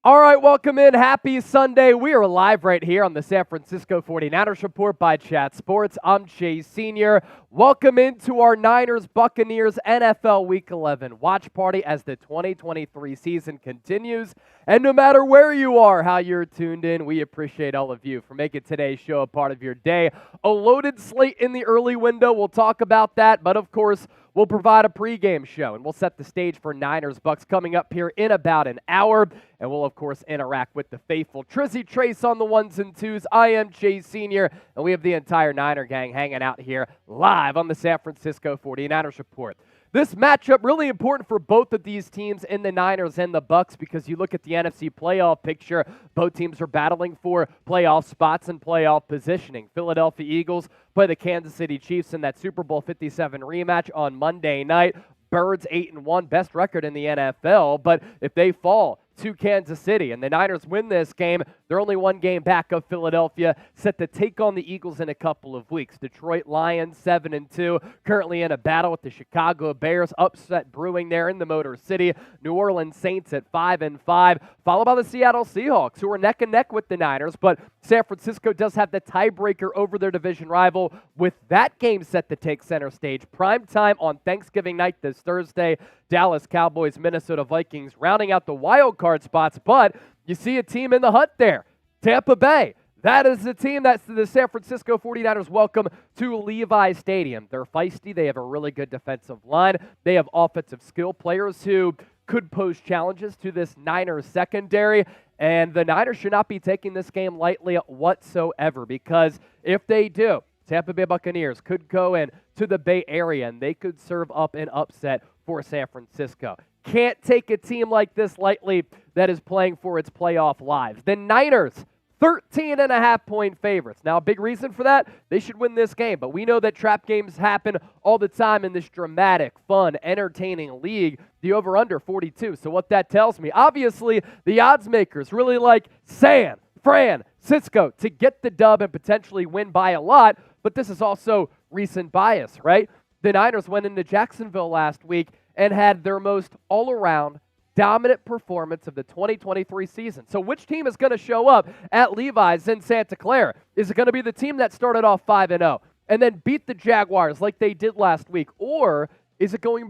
All right, welcome in. Happy Sunday. We are live right here on the San Francisco 49ers Report by Chat Sports. I'm Chase Sr. Welcome into our Niners Buccaneers NFL Week 11 watch party as the 2023 season continues. And no matter where you are, how you're tuned in, we appreciate all of you for making today's show a part of your day. A loaded slate in the early window. We'll talk about that, but of course, we'll provide a pregame show, and we'll set the stage for Niners Bucs coming up here in about an hour. And we'll, of course, interact with the faithful. Trizzy Trace on the ones and twos. I am Chase Sr., and we have the entire Niner gang hanging out here live on the San Francisco 49ers Report. This matchup really important for both of these teams in the Niners and the Bucs because you look at the NFC playoff picture, both teams are battling for playoff spots and playoff positioning. Philadelphia Eagles play the Kansas City Chiefs in that Super Bowl 57 rematch on Monday night. Birds 8-1, best record in the NFL, but if they fall to Kansas City and the Niners win this game, they're only one game back of Philadelphia, set to take on the Eagles in a couple of weeks. Detroit Lions 7-2, currently in a battle with the Chicago Bears, upset brewing there in the Motor City. New Orleans Saints at 5-5, followed by the Seattle Seahawks, who are neck and neck with the Niners, but San Francisco does have the tiebreaker over their division rival with that game set to take center stage. Prime time on Thanksgiving night this Thursday. Dallas Cowboys, Minnesota Vikings rounding out the wild card spots, but you see a team in the hunt there. Tampa Bay. That is the team that's the San Francisco 49ers welcome to Levi Stadium. They're feisty. They have a really good defensive line. They have offensive skill players who could pose challenges to this Niners secondary. And the Niners should not be taking this game lightly whatsoever because if they do, Tampa Bay Buccaneers could go in to the Bay Area and they could serve up an upset for San Francisco. Can't take a team like this lightly that is playing for its playoff lives. The Niners, 13.5-point favorites. Now, a big reason for that, they should win this game. But we know that trap games happen all the time in this dramatic, fun, entertaining league. The over-under 42. So what that tells me, obviously, the odds makers really like San Francisco to get the dub and potentially win by a lot. But this is also recent bias, right? The Niners went into Jacksonville last week and had their most all-around dominant performance of the 2023 season. So which team is going to show up at Levi's in Santa Clara? Is it going to be the team that started off 5-0 and then beat the Jaguars like they did last week? Or is it going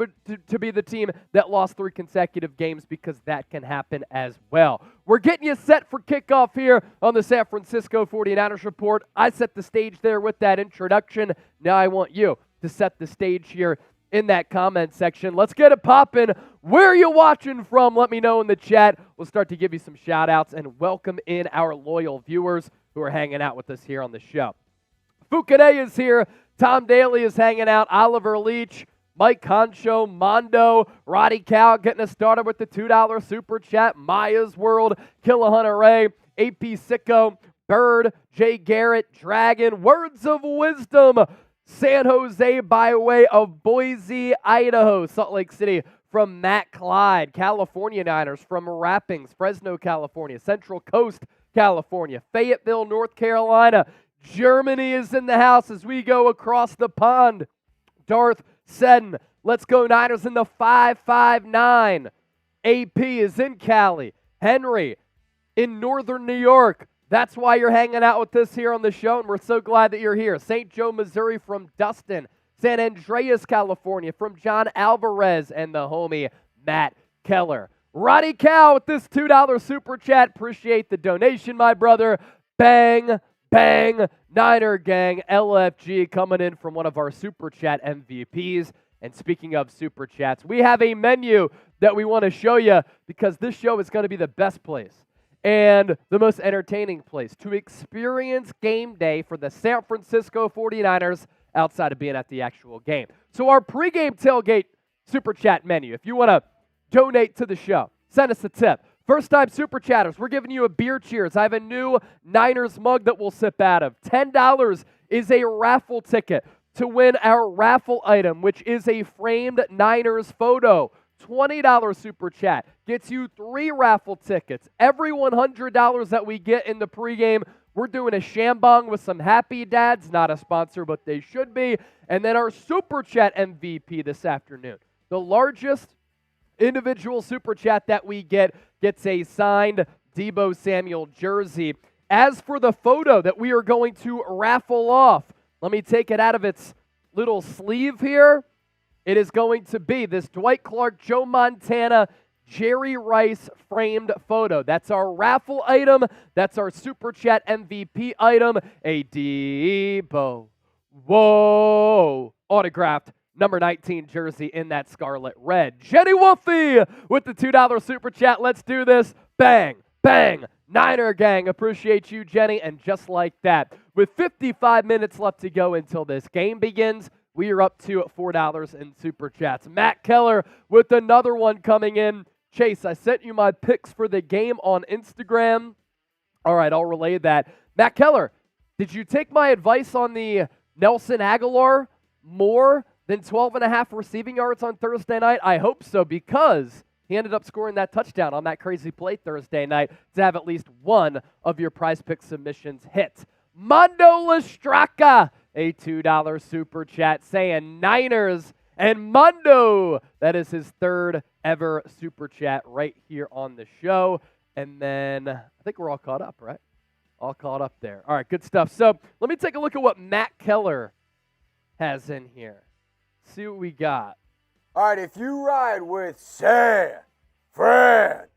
to be the team that lost 3 consecutive games, because that can happen as well? We're getting you set for kickoff here on the San Francisco 49ers Report. I set the stage there with that introduction. Now I want you to set the stage here in that comment section. Let's get it popping. Where are you watching from? Let me know in the chat. We'll start to give you some shout outs and welcome in our loyal viewers who are hanging out with us here on the show. Fukade is here. Tom Daly is hanging out. Oliver Leach, Mike Concho, Mondo, Roddy Cow getting us started with the $2 super chat. Maya's World, Killahunter Ray, AP Sicko, Bird, Jay Garrett, Dragon, Words of Wisdom, San Jose by way of Boise, Idaho, Salt Lake City from Matt Clyde, California Niners from Rappings, Fresno, California, Central Coast, California, Fayetteville, North Carolina, Germany is in the house as we go across the pond. Darth Seddon, let's go Niners in the 559. AP is in Cali. Henry in Northern New York. That's why you're hanging out with us here on the show, and we're so glad that you're here. St. Joe, Missouri from Dustin. San Andreas, California from John Alvarez and the homie Matt Keller. Roddy Cow with this $2 super chat. Appreciate the donation, my brother. Bang, bang, Niner gang. LFG coming in from one of our super chat MVPs. And speaking of super chats, we have a menu that we want to show you because this show is going to be the best place and the most entertaining place to experience game day for the San Francisco 49ers outside of being at the actual game. So our pregame tailgate super chat menu, if you want to donate to the show, send us a tip. First-time super chatters, we're giving you a beer cheers. I have a new Niners mug that we'll sip out of. $10 is a raffle ticket to win our raffle item, which is a framed Niners photo. $20 super chat gets you 3 raffle tickets. Every $100 that we get in the pregame, we're doing a shambong with some happy dads. Not a sponsor, but they should be. And then our super chat MVP this afternoon. The largest individual super chat that we get gets a signed Deebo Samuel jersey. As for the photo that we are going to raffle off, let me take it out of its little sleeve here. It is going to be this Dwight Clark, Joe Montana, Jerry Rice framed photo. That's our raffle item. That's our Super Chat MVP item. A Deebo, whoa, autographed number 19 jersey in that scarlet red. Jenny Wolfie with the $2 Super Chat. Let's do this. Bang, bang. Niner gang, appreciate you, Jenny. And just like that, with 55 minutes left to go until this game begins, we are up to $4 in Super Chats. Matt Keller with another one coming in. Chase, I sent you my picks for the game on Instagram. All right, I'll relay that. Matt Keller, did you take my advice on the Nelson Aguilar more than 12.5 receiving yards on Thursday night? I hope so, because he ended up scoring that touchdown on that crazy play Thursday night to have at least one of your Prize Pick submissions hit. Mondo Lestraka, a $2 Super Chat saying Niners. And Mondo, that is his third ever Super Chat right here on the show. And then I think we're all caught up, right? All caught up there. All right, good stuff. So let me take a look at what Matt Keller has in here. See what we got. All right, if you ride with San Francisco,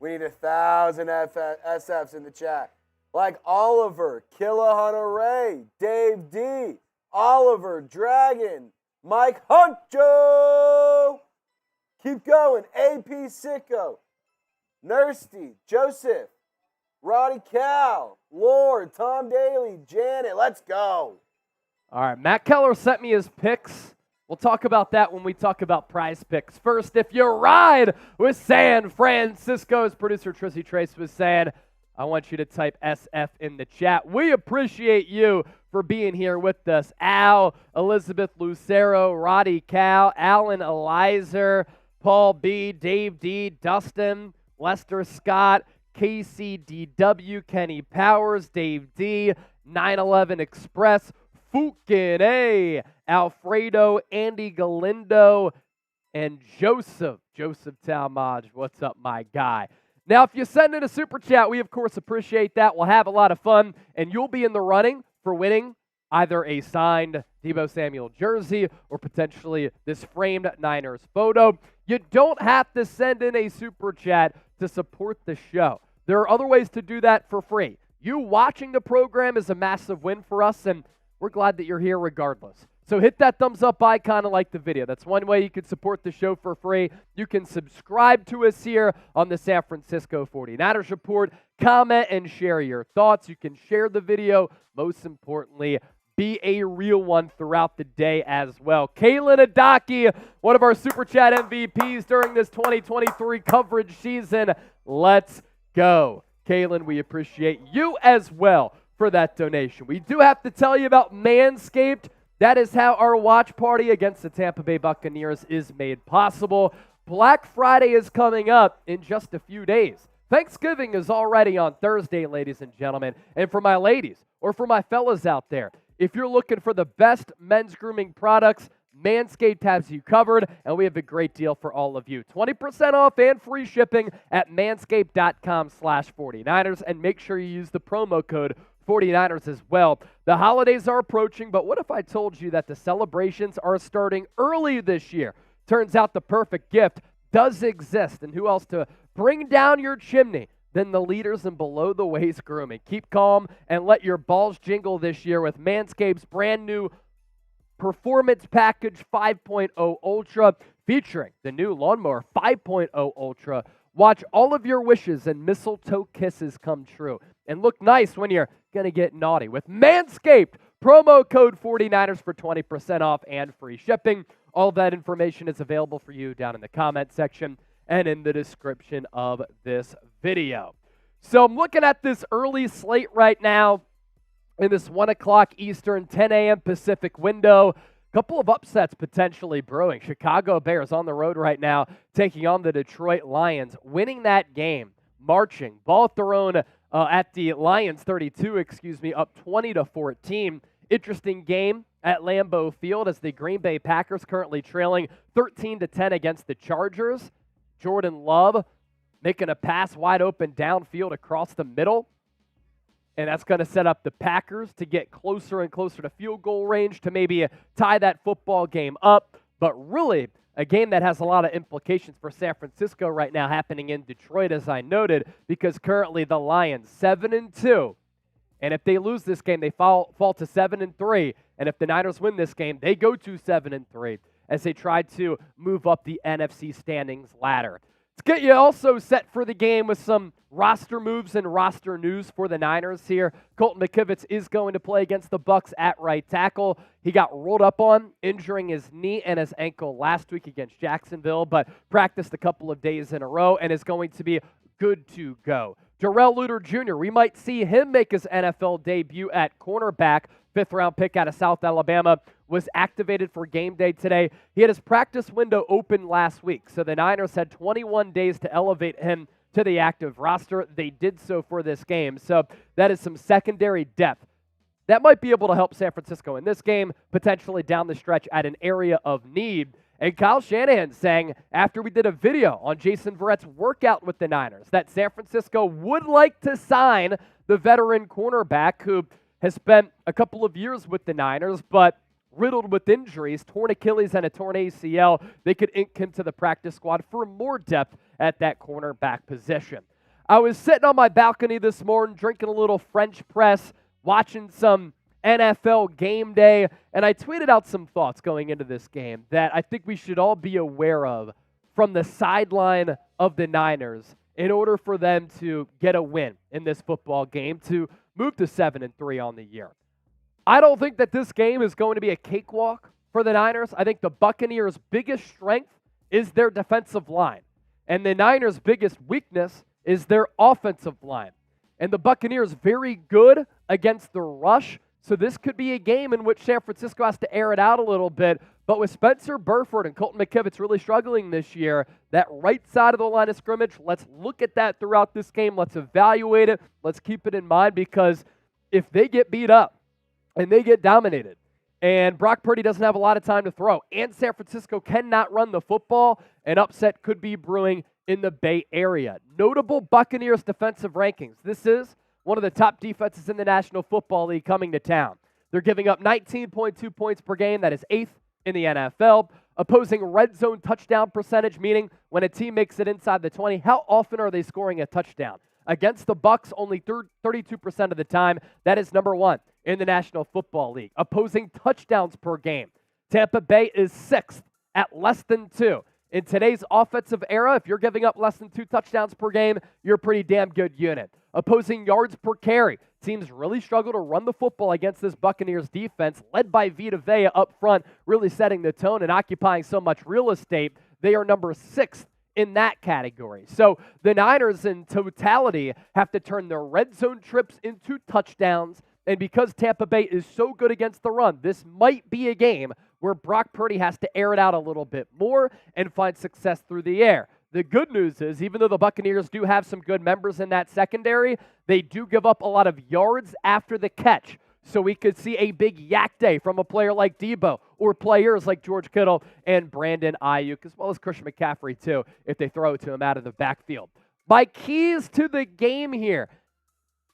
we need 1,000 SFs in the chat. Like Oliver, Killa Hunter Ray, Dave D, Oliver, Dragon, Mike Huncho. Keep going. AP Sicko, Nursty, Joseph, Roddy Cal, Lord, Tom Daly, Janet. Let's go. All right, Matt Keller sent me his picks. We'll talk about that when we talk about Prize Picks. First, if you ride with San Francisco, as producer Trissy Trace was saying, I want you to type SF in the chat. We appreciate you for being here with us. Al, Elizabeth Lucero, Roddy Cal, Alan Elizer, Paul B, Dave D, Dustin, Lester Scott, KCDW, Kenny Powers, Dave D, 911 Express, Fukin A, Alfredo, Andy Galindo, and Joseph Talmadge. What's up, my guy? Now, if you send in a Super Chat, we, of course, appreciate that. We'll have a lot of fun, and you'll be in the running for winning either a signed Deebo Samuel jersey or potentially this framed Niners photo. You don't have to send in a Super Chat to support the show. There are other ways to do that for free. You watching the program is a massive win for us, and we're glad that you're here regardless. So hit that thumbs up icon and like the video. That's one way you can support the show for free. You can subscribe to us here on the San Francisco 49ers Report. Comment and share your thoughts. You can share the video. Most importantly, be a real one throughout the day as well. Kalen Adaki, one of our Super Chat MVPs during this 2023 coverage season. Let's go. Kalen, we appreciate you as well for that donation. We do have to tell you about Manscaped. That is how our watch party against the Tampa Bay Buccaneers is made possible. Black Friday is coming up in just a few days. Thanksgiving is already on Thursday, ladies and gentlemen. And for my ladies, or for my fellas out there, if you're looking for the best men's grooming products, Manscaped has you covered, and we have a great deal for all of you. 20% off and free shipping at manscaped.com/49ers, and make sure you use the promo code 49ers as well. The holidays are approaching, but what if I told you that the celebrations are starting early this year? Turns out the perfect gift does exist, and who else to bring down your chimney than the leaders in below-the-waist grooming? Keep calm and let your balls jingle this year with Manscaped's brand new Performance Package 5.0 Ultra, featuring the new Lawnmower 5.0 Ultra. Watch all of your wishes and mistletoe kisses come true. And look nice when you're going to get naughty with Manscaped. Promo code 49ers for 20% off and free shipping. All of that information is available for you down in the comment section and in the description of this video. So I'm looking at this early slate right now in this 1 o'clock Eastern, 10 a.m. Pacific window. Couple of upsets potentially brewing. Chicago Bears on the road right now, taking on the Detroit Lions, winning that game, marching, ball thrown at the Lions 32, up 20-14. Interesting game at Lambeau Field as the Green Bay Packers currently trailing 13-10 against the Chargers. Jordan Love making a pass wide open downfield across the middle. And that's going to set up the Packers to get closer and closer to field goal range to maybe tie that football game up. But really, a game that has a lot of implications for San Francisco right now happening in Detroit, as I noted, because currently the Lions 7-2. And if they lose this game, they fall to 7-3. And if the Niners win this game, they go to 7-3 as they try to move up the NFC standings ladder. Let's get you also set for the game with some roster moves and roster news for the Niners here. Colton McKivitz is going to play against the Bucs at right tackle. He got rolled up on, injuring his knee and his ankle last week against Jacksonville, but practiced a couple of days in a row and is going to be good to go. Darrell Luter Jr., we might see him make his NFL debut at cornerback. Fifth-round pick out of South Alabama, was activated for game day today. He had his practice window open last week, so the Niners had 21 days to elevate him to the active roster. They did so for this game, so that is some secondary depth. That might be able to help San Francisco in this game, potentially down the stretch at an area of need. And Kyle Shanahan saying, after we did a video on Jason Verrett's workout with the Niners, that San Francisco would like to sign the veteran cornerback who has spent a couple of years with the Niners, but riddled with injuries, torn Achilles and a torn ACL. They could ink him to the practice squad for more depth at that cornerback position. I was sitting on my balcony this morning, drinking a little French press, watching some NFL game day, and I tweeted out some thoughts going into this game that I think we should all be aware of from the sideline of the Niners in order for them to get a win in this football game, to move to 7-3 on the year. I don't think that this game is going to be a cakewalk for the Niners. I think the Buccaneers' biggest strength is their defensive line, and the Niners' biggest weakness is their offensive line. And the Buccaneers very good against the rush, so this could be a game in which San Francisco has to air it out a little bit. But with Spencer Burford and Colton McKivitz really struggling this year, that right side of the line of scrimmage, let's look at that throughout this game. Let's evaluate it. Let's keep it in mind, because if they get beat up and they get dominated and Brock Purdy doesn't have a lot of time to throw and San Francisco cannot run the football, an upset could be brewing in the Bay Area. Notable Buccaneers defensive rankings. This is one of the top defenses in the National Football League coming to town. They're giving up 19.2 points per game. That is 8th in the NFL. Opposing red zone touchdown percentage, meaning when a team makes it inside the 20, how often are they scoring a touchdown? Against the Bucs, only 32% of the time. That is number 1 in the National Football League. Opposing touchdowns per game. Tampa Bay is 6th at less than 2. In today's offensive era, if you're giving up less than 2 touchdowns per game, you're a pretty damn good unit. Opposing yards per carry. Teams really struggle to run the football against this Buccaneers defense, led by Vita Vea up front, really setting the tone and occupying so much real estate. They are number 6th in that category. So the Niners in totality have to turn their red zone trips into touchdowns. And because Tampa Bay is so good against the run, this might be a game where Brock Purdy has to air it out a little bit more and find success through the air. The good news is, even though the Buccaneers do have some good members in that secondary, they do give up a lot of yards after the catch. So we could see a big yak day from a player like Deebo or players like George Kittle and Brandon Aiyuk, as well as Christian McCaffrey too, if they throw it to him out of the backfield. My keys to the game here.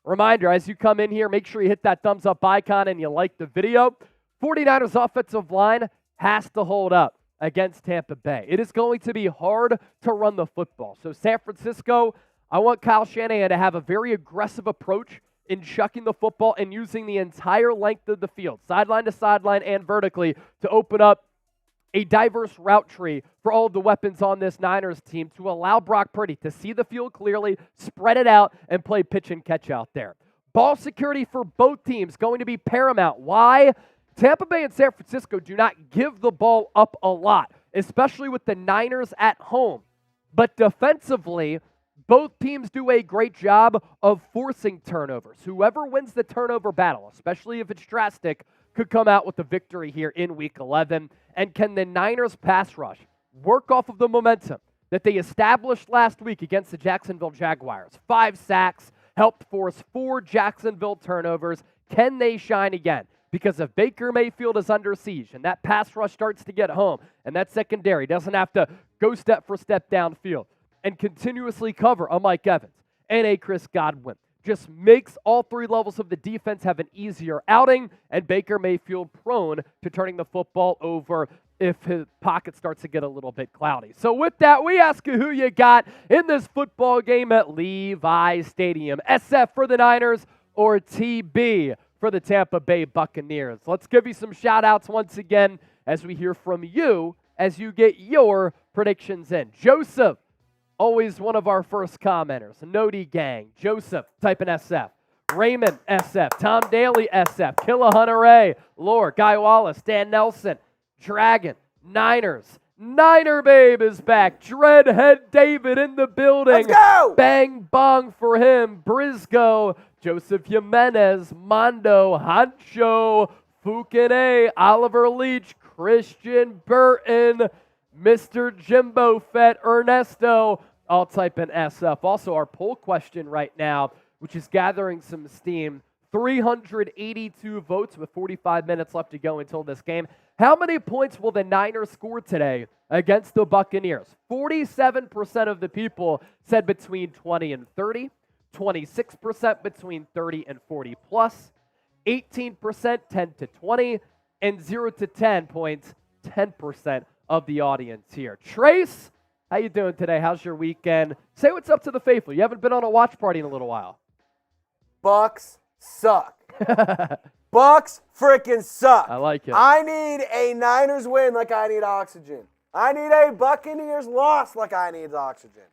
Reminder, as you come in here, make sure you hit that thumbs up icon and you like the video. 49ers offensive line has to hold up against Tampa Bay. It is going to be hard to run the football. So San Francisco, I want Kyle Shanahan to have a very aggressive approach in chucking the football and using the entire length of the field, sideline to sideline and vertically, to open up a diverse route tree for all of the weapons on this Niners team to allow Brock Purdy to see the field clearly, spread it out, and play pitch and catch out there. Ball security for both teams going to be paramount. Why? Tampa Bay and San Francisco do not give the ball up a lot, especially with the Niners at home. But defensively, both teams do a great job of forcing turnovers. Whoever wins the turnover battle, especially if it's drastic, could come out with the victory here in Week 11. And can the Niners pass rush work off of the momentum that they established last week against the Jacksonville Jaguars? 5 sacks, helped force 4 Jacksonville turnovers. Can they shine again? Because if Baker Mayfield is under siege and that pass rush starts to get home and that secondary doesn't have to go step for step downfield, and continuously cover a Mike Evans and a Chris Godwin. Just makes all three levels of the defense have an easier outing, and Baker Mayfield prone to turning the football over if his pocket starts to get a little bit cloudy. So with that, we ask you who you got in this football game at Levi Stadium. SF for the Niners or TB for the Tampa Bay Buccaneers. Let's give you some shout-outs once again as we hear from you as you get your predictions in. Joseph, always one of our first commenters. Nody Gang, Joseph, typing SF. Raymond, SF. Tom Daly, SF. Killa Hunter A. Lore, Guy Wallace, Dan Nelson, Dragon, Niners. Niner Babe is back. Dreadhead David in the building. Let's go! Bang bong for him. Briscoe, Joseph Jimenez, Mondo, Hancho, Fukine, Oliver Leach, Christian Burton, Mr. Jimbo Fett, Ernesto, all type in SF. Also, our poll question right now, which is gathering some steam, 382 votes with 45 minutes left to go until this game. How many points will the Niners score today against the Buccaneers? 47% of the people said between 20 and 30, 26% between 30 and 40 plus, 18% 10 to 20, and 0 to 10 points, 10% of the audience here. Trace, how you doing today? How's your weekend? Say what's up to the faithful. You haven't been on a watch party in a little while. Bucs suck. Bucs freaking suck. I like it. I need a Niners win like I need oxygen. I need a Buccaneers loss like I need oxygen.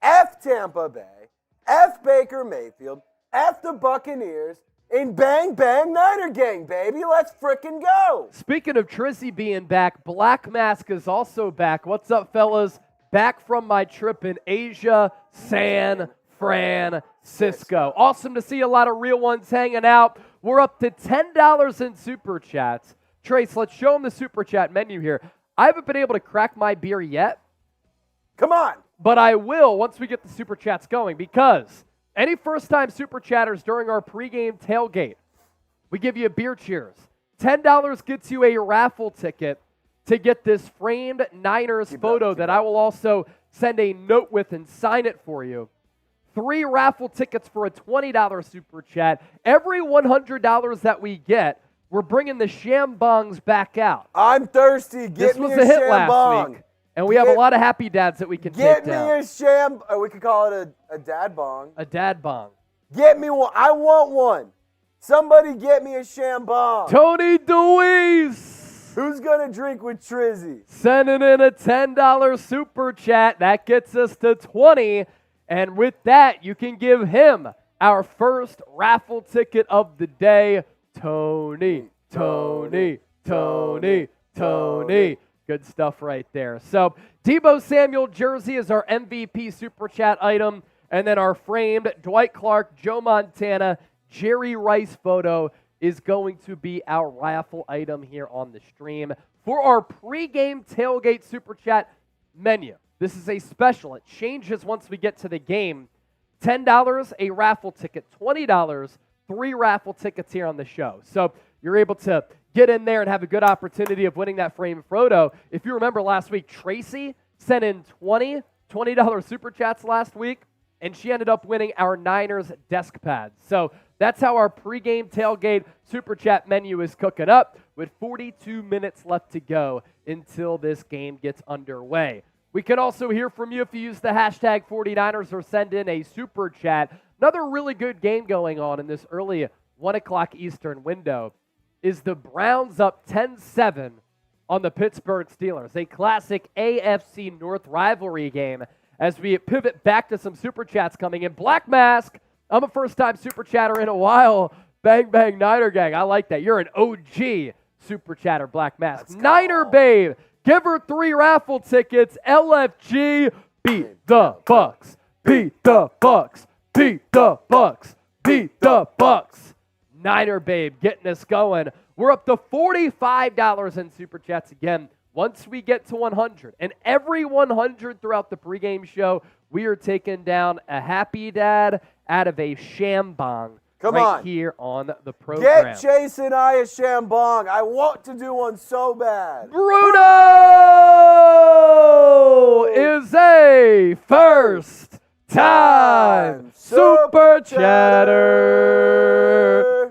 F Tampa Bay, F Baker Mayfield, F the Buccaneers, and bang, bang, Niner gang, baby. Let's frickin' go. Speaking of Trizzy being back, Black Mask is also back. What's up, fellas? Back from my trip in Asia, San Francisco. Awesome to see a lot of real ones hanging out. We're up to $10 in Super Chats. Trace, let's show them the Super Chat menu here. I haven't been able to crack my beer yet. Come on. But I will once we get the Super Chats going, because any first-time Super Chatters during our pregame tailgate, we give you a beer cheers. $10 gets you a raffle ticket to get this framed Niners photo that I will also send a note with and sign it for you. 3 raffle tickets for a $20 Super Chat. Every $100 that we get, we're bringing the Shambongs back out. I'm thirsty. This was a hit last week. And we have a lot of happy dads that we can take down. Get me a or we could call it a dad bong. A dad bong. Get me one. I want one. Somebody get me a shambong. Tony DeWeese. Who's going to drink with Trizzy? Sending in a $10 Super Chat. That gets us to 20. And with that, you can give him our first raffle ticket of the day. Tony. Good stuff right there. So, Deebo Samuel jersey is our MVP Super Chat item. And then our framed Dwight Clark, Joe Montana, Jerry Rice photo is going to be our raffle item here on the stream. For our pregame tailgate Super Chat menu, this is a special. It changes once we get to the game. $10, a raffle ticket. $20, 3 raffle tickets here on the show. So, you're able to get in there and have a good opportunity of winning that framed photo. If you remember last week, Tracy sent in $20 Super Chats last week, and she ended up winning our Niners desk pads. So that's how our pregame tailgate Super Chat menu is cooking up, with 42 minutes left to go until this game gets underway. We can also hear from you if you use the hashtag 49ers or send in a Super Chat. Another really good game going on in this early 1 o'clock Eastern window is the Browns up 10-7 on the Pittsburgh Steelers, a classic AFC North rivalry game. As we pivot back to some Super Chats coming in. Black Mask, I'm a first-time Super Chatter in a while. Bang, bang, Niner Gang. I like that. You're an OG Super Chatter, Black Mask. Niner Babe, give her 3 raffle tickets. LFG, beat the Bucs. Beat the Bucs. Beat the Bucs. Beat the Bucs. Niner Babe getting us going. We're up to $45 in Super Chats again once we get to 100. And every 100 throughout the pregame show, we are taking down a happy dad out of a Shambong Come right on. here on the program. Get Chase and I a Shambong. I want to do one so bad. Bruno is a first time super chatter.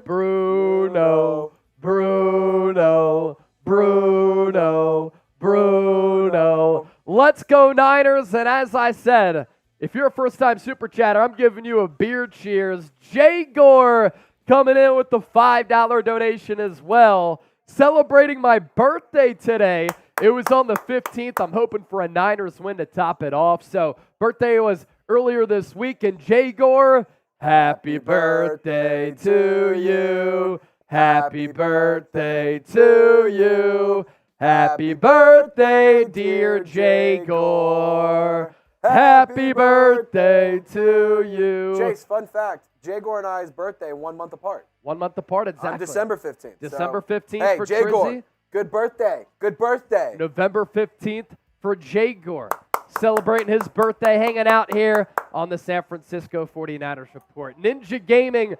Bruno, Bruno, Bruno, Bruno. Let's go Niners. And as I said, if you're a first-time super chatter, I'm giving you a beer cheers. Jay Gore coming in with the $5 donation as well. Celebrating my birthday today. It was on the 15th. I'm hoping for a Niners win to top it off. So birthday was earlier this week. And Jay Gore, happy birthday to you. Happy birthday to you. Happy birthday, dear Jay Gore. Happy birthday to you. Chase, fun fact. Jay Gore and I's birthday 1 month apart. 1 month apart, exactly. On December 15th. December 15th hey, for Jay Trizzy. Gore, good birthday. Good birthday. November 15th for Jay Gore. Celebrating his birthday, hanging out here on the San Francisco 49ers Report. Ninja Gaming.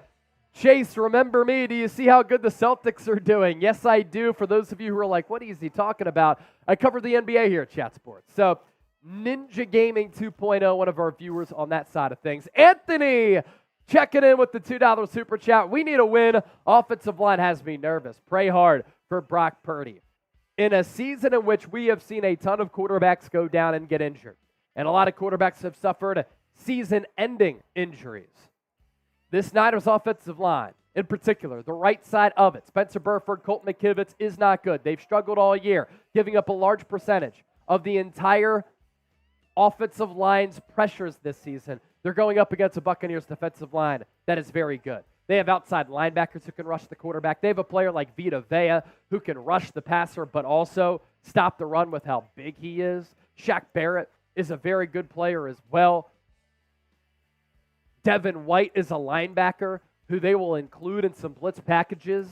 Chase, remember me? Do you see how good the Celtics are doing? Yes, I do. For those of you who are like, what is he talking about? I cover the NBA here at Chat Sports. So, Ninja Gaming 2.0, one of our viewers on that side of things. Anthony, checking in with the $2 super chat. We need a win. Offensive line has me nervous. Pray hard for Brock Purdy. In a season in which we have seen a ton of quarterbacks go down and get injured, and a lot of quarterbacks have suffered season-ending injuries, this Niners offensive line, in particular, the right side of it, Spencer Burford, Colton McKivitz, is not good. They've struggled all year, giving up a large percentage of the entire offensive line's pressures this season. They're going up against a Buccaneers defensive line that is very good. They have outside linebackers who can rush the quarterback. They have a player like Vita Vea who can rush the passer but also stop the run with how big he is. Shaq Barrett is a very good player as well. Devin White is a linebacker who they will include in some blitz packages.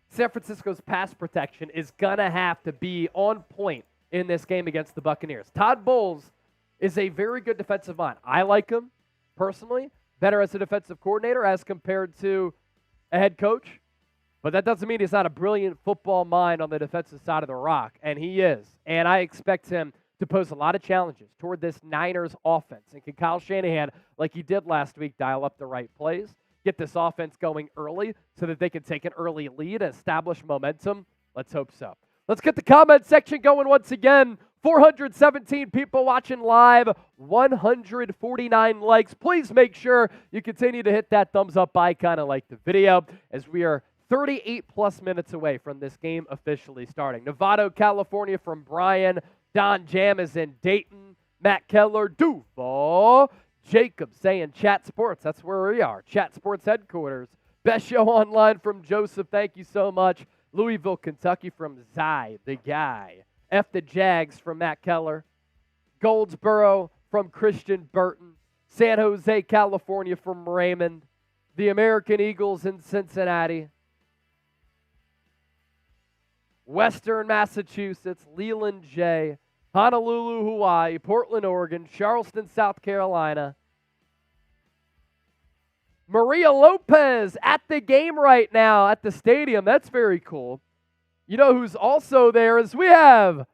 San Francisco's pass protection is going to have to be on point in this game against the Buccaneers. Todd Bowles is a very good defensive mind. I like him personally better as a defensive coordinator as compared to a head coach. But that doesn't mean he's not a brilliant football mind on the defensive side of the rock, and he is. And I expect him to pose a lot of challenges toward this Niners offense. And can Kyle Shanahan, like he did last week, dial up the right plays, get this offense going early so that they can take an early lead and establish momentum? Let's hope so. Let's get the comment section going once again. 417 people watching live, 149 likes. Please make sure you continue to hit that thumbs up icon and like the video as we are 38 plus minutes away from this game officially starting. Novato, California from Brian. Don Jam is in Dayton. Matt Keller, Duval. Jacob saying Chat Sports. That's where we are. Chat Sports headquarters. Best show online from Joseph. Thank you so much. Louisville, Kentucky from Zy, the guy. F the Jags from Matt Keller. Goldsboro from Christian Burton. San Jose, California from Raymond. The American Eagles in Cincinnati. Western Massachusetts, Leland J. Honolulu, Hawaii. Portland, Oregon. Charleston, South Carolina. Maria Lopez at the game right now at the stadium. That's very cool. You know who's also there is we have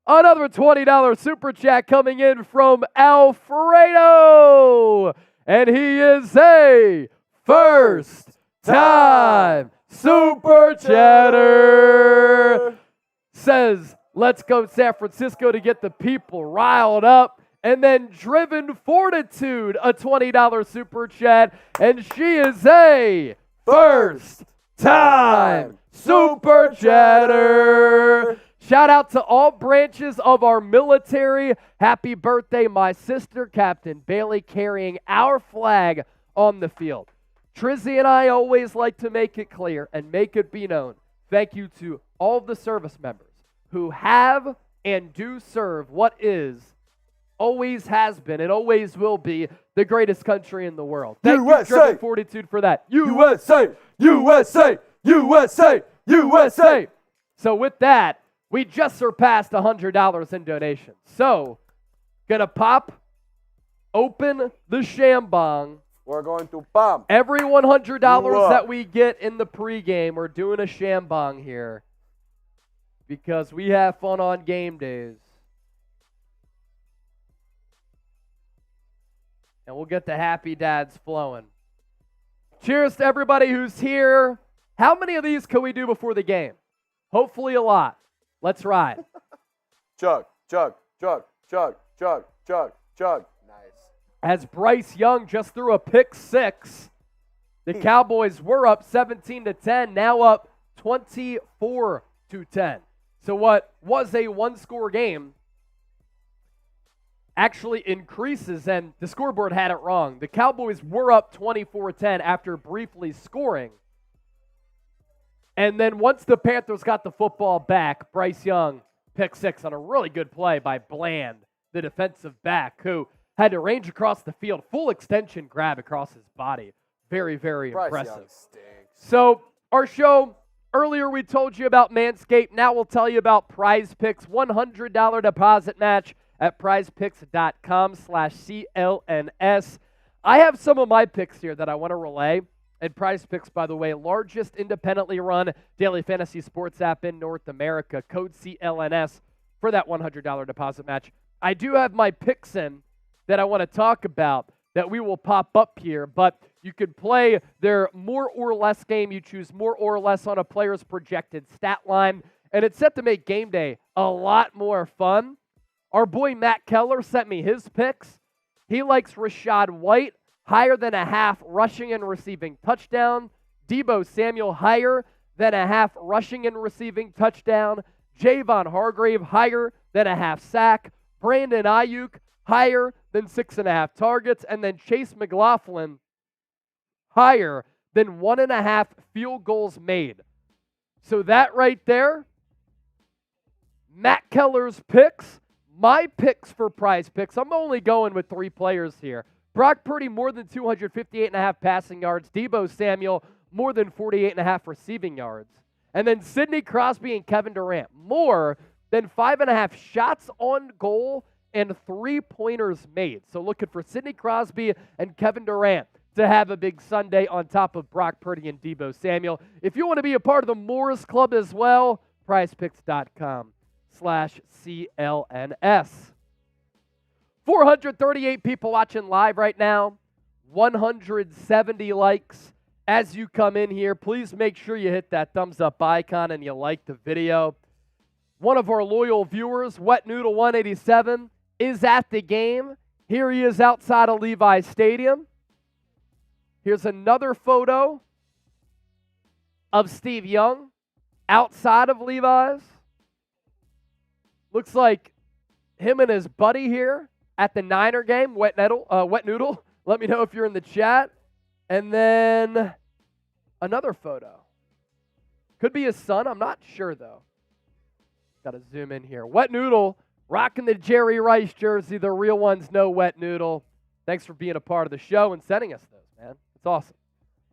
another $20 super chat coming in from Alfredo. And he is a first-time super chatter. Says, let's go San Francisco to get the people riled up. And then Driven Fortitude, a $20 super chat. And she is a first-time super chatter. Shout out to all branches of our military. Happy birthday, my sister, Captain Bailey, carrying our flag on the field. Trizzy and I always like to make it clear and make it be known. Thank you to all of the service members who have and do serve what is, always has been, and always will be the greatest country in the world. Thank you, Driven Fortitude, for that. USA! USA! USA! USA! So with that, we just surpassed $100 in donations. So, gonna pop open the Shambong. We're going to pump. Every $100 Look. that we get in the pregame, we're doing a shambong here because we have fun on game days. And we'll get the happy dads flowing. Cheers to everybody who's here. How many of these can we do before the game? Hopefully a lot. Let's ride. Chug, chug, chug, chug, chug, chug, chug. Nice. As Bryce Young just threw a pick six, the Cowboys were up 17-10, now up 24-10. So what was a one-score game actually increases, and the scoreboard had it wrong. The Cowboys were up 24-10 after briefly scoring. And then once the Panthers got the football back, Bryce Young pick six on a really good play by Bland, the defensive back, who had to range across the field, full extension grab across his body. Very, very Bryce impressive. Young stinks. So our show, earlier we told you about Manscaped. Now we'll tell you about Prize Picks, $100 deposit match at prizepicks.com/CLNS. I have some of my picks here that I want to relay. And Prize Picks, by the way, largest independently run daily fantasy sports app in North America. Code CLNS for that $100 deposit match. I do have my picks in that I want to talk about that we will pop up here, but you could play their more or less game. You choose more or less on a player's projected stat line, and it's set to make game day a lot more fun. Our boy Matt Keller sent me his picks. He likes Rashad White higher than a half rushing and receiving touchdown. Deebo Samuel higher than a half rushing and receiving touchdown. Javon Hargrave higher than a half sack. Brandon Aiyuk higher than 6.5 targets. And then Chase McLaughlin higher than 1.5 field goals made. So that right there, Matt Keller's picks, my picks for Prize Picks. I'm only going with 3 players here. Brock Purdy, more than 258.5 passing yards. Deebo Samuel, more than 48.5 receiving yards. And then Sidney Crosby and Kevin Durant, more than 5.5 shots on goal and 3-pointers made. So looking for Sidney Crosby and Kevin Durant to have a big Sunday on top of Brock Purdy and Deebo Samuel. If you want to be a part of the Morris Club as well, prizepicks.com/CLNS. 438 people watching live right now, 170 likes. As you come in here, please make sure you hit that thumbs up icon and you like the video. One of our loyal viewers, Wet Noodle 187, is at the game. Here he is outside of Levi Stadium. Here's another photo of Steve Young outside of Levi's. Looks like him and his buddy here at the Niner game, Wet Noodle. Let me know if you're in the chat. And then another photo. Could be his son. I'm not sure, though. Got to zoom in here. Wet Noodle rocking the Jerry Rice jersey. The real ones know Wet Noodle. Thanks for being a part of the show and sending us those, man. It's awesome.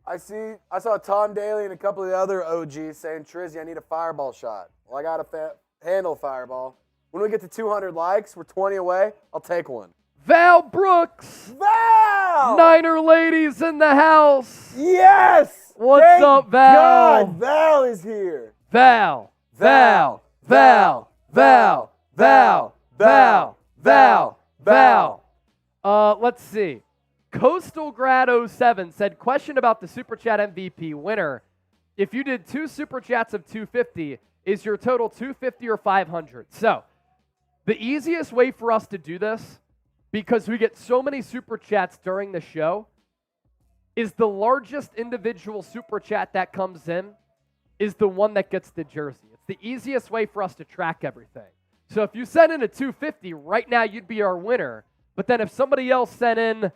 I saw Tom Daly and a couple of the other OGs saying, Trizzy, I need a fireball shot. Well, I got a handle fireball. When we get to 200 likes, we're 20 away. I'll take one. Val Brooks. Val! Niner ladies in the house. Yes! What's Thank up, Val? God, Val is here. Val. Val. Val. Val. Val. Val. Val. Val. Let's see. Coastal Grad 07 said, question about the Super Chat MVP winner. If you did 2 Super Chats of 250, is your total 250 or 500? So, the easiest way for us to do this, because we get so many Super Chats during the show, is the largest individual Super Chat that comes in is the one that gets the jersey. It's the easiest way for us to track everything. So if you send in a 250, right now you'd be our winner. But then if somebody else sent in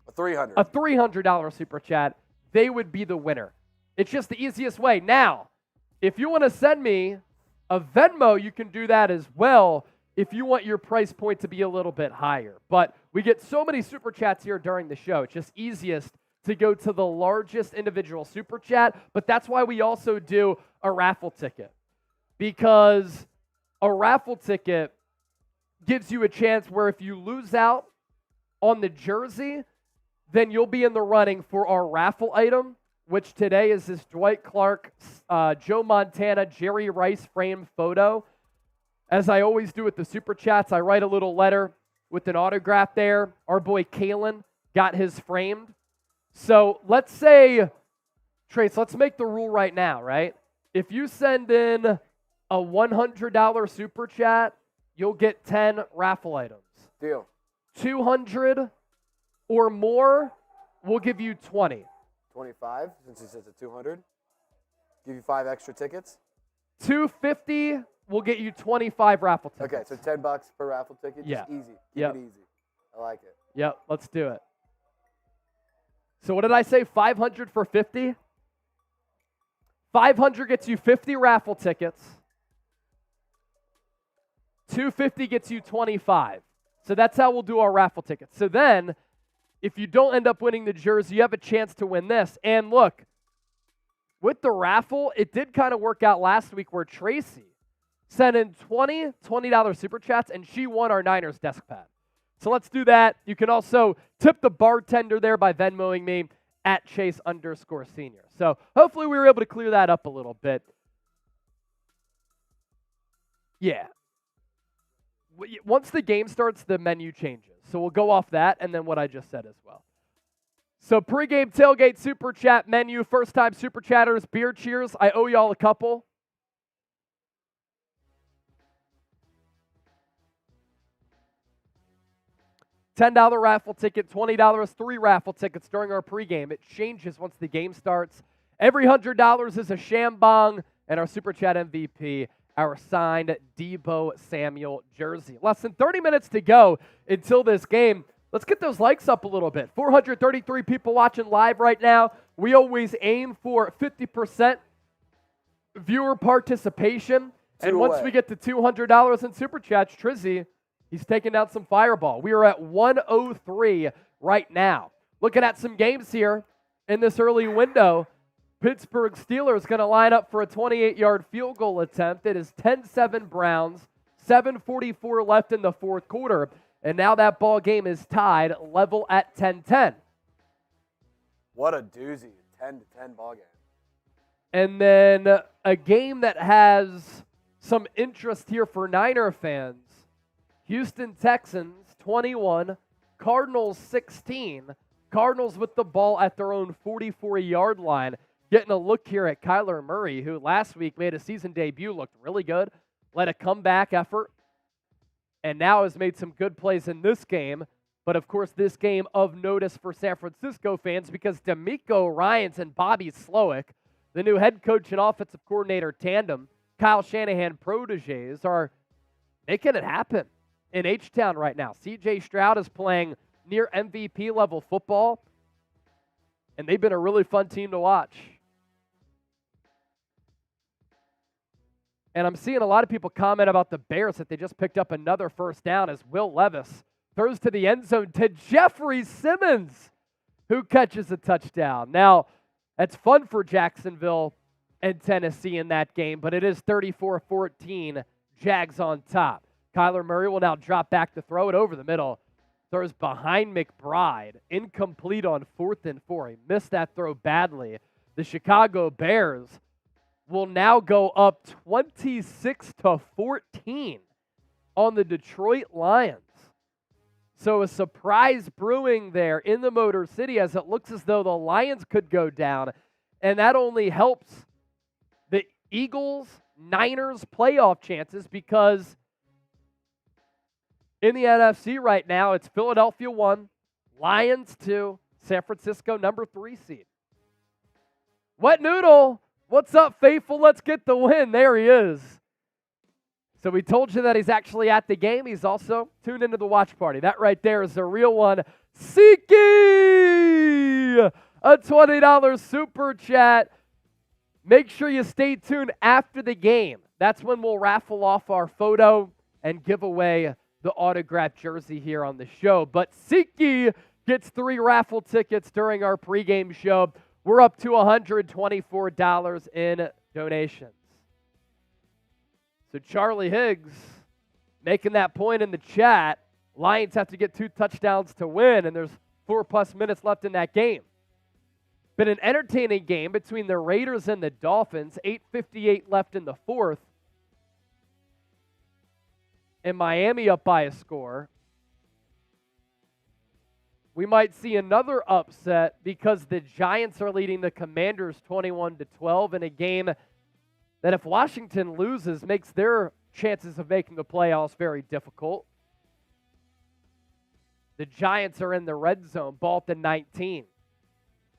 a $300. A $300 Super Chat, they would be the winner. It's just the easiest way. Now, if you want to send me a Venmo, you can do that as well if you want your price point to be a little bit higher. But we get so many Super Chats here during the show. It's just easiest to go to the largest individual Super Chat. But that's why we also do a raffle ticket. Because a raffle ticket gives you a chance where if you lose out on the jersey, then you'll be in the running for our raffle item, which today is this Dwight Clark, Joe Montana, Jerry Rice framed photo. As I always do with the Super Chats, I write a little letter with an autograph there. Our boy Kalen got his framed. So let's say, Trace, let's make the rule right now, right? If you send in a $100 Super Chat, you'll get 10 raffle items. Deal. 200 or more, we'll give you 20. 25, since it says a 200. Give you 5 extra tickets. 250, we'll get you 25 raffle tickets. Okay, so $10 per raffle ticket. Yeah. Just easy. Keep it easy. I like it. Yep, let's do it. So what did I say? 500 for 50? 500 gets you 50 raffle tickets. 250 gets you 25. So that's how we'll do our raffle tickets. So then, if you don't end up winning the jersey, you have a chance to win this. And look, with the raffle, it did kind of work out last week where Tracy sent in $20 Super Chats, and she won our Niners desk pad. So let's do that. You can also tip the bartender there by Venmoing me at Chase_senior. So hopefully we were able to clear that up a little bit. Yeah. Once the game starts, the menu changes. So we'll go off that and then what I just said as well. So pregame tailgate Super Chat menu. First time Super Chatters, beer cheers. I owe y'all a couple. $10 raffle ticket, $20, 3 raffle tickets during our pregame. It changes once the game starts. Every $100 is a Shambong, and our Super Chat MVP, our signed Deebo Samuel jersey. Less than 30 minutes to go until this game. Let's get those likes up a little bit. 433 people watching live right now. We always aim for 50% viewer participation. And once we get to $200 in Super Chats, Trizzy, he's taking down some fireball. We are at 103 right now. Looking at some games here in this early window. Pittsburgh Steelers going to line up for a 28-yard field goal attempt. It is 10-7 Browns, 7:44 left in the fourth quarter. And now that ball game is tied level at 10-10. What a doozy, 10-10 ball game. And then a game that has some interest here for Niner fans. Houston Texans 21, Cardinals 16. Cardinals with the ball at their own 44-yard line. Getting a look here at Kyler Murray, who last week made a season debut, looked really good, led a comeback effort, and now has made some good plays in this game. But, of course, this game of notice for San Francisco fans because DeMeco Ryans and Bobby Slowick, the new head coach and offensive coordinator tandem, Kyle Shanahan proteges, are making it happen in H-Town right now. C.J. Stroud is playing near MVP-level football, and they've been a really fun team to watch. And I'm seeing a lot of people comment about the Bears that they just picked up another first down as Will Levis throws to the end zone to Jeffrey Simmons, who catches a touchdown. Now, that's fun for Jacksonville and Tennessee in that game, but it is 34-14, Jags on top. Kyler Murray will now drop back to throw it over the middle. Throws behind McBride. Incomplete on 4th and 4. He missed that throw badly. The Chicago Bears will now go up 26-14 on the Detroit Lions. So a surprise brewing there in the Motor City as it looks as though the Lions could go down. And that only helps the Eagles-Niners playoff chances because in the NFC right now, it's Philadelphia 1, Lions 2, San Francisco number 3 seed. Wet Noodle, what's up, faithful? Let's get the win. There he is. So we told you that he's actually at the game. He's also tuned into the watch party. That right there is the real one. Siki, a $20 super chat. Make sure you stay tuned after the game. That's when we'll raffle off our photo and give away the autographed jersey here on the show. But Siki gets 3 raffle tickets during our pregame show. We're up to $124 in donations. So Charlie Higgs making that point in the chat. Lions have to get 2 touchdowns to win, and there's 4+ minutes left in that game. Been an entertaining game between the Raiders and the Dolphins. 8:58 left in the fourth. And Miami up by a score. We might see another upset because the Giants are leading the Commanders 21-12 in a game that, if Washington loses, makes their chances of making the playoffs very difficult. The Giants are in the red zone, ball at 19.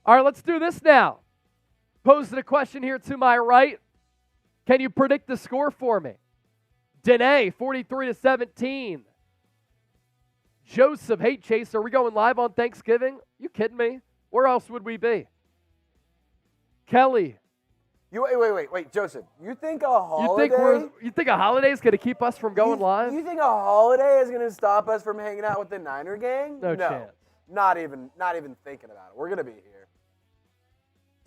All right, let's do this now. Posed a question here to my right. Can you predict the score for me? Danae, 43-17. Joseph, hey Chase, are we going live on Thanksgiving? You kidding me? Where else would we be? Kelly. Wait, Joseph. You think a holiday? You think a holiday is going to keep us from going live? You think a holiday is going to stop us from hanging out with the Niner gang? No chance. Not even thinking about it. We're going to be here.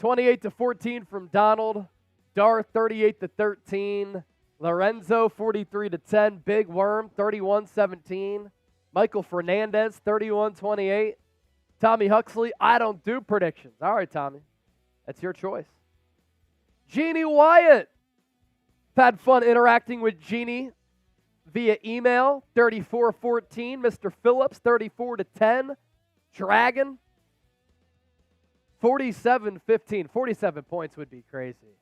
28-14 from Donald. Dar, 38-13. Lorenzo, 43-10. Big Worm, 31-17. Michael Fernandez, 31-28. Tommy Huxley, I don't do predictions. All right, Tommy. That's your choice. Jeannie Wyatt. Had fun interacting with Jeannie via email. 34-14. Mr. Phillips, 34-10. Dragon, 47-15. 47 points would be crazy.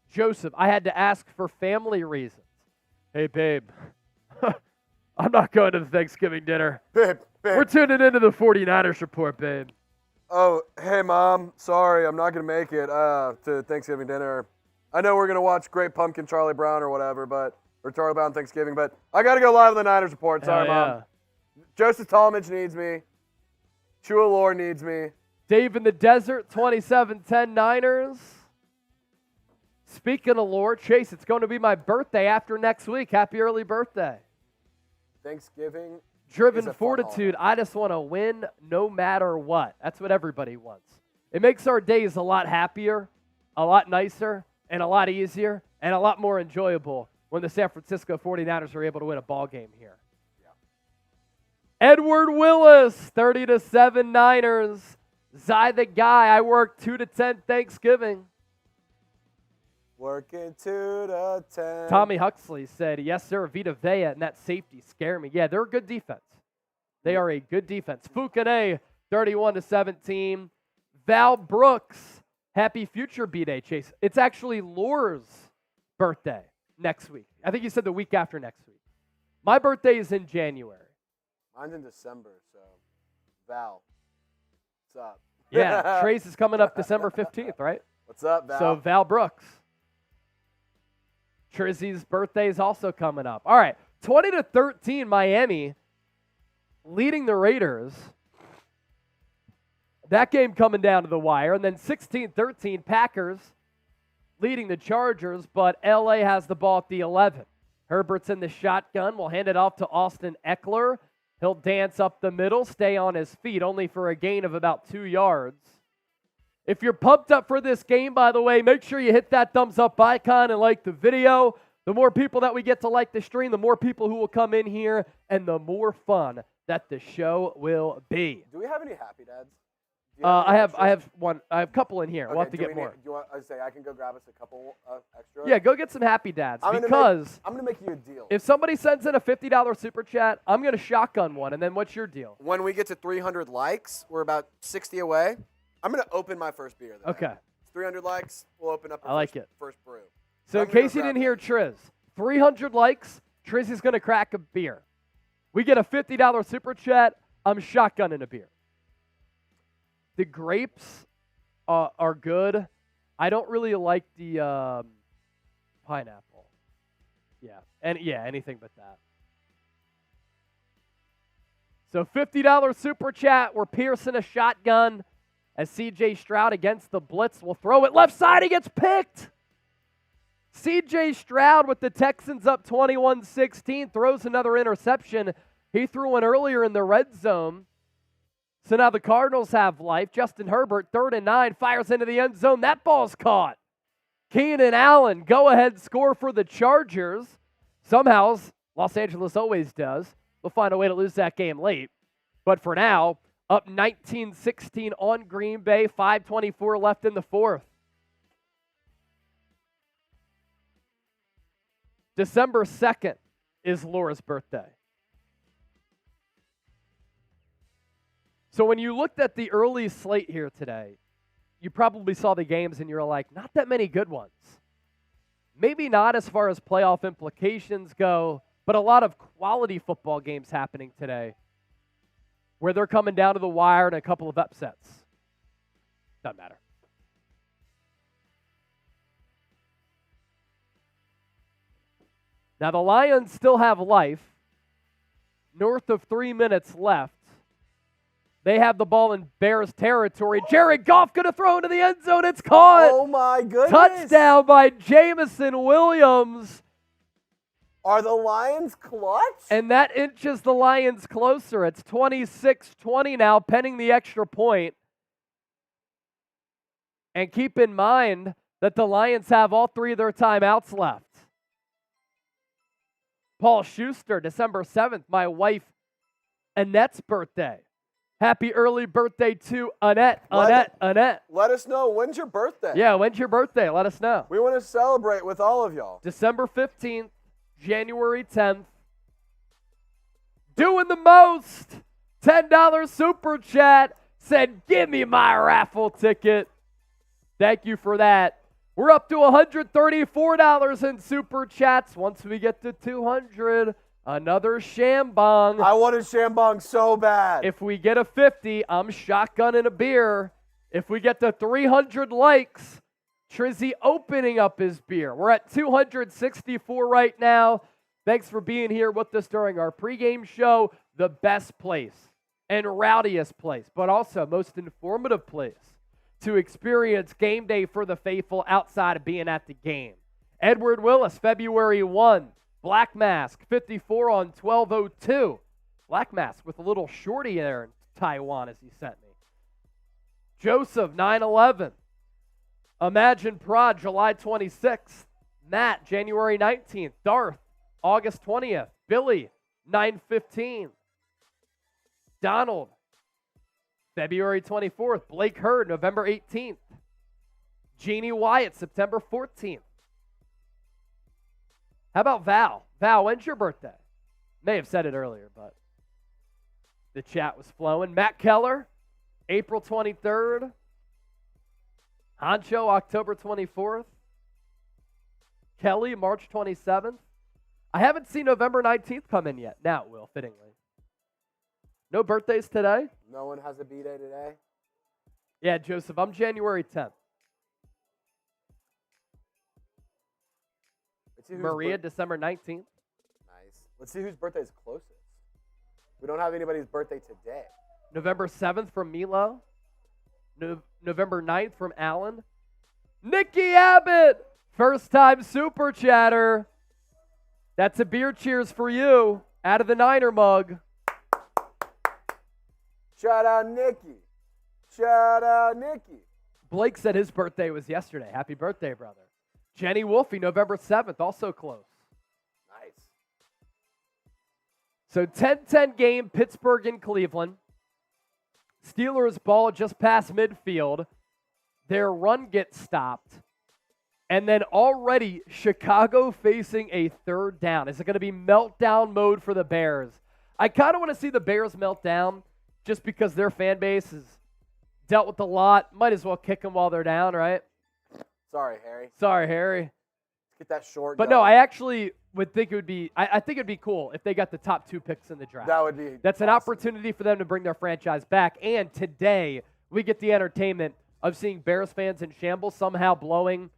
Joseph, I had to ask for family reasons. Hey, babe. I'm not going to the Thanksgiving dinner. Babe. We're tuning into the 49ers report, babe. Oh, hey, Mom. Sorry, I'm not going to make it to Thanksgiving dinner. I know we're going to watch Great Pumpkin Charlie Brown or Charlie Brown Thanksgiving, but I got to go live on the Niners report. Sorry, Mom. Joseph Talmadge needs me. Chua Lore needs me. Dave in the Desert, 27-10 Niners. Speaking of Lore, Chase, it's going to be my birthday after next week. Happy early birthday. Thanksgiving. Driven fortitude. I just want to win no matter what. That's what everybody wants. It makes our days a lot happier, a lot nicer, and a lot easier, and a lot more enjoyable when the San Francisco 49ers are able to win a ball game here. Yeah. Edward Willis, 30-7 Niners. Zy the guy. I work 2 to 10 Thanksgiving. Working 2 to 10. Tommy Huxley said, yes, sir, Vita Vea and that safety scare me. Yeah, they're a good defense. They are a good defense. Fukane, 31-17. Val Brooks, happy future B-Day, Chase. It's actually Lore's birthday next week. I think you said the week after next week. My birthday is in January. Mine's in December, so Val, what's up? Yeah, Trace is coming up December 15th, right? What's up, Val? So Val Brooks. Trizzy's birthday is also coming up. All right, 20-13 Miami leading the Raiders. That game coming down to the wire. And then 16-13 Packers leading the Chargers, but LA has the ball at the 11. Herbert's in the shotgun. We'll hand it off to Austin Eckler. He'll dance up the middle, stay on his feet, only for a gain of about 2 yards. If you're pumped up for this game, by the way, make sure you hit that thumbs up icon and like the video. The more people that we get to like the stream, the more people who will come in here, and the more fun that the show will be. Do we have any Happy Dads? I have a couple in here. Okay, We'll have to get more. Do you want I say I can go grab us a couple extra? Yeah, go get some Happy Dads I'm because gonna make you a deal. if somebody sends in a $50 super chat, I'm going to shotgun one, and then what's your deal? When we get to 300 likes, we're about 60 away. I'm going to open my first beer. Then. Okay. It's 300 likes, we'll open up our first brew. So in case you didn't hear Triz, 300 likes, Triz is going to crack a beer. We get a $50 super chat, I'm shotgunning a beer. The grapes are good. I don't really like the pineapple. Yeah, anything but that. So $50 super chat, we're piercing a shotgun. As C.J. Stroud against the blitz will throw it left side. He gets picked. C.J. Stroud with the Texans up 21-16 throws another interception. He threw one earlier in the red zone. So now the Cardinals have life. Justin Herbert, 3rd and 9, fires into the end zone. That ball's caught. Keenan Allen, go-ahead score for the Chargers. Somehow, Los Angeles always does. They'll find a way to lose that game late. But for now, up 19-16 on Green Bay, 5:24 left in the fourth. December 2nd is Laura's birthday. So when you looked at the early slate here today, you probably saw the games and you're like, not that many good ones. Maybe not as far as playoff implications go, but a lot of quality football games happening today where they're coming down to the wire and a couple of upsets. Doesn't matter. Now the Lions still have life. North of 3 minutes left. They have the ball in Bears territory. Jared Goff going to throw into the end zone. It's caught. Oh, my goodness. Touchdown by Jameson Williams. Are the Lions clutch? And that inches the Lions closer. It's 26-20 now, pending the extra point. And keep in mind that the Lions have all 3 of their timeouts left. Paul Schuster, December 7th, my wife Annette's birthday. Happy early birthday to Annette. Annette. Let us know. When's your birthday? Yeah, when's your birthday? Let us know. We want to celebrate with all of y'all. December 15th, January 10th. Doing the most. $10 super chat. Said, give me my raffle ticket. Thank you for that. We're up to $134 in super chats. Once we get to 200, another Shambong. I wanted Shambong so bad. If we get a 50, I'm shotgunning a beer. If we get to 300 likes, Trizzy opening up his beer. We're at 264 right now. Thanks for being here with us during our pregame show. The best place and rowdiest place, but also most informative place to experience game day for the faithful outside of being at the game. Edward Willis, February 1. Black Mask, 54 on 12:02. Black Mask with a little shorty there in Taiwan as he sent me. Joseph, 9/11. Imagine Prod, July 26th. Matt, January 19th. Darth, August 20th. Billy, 9/15. Donald, February 24th. Blake Hurd, November 18th. Jeannie Wyatt, September 14th. How about Val? Val, when's your birthday? May have said it earlier, but the chat was flowing. Matt Keller, April 23rd. Honcho, October 24th. Kelly, March 27th. I haven't seen November 19th come in yet. Now it will, fittingly. No birthdays today? No one has a B-Day today? Yeah, Joseph, I'm January 10th. Maria, December 19th. Nice. Let's see whose birthday is closest. We don't have anybody's birthday today. November 7th from Milo. November 9th from Alan. Nikki Abbott, first time super chatter. That's a beer cheers for you out of the Niner mug. Shout out Nikki. Shout out Nikki. Blake said his birthday was yesterday. Happy birthday, brother. Jenny Wolfie, November 7th, also close. Nice. So 10-10 game, Pittsburgh and Cleveland. Steelers ball just past midfield. Their run gets stopped. And then already Chicago facing a third down. Is it going to be meltdown mode for the Bears? I kind of want to see the Bears melt down just because their fan base has dealt with a lot. Might as well kick them while they're down, right? Sorry, Harry. Sorry, Harry. Let's get that short But going. no, I actually would think it would be, I think it would be cool if they got the top 2 picks in the draft. That would be That's an awesome. opportunity for them to bring their franchise back. And today, we get the entertainment of seeing Bears fans in shambles somehow blowing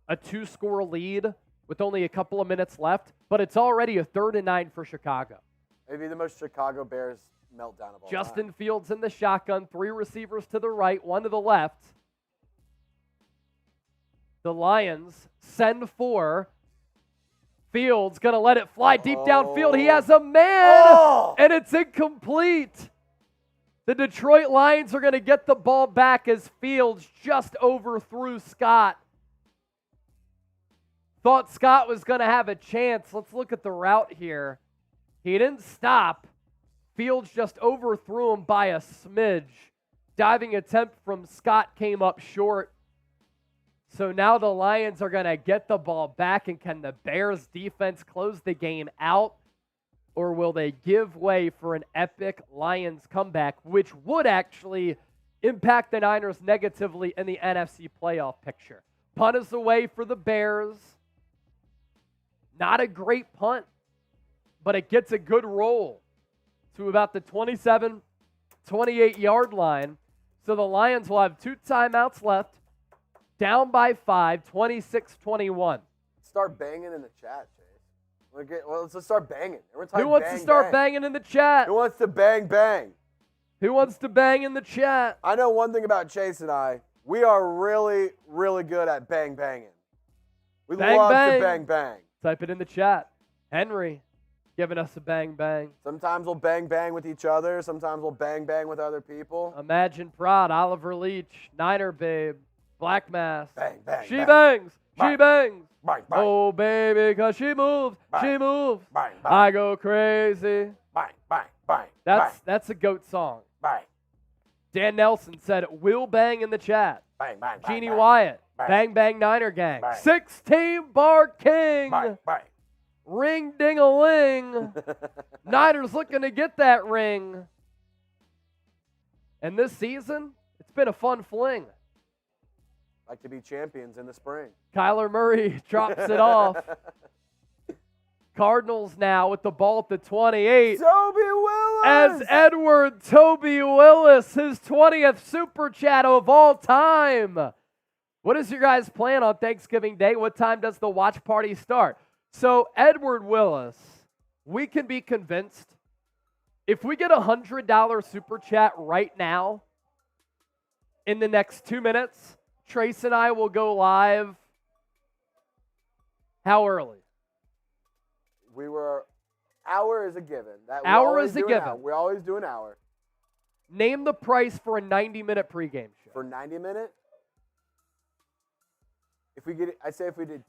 a 2-score lead with only a couple of minutes left. But it's already a 3rd and 9 for Chicago. Maybe the most Chicago Bears meltdown of all Justin time. Fields in the shotgun, 3 receivers to the right, 1 to the left. The Lions send 4. Fields going to let it fly deep downfield. He has a man, and it's incomplete. The Detroit Lions are going to get the ball back as Fields just overthrew Scott. Thought Scott was going to have a chance. Let's look at the route here. He didn't stop. Fields just overthrew him by a smidge. Diving attempt from Scott came up short. So now the Lions are going to get the ball back, and can the Bears defense close the game out? Or will they give way for an epic Lions comeback, which would actually impact the Niners negatively in the NFC playoff picture? Punt is away for the Bears. Not a great punt, but it gets a good roll to about the 27, 28-yard line. So the Lions will have 2 timeouts left, down by 5, 26-21. Start banging in the chat, Chase. Let's just start banging. Who wants to start banging in the chat? Who wants to bang, bang? Who wants to bang in the chat? I know one thing about Chase and I. We are really, really good at bang, banging. We love to bang, bang. Type it in the chat. Henry giving us a bang, bang. Sometimes we'll bang, bang with each other. Sometimes we'll bang, bang with other people. Imagine Prod, Oliver Leach, Niner Babe, Black Mass. Bang, bang, She bang. bangs. Bang. She bangs. Bang, bang. Oh, baby, because she moves. Bang. She moves. Bang, bang. I go crazy. Bang, bang, bang. That's a GOAT song. Bang. Dan Nelson said, "Will bang in the chat." Bang, bang, bang. Jeannie bang. Wyatt, Bang. bang, bang, Niner gang. Bang. 16 bar king. Bang, bang. Ring ding a ling. Niners looking to get that ring. And this season, it's been a fun fling. Like to be champions in the spring. Kyler Murray drops it off. Cardinals now with the ball at the 28. Toby Willis! As Edward Toby Willis, his 20th Super Chat of all time. What is your guys' plan on Thanksgiving Day? What time does the watch party start? So Edward Willis, we can be convinced if we get a $100 Super Chat right now, in the next 2 minutes, Trace and I will go live. How early? Hour is a given. Hour is a given. We always do an hour. Name the price for a 90-minute pregame show. For 90 minutes? If we did.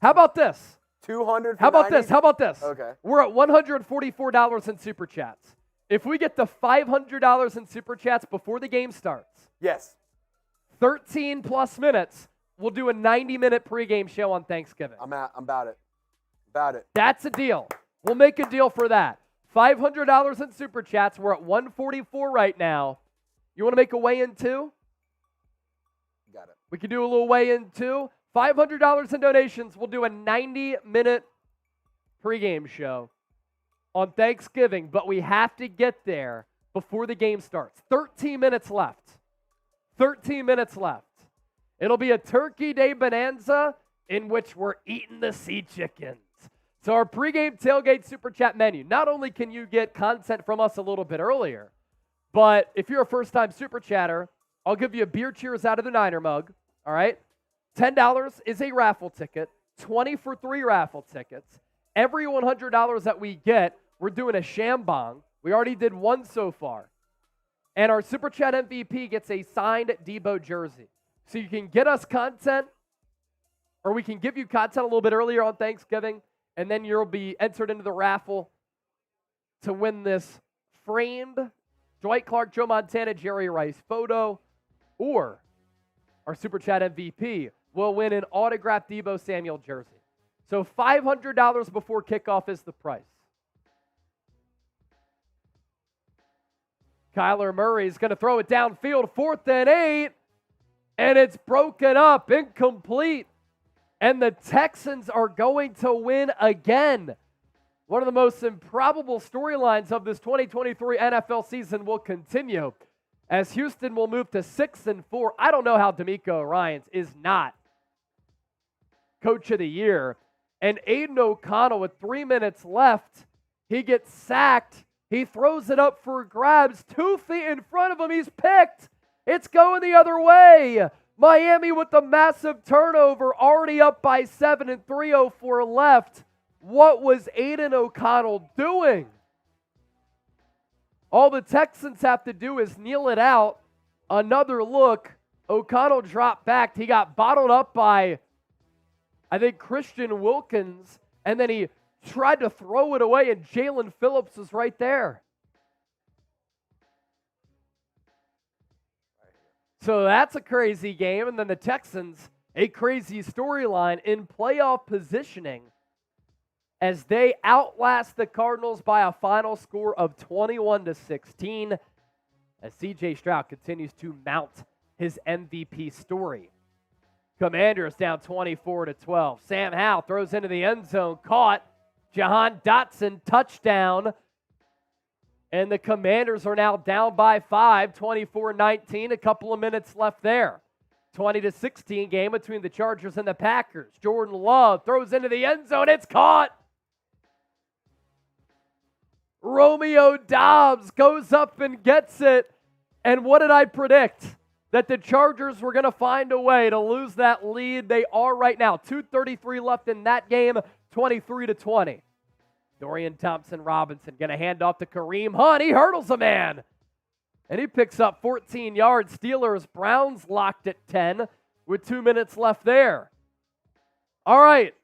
How about this? 200. How about this? How about this? Okay. We're at $144 in Super Chats. If we get to $500 in Super Chats before the game starts, yes, 13 plus minutes, we'll do a 90-minute pregame show on Thanksgiving. I'm about it. About it. That's a deal. We'll make a deal for that. $500 in Super Chats. We're at 144 right now. You want to make a weigh-in too? Got it. We can do a little weigh-in too. $500 in donations. We'll do a 90-minute pregame show on Thanksgiving, but we have to get there before the game starts. 13 minutes left. 13 minutes left. It'll be a Turkey Day bonanza in which we're eating the sea chickens. So our pregame tailgate Super Chat menu, not only can you get content from us a little bit earlier, but if you're a first-time Super Chatter, I'll give you a beer cheers out of the Niner mug, all right? $10 is a raffle ticket, 20 for 3 raffle tickets. Every $100 that we get, we're doing a shambong. We already did one so far. And our Super Chat MVP gets a signed Deebo jersey. So you can get us content, or we can give you content a little bit earlier on Thanksgiving, and then you'll be entered into the raffle to win this framed Dwight Clark, Joe Montana, Jerry Rice photo, or our Super Chat MVP will win an autographed Deebo Samuel jersey. So $500 before kickoff is the price. Kyler Murray is going to throw it downfield, 4th and 8, and it's broken up, incomplete. And the Texans are going to win again. One of the most improbable storylines of this 2023 NFL season will continue as Houston will move to 6-4. I don't know how D'Amico Ryans is not Coach of the Year. And Aiden O'Connell with 3 minutes left, he gets sacked. He throws it up for grabs. 2 feet in front of him, he's picked. It's going the other way. Miami with the massive turnover, already up by 7 and 3:04 left. What was Aiden O'Connell doing? All the Texans have to do is kneel it out. Another look. O'Connell dropped back. He got bottled up by, I think, Christian Wilkins, and then he tried to throw it away, and Jalen Phillips was right there. So that's a crazy game. And then the Texans, a crazy storyline in playoff positioning as they outlast the Cardinals by a final score of 21-16 as C.J. Stroud continues to mount his MVP story. Commanders down 24-12. Sam Howell throws into the end zone, caught. Jahan Dotson, touchdown. And the Commanders are now down by 5, 24-19, a couple of minutes left there. 20-16 game between the Chargers and the Packers. Jordan Love throws into the end zone, it's caught. Romeo Doubs goes up and gets it. And what did I predict? That the Chargers were going to find a way to lose that lead. They are right now. 2:33 left in that game, 23-20. Dorian Thompson-Robinson going to hand off to Kareem Hunt. He hurdles a man. And he picks up 14 yards. Steelers, Browns locked at 10 with 2 minutes left there. All right.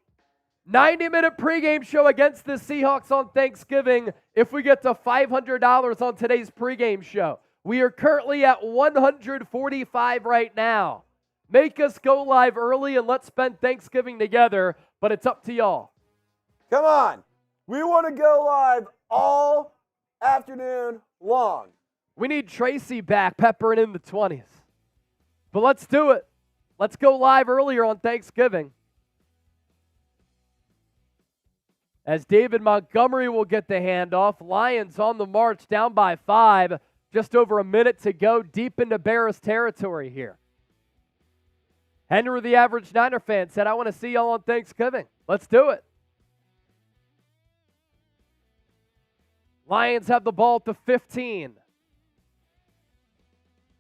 90-minute pregame show against the Seahawks on Thanksgiving if we get to $500 on today's pregame show. We are currently at 145 right now. Make us go live early and let's spend Thanksgiving together, but it's up to y'all. Come on. We want to go live all afternoon long. We need Tracy back, peppering in the 20s. But let's do it. Let's go live earlier on Thanksgiving. As David Montgomery will get the handoff. Lions on the march, down by 5. Just over a minute to go, deep into Bears territory here. Henry, the average Niner fan, said, I want to see y'all on Thanksgiving. Let's do it. Lions have the ball at the 15.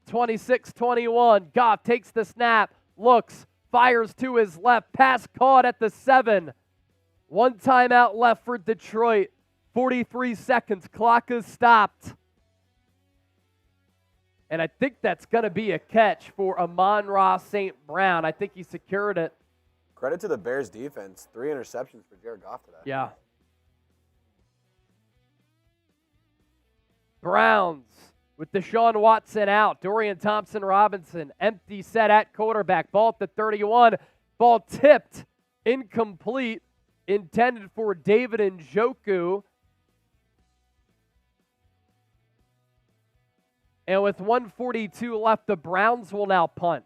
26-21. Goff takes the snap, looks, fires to his left. Pass caught at the 7. One timeout left for Detroit. 43 seconds. Clock is stopped. And I think that's going to be a catch for Amon-Ra St. Brown. I think he secured it. Credit to the Bears defense. 3 interceptions for Jared Goff today. Yeah. Browns with Deshaun Watson out. Dorian Thompson-Robinson, empty set at quarterback. Ball at the 31. Ball tipped, incomplete, intended for David Njoku. And with 1:42 left, the Browns will now punt.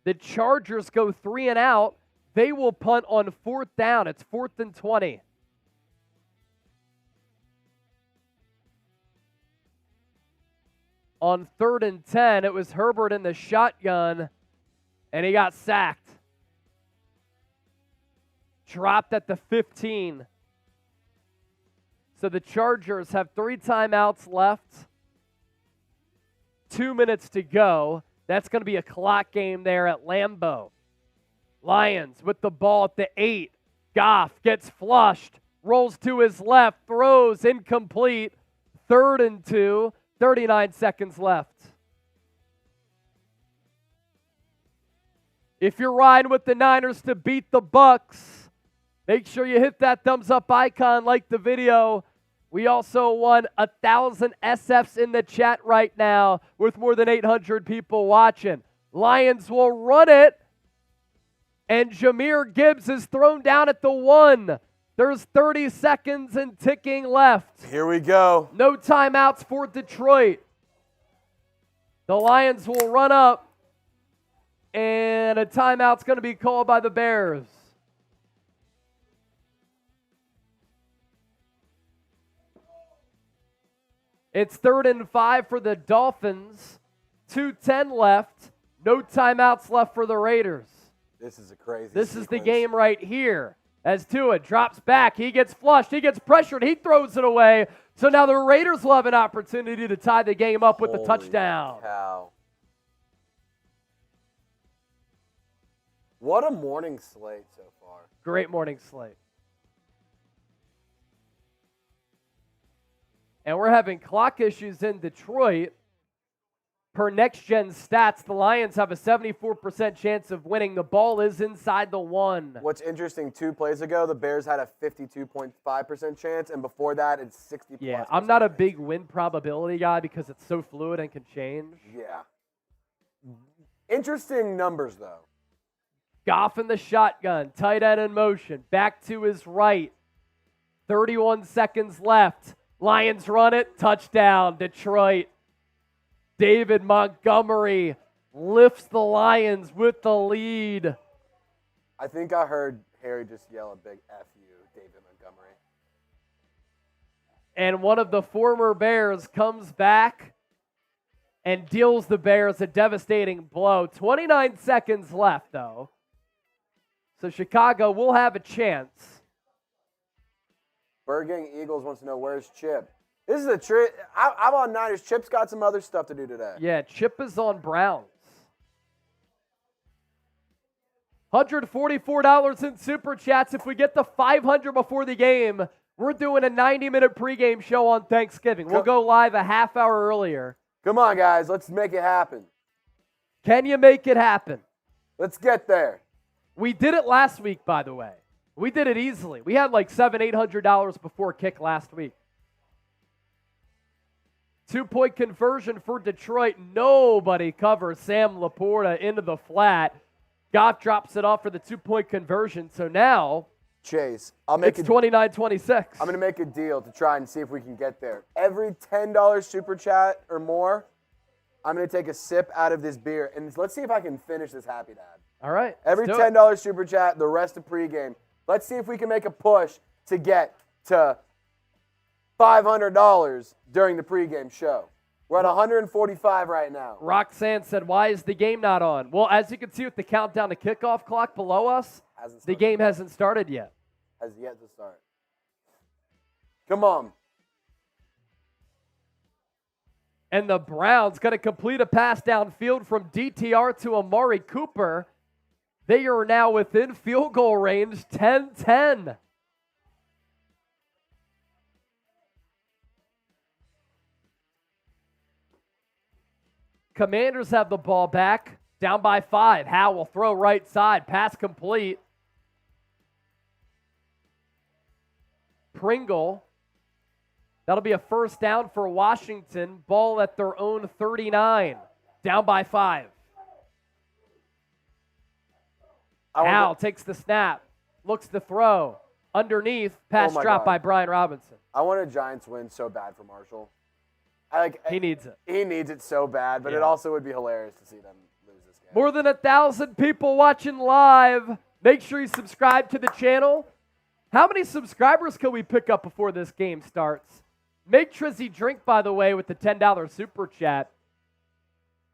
The Chargers go 3 and out. They will punt on 4th down. It's 4th and 20. On 3rd and 10, it was Herbert in the shotgun, and he got sacked. Dropped at the 15. So the Chargers have 3 timeouts left. 2 minutes to go. That's going to be a clock game there at Lambeau. Lions with the ball at the 8. Goff gets flushed, rolls to his left, throws incomplete. 3rd and 2, 39 seconds left. If you're riding with the Niners to beat the Bucs, make sure you hit that thumbs up icon, like the video. We also won 1,000 SFs in the chat right now with more than 800 people watching. Lions will run it, and Jahmyr Gibbs is thrown down at the 1. There's 30 seconds and ticking left. Here we go. No timeouts for Detroit. The Lions will run up, and a timeout's going to be called by the Bears. It's 3rd and 5 for the Dolphins. 2:10 left. No timeouts left for the Raiders. This is a crazy This sequence. is the game right here. As Tua drops back, he gets flushed, he gets pressured, he throws it away. So now the Raiders will have an opportunity to tie the game up with a touchdown. Cow. What a morning slate so far. Great morning slate. And we're having clock issues in Detroit. Per Next Gen Stats, the Lions have a 74% chance of winning. The ball is inside the 1. What's interesting, 2 plays ago, the Bears had a 52.5% chance, and before that, it's 60+. Yeah, I'm not a big win probability guy because it's so fluid and can change. Yeah. Interesting numbers, though. Goff in the shotgun, tight end in motion, back to his right. 31 seconds left. Lions run it, touchdown, Detroit. David Montgomery lifts the Lions with the lead. I think I heard Harry just yell a big F you, David Montgomery. And one of the former Bears comes back and deals the Bears a devastating blow. 29 seconds left, though. So Chicago will have a chance. Bird Gang Eagles wants to know, where's Chip? This is a trip. I'm on Niners. Chip's got some other stuff to do today. Yeah, Chip is on Browns. $144 in Super Chats. If we get to 500 before the game, we're doing a 90-minute pregame show on Thanksgiving. We'll go live a half hour earlier. Come on, guys. Let's make it happen. Can you make it happen? Let's get there. We did it last week, by the way. We did it easily. We had like $700-800 before kick last week. 2-point conversion for Detroit. Nobody covers Sam Laporta into the flat. Goff drops it off for the 2-point conversion. So now, Chase, it's 29-26. I'm going to make a deal to try and see if we can get there. Every $10 Super Chat or more, I'm going to take a sip out of this beer. And let's see if I can finish this Happy Dad. All right. Every $10 Super Chat, the rest of pregame. Let's see if we can make a push to get to $500 during the pregame show. We're at 145 right now. Roxanne said, why is the game not on? Well, as you can see with the countdown to kickoff clock below us, the game hasn't started yet. Has yet to start. Come on. And the Browns going to complete a pass downfield from DTR to Amari Cooper. They are now within field goal range, 10-10. Commanders have the ball back, down by 5. Howe will throw right side, pass complete. Pringle. That'll be a first down for Washington. Ball at their own 39, down by 5. Howe takes the snap, looks to throw. Underneath, pass drop by Brian Robinson. I want a Giants win so bad for Marshall. He needs it. He needs it so bad, but it also would be hilarious to see them lose this game. More than 1,000 people watching live. Make sure you subscribe to the channel. How many subscribers can we pick up before this game starts? Make Trizzy drink, by the way, with the $10 super chat.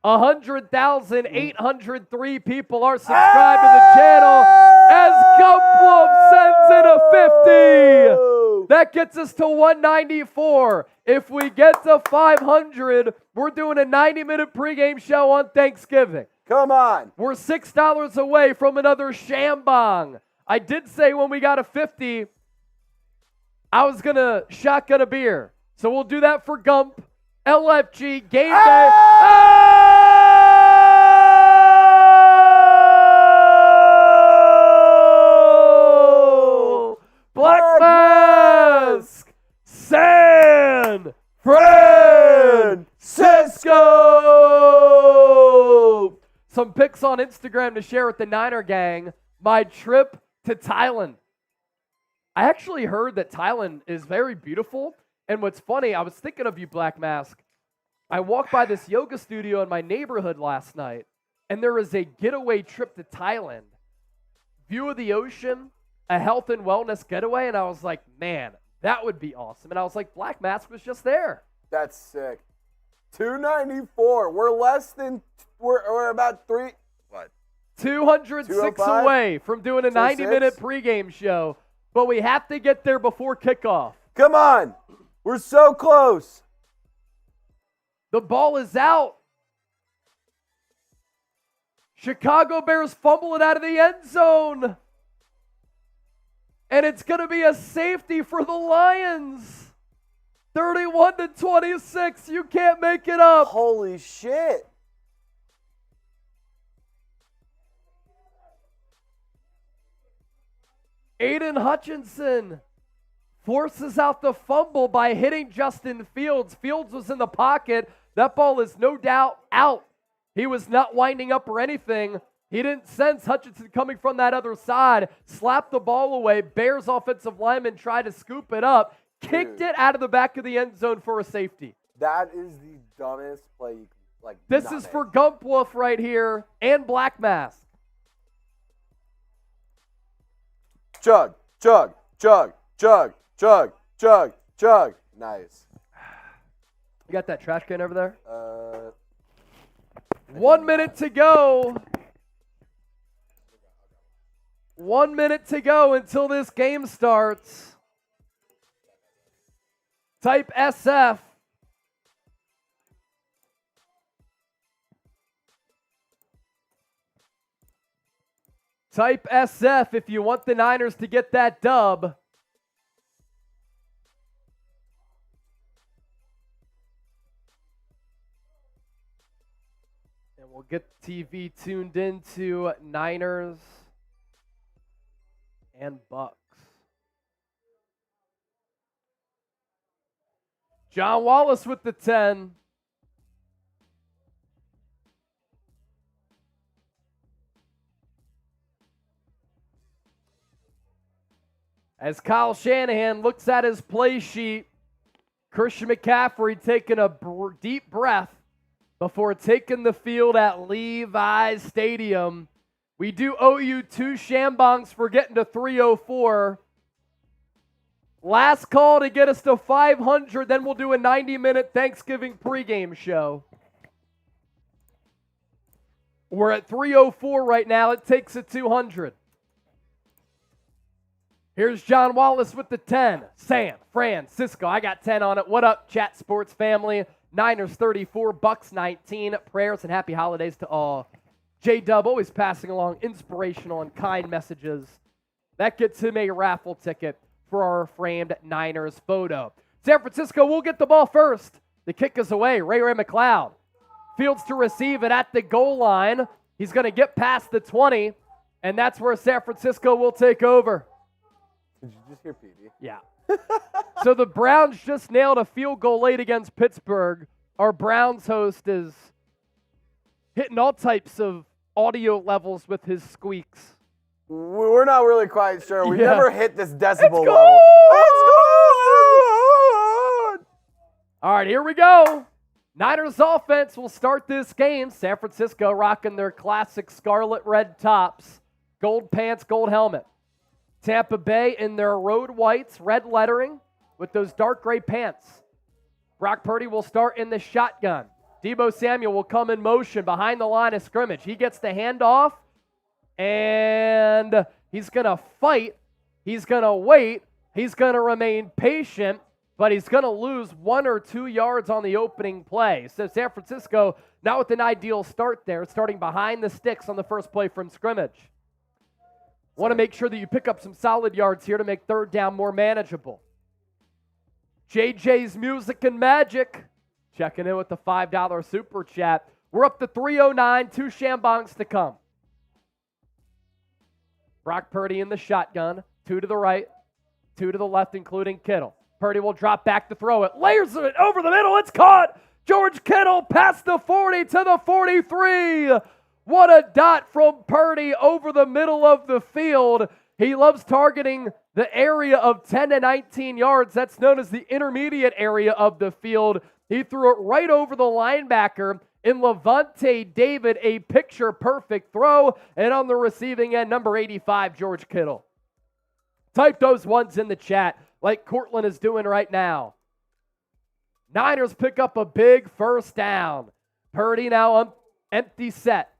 100,803 people are subscribed to the channel as Gumwolf sends in a 50. That gets us to 194. If we get to 500, we're doing a 90-minute pregame show on Thanksgiving. Come on. We're $6 away from another Shambong. I did say when we got a 50, I was going to shotgun a beer. So we'll do that for Gump. LFG, game day. Oh! Black Mask! San Francisco! Some pics on Instagram to share with the Niner gang. My trip to Thailand. I actually heard that Thailand is very beautiful. And what's funny, I was thinking of you, Black Mask. I walked by this yoga studio in my neighborhood last night, and there is a getaway trip to Thailand. View of the ocean, a health and wellness getaway, and I was like, man, that would be awesome. And I was like, Black Mask was just there. That's sick. 294. We're about 206 away from doing a 90-minute pregame show, but we have to get there before kickoff. Come on. We're so close. The ball is out. Chicago Bears fumble it out of the end zone. And it's going to be a safety for the Lions. 31-26. You can't make it up. Holy shit. Aiden Hutchinson forces out the fumble by hitting Justin Fields. Fields was in the pocket. That ball is no doubt out. He was not winding up or anything. He didn't sense Hutchinson coming from that other side. Slapped the ball away. Bears offensive lineman tried to scoop it up. Kicked it out of the back of the end zone for a safety. That is the dumbest play you can, This is for Gump Wolf right here and Black Mask. Chug, chug, chug, chug, chug, chug, chug. Nice. You got that trash can over there? 1 minute to go. 1 minute to go until this game starts. Type SF. Type SF if you want the Niners to get that dub. And we'll get TV tuned into Niners and Bucs. John Wallace with the 10. As Kyle Shanahan looks at his play sheet, Christian McCaffrey taking a deep breath before taking the field at Levi Stadium. We do owe you 2 Shambongs for getting to 304. Last call to get us to 500, then we'll do a 90-minute Thanksgiving pregame show. We're at 304 right now. It takes it 200. Here's John Wallace with the 10. San Francisco. I got 10 on it. What up, Chat Sports family? Niners 34, Bucs 19. Prayers and happy holidays to all. J-Dub always passing along inspirational and kind messages. That gets him a raffle ticket for our framed Niners photo. San Francisco will get the ball first. The kick is away. Ray McCloud. Fields to receive it at the goal line. He's going to get past the 20, and that's where San Francisco will take over. Did you just hear Petey? Yeah. So the Browns just nailed a field goal late against Pittsburgh. Our Browns host is hitting all types of audio levels with his squeaks. We're not really quite sure. We've Yeah. never hit this decibel It's level. It's good! All right, here we go. Niners offense will start this game. San Francisco rocking their classic scarlet red tops, gold pants, gold helmet. Tampa Bay in their road whites, red lettering with those dark gray pants. Brock Purdy will start in the shotgun. Deebo Samuel will come in motion behind the line of scrimmage. He gets the handoff, and he's going to fight. He's going to wait. He's going to remain patient, but he's going to lose 1 or 2 yards on the opening play. So San Francisco, not with an ideal start there, starting behind the sticks on the first play from scrimmage. Want to make sure that you pick up some solid yards here to make third down more manageable. JJ's Music and Magic checking in with the $5 super chat. We're up to 309, 2 Shambongs to come. Brock Purdy in the shotgun, 2 to the right, 2 to the left, including Kittle. Purdy will drop back to throw it. Layers it over the middle. It's caught. George Kittle past the 40 to the 43. What a dot from Purdy over the middle of the field. He loves targeting the area of 10 to 19 yards. That's known as the intermediate area of the field. He threw it right over the linebacker in Levante David, a picture-perfect throw. And on the receiving end, number 85, George Kittle. Type those ones in the chat like Cortland is doing right now. Niners pick up a big first down. Purdy now empty set.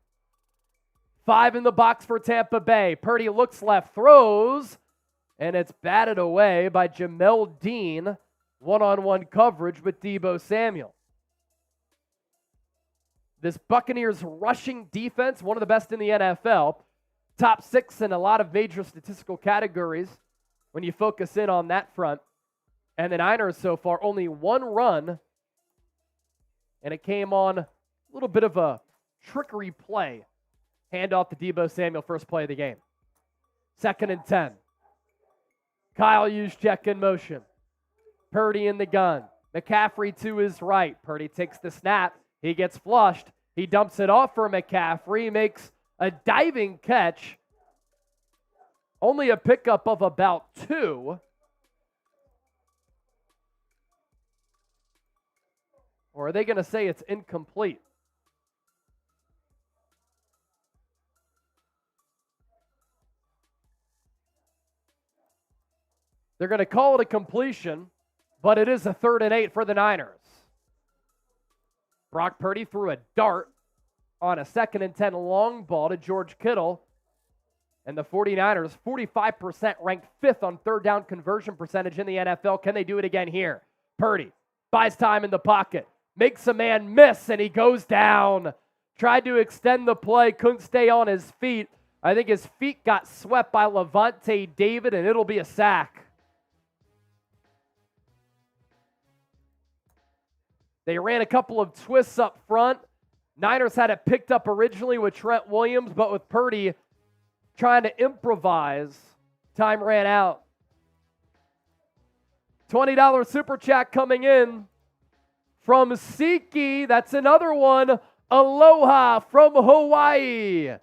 5 in the box for Tampa Bay. Purdy looks left, throws, and it's batted away by Jamel Dean. One-on-one coverage with Deebo Samuel. This Buccaneers rushing defense, one of the best in the NFL. Top 6 in a lot of major statistical categories when you focus in on that front. And the Niners so far, only one run, and it came on a little bit of a trickery play. Handoff to Deebo Samuel, first play of the game. 2nd and 10. Kyle Juszczyk in motion. Purdy in the gun. McCaffrey to his right. Purdy takes the snap. He gets flushed. He dumps it off for McCaffrey. Makes a diving catch. Only a pickup of about 2. Or are they going to say it's incomplete? They're going to call it a completion, but it is a 3rd and 8 for the Niners. Brock Purdy threw a dart on a 2nd and 10 long ball to George Kittle. And the 49ers, 45% ranked 5th on 3rd down conversion percentage in the NFL. Can they do it again here? Purdy buys time in the pocket, makes a man miss, and he goes down. Tried to extend the play, couldn't stay on his feet. I think his feet got swept by Levante David, and it'll be a sack. They ran a couple of twists up front. Niners had it picked up originally with Trent Williams, but with Purdy trying to improvise, time ran out. $20 super chat coming in from Siki. That's another one. Aloha from Hawaii.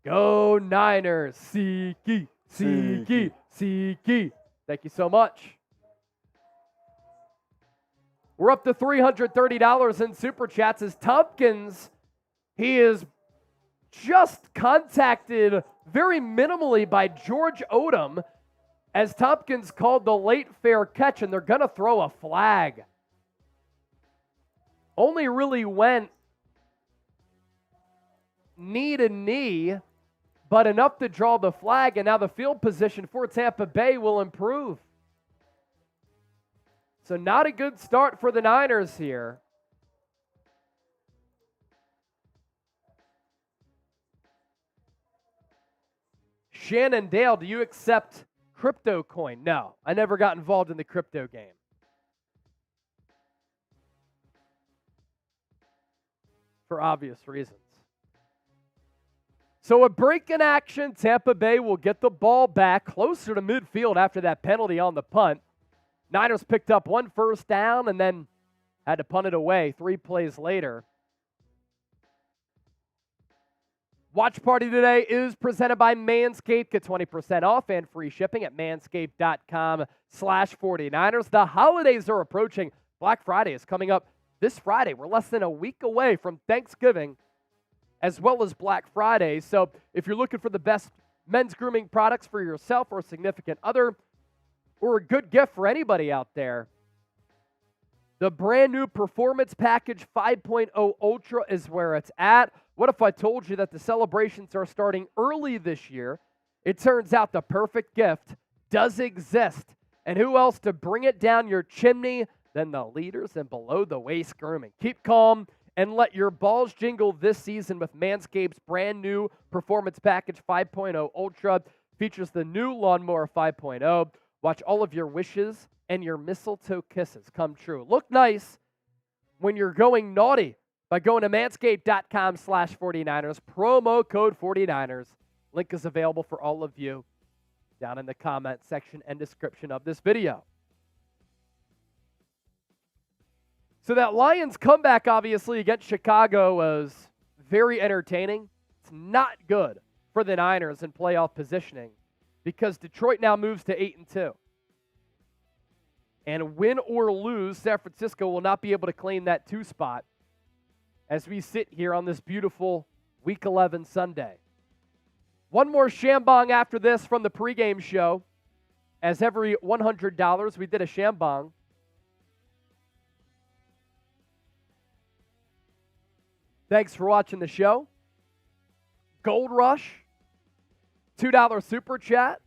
Go Niners. Siki, Siki, Siki. Thank you so much. We're up to $330 in super chats as Tompkins, he is just contacted very minimally by George Odom as Tompkins called the late fair catch, and they're going to throw a flag. Only really went knee to knee, but enough to draw the flag, and now the field position for Tampa Bay will improve. So not a good start for the Niners here. Shannon Dale, do you accept crypto coin? No, I never got involved in the crypto game. For obvious reasons. So a break in action. Tampa Bay will get the ball back closer to midfield after that penalty on the punt. Niners picked up 1 first down and then had to punt it away 3 plays later. Watch Party today is presented by Manscaped. Get 20% off and free shipping at manscaped.com/49ers. The holidays are approaching. Black Friday is coming up this Friday. We're less than a week away from Thanksgiving as well as Black Friday. So if you're looking for the best men's grooming products for yourself or significant other, or a good gift for anybody out there, the brand new Performance Package 5.0 Ultra is where it's at. What if I told you that the celebrations are starting early this year? It turns out the perfect gift does exist. And who else to bring it down your chimney than the leaders in below-the-waist grooming? Keep calm and let your balls jingle this season with Manscaped's brand new Performance Package 5.0 Ultra. Features the new Lawnmower 5.0. Watch all of your wishes and your mistletoe kisses come true. Look nice when you're going naughty by going to manscaped.com/49ers. Promo code 49ers. Link is available for all of you down in the comment section and description of this video. So that Lions comeback, obviously, against Chicago was very entertaining. It's not good for the Niners in playoff positioning, because Detroit now moves to 8-2. And win or lose, San Francisco will not be able to claim that 2 spot as we sit here on this beautiful Week 11 Sunday. One more shambong after this from the pregame show. As every $100, we did a shambong. Thanks for watching the show. Gold Rush, $2 super chat.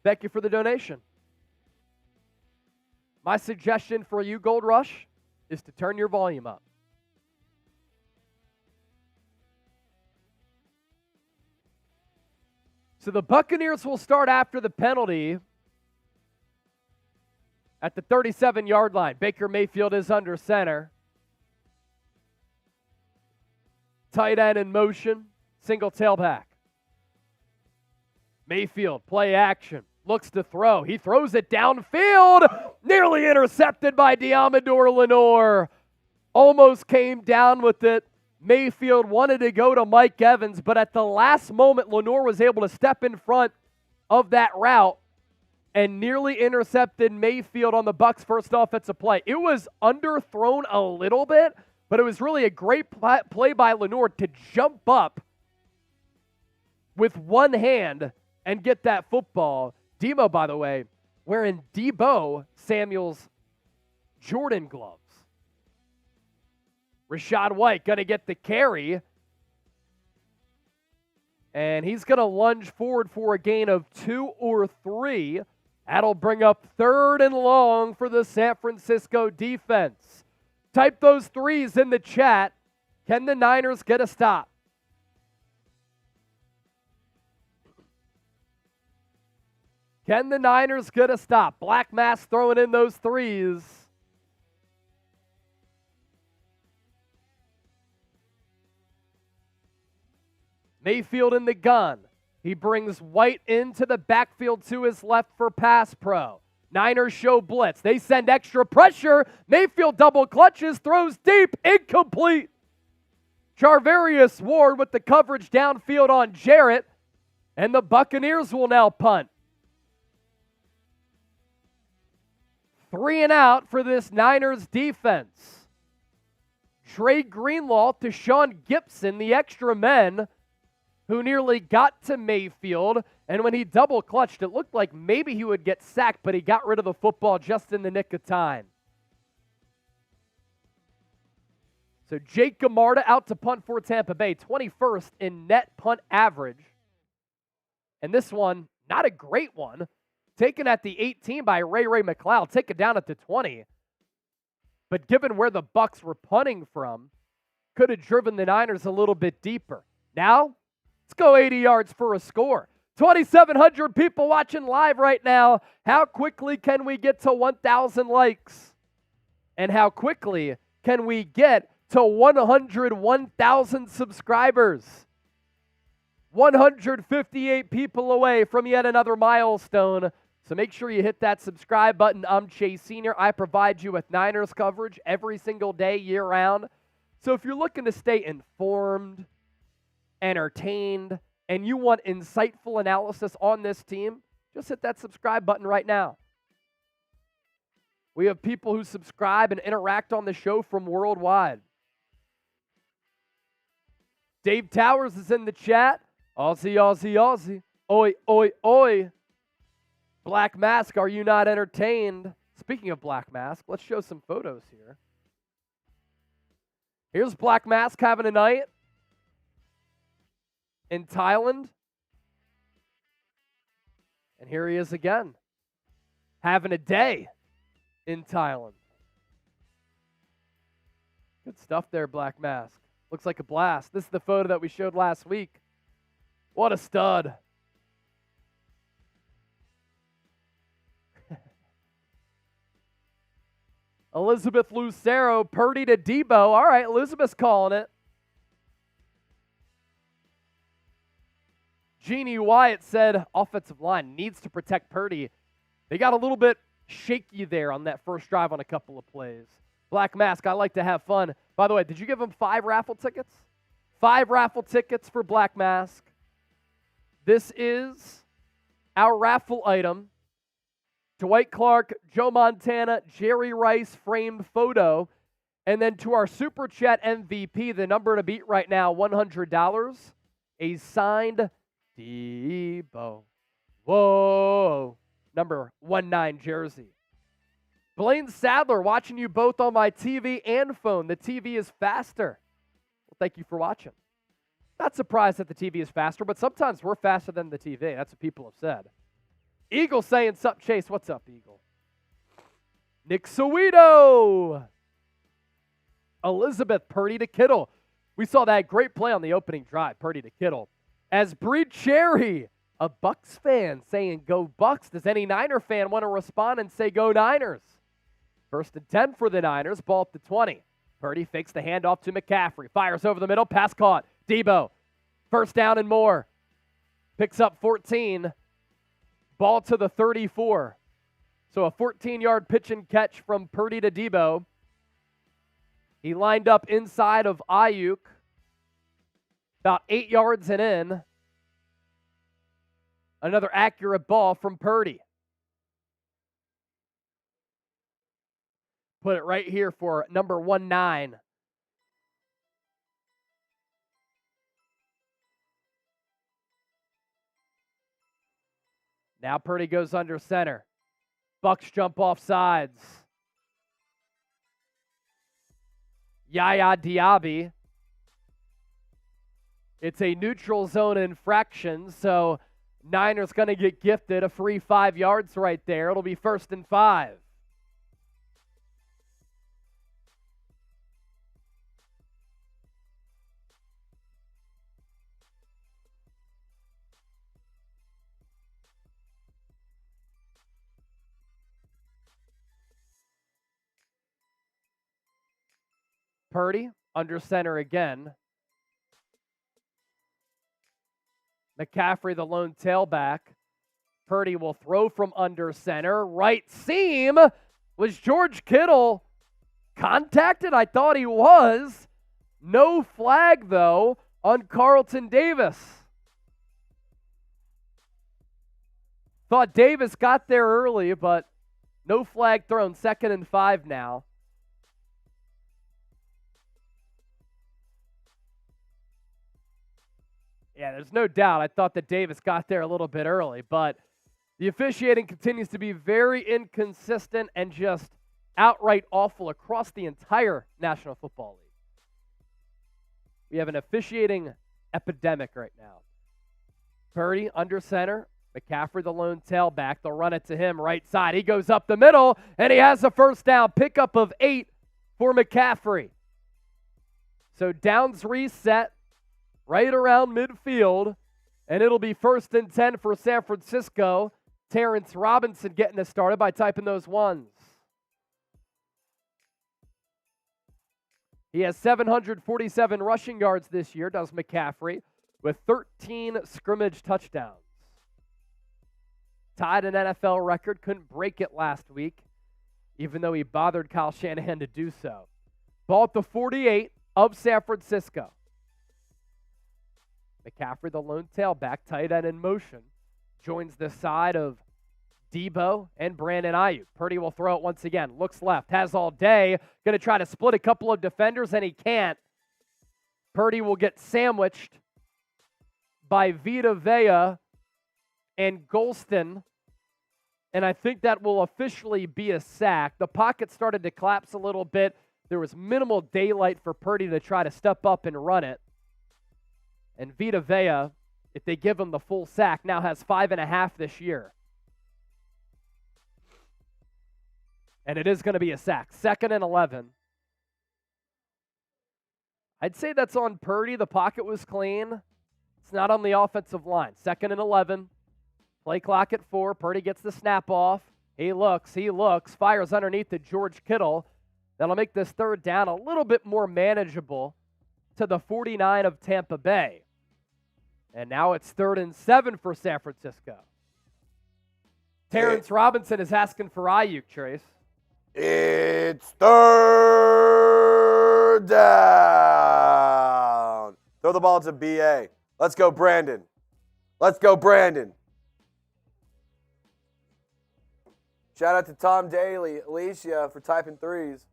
Thank you for the donation. My suggestion for you, Gold Rush, is to turn your volume up. So the Buccaneers will start after the penalty At the 37-yard line, Baker Mayfield is under center. Tight end in motion, single tailback. Mayfield, play action, looks to throw. He throws it downfield, nearly intercepted by Deommodore Lenoir. Almost came down with it. Mayfield wanted to go to Mike Evans, but at the last moment, Lenoir was able to step in front of that route and nearly intercepted Mayfield on the Bucs' first offensive play. It was underthrown a little bit, but it was really a great play by Lenoir to jump up with one hand and get that football. Deebo, by the way, wearing Deebo Samuel's Jordan gloves. Rachaad White going to get the carry. And he's going to lunge forward for a gain of 2 or 3. That'll bring up 3rd and long for the San Francisco defense. Type those threes in the chat. Can the Niners get a stop? Can the Niners get a stop? Black Mass throwing in those threes. Mayfield in the gun. He brings White into the backfield to his left for pass pro. Niners show blitz. They send extra pressure. Mayfield double clutches, throws deep, incomplete. Charvarius Ward with the coverage downfield on Jarrett, and the Buccaneers will now punt. 3 and out for this Niners defense. Trey Greenlaw to Sean Gibson, the extra men, who nearly got to Mayfield, and when he double clutched, it looked like maybe he would get sacked, but he got rid of the football just in the nick of time. So Jake Gamarda out to punt for Tampa Bay, 21st in net punt average. And this one, not a great one, taken at the 18 by Ray McLeod, taken down at the 20. But given where the Bucs were punting from, could have driven the Niners a little bit deeper. Now, let's go 80 yards for a score. 2,700 people watching live right now. How quickly can we get to 1,000 likes? And how quickly can we get to 101,000 subscribers? 158 people away from yet another milestone. So make sure you hit that subscribe button. I'm Chase Sr. I provide you with Niners coverage every single day, year-round. So if you're looking to stay informed, entertained, and you want insightful analysis on this team, just hit that subscribe button right now. We have people who subscribe and interact on the show from worldwide. Dave Towers is in the chat. Aussie, Aussie, Aussie. Oi, oi, oi. Black Mask, are you not entertained? Speaking of Black Mask, let's show some photos here. Here's Black Mask having a night in Thailand. And here he is again, having a day in Thailand. Good stuff there, Black Mask. Looks like a blast. This is the photo that we showed last week. What a stud. Elizabeth Lucero, Purdy to Deebo. All right, Elizabeth's calling it. Jeannie Wyatt said offensive line needs to protect Purdy. They got a little bit shaky there on that first drive on a couple of plays. Black Mask, I like to have fun. By the way, did you give him 5 raffle tickets? 5 raffle tickets for Black Mask. This is our raffle item. Dwight Clark, Joe Montana, Jerry Rice framed photo. And then to our Super Chat MVP, the number to beat right now, $100. A signed Deebo. Whoa. Number 19 jersey. Blaine Sadler, watching you both on my TV and phone. The TV is faster. Well, thank you for watching. Not surprised that the TV is faster, but sometimes we're faster than the TV. That's what people have said. Eagle saying, sup, Chase? What's up, Eagle? Nick Sowito. Elizabeth, Purdy to Kittle. We saw that great play on the opening drive, Purdy to Kittle. As Bree Cherry, a Bucs fan, saying, go Bucs. Does any Niner fan want to respond and say, go Niners? First and 10 for the Niners, ball at the 20. Purdy fakes the handoff to McCaffrey, fires over the middle, pass caught. Deebo, first down and more. Picks up 14, ball to the 34. So a 14-yard pitch and catch from Purdy to Deebo. He lined up inside of Aiyuk, about 8 yards and in. Another accurate ball from Purdy. Put it right here for number 19. Now Purdy goes under center. Bucs jump off sides. Yaya Diaby. It's a neutral zone infraction, so Niners going to get gifted a free 5 yards right there. It'll be 1st and 5. Purdy under center again. McCaffrey, the lone tailback. Purdy will throw from under center. Right seam. Was George Kittle contacted? I thought he was. No flag, though, on Carlton Davis. Thought Davis got there early, but no flag thrown. 2nd and 5 now. Yeah, there's no doubt. I thought that Davis got there a little bit early, but the officiating continues to be very inconsistent and just outright awful across the entire National Football League. We have an officiating epidemic right now. Purdy under center. McCaffrey, the lone tailback. They'll run it to him right side. He goes up the middle, and he has a first down. Pickup of 8 for McCaffrey. So downs reset right around midfield, and it'll be 1st and 10 for San Francisco. Terrence Robinson getting us started by typing those ones. He has 747 rushing yards this year, does McCaffrey, with 13 scrimmage touchdowns. Tied an NFL record, couldn't break it last week, even though he bothered Kyle Shanahan to do so. Ball at the 48 of San Francisco. McCaffrey, the lone tailback, tight end in motion, joins the side of Deebo and Brandon Aiyuk. Purdy will throw it once again. Looks left, has all day. Going to try to split a couple of defenders, and he can't. Purdy will get sandwiched by Vita Vea and Golston, and I think that will officially be a sack. The pocket started to collapse a little bit. There was minimal daylight for Purdy to try to step up and run it. And Vita Vea, if they give him the full sack, now has 5.5 this year. And it is going to be a sack. 2nd and 11. I'd say that's on Purdy. The pocket was clean. It's not on the offensive line. 2nd and 11. Play clock at 4. Purdy gets the snap off. He looks, fires underneath to George Kittle. That'll make this 3rd down a little bit more manageable to the 49 of Tampa Bay. And now it's 3rd and 7 for San Francisco. Terrence Robinson is asking for Aiyuk, Trace. It's 3rd down. Throw the ball to BA. Let's go, Brandon. Let's go, Brandon. Shout out to Tom Daly, Alicia, for typing 3s.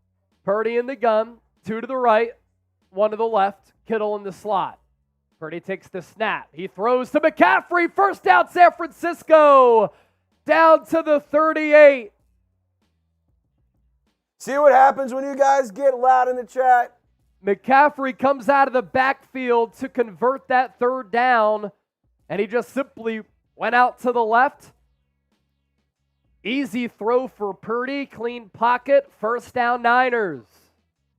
Purdy in the gun, 2 to the right, 1 to the left, Kittle in the slot. Purdy takes the snap. He throws to McCaffrey. First down, San Francisco. Down to the 38. See what happens when you guys get loud in the chat? McCaffrey comes out of the backfield to convert that 3rd down, and he just simply went out to the left. Easy throw for Purdy. Clean pocket. First down, Niners.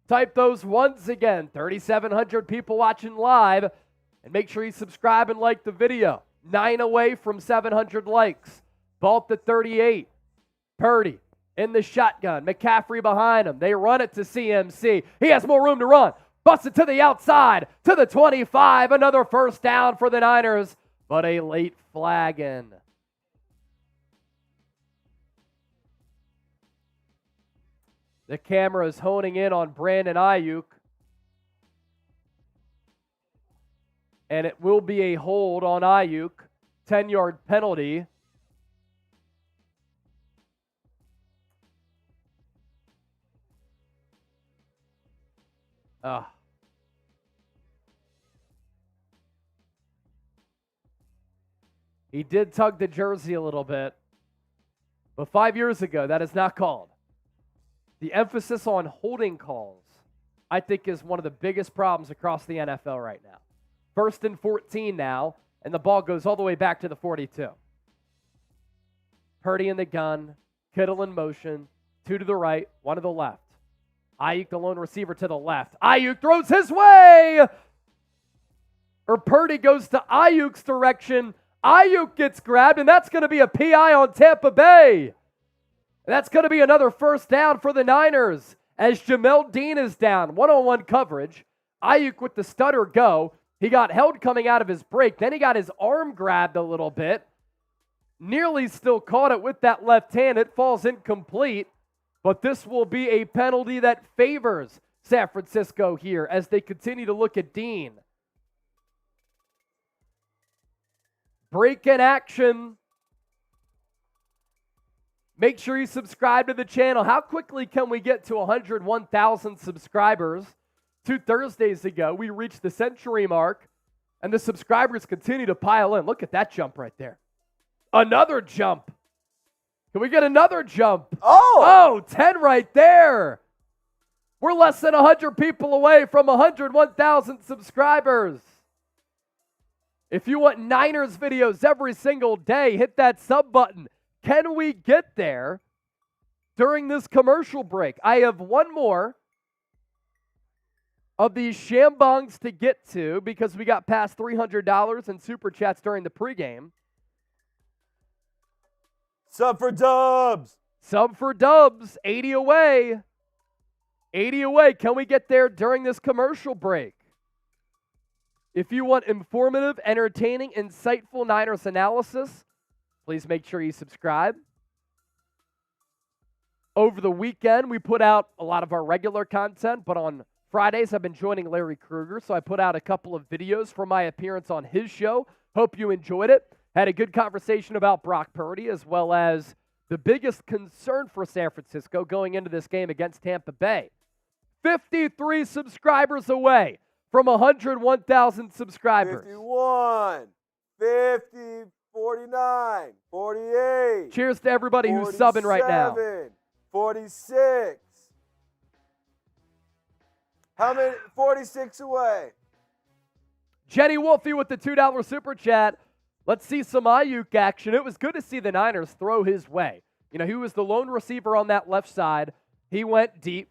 Type those ones again. 3,700 people watching live. And make sure you subscribe and like the video. 9 away from 700 likes. Ball at the 38. Purdy in the shotgun. McCaffrey behind him. They run it to CMC. He has more room to run. Busts it to the outside, to the 25. Another first down for the Niners, but a late flag in. The camera is honing in on Brandon Aiyuk. And it will be a hold on Aiyuk. 10-yard penalty. He did tug the jersey a little bit. But 5 years ago, that is not called. The emphasis on holding calls, I think, is one of the biggest problems across the NFL right now. 1st and 14 now, and the ball goes all the way back to the 42. Purdy in the gun, Kittle in motion, 2 to the right, 1 to the left. Aiyuk, the lone receiver, to the left. Aiyuk throws his way! Or Purdy goes to Aiyuk's direction. Aiyuk gets grabbed, and that's going to be a PI on Tampa Bay. That's going to be another first down for the Niners as Jamel Dean is down. One-on-one coverage. Aiyuk with the stutter go. He got held coming out of his break. Then he got his arm grabbed a little bit. Nearly still caught it with that left hand. It falls incomplete. But this will be a penalty that favors San Francisco here as they continue to look at Dean. Break in action. Make sure you subscribe to the channel. How quickly can we get to 101,000 subscribers? 2 Thursdays ago, we reached the century mark, and the subscribers continue to pile in. Look at that jump right there. Another jump. Can we get another jump? Oh, 10 right there. We're less than 100 people away from 101,000 subscribers. If you want Niners videos every single day, hit that sub button. Can we get there during this commercial break? I have one more of these shambongs to get to because we got past $300 in super chats during the pregame. Sub for dubs. Sub for dubs. 80 away. 80 away. Can we get there during this commercial break? If you want informative, entertaining, insightful Niners analysis, please make sure you subscribe. Over the weekend, we put out a lot of our regular content, but on Fridays, I've been joining Larry Krueger, so I put out a couple of videos for my appearance on his show. Hope you enjoyed it. Had a good conversation about Brock Purdy, as well as the biggest concern for San Francisco going into this game against Tampa Bay. 53 subscribers away from 101,000 subscribers. 51, 50, 49, 48. Cheers to everybody who's subbing right now. 46. How many? 46 away. Jenny Wolfie with the $2 super chat. Let's see some Aiyuk action. It was good to see the Niners throw his way. You know, he was the lone receiver on that left side. He went deep.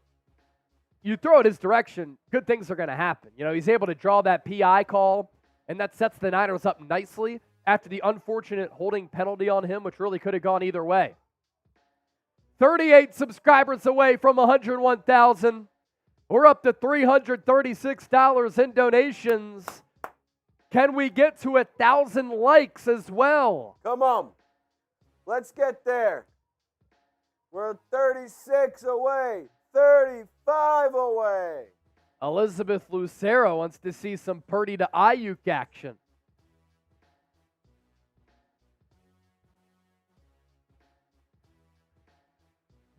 You throw it his direction, good things are going to happen. You know, he's able to draw that PI call, and that sets the Niners up nicely after the unfortunate holding penalty on him, which really could have gone either way. 38 subscribers away from 101,000. We're up to $336 in donations. Can we get to 1,000 likes as well? Come on. Let's get there. We're 36 away. 35 away. Elizabeth Lucero wants to see some Purdy to Aiyuk action.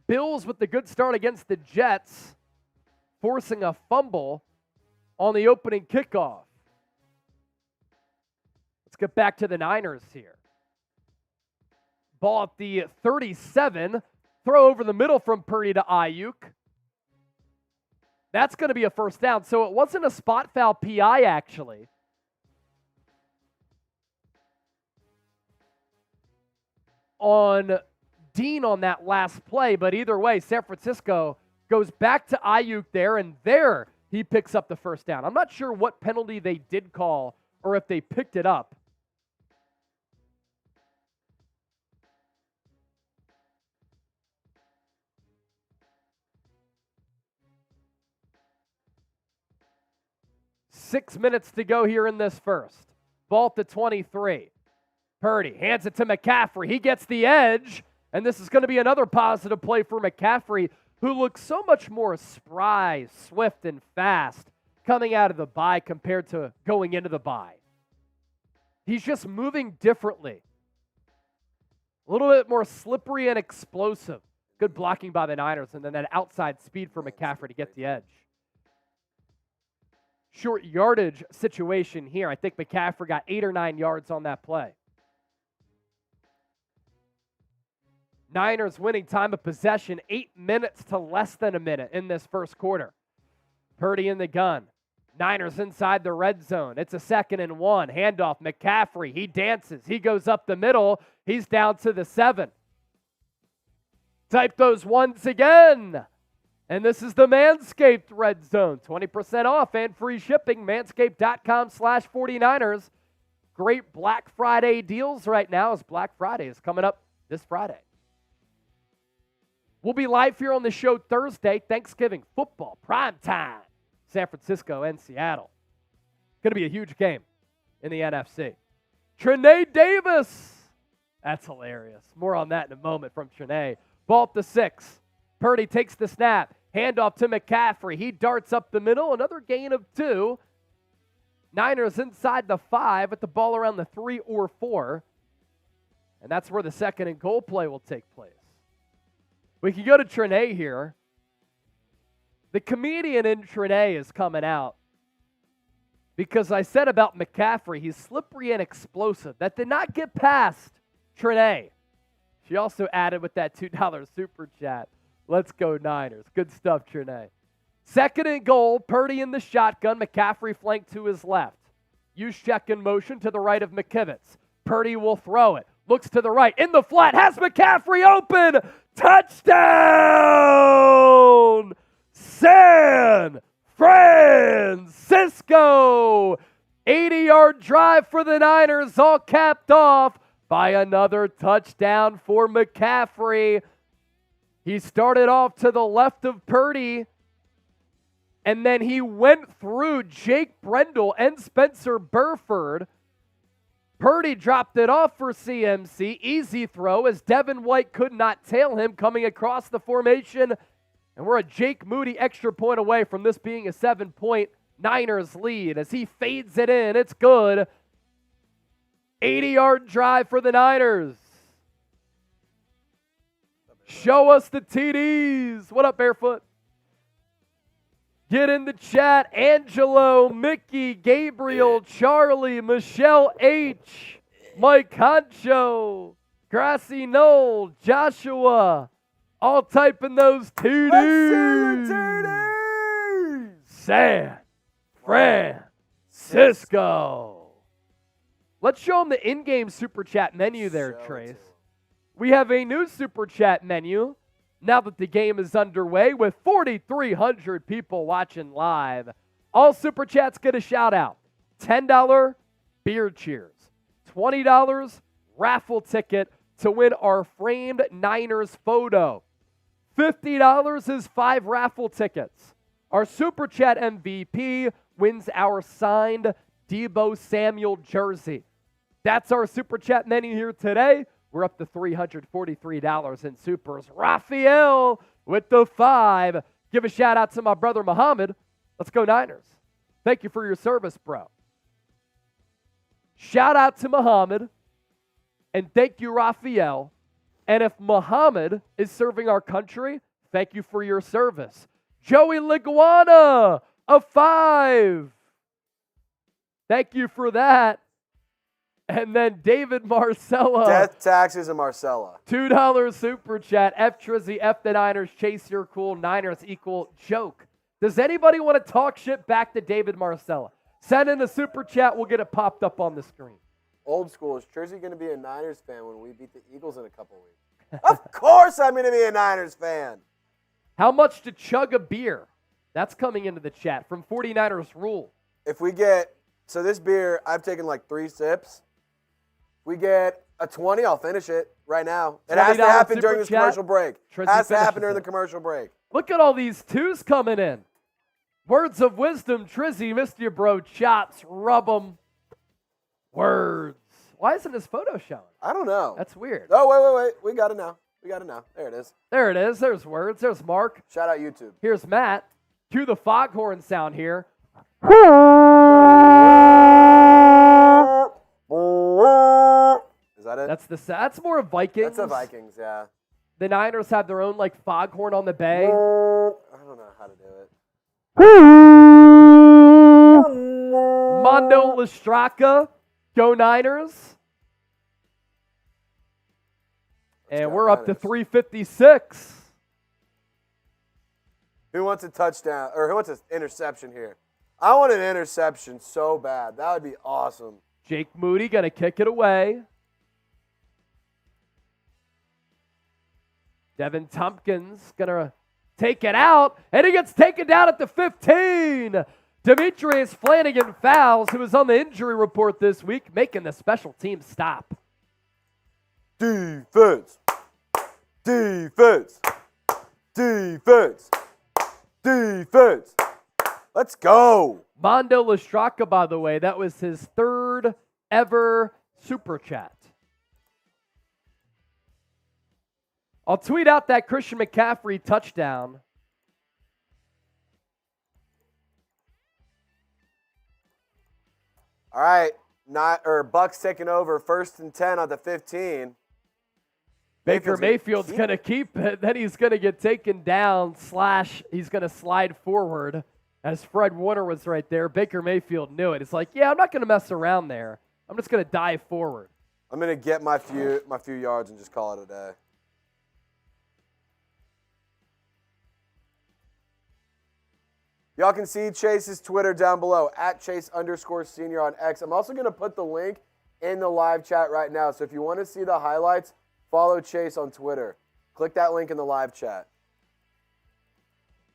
Bills with the good start against the Jets, forcing a fumble on the opening kickoff. Let's get back to the Niners here. Ball at the 37. Throw over the middle from Purdy to Aiyuk. That's going to be a first down. So it wasn't a spot foul PI, actually. On Dean on that last play, but either way, San Francisco goes back to Aiyuk there, and there he picks up the first down. I'm not sure what penalty they did call or if they picked it up. 6 minutes to go here in this first. Ball at the 23. Purdy hands it to McCaffrey. He gets the edge, and this is going to be another positive play for McCaffrey, who looks so much more spry, swift, and fast coming out of the bye compared to going into the bye. He's just moving differently. A little bit more slippery and explosive. Good blocking by the Niners, and then that outside speed for McCaffrey to get the edge. Short yardage situation here. I think McCaffrey got 8 or 9 yards on that play. Niners winning time of possession, 8 minutes to less than a minute in this first quarter. Purdy in the gun. Niners inside the red zone. It's a 2nd and 1. Handoff, McCaffrey. He dances. He goes up the middle. He's down to the 7. Type those ones again. And this is the Manscaped red zone. 20% off and free shipping. Manscaped.com/49ers. Great Black Friday deals right now as Black Friday is coming up this Friday. We'll be live here on the show Thursday, Thanksgiving football, prime time, San Francisco and Seattle. Going to be a huge game in the NFC. Trent Davis. That's hilarious. More on that in a moment from Trent. Ball at the 6. Purdy takes the snap. Handoff to McCaffrey. He darts up the middle. Another gain of 2. Niners inside the 5 with the ball around the 3 or 4. And that's where the 2nd and goal play will take place. We can go to Trent here. The comedian in Trent is coming out because I said about McCaffrey, he's slippery and explosive. That did not get past Trent. She also added with that $2 super chat. Let's go Niners. Good stuff, Trent. 2nd and goal, Purdy in the shotgun, McCaffrey flanked to his left. Use check in motion to the right of McKivitz. Purdy will throw it. Looks to the right. In the flat. Has McCaffrey open. Touchdown! San Francisco! 80-yard drive for the Niners, all capped off by another touchdown for McCaffrey. He started off to the left of Purdy, and then he went through Jake Brendel and Spencer Burford. Purdy dropped it off for CMC. Easy throw as Devin White could not tail him coming across the formation. And we're a Jake Moody extra point away from this being a 7-point Niners lead as he fades it in. It's good. 80-yard drive for the Niners. Show us the TDs. What up, Barefoot? Get in the chat. Angelo, Mickey, Gabriel, Charlie, Michelle H, Mike Honcho, Grassy Knoll, Joshua. All typing those TDs. Let's see the TDs. San Francisco. Let's show them the in-game Super Chat menu there, Trace. We have a new Super Chat menu now that the game is underway with 4,300 people watching live. All Super Chats get a shout out. $10 beer cheers. $20 raffle ticket to win our framed Niners photo. $50 is 5 raffle tickets. Our Super Chat MVP wins our signed Deebo Samuel jersey. That's our Super Chat menu here today. We're up to $343 in supers. Raphael with the 5. Give a shout out to my brother Muhammad. Let's go Niners. Thank you for your service, bro. Shout out to Muhammad. And thank you, Raphael. And if Muhammad is serving our country, thank you for your service. Joey Liguana, a 5. Thank you for that. And then David Marcella. Death, taxes, and Marcella. $2 super chat. F Trizzy, F the Niners, Chase your cool, Niners equal joke. Does anybody want to talk shit back to David Marcella? Send in a super chat. We'll get it popped up on the screen. Old school. Is Trizzy going to be a Niners fan when we beat the Eagles in a couple weeks? Of course I'm going to be a Niners fan. How much to chug a beer? That's coming into the chat from 49ers Rule. If we get, so this beer, I've taken like 3 sips. If we get a 20, I'll finish it right now. It has to happen during this commercial break. It has to happen during the commercial break. Look at all these 2s coming in. Words of wisdom, Trizzy, missed you, bro. Chops, rub 'em. Words. Why isn't his photo showing? I don't know. That's weird. Oh, wait. We got it now. There it is. There it is. There's words. There's Mark. Shout out YouTube. Here's Matt. Cue the foghorn sound here. Is that it? That's more of Vikings. That's the Vikings, yeah. The Niners have their own like foghorn on the bay. I don't know how to do it. Mondo Listraka, go Niners. And we're up to 356. Who wants a touchdown, or who wants an interception here? I want an interception so bad. That would be awesome. Jake Moody going to kick it away. Devin Tompkins going to take it out, and he gets taken down at the 15. Demetrius Flanagan fouls, who was on the injury report this week, making the special team stop. Defense. Let's go. Mondo Listraka, by the way, that was his third ever Super Chat. I'll tweet out that Christian McCaffrey touchdown. All right, Bucs taking over 1st and 10 on the 15. Baker Mayfield's going to keep it. Then he's going to get taken down, / he's going to slide forward as Fred Warner was right there. Baker Mayfield knew it. It's like, yeah, I'm not going to mess around there. I'm just going to dive forward. I'm going to get my few yards and just call it a day. Y'all can see Chase's Twitter down below, @Chase_senior on X. I'm also going to put the link in the live chat right now. So if you want to see the highlights, follow Chase on Twitter. Click that link in the live chat.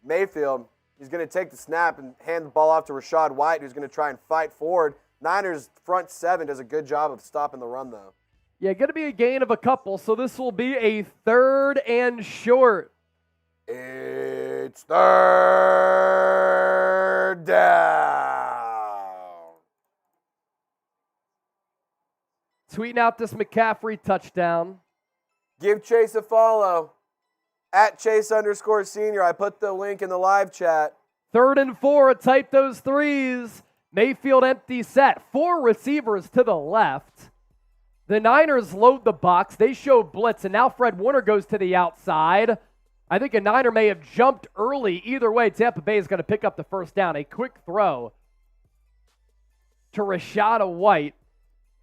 Mayfield, he's going to take the snap and hand the ball off to Rachaad White, who's going to try and fight forward. Niners front 7 does a good job of stopping the run, though. Yeah, going to be a gain of a couple, so this will be a 3rd and short. It's 3rd down. Tweeting out this McCaffrey touchdown. Give Chase a follow, @Chase_senior. I put the link in the live chat. 3rd and 4, type those threes. Mayfield empty set. 4 receivers to the left. The Niners load the box. They show blitz, and now Fred Warner goes to the outside. I think a Niner may have jumped early. Either way, Tampa Bay is going to pick up the first down. A quick throw to Rachaad White.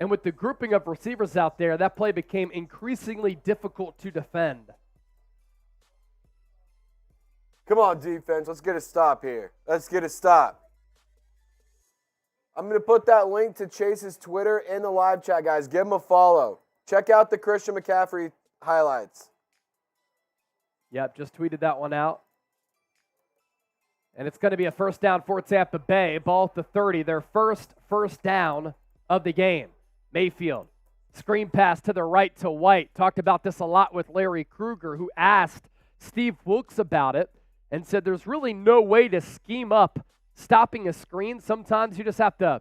And with the grouping of receivers out there, that play became increasingly difficult to defend. Come on, defense. Let's get a stop here. Let's get a stop. I'm going to put that link to Chase's Twitter in the live chat, guys. Give him a follow. Check out the Christian McCaffrey highlights. Yep, just tweeted that one out. And it's going to be a first down for Tampa Bay. Ball at the 30, their first down of the game. Mayfield, screen pass to the right to White. Talked about this a lot with Larry Krueger, who asked Steve Wilks about it and said there's really no way to scheme up stopping a screen. Sometimes you just have to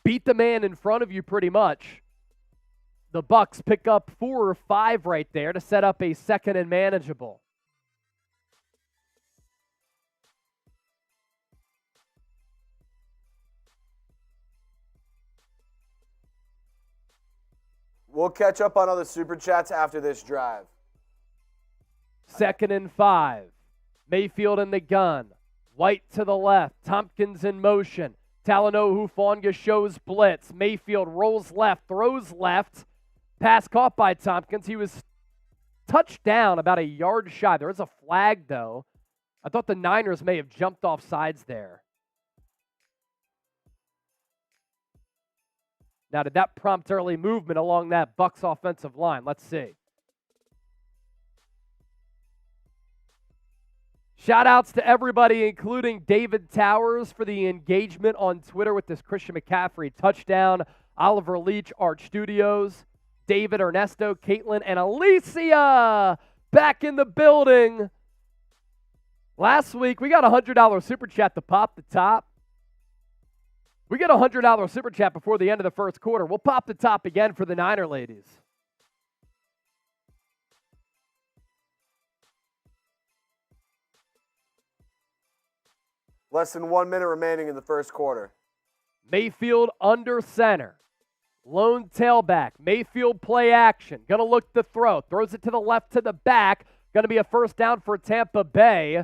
beat the man in front of you pretty much. The Bucs pick up 4 or 5 right there to set up a 2nd and manageable. We'll catch up on all the Super Chats after this drive. 2nd and 5. Mayfield in the gun. White to the left. Tompkins in motion. Talanoa Hufanga shows blitz. Mayfield rolls left, throws left. Pass caught by Tompkins. He was touched down about a yard shy. There is a flag, though. I thought the Niners may have jumped off sides there. Now, did that prompt early movement along that Bucs offensive line? Let's see. Shout-outs to everybody, including David Towers, for the engagement on Twitter with this Christian McCaffrey touchdown. Oliver Leach, Arch Studios. David, Ernesto, Caitlin, and Alicia back in the building. Last week, we got a $100 super chat to pop the top. We got a $100 super chat before the end of the first quarter. We'll pop the top again for the Niner ladies. Less than 1 minute remaining in the first quarter. Mayfield under center. Lone tailback. Mayfield play action. Going to look to throw. Throws it to the left to the back. Going to be a first down for Tampa Bay.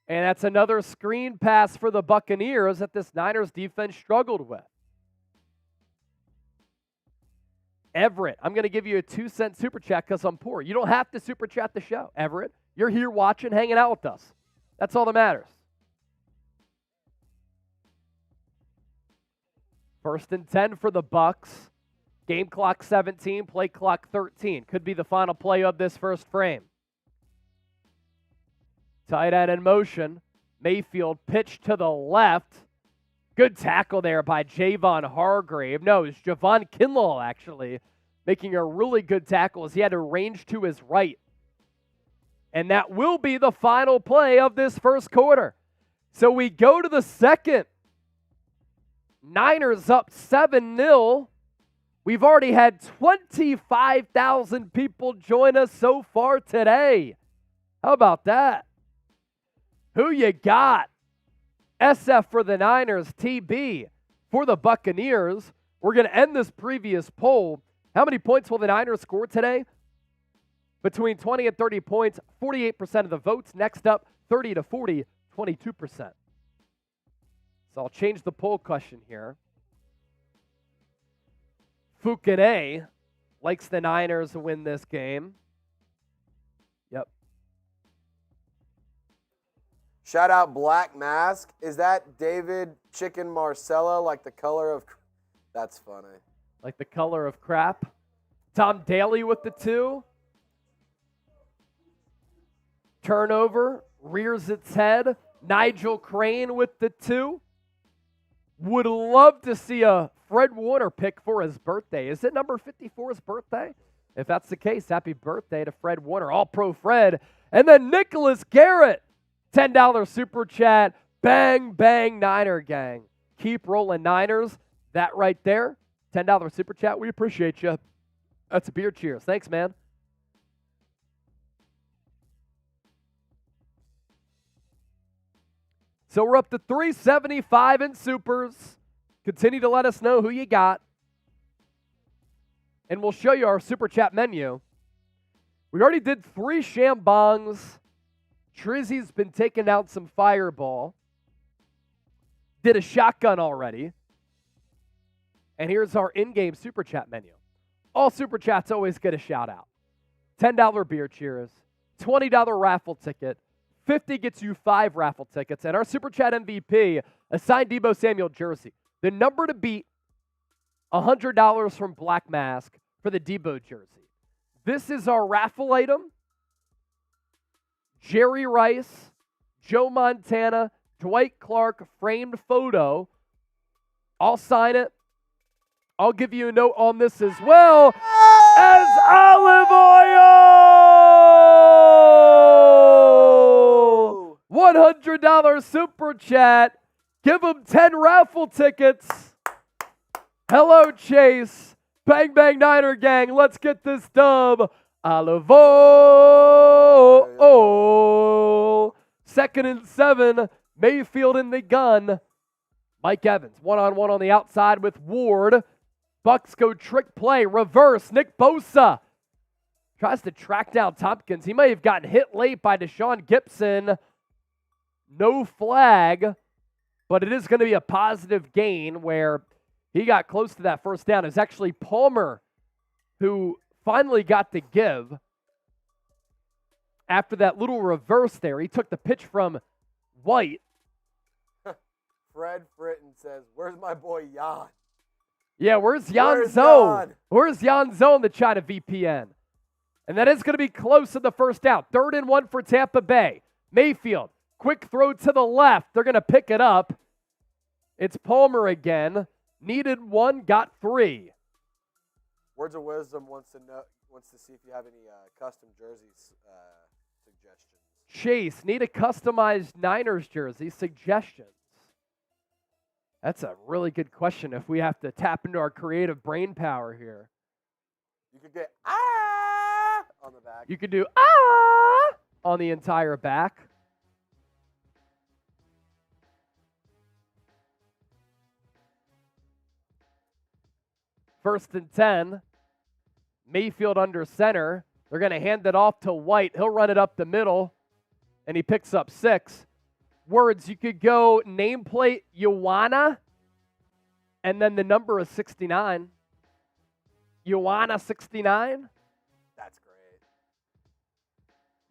And that's another screen pass for the Buccaneers that this Niners defense struggled with. Everett, I'm going to give you a 2-cent super chat because I'm poor. You don't have to super chat the show, Everett. You're here watching, hanging out with us. That's all that matters. First and 10 for the Bucs. Game clock 17, play clock 13. Could be the final play of this first frame. Tight end in motion. Mayfield pitch to the left. Good tackle there by Javon Hargrave. No, it's Javon Kinlaw, actually, making a really good tackle as he had to range to his right. And that will be the final play of this first quarter. So we go to the second. Niners up 7-0. We've already had 25,000 people join us so far today. How about that? Who you got? SF for the Niners, TB for the Buccaneers. We're going to end this previous poll. How many points will the Niners score today? Between 20 and 30 points, 48% of the votes. Next up, 30 to 40, 22%. So I'll change the poll question here. Fukune likes the Niners to win this game. Yep. Shout out Black Mask. Is that David Chicken Marcella, like the color of... That's funny. Like the color of crap. Tom Daly with the 2. Turnover. Rears its head. Nigel Crane with the 2. Would love to see a Fred Warner pick for his birthday. Is it number 54's birthday? If that's the case, happy birthday to Fred Warner. All-Pro Fred. And then Nicholas Garrett. $10 super chat. Bang, bang, Niner gang. Keep rolling Niners. That right there. $10 super chat. We appreciate you. That's a beer cheers. Thanks, man. So we're up to 375 in supers. Continue to let us know who you got. And we'll show you our super chat menu. We already did 3 Shambongs. Trizzy's been taking out some Fireball. Did a shotgun already. And here's our in-game super chat menu. All super chats always get a shout out. $10 beer cheers. $20 raffle ticket. 50 gets you 5 raffle tickets. And our super chat MVP, a signed Deebo Samuel jersey. The number to beat, $100 from Black Mask for the Deebo jersey. This is our raffle item. Jerry Rice, Joe Montana, Dwight Clark framed photo. I'll sign it. I'll give you a note on this as well as olive oil. $100 super chat. Give them 10 raffle tickets. Hello, Chase. Bang, bang, Niner gang. Let's get this dub. Olive oil. 2nd and 7. Mayfield in the gun. Mike Evans, one-on-one on the outside with Ward. Bucs go trick play, reverse. Nick Bosa tries to track down Tompkins. He may have gotten hit late by Deshaun Gibson. No flag, but it is going to be a positive gain where he got close to that first down. It's actually Palmer who finally got the give after that little reverse there. He took the pitch from White. Fred Fritton says, where's my boy Jan? Yeah, where's Jan Zone? Where's Jan Zone, the China VPN? And that is going to be close in the first down. 3rd and 1 for Tampa Bay. Mayfield, quick throw to the left. They're going to pick it up. It's Palmer again. Needed 1, got 3. Words of Wisdom wants to know, wants to see if you have any custom jerseys suggestions. Chase, need a customized Niners jersey suggestions? That's a really good question if we have to tap into our creative brain power here. You could get on the back. You could do on the entire back. First and 10. Mayfield under center. They're going to hand it off to White. He'll run it up the middle, and he picks up 6. Words, you could go nameplate Ioana, and then the number is 69. Ioana 69. That's great.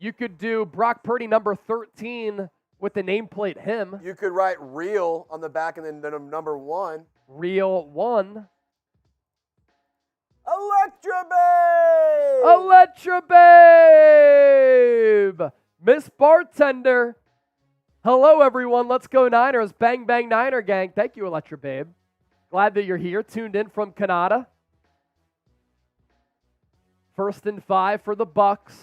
You could do Brock Purdy number 13 with the nameplate him. You could write real on the back and then the number 1. Real 1. Electra Babe! Electra Babe! Miss Bartender. Hello, everyone. Let's go Niners. Bang, bang, Niner gang. Thank you, Electra Babe. Glad that you're here, tuned in from Canada. First and 5 for the Bucs.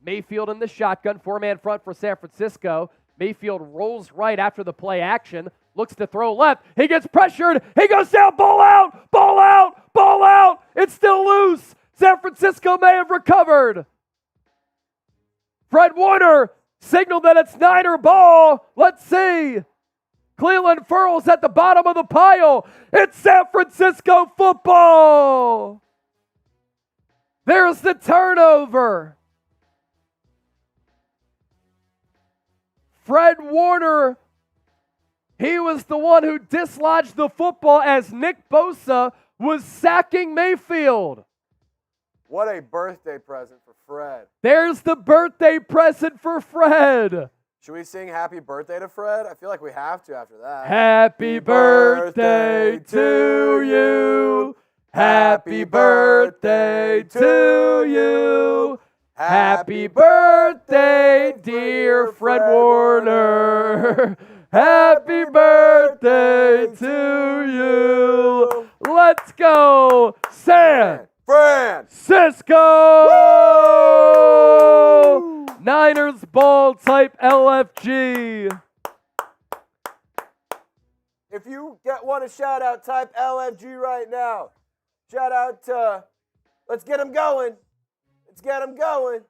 Mayfield in the shotgun, 4-man front for San Francisco. Mayfield rolls right after the play action, looks to throw left. He gets pressured. He goes down. Ball out. Ball out. Ball out. It's still loose. San Francisco may have recovered. Fred Warner signaled that it's Niner ball. Let's see. Cleveland furls at the bottom of the pile. It's San Francisco football. There's the turnover. Fred Warner, he was the one who dislodged the football as Nick Bosa was sacking Mayfield. What a birthday present for Fred. There's the birthday present for Fred. Should we sing happy birthday to Fred? I feel like we have to after that. Happy birthday to you. Happy birthday to you. Happy birthday, dear Fred Warner. Happy birthday to you. Let's go, San Francisco. Woo! Niners ball type LFG. If you want a shout out, type LFG right now. Shout out to, let's get them going. Let's get them going.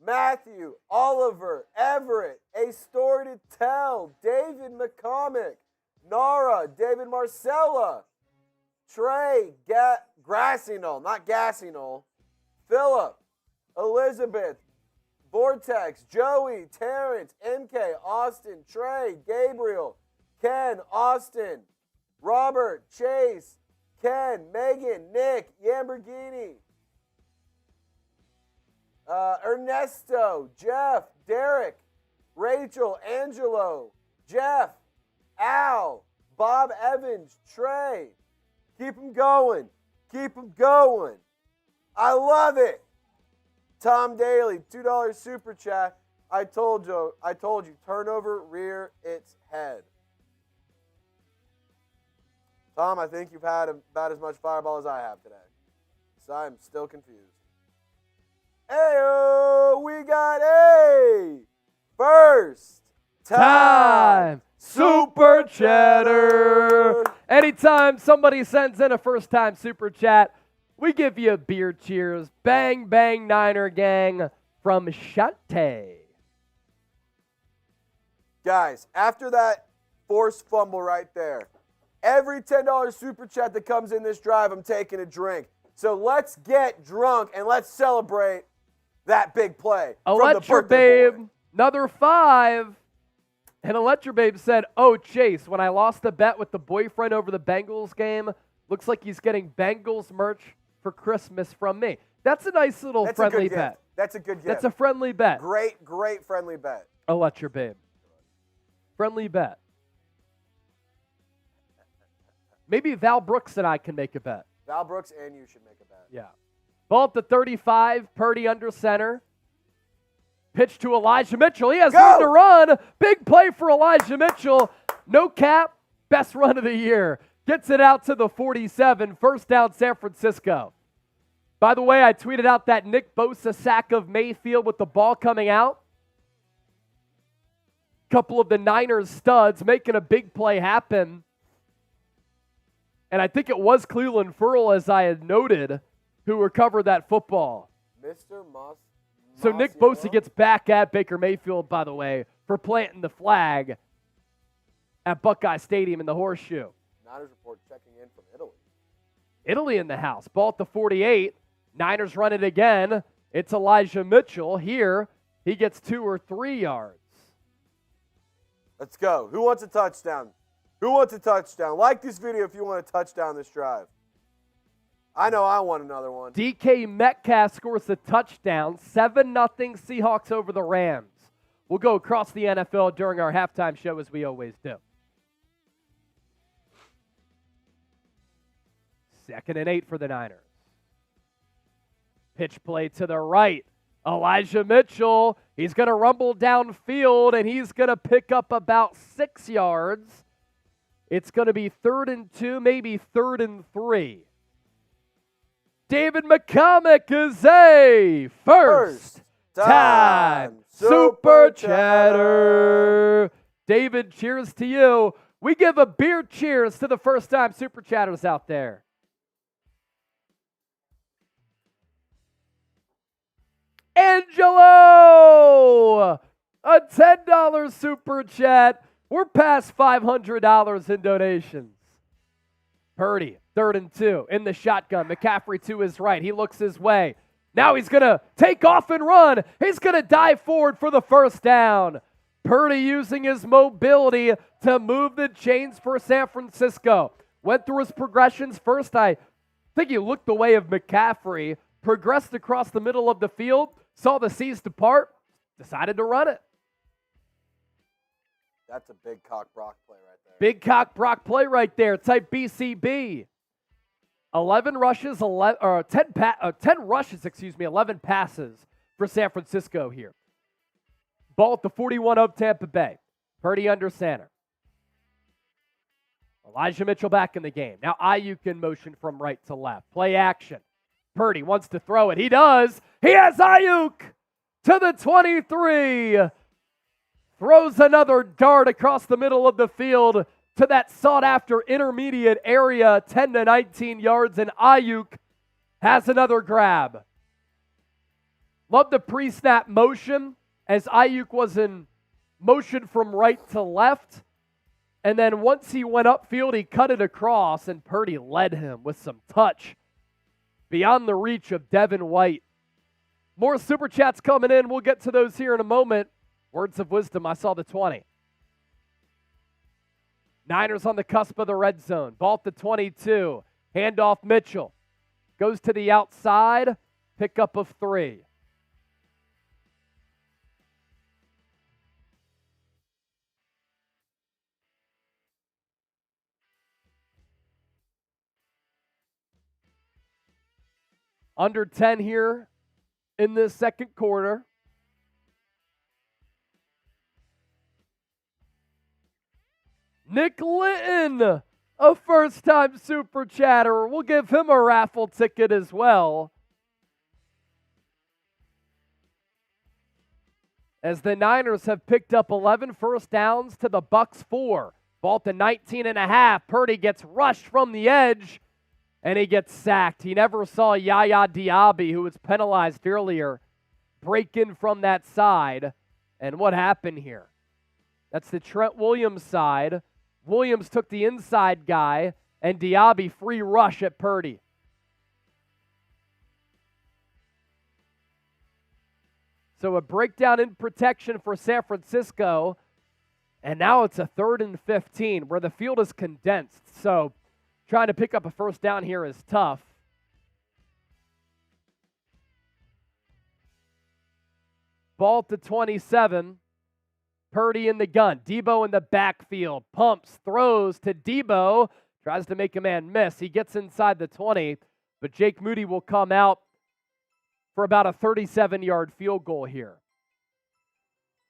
Matthew, Oliver, Everett, A Story to Tell, David McCormick, Nara, David Marcella, Trey, Grassinol, not Gassinol, Philip, Elizabeth, Vortex, Joey, Terrence, MK, Austin, Trey, Gabriel, Ken, Austin, Robert, Chase, Ken, Megan, Nick, Lamborghini, Ernesto, Jeff, Derek, Rachel, Angelo, Jeff, Al, Bob Evans, Trey. Keep them going. Keep them going. I love it. Tom Daly, $2 super chat. I told you, turnover, rear its head. Tom, I think you've had about as much fireball as I have today. So I'm still confused. Hey, we got a first time super chatter. Anytime somebody sends in a first time super chat, we give you a beer cheers. Bang, bang, Niner gang from Shante. Guys, after that forced fumble right there, every $10 super chat that comes in this drive, I'm taking a drink. So let's get drunk and let's celebrate that big play. Electra Babe, another 5. And Electra Babe said, oh, Chase, when I lost the bet with the boyfriend over the Bengals game, looks like he's getting Bengals merch for Christmas from me. That's a nice little friendly bet. That's a good gift. That's a friendly bet. Great, great friendly bet. Electra Babe. Friendly bet. Maybe Val Brooks and I can make a bet. Val Brooks and you should make a bet. Yeah. Ball up to 35, Purdy under center. Pitch to Elijah Mitchell. He has room to run. Big play for Elijah Mitchell. No cap. Best run of the year. Gets it out to the 47. First down, San Francisco. By the way, I tweeted out that Nick Bosa sack of Mayfield with the ball coming out. Couple of the Niners studs making a big play happen. And I think it was Cleveland Ferrell, as I had noted, who recovered that football. Mr. Moss. So Nick Bosa gets back at Baker Mayfield, by the way, for planting the flag at Buckeye Stadium in the Horseshoe. Niners report checking in from Italy. Italy in the house. Ball at the 48. Niners run it again. It's Elijah Mitchell. Here, he gets 2 or 3 yards. Let's go. Who wants a touchdown? Who wants a touchdown? Like this video if you want a touchdown this drive. I know I want another one. DK Metcalf scores the touchdown. 7-0 Seahawks over the Rams. We'll go across the NFL during our halftime show as we always do. 2nd and 8 for the Niners. Pitch play to the right. Elijah Mitchell, he's going to rumble downfield, and he's going to pick up about 6 yards. It's going to be 3rd and 2, maybe 3rd and 3. David McCormick is a first time Super Chatter. David, cheers to you. We give a beer cheers to the first-time Super Chatters out there. Angelo, a $10 Super Chat. We're past $500 in donations. Purdy, 3rd and 2, in the shotgun. McCaffrey to his right. He looks his way. Now he's going to take off and run. He's going to dive forward for the first down. Purdy using his mobility to move the chains for San Francisco. Went through his progressions first. I think he looked the way of McCaffrey, progressed across the middle of the field, saw the seas depart, decided to run it. That's a big cock Brock play right there. Big cock Brock play right there. Type BCB. 11 rushes, 10 rushes, 11 passes for San Francisco here. Ball at the 41 of Tampa Bay. Purdy under center. Elijah Mitchell back in the game. Now Aiyuk in motion from right to left. Play action. Purdy wants to throw it. He does. He has Aiyuk to the 23. Throws another dart across the middle of the field to that sought-after intermediate area, 10 to 19 yards, and Aiyuk has another grab. Love the pre-snap motion as Aiyuk was in motion from right to left. And then once he went upfield, he cut it across, and Purdy led him with some touch beyond the reach of Devin White. More Super Chats coming in. We'll get to those here in a moment. Words of wisdom, I saw the 20. Niners on the cusp of the red zone. Ball at the 22. Handoff Mitchell. Goes to the outside. Pickup of 3. Under 10 here in this second quarter. Nick Litton, a first-time Super Chatter. We'll give him a raffle ticket as well. As the Niners have picked up 11 first downs to the Bucs 4. Ball to 19.5. Purdy gets rushed from the edge, and he gets sacked. He never saw Yaya Diaby, who was penalized earlier, break in from that side. And what happened here? That's the Trent Williams side. Williams took the inside guy, and Diaby free rush at Purdy. So a breakdown in protection for San Francisco, and now it's a 3rd and 15 where the field is condensed. So trying to pick up a first down here is tough. Ball to 27. Purdy in the gun. Deebo in the backfield. Pumps, throws to Deebo. Tries to make a man miss. He gets inside the 20, but Jake Moody will come out for about a 37-yard field goal here.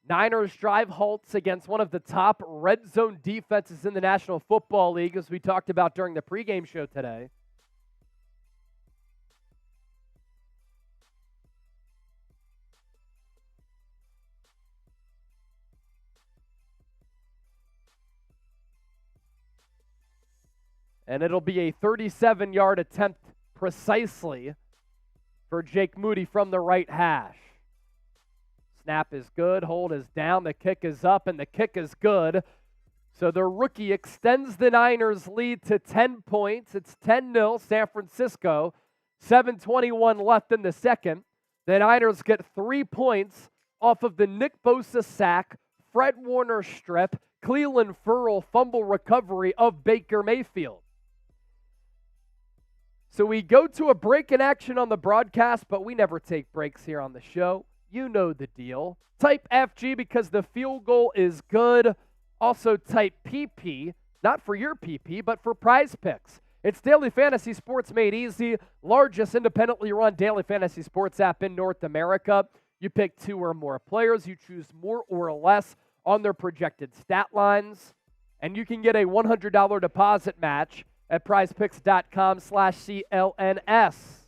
Niners drive halts against one of the top red zone defenses in the National Football League, as we talked about during the pregame show today. And it'll be a 37-yard attempt precisely for Jake Moody from the right hash. Snap is good, hold is down, the kick is up, and the kick is good. So the rookie extends the Niners' lead to 10 points. It's 10-0 San Francisco. 7:21 left in the second. The Niners get 3 points off of the Nick Bosa sack, Fred Warner strip, Cleveland Ferrell fumble recovery of Baker Mayfield. So we go to a break in action on the broadcast, but we never take breaks here on the show. You know the deal. Type FG because the field goal is good. Also type PP, not for your PP, but for Prize Picks. It's daily fantasy sports made easy. Largest independently run daily fantasy sports app in North America. You pick 2 or more players. You choose more or less on their projected stat lines. And you can get a $100 deposit match at prizepicks.com/CLNS.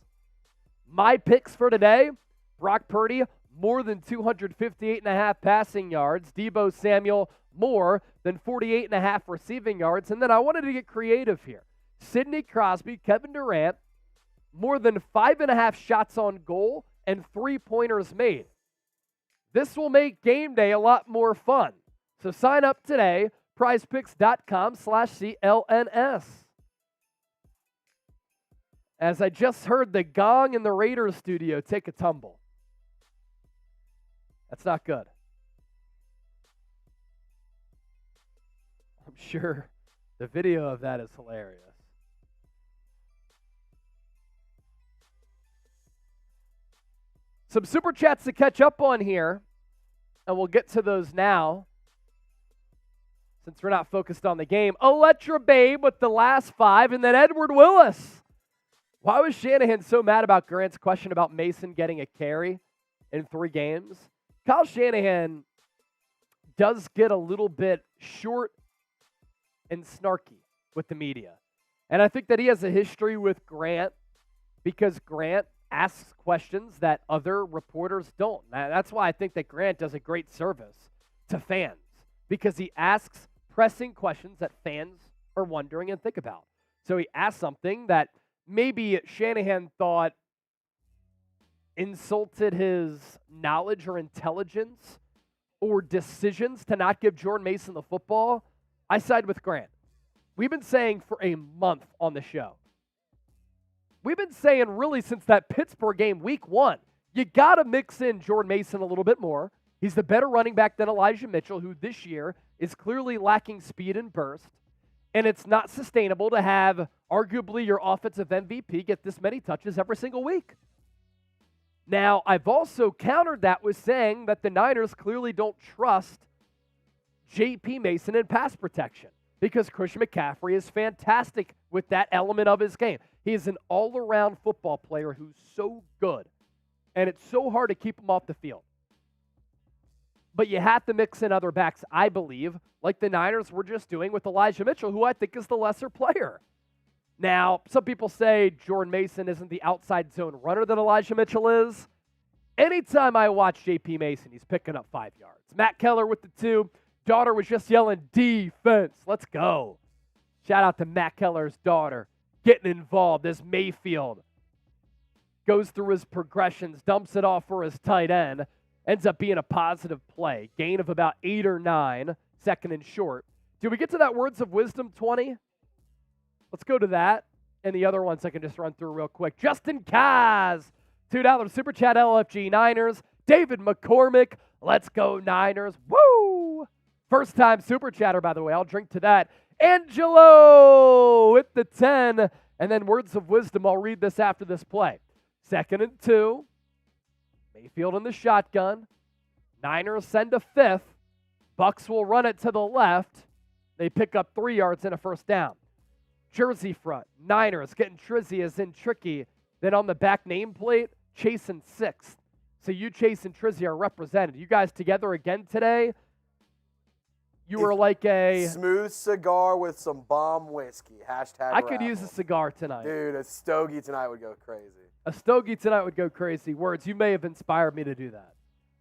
My picks for today, Brock Purdy, more than 258.5 passing yards. Deebo Samuel, more than 48.5 receiving yards. And then I wanted to get creative here. Sidney Crosby, Kevin Durant, more than 5.5 shots on goal and 3-pointers made. This will make game day a lot more fun. So sign up today, prizepicks.com/CLNS. As I just heard the gong in the Raiders studio take a tumble. That's not good. I'm sure the video of that is hilarious. Some super chats to catch up on here, and we'll get to those now since we're not focused on the game. Electra Babe with the last 5, and then Edward Willis. Why was Shanahan so mad about Grant's question about Mason getting a carry in 3 games? Kyle Shanahan does get a little bit short and snarky with the media. And I think that he has a history with Grant because Grant asks questions that other reporters don't. That's why I think that Grant does a great service to fans because he asks pressing questions that fans are wondering and think about. So he asked something that maybe Shanahan thought insulted his knowledge or intelligence or decisions to not give Jordan Mason the football. I side with Grant. We've been saying for a month on the show. We've been saying really since that Pittsburgh game, week 1, you got to mix in Jordan Mason a little bit more. He's the better running back than Elijah Mitchell, who this year is clearly lacking speed and burst. And it's not sustainable to have arguably your offensive MVP get this many touches every single week. Now, I've also countered that with saying that the Niners clearly don't trust J.P. Mason in pass protection because Christian McCaffrey is fantastic with that element of his game. He is an all-around football player who's so good, and it's so hard to keep him off the field. But you have to mix in other backs, I believe, like the Niners were just doing with Elijah Mitchell, who I think is the lesser player. Now, some people say Jordan Mason isn't the outside zone runner that Elijah Mitchell is. Anytime I watch J.P. Mason, he's picking up 5 yards. Matt Keller with the 2. Daughter was just yelling, defense. Let's go. Shout out to Matt Keller's daughter getting involved as Mayfield goes through his progressions, dumps it off for his tight end, ends up being a positive play. Gain of about 8 or 9, second and short. Did we get to that words of wisdom 20? Let's go to that. And the other ones I can just run through real quick. Justin Kaz, $2 Super Chat LFG Niners. David McCormick, let's go Niners. Woo! First time Super Chatter, by the way. I'll drink to that. Angelo with the 10. And then words of wisdom. I'll read this after this play. 2nd and 2. Mayfield in the shotgun. Niners send a 5th. Bucs will run it to the left. They pick up 3 yards and a first down. Jersey front. Niners getting trizzy as in tricky. Then on the back nameplate, Chase and 6th. So you, Chase, and Trizzy are represented. You guys together again today. You were like a smooth cigar with some bomb whiskey. Hashtag I could use a cigar tonight. Dude, a stogie tonight would go crazy. A stogie tonight would go crazy. Words, you may have inspired me to do that.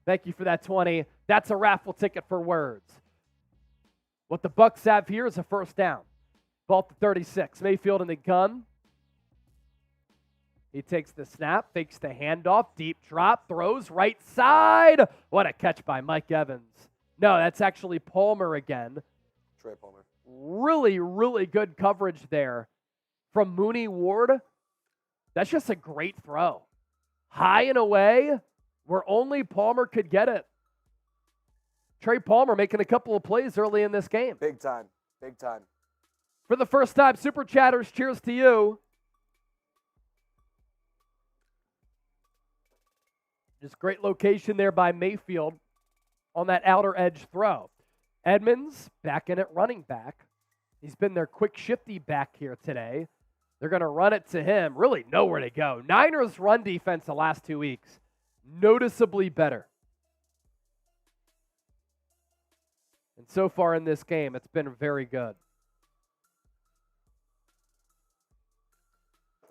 Thank you for that 20. That's a raffle ticket for words. What the Bucs have here is a first down. Ball to 36. Mayfield in the gun. He takes the snap, fakes the handoff, deep drop, throws right side. What a catch by Mike Evans. No, that's actually Palmer again. Trey Palmer. Really, really good coverage there from Mooney Ward. That's just a great throw. High and away where only Palmer could get it. Trey Palmer making a couple of plays early in this game. Big time. Big time. For the first time, Super Chatters, cheers to you. Just great location there by Mayfield on that outer edge throw. Edmonds back in at running back. He's been their quick shifty back here today. They're going to run it to him. Really nowhere to go. Niners run defense the last 2 weeks, noticeably better. And so far in this game, it's been very good.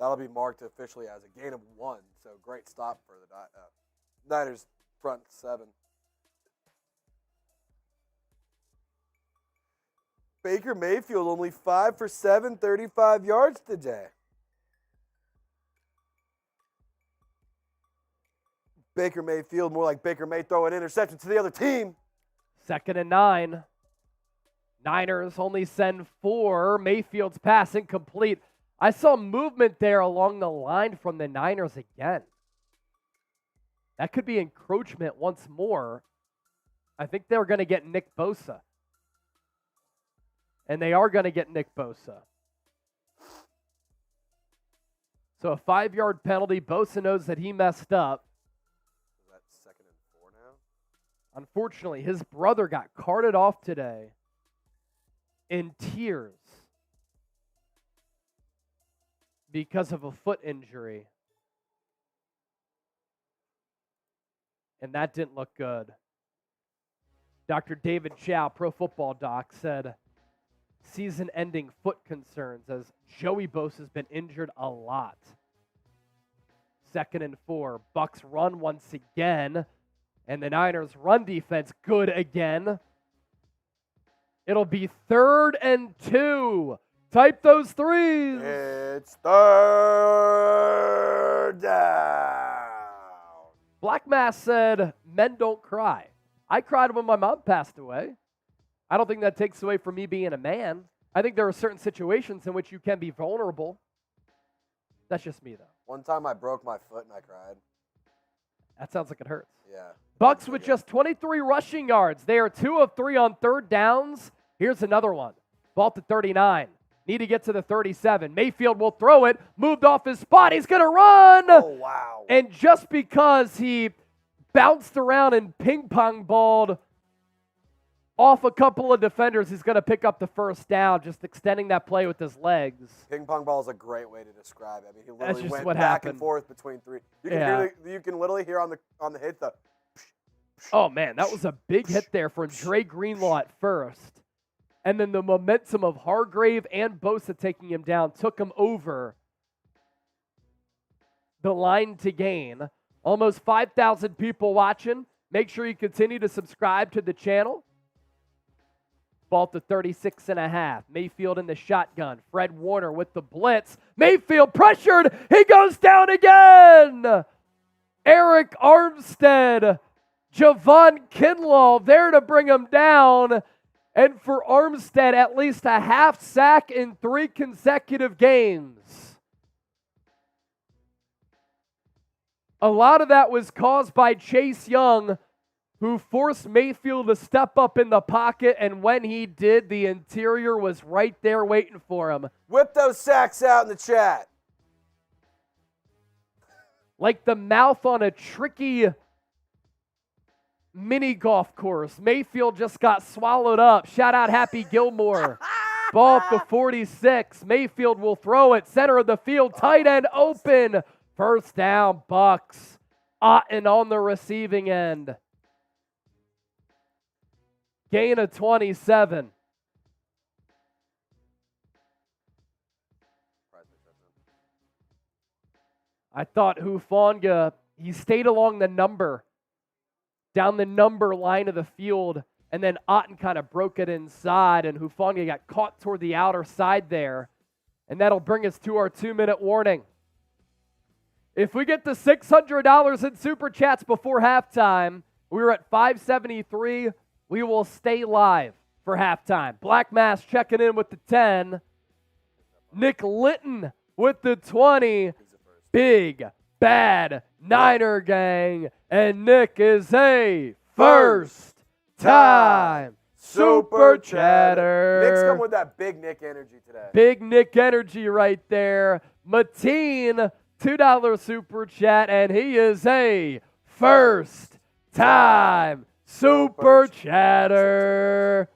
That'll be marked officially as a gain of 1. So great stop for the Niners front 7. Baker Mayfield only 5 for 7, 35 yards today. Baker Mayfield, more like Baker May throw an interception to the other team. 2nd and 9. Niners only send 4. Mayfield's pass incomplete. I saw movement there along the line from the Niners again. That could be encroachment once more. I think they were going to get Nick Bosa. And they are going to get Nick Bosa. So a 5-yard penalty. Bosa knows that he messed up. Is that 2nd and 4 now? Unfortunately, his brother got carted off today in tears because of a foot injury. And that didn't look good. Dr. David Chow, Pro Football Doc, said season-ending foot concerns as Joey Bosa has been injured a lot. 2nd and 4. Bucs run once again. And the Niners run defense good again. It'll be 3rd and 2. Type those threes. It's 3rd down. Black Mass said, men don't cry. I cried when my mom passed away. I don't think that takes away from me being a man. I think there are certain situations in which you can be vulnerable. That's just me, though. One time I broke my foot and I cried. That sounds like it hurts. Yeah. Bucs with just 23 rushing yards. They are 2 of 3 on 3rd downs. Here's another one. Ball to 39. Need to get to the 37. Mayfield will throw it. Moved off his spot. He's going to run. Oh, wow. And just because he bounced around and ping-pong balled off a couple of defenders, he's going to pick up the 1st down, just extending that play with his legs. Ping pong ball is a great way to describe it. I mean, he That's literally just went what back happened. and forth between 3. You can Yeah. you can literally hear on the hit the. Oh, man, that was a big hit there for Dre Greenlaw at first. And then the momentum of Hargrave and Bosa taking him down took him over the line to gain. Almost 5,000 people watching. Make sure you continue to subscribe to the channel. Ball to 36.5. Mayfield in the shotgun. Fred Warner with the blitz. Mayfield pressured. He goes down again. Eric Armstead. Javon Kinlaw there to bring him down. And for Armstead, at least a half sack in 3 consecutive games. A lot of that was caused by Chase Young, who forced Mayfield to step up in the pocket, and when he did, the interior was right there waiting for him. Whip those sacks out in the chat. Like the mouth on a tricky mini golf course. Mayfield just got swallowed up. Shout out Happy Gilmore. Ball at the 46. Mayfield will throw it. Center of the field. Tight end open. 1st down, Bucs. Otten on the receiving end. Gain of 27. I thought Hufanga, he stayed along the number, down the number line of the field, and then Otten kind of broke it inside, and Hufanga got caught toward the outer side there. And that'll bring us to our 2-minute warning. If we get the $600 in Super Chats before halftime, we were at 573. We will stay live for halftime. Black Mass checking in with the 10. Nick Litton with the 20. Big, bad Niner gang. And Nick is a first-time Super Chatter. Nick's come with that big Nick energy today. Big Nick energy right there. Mateen, $2 Super Chat, and he is a first-time Super Chatter.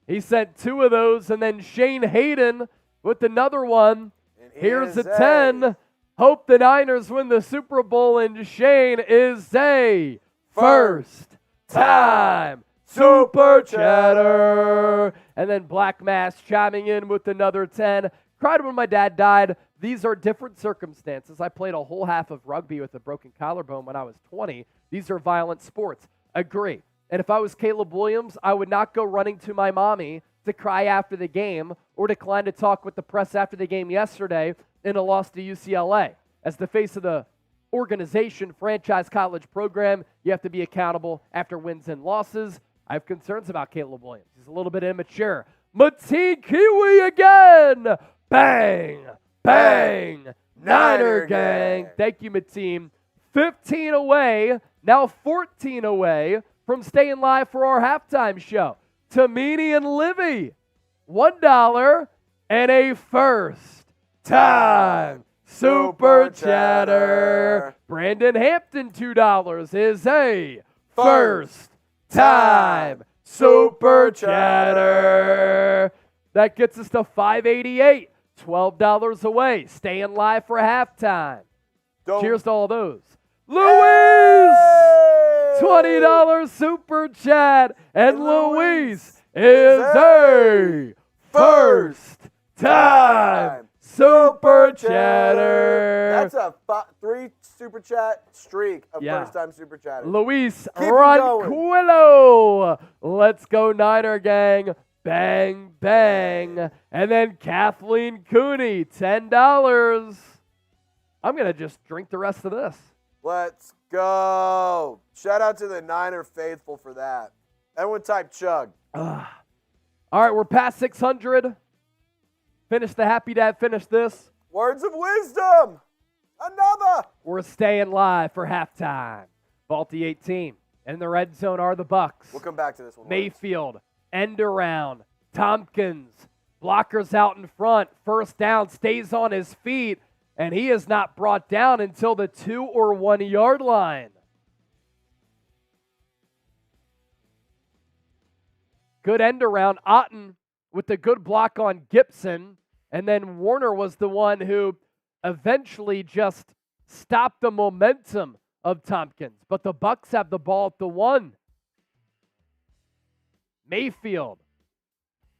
He sent 2 of those, and then Shane Hayden with another one. Here's a 10. Hope the Niners win the Super Bowl, and Shane is a first-time Super Chatter. And then Black Mass chiming in with another 10. Cried when my dad died. These are different circumstances. I played a whole half of rugby with a broken collarbone when I was 20. These are violent sports. Agree. And if I was Caleb Williams, I would not go running to my mommy to cry after the game or decline to talk with the press after the game yesterday in a loss to UCLA. As the face of the organization, franchise college program, you have to be accountable after wins and losses. I have concerns about Caleb Williams. He's a little bit immature. Mateen Kiwi again. Bang, bang, Niner gang. Thank you, Mateen. 15 away, now 14 away from staying live for our halftime show. Tamini and Livy, $1 and a first-time Super Chatter. Brandon Hampton, $2 is a first-time Super Chatter. That gets us to 588, $12 away, staying live for halftime. Cheers to all those. Luis, $20 Super Chat, and Luis is a first-time Super Chatter. That's a 3 Super Chat streak of first-time Super Chatter. Luis Ronquillo. Let's go Niner gang. Bang, bang. And then Kathleen Cooney, $10. I'm going to just drink the rest of this. Let's go. Shout out to the Niner faithful for that. Everyone type chug. All right, we're past 600. Finish the Happy Dad, finish this. Words of wisdom. Another. We're staying live for halftime. Balti 18. In the red zone are the Bucs. We'll come back to this one. Mayfield, end around. Tompkins, blockers out in front. First down, stays on his feet, and he is not brought down until the 2 or 1 yard line. Good end around. Otten with the good block on Gibson, and then Warner was the one who eventually just stopped the momentum of Tompkins. But the Bucs have the ball at the 1. Mayfield,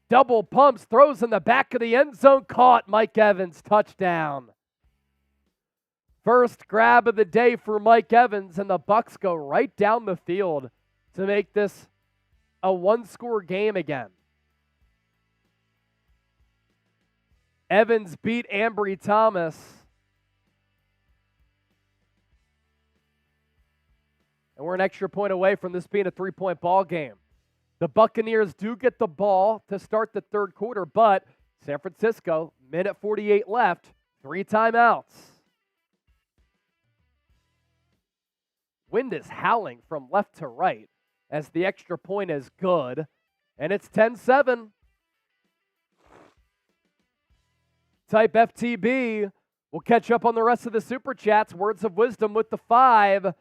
double pumps, throws in the back of the end zone, caught. Mike Evans, touchdown. First grab of the day for Mike Evans, and the Bucs go right down the field to make this a 1-score game again. Evans beat Ambry Thomas. And we're an extra point away from this being a 3-point ball game. The Buccaneers do get the ball to start the third quarter, but San Francisco, minute 48 left, 3 timeouts. Wind is howling from left to right as the extra point is good, and it's 10-7. Type FTB. We'll catch up on the rest of the Super Chats. Words of wisdom with the 5.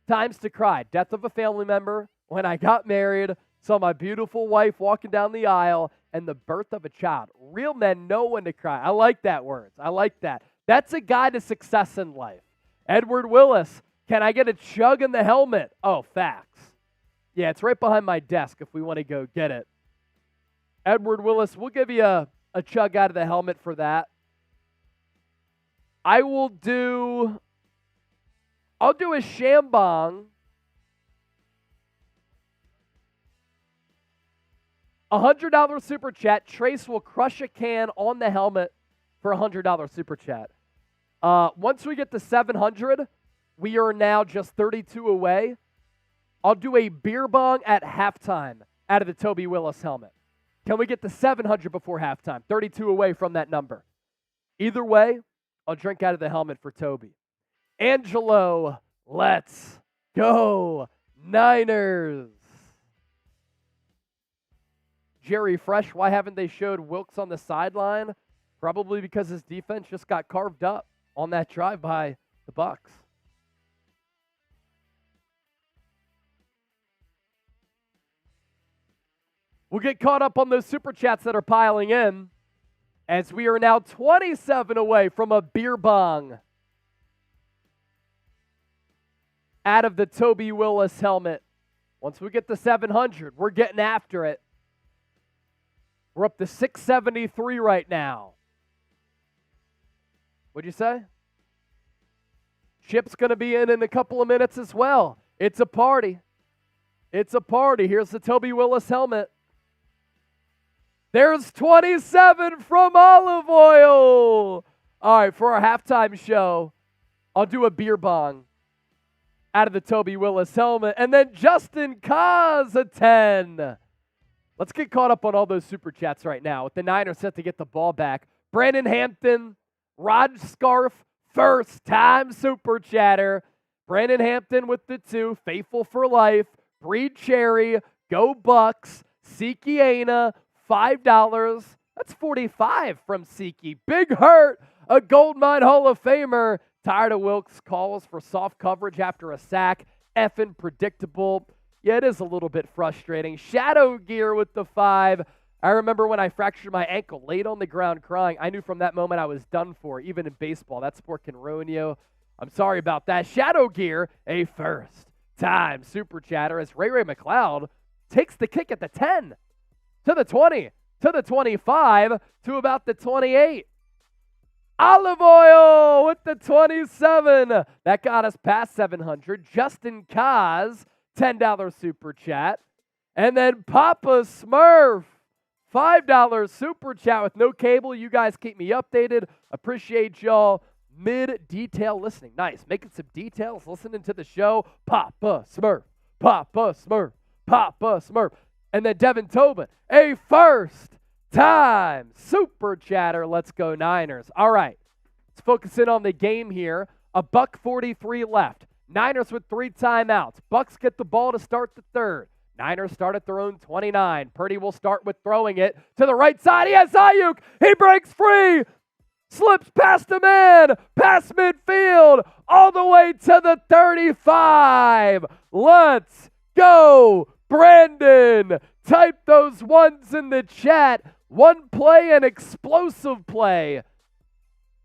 Times to cry. Death of a family member. When I got married, saw my beautiful wife walking down the aisle, and the birth of a child. Real men know when to cry. I like that words. I like that. That's a guide to success in life. Edward Willis. Can I get a chug in the helmet? Oh, facts. Yeah, it's right behind my desk if we want to go get it. Edward Willis, we'll give you a chug out of the helmet for that. I'll do a Shambong. $100 super chat. Trace will crush a can on the helmet for $100 super chat. Once we get to 700, we are now just 32 away. I'll do a beer bong at halftime out of the Toby Willis helmet. Can we get to 700 before halftime? 32 away from that number. Either way, I'll drink out of the helmet for Toby. Angelo, let's go Niners. Jerry Fresh, why haven't they showed Wilks on the sideline? Probably because his defense just got carved up on that drive by the Bucs. We'll get caught up on those super chats that are piling in as we are now 27 away from a beer bong out of the Toby Willis helmet. Once we get to 700, we're getting after it. We're up to 673 right now. What'd you say? Chip's going to be in a couple of minutes as well. It's a party. It's a party. Here's the Toby Willis helmet. There's 27 from Olive Oil. All right, for our halftime show, I'll do a beer bong out of the Toby Willis helmet. And then Justin Kaz, a 10. Let's get caught up on all those super chats right now with the Niners set to get the ball back. Brandon Hampton, Rod Scarf, first time super chatter. Brandon Hampton with the 2, Faithful for Life, Breed Cherry, Go Bucs, Siki Aina, $5. That's 45 from Siki. Big Hurt, a Goldmine Hall of Famer. Tired of Wilks' calls for soft coverage after a sack. Effing predictable. Yeah, it is a little bit frustrating. Shadow Gear with the 5. I remember when I fractured my ankle, laid on the ground crying. I knew from that moment I was done for, even in baseball. That sport can ruin you. I'm sorry about that. Shadow Gear, a first-time super chatter as Ray McLeod takes the kick at the 10. To the 20, to the 25, to about the 28. Olive Oil with the 27. That got us past 700. Justin Kaz, $10 super chat. And then Papa Smurf, $5 super chat with no cable. You guys keep me updated. Appreciate y'all. Mid-detail listening. Nice. Making some details, listening to the show. Papa Smurf, Papa Smurf, Papa Smurf. And then Devin Tobin, a first-time super chatter. Let's go Niners. All right, let's focus in on the game here. $1:43 left. Niners with 3 timeouts. Bucs get the ball to start the third. Niners start at their own 29. Purdy will start with throwing it to the right side. He has Aiyuk. He breaks free. Slips past a man, past midfield, all the way to the 35. Let's go Brandon, type those ones in the chat. One play, an explosive play.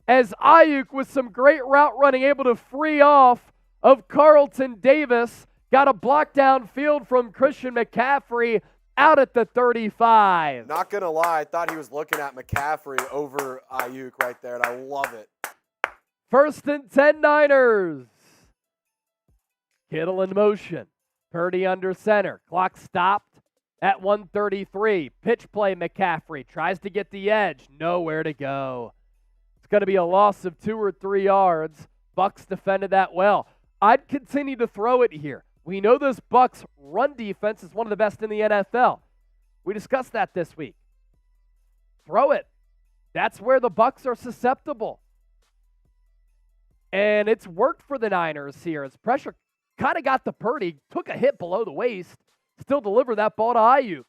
As Aiyuk with some great route running, able to free off of Carlton Davis. Got a block downfield from Christian McCaffrey out at the 35. Not going to lie, I thought he was looking at McCaffrey over Aiyuk right there, and I love it. First and 10 Niners. Kittle in motion. Purdy under center. Clock stopped at 1:33. Pitch play McCaffrey. Tries to get the edge. Nowhere to go. It's going to be a loss of 2 or 3 yards. Bucs defended that well. I'd continue to throw it here. We know this Bucs run defense is one of the best in the NFL. We discussed that this week. Throw it. That's where the Bucs are susceptible. And it's worked for the Niners here as pressure kind of got to Purdy, took a hit below the waist, still delivered that ball to Aiyuk.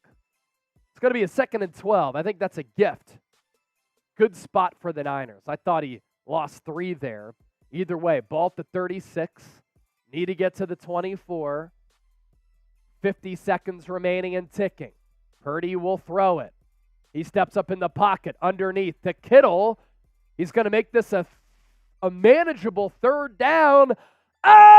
It's going to be a 2nd and 12. I think that's a gift. Good spot for the Niners. I thought he lost 3 there. Either way, ball at the 36. Need to get to the 24. 50 seconds remaining and ticking. Purdy will throw it. He steps up in the pocket underneath to Kittle. He's going to make this a manageable 3rd down. Oh!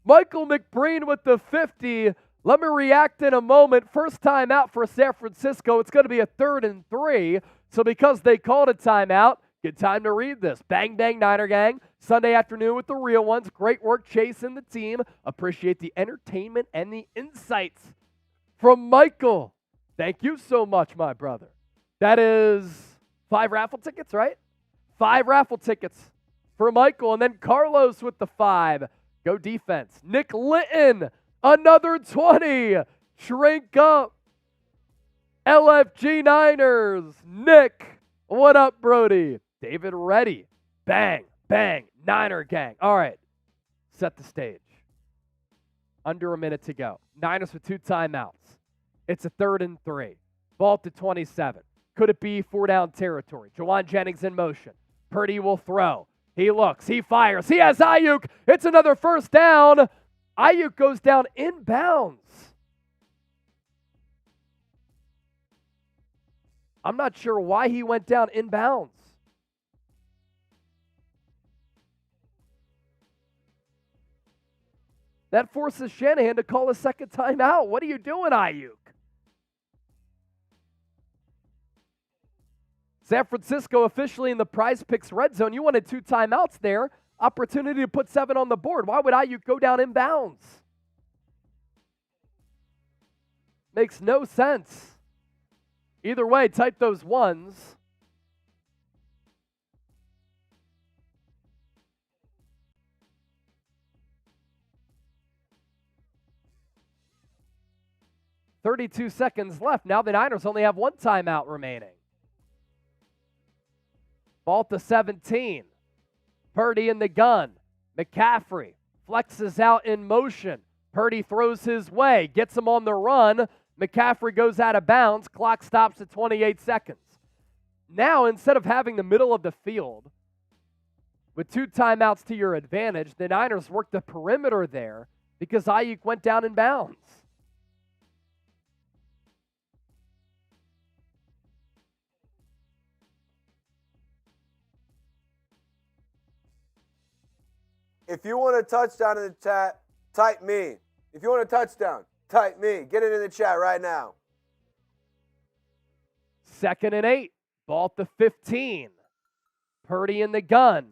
Michael McBreen with the 50. Let me react in a moment. First time out for San Francisco. It's going to be a 3rd and 3. So because they called a timeout, good time to read this. Bang, bang, Niner gang. Sunday afternoon with the real ones. Great work chasing the team. Appreciate the entertainment and the insights from Michael. Thank you so much, my brother. That is 5 raffle tickets, right? 5 raffle tickets for Michael. And then Carlos with the 5. Go defense. Nick Litton, another 20. Shrink up. LFG Niners. Nick, what up, Brody? David Reddy. Bang, bang. Niner gang. All right. Set the stage. Under a minute to go. Niners with 2 timeouts. It's a 3rd and 3. Ball to 27. Could it be 4-down territory? Juwan Jennings in motion. Purdy will throw. He looks. He fires. He has Aiyuk. It's another 1st down. Aiyuk goes down inbounds. I'm not sure why he went down inbounds. That forces Shanahan to call a 2nd timeout. What are you doing, Aiyuk? San Francisco officially in the Prize Picks red zone. You wanted 2 timeouts there. Opportunity to put 7 on the board. Why would Aiyuk go down inbounds? Makes no sense. Either way, type those ones. .32 seconds left. Now the Niners only have 1 timeout remaining. Ball to 17. Purdy in the gun. McCaffrey flexes out in motion. Purdy throws his way, gets him on the run. McCaffrey goes out of bounds. Clock stops at 28 seconds. Now, instead of having the middle of the field with 2 timeouts to your advantage, the Niners worked the perimeter there because Aiyuk went down in bounds. If you want a touchdown in the chat, type me. If you want a touchdown, type me. Get it in the chat right now. 2nd and 8. Ball to 15. Purdy in the gun.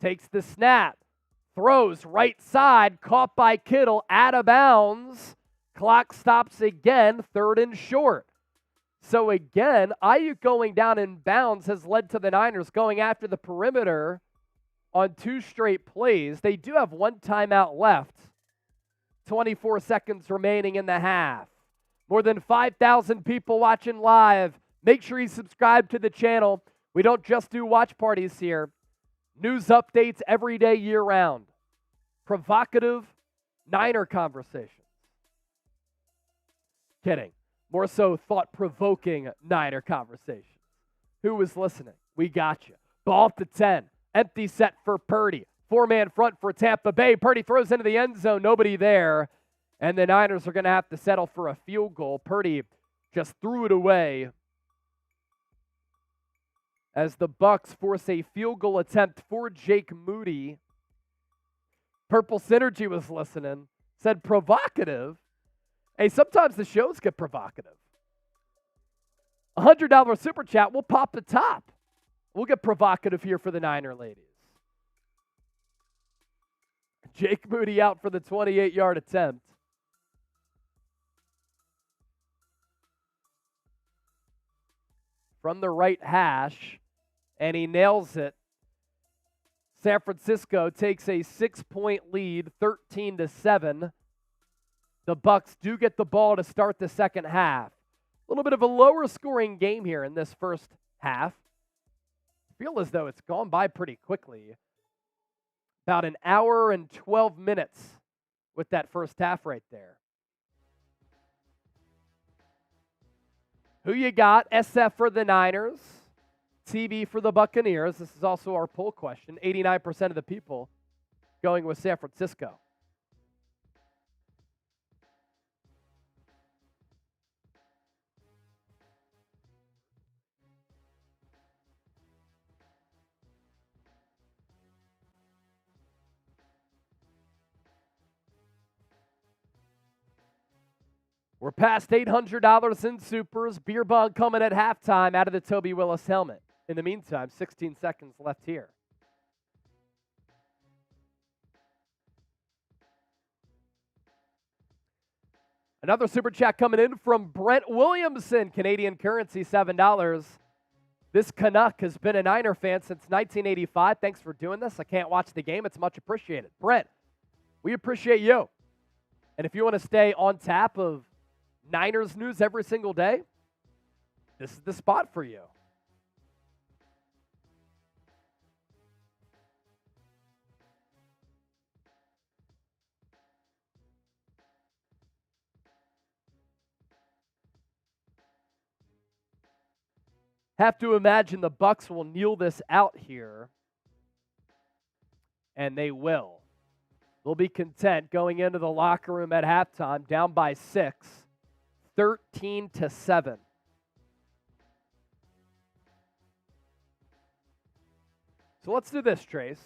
Takes the snap. Throws right side. Caught by Kittle. Out of bounds. Clock stops again. 3rd and short. So again, Aiyuk going down in bounds has led to the Niners going after the perimeter on 2 straight plays. They do have 1 timeout left. 24 seconds remaining in the half. More than 5,000 people watching live. Make sure you subscribe to the channel. We don't just do watch parties here. News updates every day, year round. Provocative Niner conversations. Kidding. More so thought-provoking Niner conversations. Who was listening? We got you. Ball to 10. Empty set for Purdy. 4-man front for Tampa Bay. Purdy throws into the end zone. Nobody there. And the Niners are going to have to settle for a field goal. Purdy just threw it away as the Bucs force a field goal attempt for Jake Moody. Purple Synergy was listening. Said provocative. Hey, sometimes the shows get provocative. $100 super chat. We'll pop the top. We'll get provocative here for the Niner ladies. Jake Moody out for the 28-yard attempt. From the right hash, and he nails it. San Francisco takes a 6-point lead, 13-7. The Bucs do get the ball to start the 2nd half. A little bit of a lower scoring game here in this first half. Feel as though it's gone by pretty quickly. About an hour and 12 minutes with that first half right there. Who you got? SF for the Niners. TB for the Buccaneers. This is also our poll question. 89% of the people going with San Francisco. We're past $800 in supers. Beer bong coming at halftime out of the Toby Willis helmet. In the meantime, 16 seconds left here. Another super chat coming in from Brent Williamson, Canadian currency, $7. This Canuck has been a Niner fan since 1985. Thanks for doing this. I can't watch the game. It's much appreciated. Brent, we appreciate you. And if you want to stay on top of Niners news every single day, this is the spot for you. Have to imagine the Bucs will kneel this out here, and they will. They'll be content going into the locker room at halftime, down by 6, 13-7. So let's do this, Trace.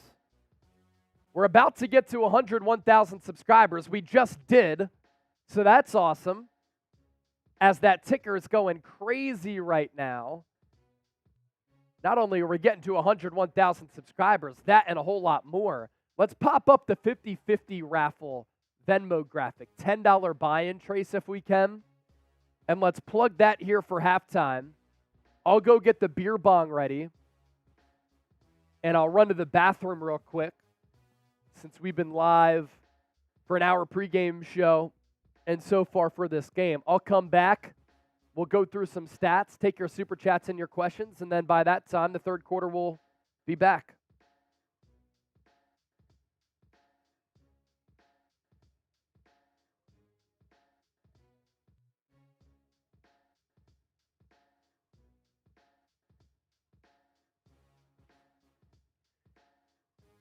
We're about to get to 101,000 subscribers. We just did, so that's awesome. As that ticker is going crazy right now. Not only are we getting to 101,000 subscribers, that and a whole lot more. Let's pop up the 50-50 raffle Venmo graphic. $10 buy-in, Trace, if we can. And let's plug that here for halftime. I'll go get the beer bong ready. And I'll run to the bathroom real quick, since we've been live for an hour pregame show and so far for this game. I'll come back. We'll go through some stats, take your super chats and your questions, and then by that time, the third quarter will be back.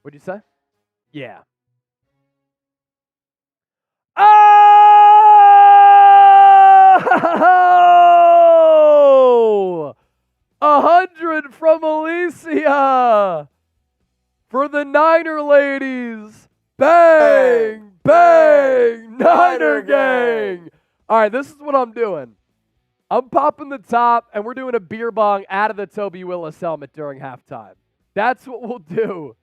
What'd you say? Yeah. Oh! 100 from Alicia for the Niner ladies. Bang, bang, Niner gang. All right, this is what I'm doing. I'm popping the top, and we're doing a beer bong out of the Toby Willis helmet during halftime. That's what we'll do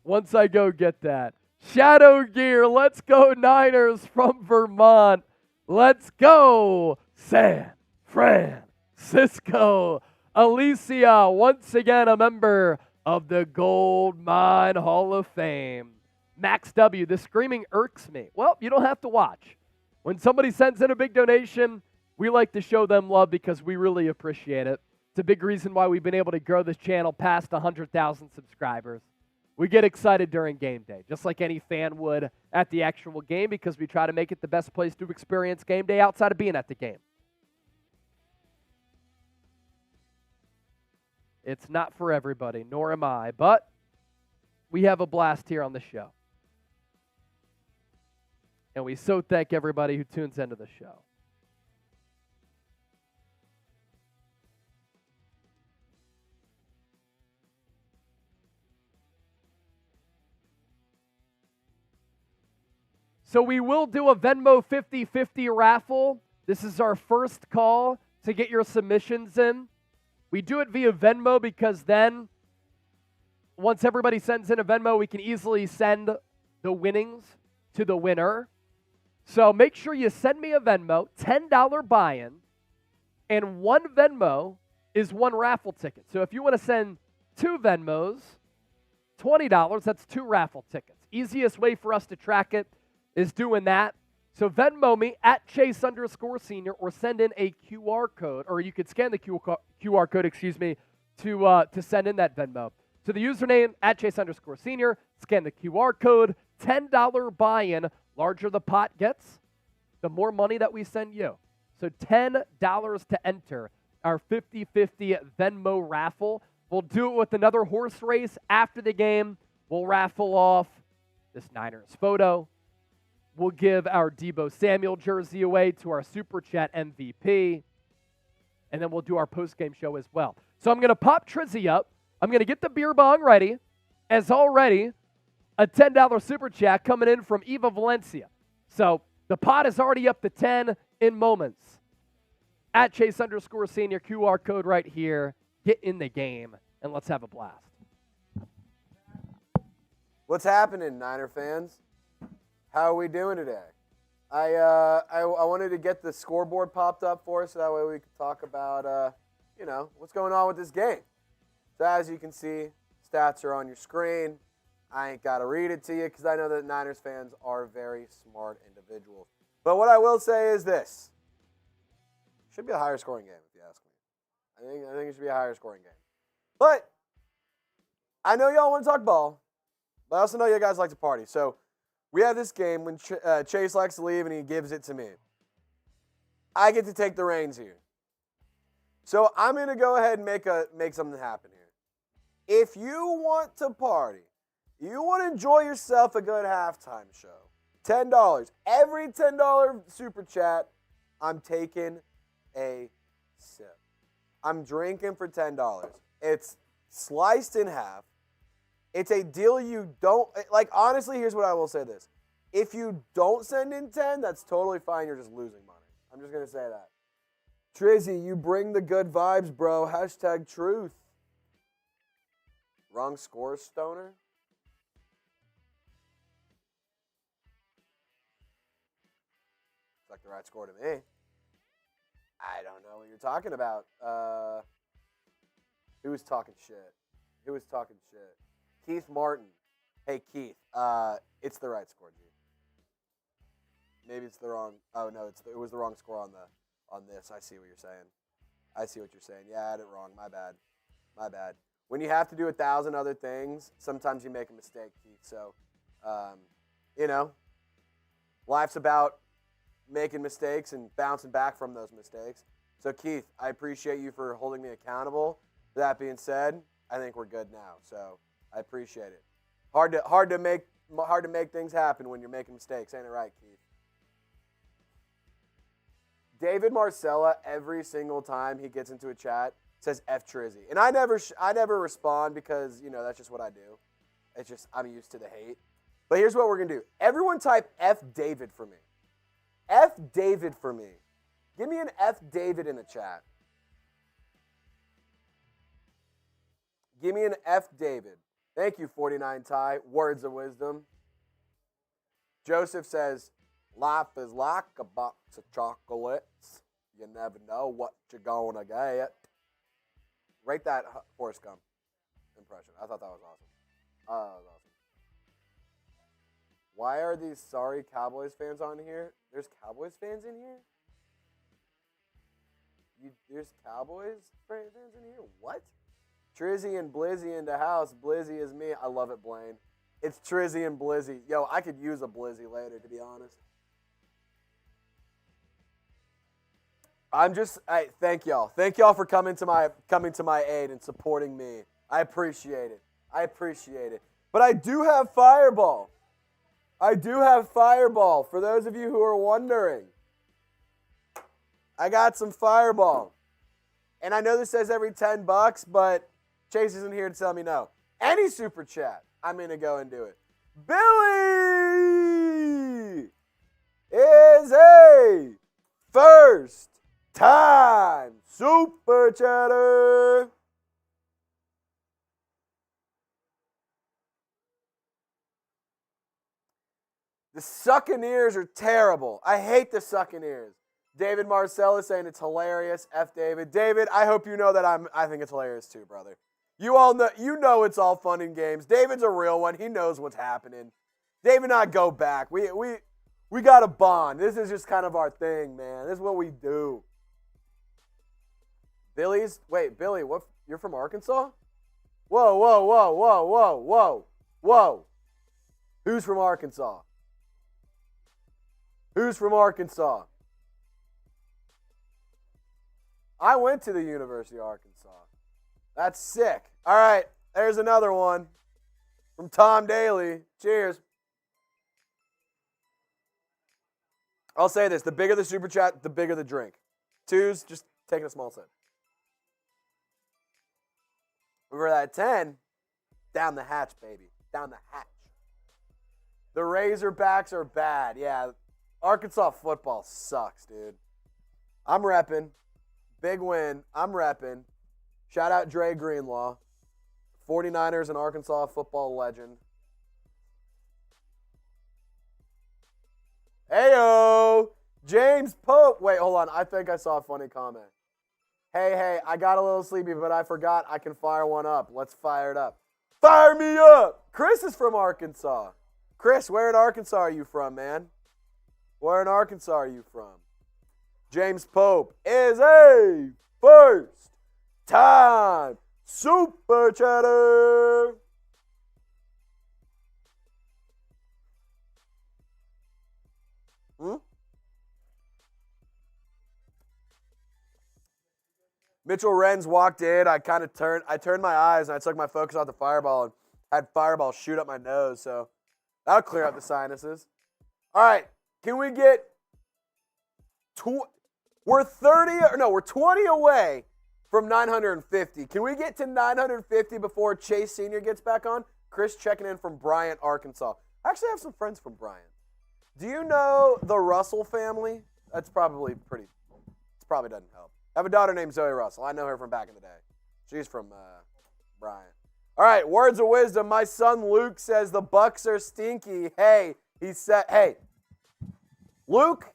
once I go get that. Shadow Gear, let's go Niners from Vermont. Let's go San Francisco. Alicia, once again a member of the Gold Mine Hall of Fame. Max W, the screaming irks me. Well, you don't have to watch. When somebody sends in a big donation, we like to show them love because we really appreciate it. It's a big reason why we've been able to grow this channel past 100,000 subscribers. We get excited during game day, just like any fan would at the actual game, because we try to make it the best place to experience game day outside of being at the game. It's not for everybody, nor am I, but we have a blast here on the show. And we so thank everybody who tunes into the show. So we will do a Venmo 50-50 raffle. This is our first call to get your submissions in. We do it via Venmo because then once everybody sends in a Venmo, we can easily send the winnings to the winner. So make sure you send me a Venmo, $10 buy-in, and one Venmo is one raffle ticket. So if you want to send 2 Venmos, $20, that's 2 raffle tickets. Easiest way for us to track it is doing that. So Venmo me at Chase_Senior or send in a QR code, or you could scan the QR code, to send in that Venmo. So the username at Chase_Senior, scan the QR code, $10 buy-in. Larger the pot gets, the more money that we send you. So $10 to enter our 50-50 Venmo raffle. We'll do it with another horse race after the game. We'll raffle off this Niners photo. We'll give our Deebo Samuel jersey away to our Super Chat MVP. And then we'll do our post-game show as well. So I'm going to pop Trizzy up. I'm going to get the beer bong ready. As already, a $10 Super Chat coming in from Eva Valencia. So the pot is already up to 10 in moments. At Chase_Senior, QR code right here. Get in the game, and let's have a blast. What's happening, Niner fans? How are we doing today? I wanted to get the scoreboard popped up for us so that way we could talk about, what's going on with this game. So as you can see, stats are on your screen. I ain't got to read it to you because I know that Niners fans are very smart individuals. But what I will say is this. Should be a higher scoring game, if you ask me. I think it should be a higher scoring game. But I know y'all want to talk ball, but I also know you guys like to party. So we have this game when Chase likes to leave and he gives it to me. I get to take the reins here. So I'm going to go ahead and make something happen here. If you want to party, you want to enjoy yourself a good halftime show, $10. Every $10 super chat, I'm taking a sip. I'm drinking for $10. It's sliced in half. It's a deal you don't, like, honestly, here's what I will say this. If you don't send in 10, that's totally fine. You're just losing money. I'm just going to say that. Trizzy, you bring the good vibes, bro. Hashtag truth. Wrong score, Stoner. Looks like the right score to me. I don't know what you're talking about. Who was talking shit? Who was talking shit? Keith Martin. Hey, Keith. It's the right score, G. Maybe it's the wrong. Oh no, it was the wrong score on this. I see what you're saying. I see what you're saying. Yeah, I had it wrong. My bad. My bad. When you have to do 1,000 other things, sometimes you make a mistake, Keith. So, life's about making mistakes and bouncing back from those mistakes. So, Keith, I appreciate you for holding me accountable. That being said, I think we're good now. So, I appreciate it. Hard to make things happen when you're making mistakes, ain't it right, Keith? David Marcella, every single time he gets into a chat, says F Trizzy. And I never respond because, that's just what I do. It's just I'm used to the hate. But here's what we're going to do. Everyone type F David for me. F David for me. Give me an F David in the chat. Give me an F David. Thank you, 49 Ty. Words of wisdom. Joseph says, life is like a box of chocolates. You never know what you're going to get. Rate that Forrest Gump impression. I thought that was awesome. That was awesome. Why are these sorry Cowboys fans on here? There's Cowboys fans in here? There's Cowboys fans in here? What? Trizzy and Blizzy in the house. Blizzy is me. I love it, Blaine. It's Trizzy and Blizzy. Yo, I could use a Blizzy later, to be honest. Thank y'all. Thank y'all for coming to my aid and supporting me. I appreciate it. But I do have Fireball. For those of you who are wondering. I got some Fireball. And I know this says every $10, but Chase isn't here to tell me no. Any super chat, I'm going to go and do it. Billy is a first time super chatter. The Buccaneers are terrible. I hate the Buccaneers. David Marcella saying it's hilarious. F David. David, I hope you know that I think it's hilarious too, brother. You all know it's all fun and games. David's a real one. He knows what's happening. David and I go back. We got a bond. This is just kind of our thing, man. This is what we do. Billy, what? You're from Arkansas? Whoa. Who's from Arkansas? I went to the University of Arkansas. That's sick. All right, there's another one from Tom Daly. Cheers. I'll say this. The bigger the super chat, the bigger the drink. Twos, just taking a small sip. Over that 10, down the hatch, baby. Down the hatch. The Razorbacks are bad. Yeah, Arkansas football sucks, dude. I'm repping. Big win. I'm repping. Shout out Dre Greenlaw. 49ers and Arkansas football legend. Heyo! James Pope. Wait, hold on. I think I saw a funny comment. Hey, I got a little sleepy, but I forgot I can fire one up. Let's fire it up. Fire me up! Chris is from Arkansas. Chris, where in Arkansas are you from, man? Where in Arkansas are you from? James Pope is a first-time super chatter. Mitchell Renz walked in. I turned my eyes and I took my focus off the fireball and had fireball shoot up my nose. So that'll clear out the sinuses. All right, can we get? We're 20 away from 950. Can we get to 950 before Chase Sr. gets back on? Chris checking in from Bryant, Arkansas. I actually have some friends from Bryant. Do you know the Russell family? It probably doesn't help. I have a daughter named Zoe Russell. I know her from back in the day. She's from Bryant. All right, words of wisdom. My son Luke says the Bucs are stinky. Hey, Luke,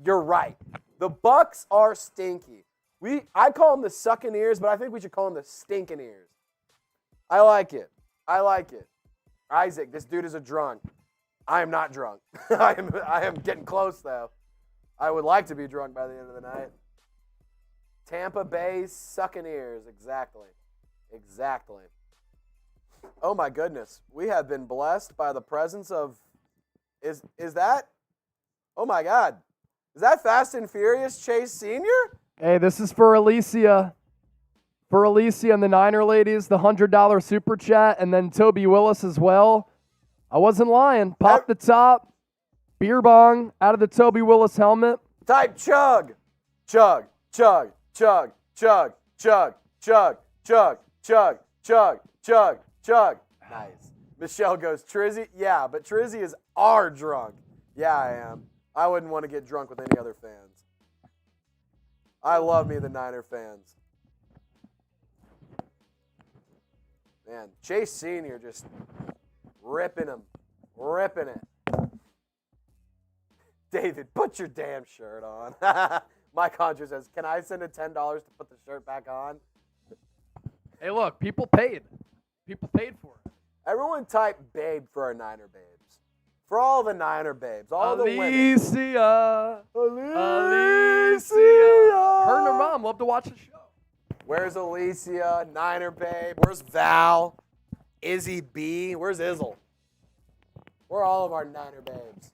you're right. The Bucs are stinky. I call them the sucking ears, but I think we should call them the stinking ears. I like it. Isaac, this dude is a drunk. I am not drunk. I am getting close, though. I would like to be drunk by the end of the night. Tampa Bay sucking ears. Exactly. Oh, my goodness. We have been blessed by the presence of... Is that... Oh, my God. Is that Fast and Furious Chase Sr.? Hey, this is for Alicia. For Alicia and the Niner ladies, the $100 super chat, and then Toby Willis as well. I wasn't lying. Pop the top. Beer bong out of the Toby Willis helmet. Type chug. Chug. Chug. Chug, chug, chug, chug, chug, chug, chug, chug, chug. Nice. Michelle goes, Trizzy? Yeah, but Trizzy is our drunk. Yeah, I am. I wouldn't want to get drunk with any other fans. I love me the Niner fans. Man, Chase Sr. just ripping it. David, put your damn shirt on. Mike Hunter says, can I send a $10 to put the shirt back on? Hey, look, people paid. People paid for it. Everyone type babe for our Niner babes. For all the Niner babes. All the women. Alicia. Her and her mom love to watch the show. Where's Alicia? Niner babe. Where's Val? Izzy B. Where's Izzle? Where are all of our Niner babes?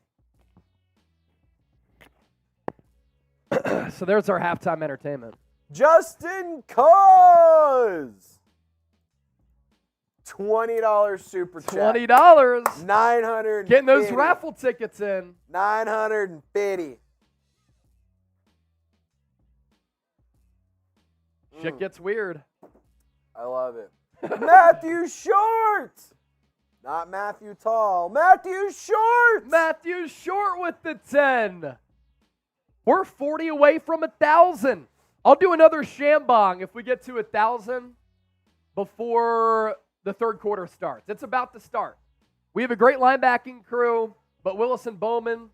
So there's our halftime entertainment. Justin Cause. $20 super chat. $20. $950. Getting those raffle tickets in. $950. Shit gets weird. I love it. Matthew Short. Not Matthew Tall. Matthew Short. Matthew Short with the 10. We're 40 away from 1,000. I'll do another shambong if we get to 1,000 before the third quarter starts. It's about to start. We have a great linebacking crew, but Willis and Bowman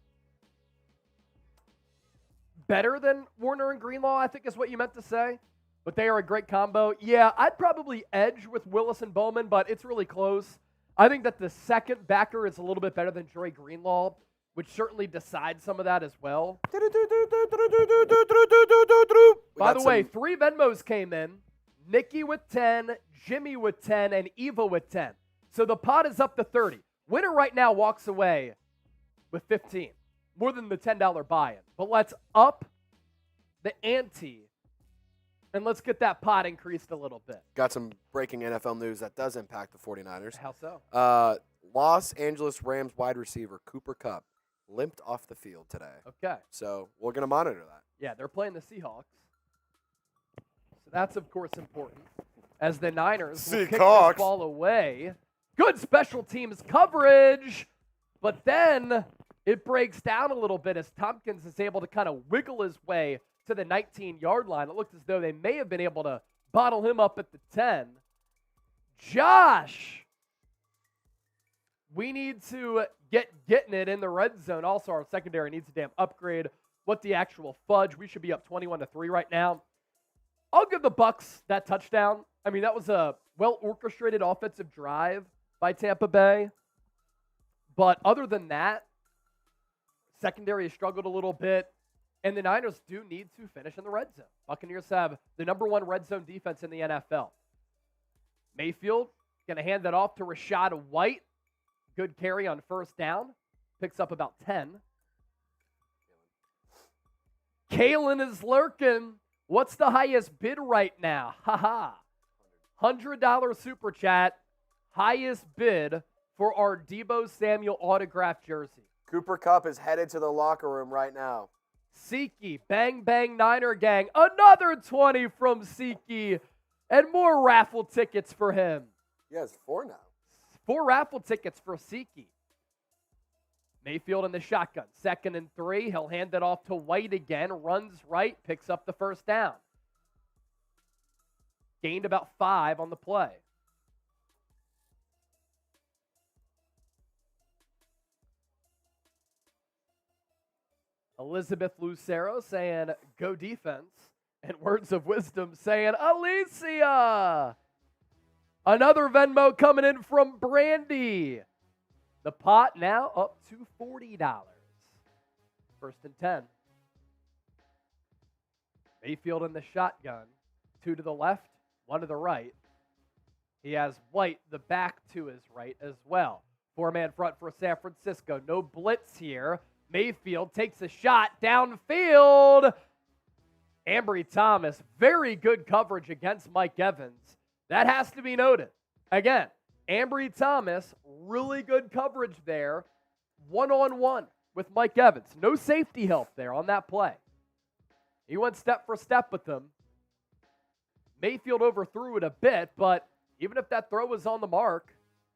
better than Warner and Greenlaw, I think is what you meant to say. But they are a great combo. Yeah, I'd probably edge with Willis and Bowman, but it's really close. I think that the second backer is a little bit better than Dre Greenlaw, which certainly decides some of that as well. By the way, 3 Venmos came in. Nikki with 10, Jimmy with 10, and Eva with 10. So the pot is up to 30. Winner right now walks away with 15, more than the $10 buy-in. But let's up the ante, and let's get that pot increased a little bit. Got some breaking NFL news that does impact the 49ers. How so? Los Angeles Rams wide receiver Cooper Kupp limped off the field today. Okay. So we're going to monitor that. Yeah, they're playing the Seahawks. So that's, of course, important. As the Niners will kick this ball away. Good special teams coverage. But then it breaks down a little bit as Tompkins is able to kind of wiggle his way to the 19-yard line. It looked as though they may have been able to bottle him up at the 10. Josh, we need to getting it in the red zone. Also, our secondary needs a damn upgrade. what the actual fudge. We should be up 21-3 right now. I'll give the Bucs that touchdown. I mean, that was a well-orchestrated offensive drive by Tampa Bay. But other than that, secondary has struggled a little bit. And the Niners do need to finish in the red zone. Buccaneers have the number 1 red zone defense in the NFL. Mayfield going to hand that off to Rachaad White. Good carry on first down. Picks up about 10. Kalen is lurking. What's the highest bid right now? Haha. $100 super chat. Highest bid for our Deebo Samuel autographed jersey. Cooper Kupp is headed to the locker room right now. Siki, bang, bang, Niner gang. Another 20 from Siki. And more raffle tickets for him. He has 4 now. 4 raffle tickets for Siki. Mayfield in the shotgun. 2nd and 3. He'll hand it off to White again. Runs right. Picks up the first down. Gained about 5 on the play. Elizabeth Lucero saying, go defense. And words of wisdom saying, Alicia. Another Venmo coming in from Brandy. The pot now up to $40. 1st and 10. Mayfield in the shotgun. 2 to the left, 1 to the right. He has White, the back to his right as well. 4-man front for San Francisco. No blitz here. Mayfield takes a shot downfield. Ambry Thomas, very good coverage against Mike Evans. That has to be noted. Again, Ambry Thomas, really good coverage there. One-on-one with Mike Evans. No safety help there on that play. He went step for step with them. Mayfield overthrew it a bit, but even if that throw was on the mark,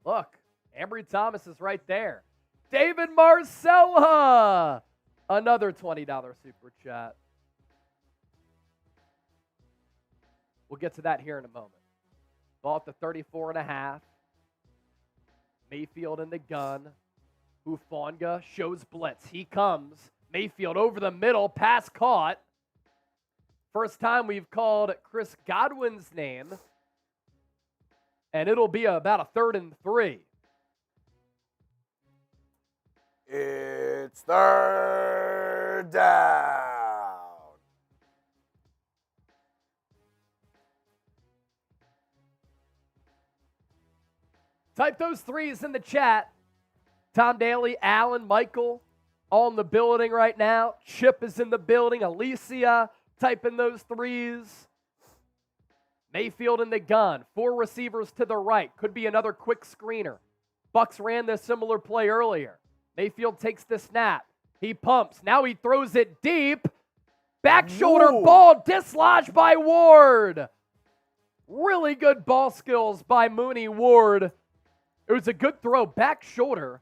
look, Ambry Thomas is right there. David Marcella, another $20 super chat. We'll get to that here in a moment. Ball at the 34.5. Mayfield in the gun. Hufanga shows blitz. He comes. Mayfield over the middle. Pass caught. First time we've called Chris Godwin's name. And it'll be about a 3rd and 3. It's 3rd down. Type those 3s in the chat. Tom Daly, Allen, Michael, all in the building right now. Chip is in the building. Alicia, type in those 3s. Mayfield in the gun. 4 receivers to the right. Could be another quick screener. Bucs ran this similar play earlier. Mayfield takes the snap. He pumps. Now he throws it deep. Back shoulder ball dislodged by Ward. Really good ball skills by Mooney Ward. It was a good throw. Back shoulder.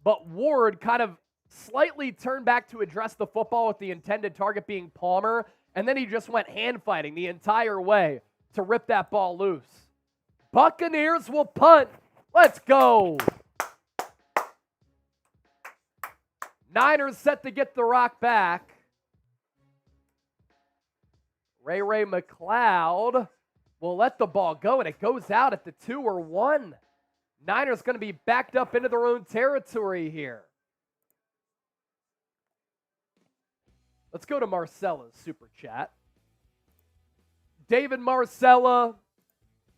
But Ward kind of slightly turned back to address the football with the intended target being Palmer. And then he just went hand fighting the entire way to rip that ball loose. Buccaneers will punt. Let's go. Niners set to get the rock back. Ray McLeod will let the ball go, and it goes out at the 2 or 1. Niners going to be backed up into their own territory here. Let's go to Marcella's super chat. David Marcella,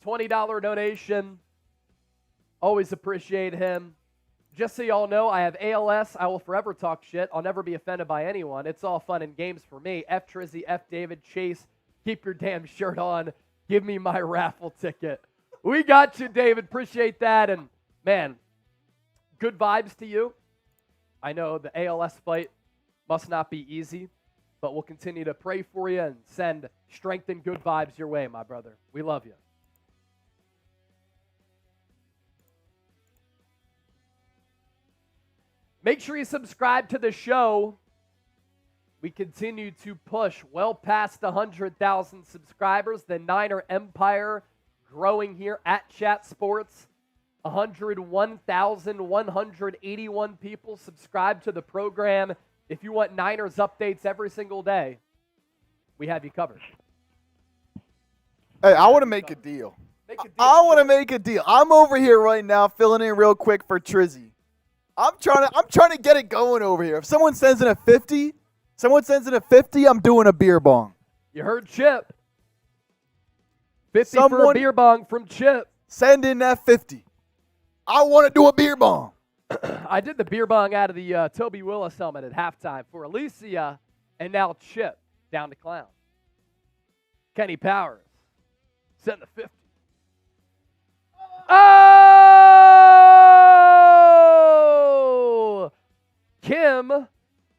$20 donation. Always appreciate him. Just so y'all know, I have ALS. I will forever talk shit. I'll never be offended by anyone. It's all fun and games for me. F Trizzy, F David, Chase, keep your damn shirt on. Give me my raffle ticket. We got you, David. Appreciate that. And, man, good vibes to you. I know the ALS fight must not be easy, but we'll continue to pray for you and send strength and good vibes your way, my brother. We love you. Make sure you subscribe to the show. We continue to push well past 100,000 subscribers. The Niner Empire growing here at Chat Sports. 101,181 people subscribe to the program. If you want Niners updates every single day, we have you covered. Hey, I want to make a deal. I want to make a deal. I'm over here right now filling in real quick for Trizzy. I'm trying to get it going over here. If someone sends in a 50, I'm doing a beer bong. You heard Chip. 50 for a beer bong from Chip. Send in that 50. I want to do a beer bong. I did the beer bong out of the Toby Willis helmet at halftime for Alicia, and now Chip down to clown. Kenny Powers send the 50. Oh! Kim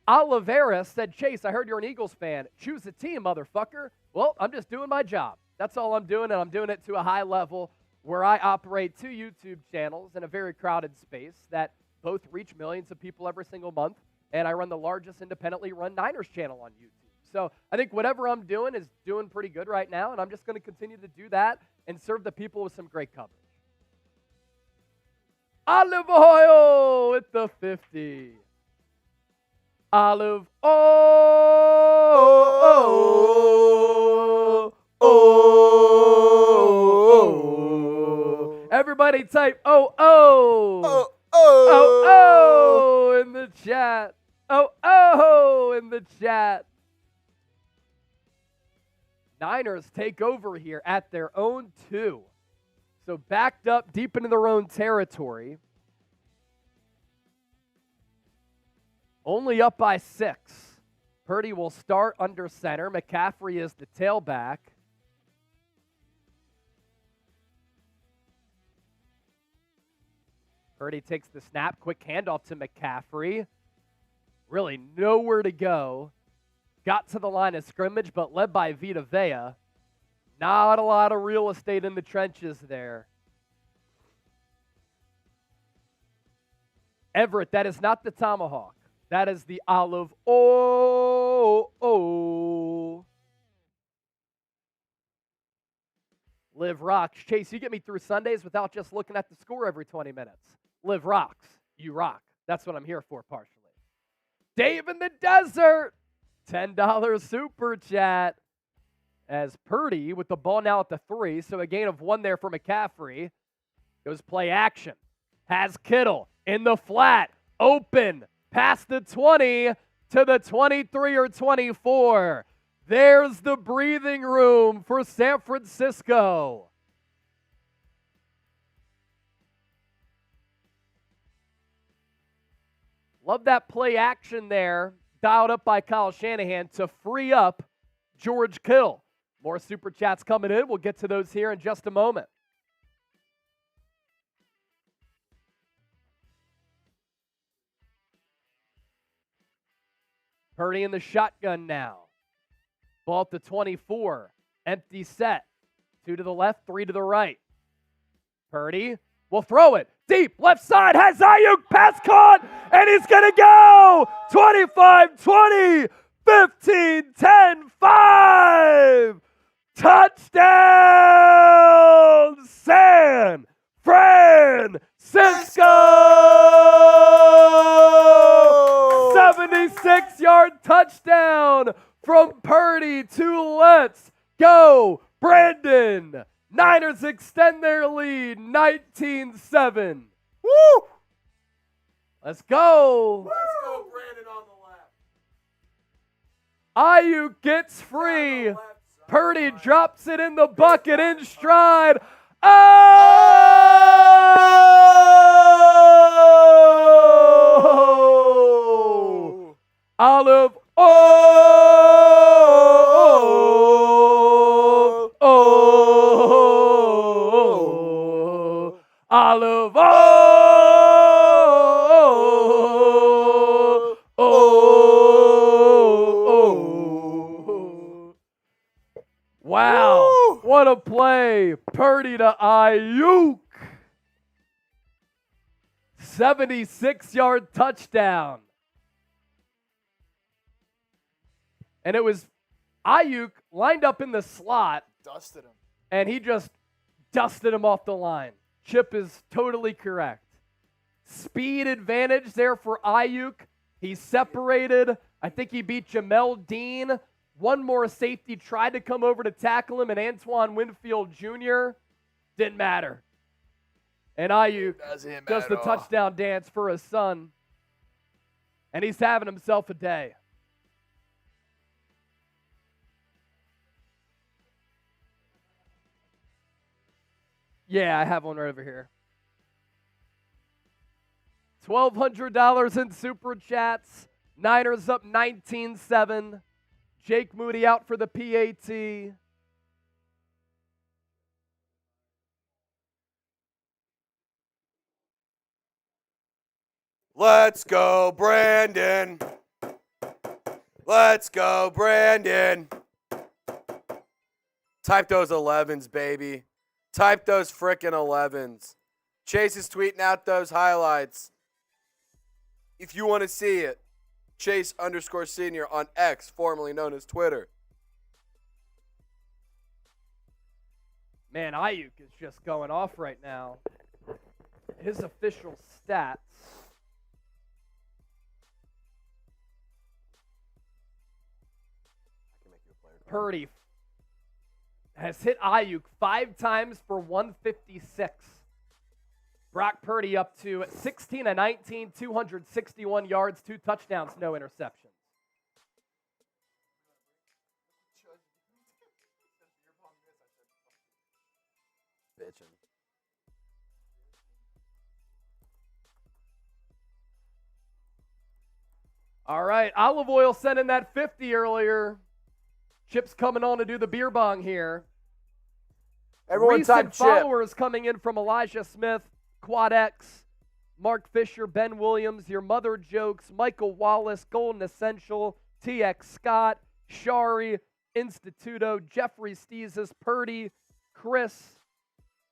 Oliveira said, Chase, I heard you're an Eagles fan. Choose a team, motherfucker. Well, I'm just doing my job. That's all I'm doing, and I'm doing it to a high level where I operate 2 YouTube channels in a very crowded space that both reach millions of people every single month, and I run the largest independently run Niners channel on YouTube. So I think whatever I'm doing is doing pretty good right now, and I'm just going to continue to do that and serve the people with some great coverage. Olive oil with the 50. Olive oil. Everybody type oh in the chat. Oh in the chat. Niners take over here at their own 2. So backed up deep into their own territory. Only up by 6. Purdy will start under center. McCaffrey is the tailback. Purdy takes the snap. Quick handoff to McCaffrey. Really nowhere to go. Got to the line of scrimmage, but led by Vita Vea. Not a lot of real estate in the trenches there. Everett, that is not the tomahawk. That is the olive oil. Live rocks. Chase, you get me through Sundays without just looking at the score every 20 minutes. Live rocks. You rock. That's what I'm here for partially. Dave in the desert. $10 super chat. As Purdy with the ball now at the 3, so a gain of 1 there for McCaffrey. Goes play action. Has Kittle in the flat. Open. Past the 20 to the 23 or 24. There's the breathing room for San Francisco. Love that play action there. Dialed up by Kyle Shanahan to free up George Kittle. More super chats coming in. We'll get to those here in just a moment. Purdy in the shotgun now. Ball at the 24. Empty set. 2 to the left, 3 to the right. Purdy will throw it. Deep left side has Aiyuk. Pass caught. And he's going to go. 25-20. 15-10. 5. Touchdown, San Francisco! 76-yard touchdown from Purdy to Let's Go Brandon. Niners extend their lead 19-7. Woo! Let's go. Let's go, Brandon on the left. Aiyuk gets free. Purdy drops it in the bucket in stride. Oh! Olive oil. Oh! Olive oil. Oh! Wow. Woo! What a play. Purdy to Aiyuk. 76-yard touchdown. And it was Aiyuk lined up in the slot. Dusted him. And he just dusted him off the line. Chip is totally correct. Speed advantage there for Aiyuk. He's separated. I think he beat Jamel Dean. One more safety tried to come over to tackle him, and Antoine Winfield Jr. Didn't matter. And Aiyuk does the touchdown dance for his son. And he's having himself a day. Yeah, I have one right over here. $1,200 in Super Chats. Niners up 19-7. Jake Moody out for the PAT. Let's go, Brandon. Let's go, Brandon. Type those 11s, baby. Type those frickin' 11s. Chase is tweeting out those highlights. If you want to see it, Chase_Senior on X, formerly known as Twitter. Man, Aiyuk is just going off right now. His official stats. Purdy has hit Aiyuk 5 times for 156. Brock Purdy up to 16 of 19, 261 yards, 2 touchdowns, no interceptions. Bitchin'. All right, Olive Oil sent in that 50 earlier. Chip's coming on to do the beer bong here. Everyone Recent type followers Chip. coming in from Elijah Smith, Quad X, Mark Fisher, Ben Williams, Your Mother Jokes, Michael Wallace, Golden Essential, TX Scott, Shari, Instituto, Jeffrey Steeses, Purdy, Chris,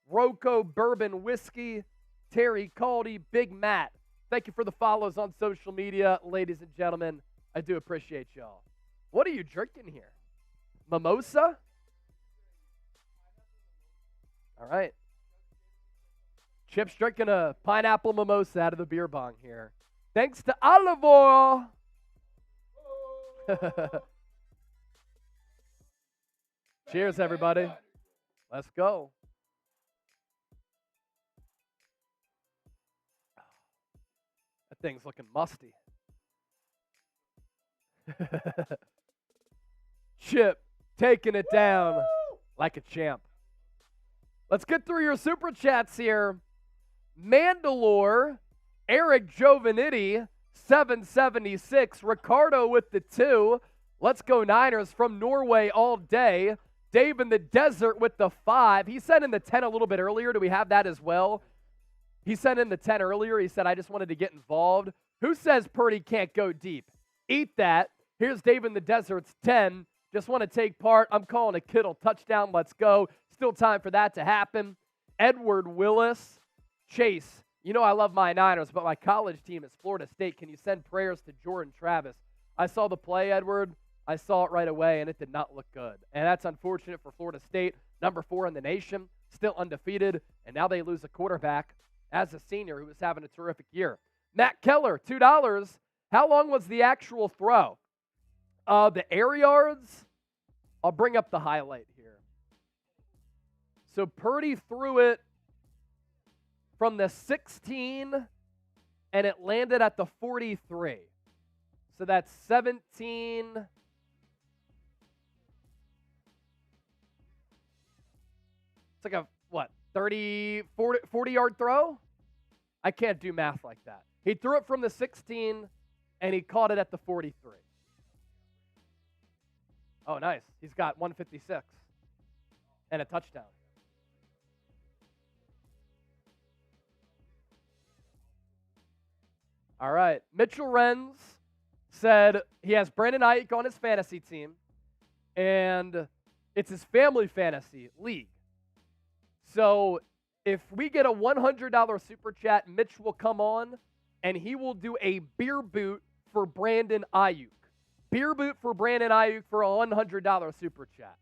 Rocco Bourbon Whiskey, Terry Caldy, Big Matt. Thank you for the follows on social media, ladies and gentlemen. I do appreciate y'all. What are you drinking here? Mimosa? All right. Chip's drinking a pineapple mimosa out of the beer bong here. Thanks to Olive Oil. Cheers, everybody. Let's go. That thing's looking musty. Chip taking it down like a champ. Let's get through your super chats here. Mandalore, Eric Giovannitti, 776. Ricardo with the 2. Let's go Niners from Norway all day. Dave in the desert with the 5. He sent in the 10 a little bit earlier. Do we have that as well? He sent in the 10 earlier. He said, I just wanted to get involved. Who says Purdy can't go deep? Eat that. Here's Dave in the desert's 10. Just want to take part. I'm calling a Kittle touchdown. Let's go. Still time for that to happen. Edward Willis. Chase, you know I love my Niners, but my college team is Florida State. Can you send prayers to Jordan Travis? I saw the play, Edward. I saw it right away, and it did not look good. And that's unfortunate for Florida State, number 4 in the nation, still undefeated, and now they lose a quarterback as a senior who was having a terrific year. Matt Keller, $2. How long was the actual throw? The air yards, I'll bring up the highlight here. So Purdy threw it from the 16, and it landed at the 43. So that's 17. It's like a, 30, 40-yard throw? I can't do math like that. He threw it from the 16, and he caught it at the 43. Oh, nice. He's got 156 and a touchdown. All right. Mitchell Renz said he has Brandon Aiyuk on his fantasy team, and it's his family fantasy league. So if we get a $100 super chat, Mitch will come on, and he will do a beer boot for Brandon Aiyuk. Beer boot for Brandon Aiyuk for a $100 super chat.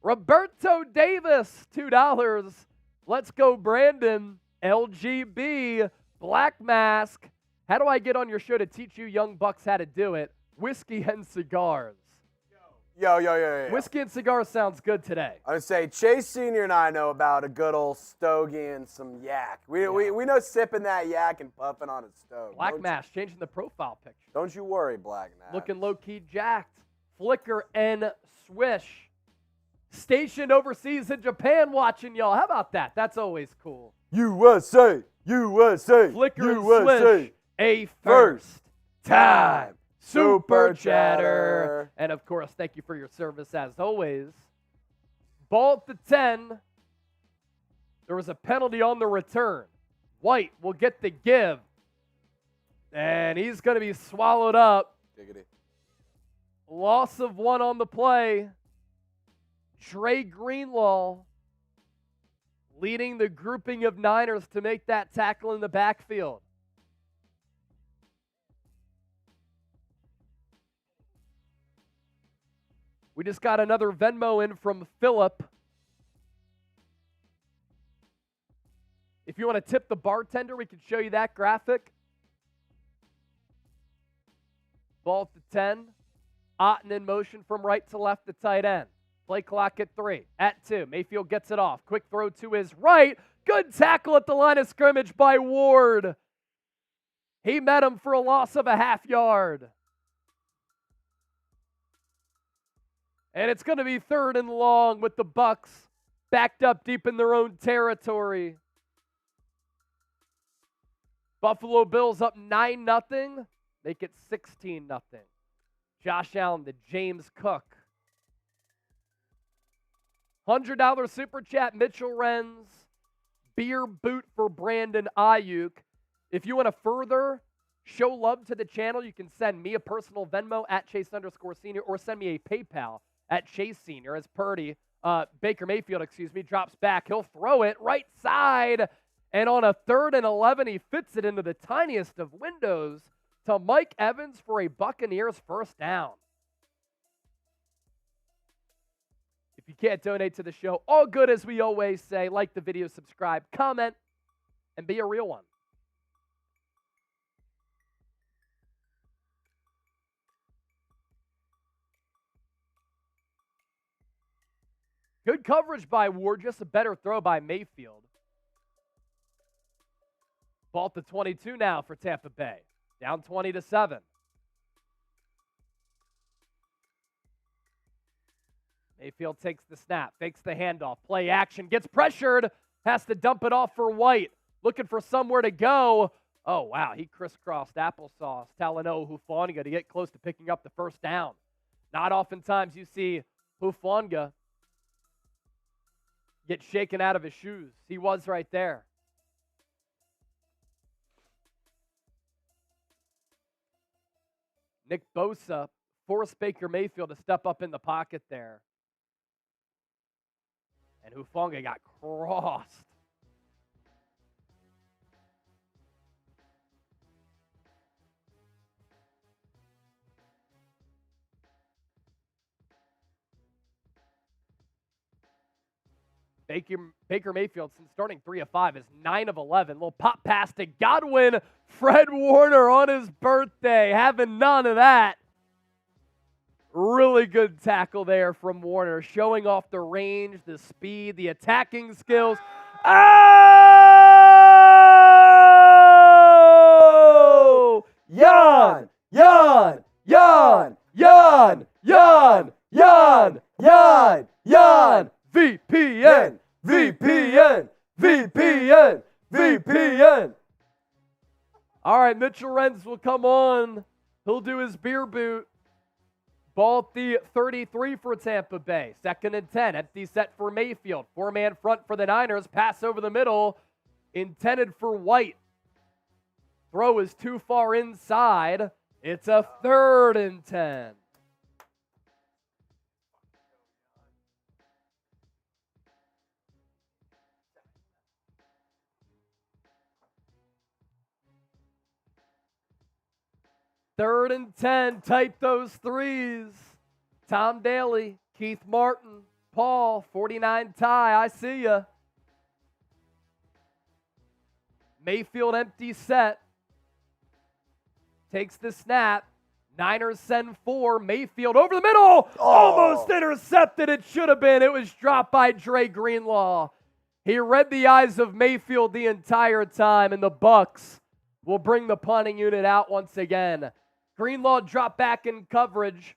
Roberto Davis, $2. Let's go, Brandon. LGB, Black Mask. How do I get on your show to teach you young bucks how to do it? Whiskey and cigars. Yo. Whiskey and cigars sounds good today. I would say Chase Sr. and I know about a good old stogie and some yak. We know sipping that yak and puffing on a stove. Black Mask, changing the profile picture. Don't you worry, Black Mask. Looking low-key jacked. Flicker and Swish. Stationed overseas in Japan watching y'all. How about that? That's always cool. USA. Flicker and Swish. A first-time Super Chatter. And, of course, thank you for your service as always. Ball at the 10. There was a penalty on the return. White will get the give. And he's going to be swallowed up. Diggity. Loss of 1 on the play. Trey Greenlaw leading the grouping of Niners to make that tackle in the backfield. We just got another Venmo in from Philip. If you want to tip the bartender, we can show you that graphic. Ball at the 10. Otten in motion from right to left to tight end. Play clock at 3. At 2. Mayfield gets it off. Quick throw to his right. Good tackle at the line of scrimmage by Ward. He met him for a loss of a half yard. And it's going to be 3rd and long with the Bucs backed up deep in their own territory. Buffalo Bills up 9-0. Make it 16-0. Josh Allen to James Cook. $100 super chat, Mitchell Renz. Beer boot for Brandon Aiyuk. If you want to further show love to the channel, you can send me a personal Venmo at Chase_Senior or send me a PayPal at Chase Senior as Baker Mayfield, drops back. He'll throw it right side. And on a 3rd and 11, he fits it into the tiniest of windows to Mike Evans for a Buccaneers first down. If you can't donate to the show, all good as we always say. Like the video, subscribe, comment, and be a real one. Good coverage by Ward, just a better throw by Mayfield. Ball to 22 now for Tampa Bay. Down 20-7. Mayfield takes the snap, fakes the handoff, play action, gets pressured, has to dump it off for White. Looking for somewhere to go. Oh, wow, he crisscrossed applesauce. Talanoa Hufanga to get close to picking up the first down. Not oftentimes you see Hufanga get shaken out of his shoes. He was right there. Nick Bosa forced Baker Mayfield to step up in the pocket there. And Hufanga got crossed. Baker Mayfield, since starting 3 of 5, is 9 of 11. Little pop pass to Godwin. Fred Warner on his birthday, having none of that. Really good tackle there from Warner, showing off the range, the speed, the attacking skills. Oh! Yawn! Yawn! Yawn! Yawn! Yawn! Yawn! Yawn! Yawn! VPN! VPN! VPN! VPN! All right, Mitchell Renz will come on. He'll do his beer boot. Ball at the 33 for Tampa Bay. 2nd and 10. Empty set for Mayfield. 4-man front for the Niners. Pass over the middle. Intended for White. Throw is too far inside. It's a 3rd and 10. Third and 10, type those threes. Tom Daly, Keith Martin, Paul, 49 Ty, I see ya. Mayfield empty set. Takes the snap. Niners send 4. Mayfield over the middle. Almost intercepted. It should have been. It was dropped by Dre Greenlaw. He read the eyes of Mayfield the entire time, and the Bucs will bring the punting unit out once again. Greenlaw dropped back in coverage.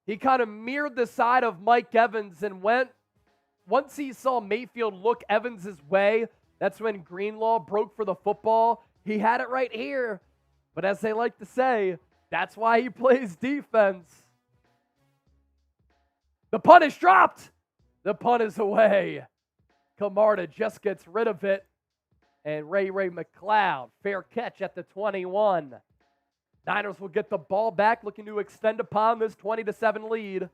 He kind of mirrored the side of Mike Evans and once he saw Mayfield look Evans' way, that's when Greenlaw broke for the football. He had it right here. But as they like to say, that's why he plays defense. The punt is dropped. The punt is away. Camarda just gets rid of it. And Ray McLeod, fair catch at the 21. Niners will get the ball back, looking to extend upon this 20-7 lead.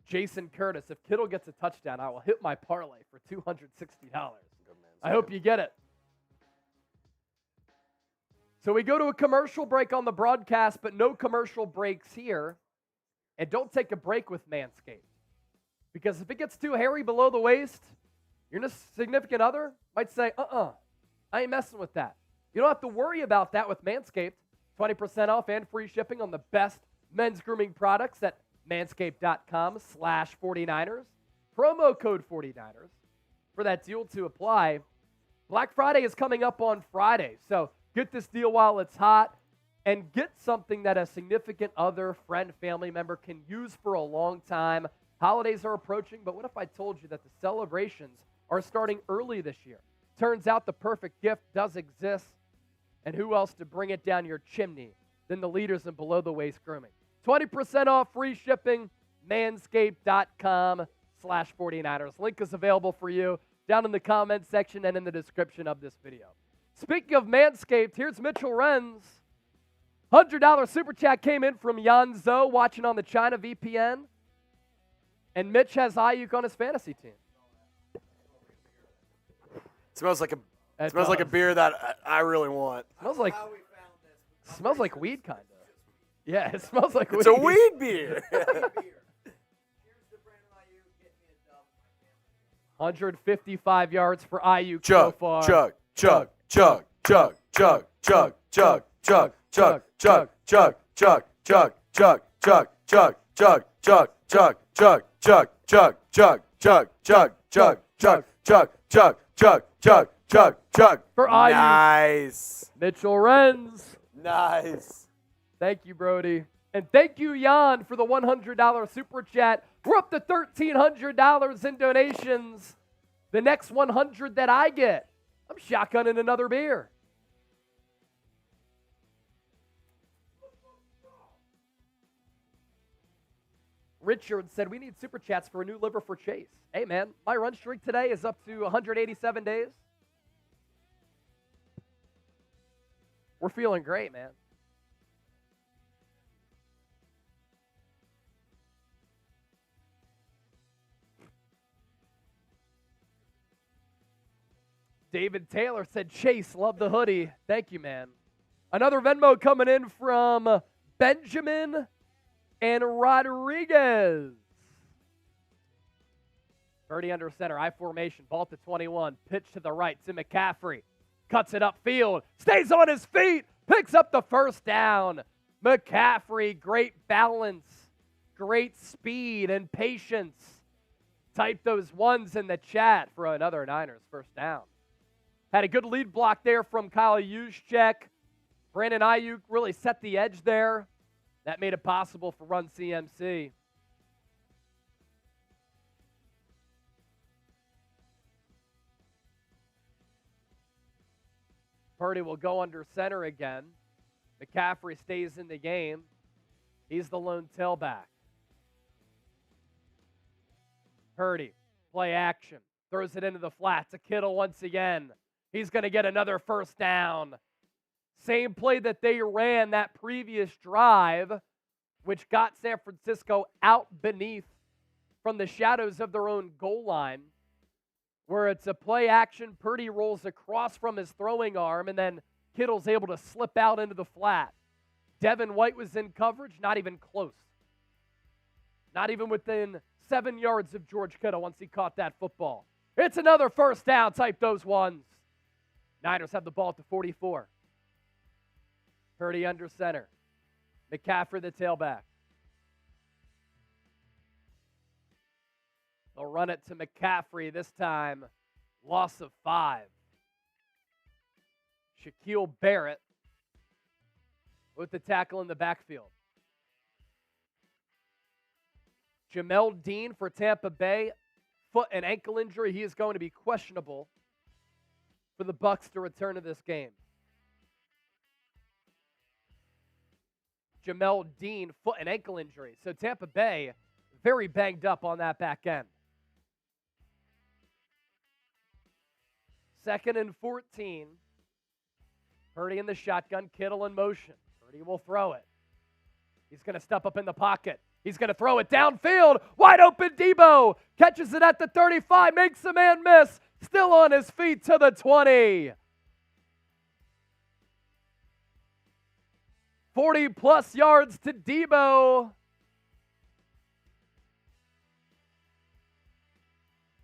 Jason Curtis, if Kittle gets a touchdown, I will hit my parlay for $260. I hope you get it. So we go to a commercial break on the broadcast, but no commercial breaks here. And don't take a break with Manscaped. Because if it gets too hairy below the waist, your significant other might say, I ain't messing with that. You don't have to worry about that with Manscaped. 20% off and free shipping on the best men's grooming products at manscaped.com/49ers. Promo code 49ers for that deal to apply. Black Friday is coming up on Friday, so get this deal while it's hot and get something that a significant other, friend, family member can use for a long time. Holidays are approaching, but what if I told you that the celebrations are starting early this year? Turns out the perfect gift does exist, and who else to bring it down your chimney than the leaders in below-the-waist grooming? 20% off, free shipping, manscaped.com/49ers. Link is available for you down in the comments section and in the description of this video. Speaking of Manscaped, here's Mitchell Renz. $100 super chat came in from Yanzo watching on the China VPN. And Mitch has Aiyuk on his fantasy team. Smells like a beer that I really want. Smells like weed, kind of. Yeah, it smells like weed. It's a weed beer. 155 yards for Aiyuk so far. Chug. For Aiyuk. Nice. Mitchell Renz. Nice. Thank you, Brody. And thank you, Jan, for the $100 super chat. We're up to $1,300 in donations. The next 100 that I get, I'm shotgunning another beer. Richard said, we need super chats for a new liver for Chase. Hey, man, my run streak today is up to 187 days. We're feeling great, man. David Taylor said, Chase, love the hoodie. Thank you, man. Another Venmo coming in from Benjamin and Rodriguez. Purdy under center, I formation, ball to 21, pitch to the right to McCaffrey. Cuts it upfield, stays on his feet, picks up the first down. McCaffrey, great balance, great speed and patience. Type those ones in the chat for another Niners first down. Had a good lead block there from Kyle Juszczyk. Brandon Aiyuk really set the edge there. That made it possible for Run CMC. Purdy will go under center again. McCaffrey stays in the game. He's the lone tailback. Purdy, play action. Throws it into the flat to Kittle once again. He's going to get another first down. Same play that they ran that previous drive, which got San Francisco out beneath from the shadows of their own goal line, where it's a play action. Purdy rolls across from his throwing arm, and then Kittle's able to slip out into the flat. Devin White was in coverage, not even close. Not even within 7 yards of George Kittle once he caught that football. It's another first down. Type those ones. Niners have the ball at the 44. Purdy under center. McCaffrey the tailback. They'll run it to McCaffrey this time. Loss of 5. Shaquille Barrett with the tackle in the backfield. Jamel Dean for Tampa Bay. Foot and ankle injury. He is going to be questionable for the Bucs to return to this game. Jamel Dean, foot and ankle injury. So Tampa Bay, very banged up on that back end. 2nd and 14. Purdy in the shotgun, Kittle in motion. Purdy will throw it. He's going to step up in the pocket. He's going to throw it downfield. Wide open Deebo. Catches it at the 35. Makes the man miss. Still on his feet to the 20. 40-plus yards to Deebo.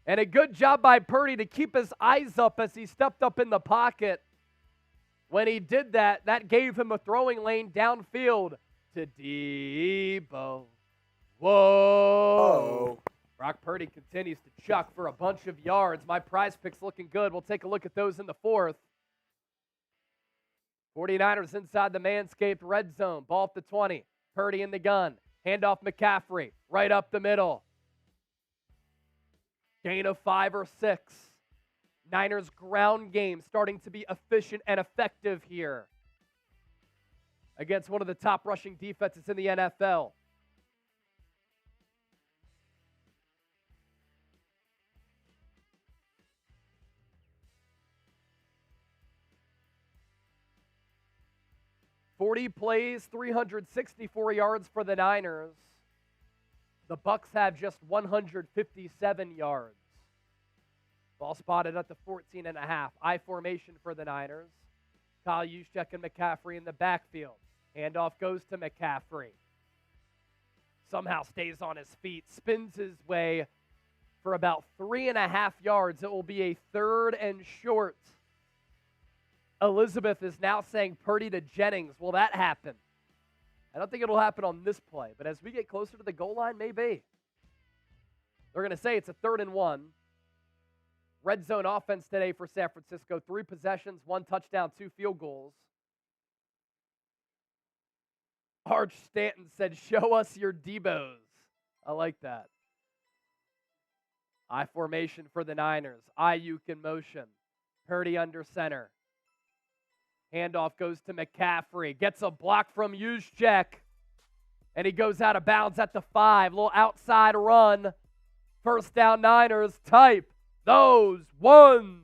And a good job by Purdy to keep his eyes up as he stepped up in the pocket. When he did that, that gave him a throwing lane downfield to Deebo. Whoa. Brock Purdy continues to chuck for a bunch of yards. My prize pick's looking good. We'll take a look at those in the 4th. 49ers inside the Manscaped red zone. Ball at the 20. Purdy in the gun. Handoff McCaffrey. Right up the middle. Gain of 5 or 6. Niners ground game starting to be efficient and effective here against one of the top rushing defenses in the NFL. $40 plays, 364 yards for the Niners. The Bucs have just 157 yards. Ball spotted at the 14.5. I formation for the Niners. Kyle Juszczyk and McCaffrey in the backfield. Handoff goes to McCaffrey. Somehow stays on his feet. Spins his way for about 3.5 yards. It will be a 3rd and short. Elizabeth is now saying Purdy to Jennings. Will that happen? I don't think it'll happen on this play, but as we get closer to the goal line, maybe. They're going to say it's a 3rd and 1. Red zone offense today for San Francisco. 3 possessions, 1 touchdown, 2 field goals. Arch Stanton said, show us your Deebos. I like that. I formation for the Niners. Aiyuk in motion. Purdy under center. Handoff goes to McCaffrey. Gets a block from Juszczyk. And he goes out of bounds at the 5. Little outside run. First down Niners. Type those ones.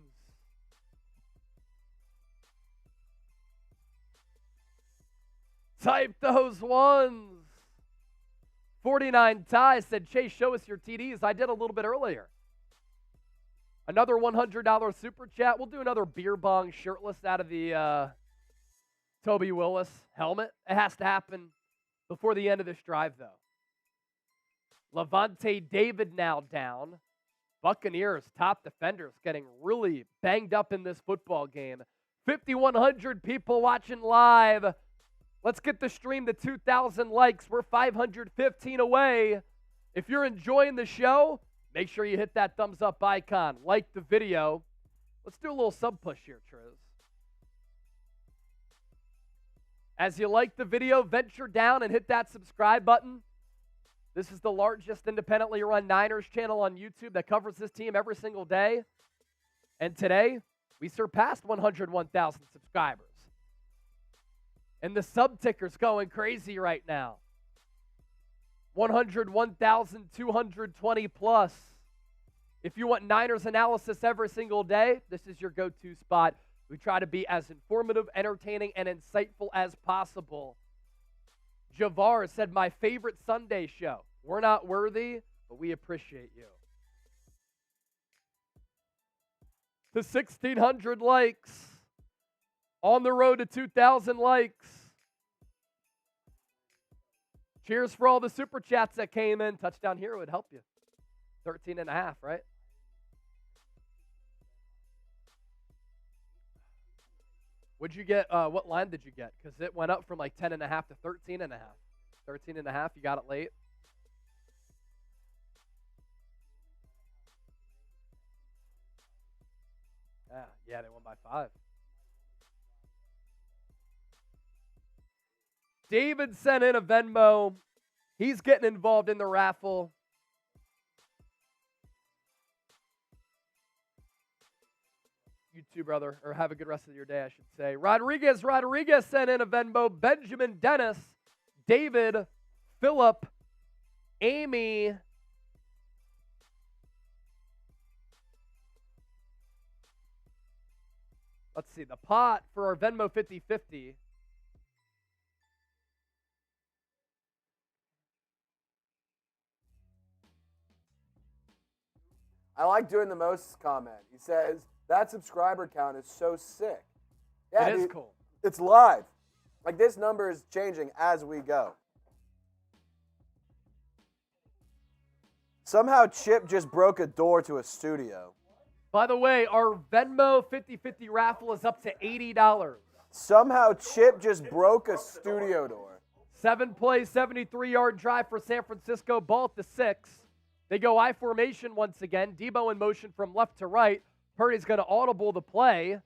Type those ones. 49 Ty said, Chase, show us your TDs. I did a little bit earlier. Another $100 super chat. We'll do another beer bong shirtless out of the Toby Willis helmet. It has to happen before the end of this drive, though. Levante David now down. Buccaneers top defenders getting really banged up in this football game. 5,100 people watching live. Let's get the stream to 2,000 likes. We're 515 away. If you're enjoying the show, make sure you hit that thumbs up icon. Like the video. Let's do a little sub push here, Triz. As you like the video, venture down and hit that subscribe button. This is the largest independently run Niners channel on YouTube that covers this team every single day. And today, we surpassed 101,000 subscribers. And the sub ticker's going crazy right now. 101,220 plus. If you want Niners analysis every single day, this is your go-to spot. We try to be as informative, entertaining, and insightful as possible. Javar said, my favorite Sunday show. We're not worthy, but we appreciate you. To 1,600 likes. On the road to 2,000 likes. Cheers for all the super chats that came in. Touchdown Hero would help you. 13.5, right? Would you get, what line did you get? Because it went up from like 10.5 to 13.5. 13.5, you got it late. Yeah, they won by 5. David sent in a Venmo. He's getting involved in the raffle. You too, brother. Or have a good rest of your day, I should say. Rodriguez sent in a Venmo. Benjamin Dennis, David, Philip, Amy. Let's see. The pot for our Venmo 50-50. I like doing the most comment. He says, that subscriber count is so sick. Yeah, it is cool. It's live. Like, this number is changing as we go. Somehow Chip just broke a door to a studio. By the way, our Venmo 50-50 raffle is up to $80. Somehow Chip just broke a studio door. 7-play, 73-yard drive for San Francisco. Ball at the 6. They go I formation once again. Deebo in motion from left to right. Purdy's going to audible the play.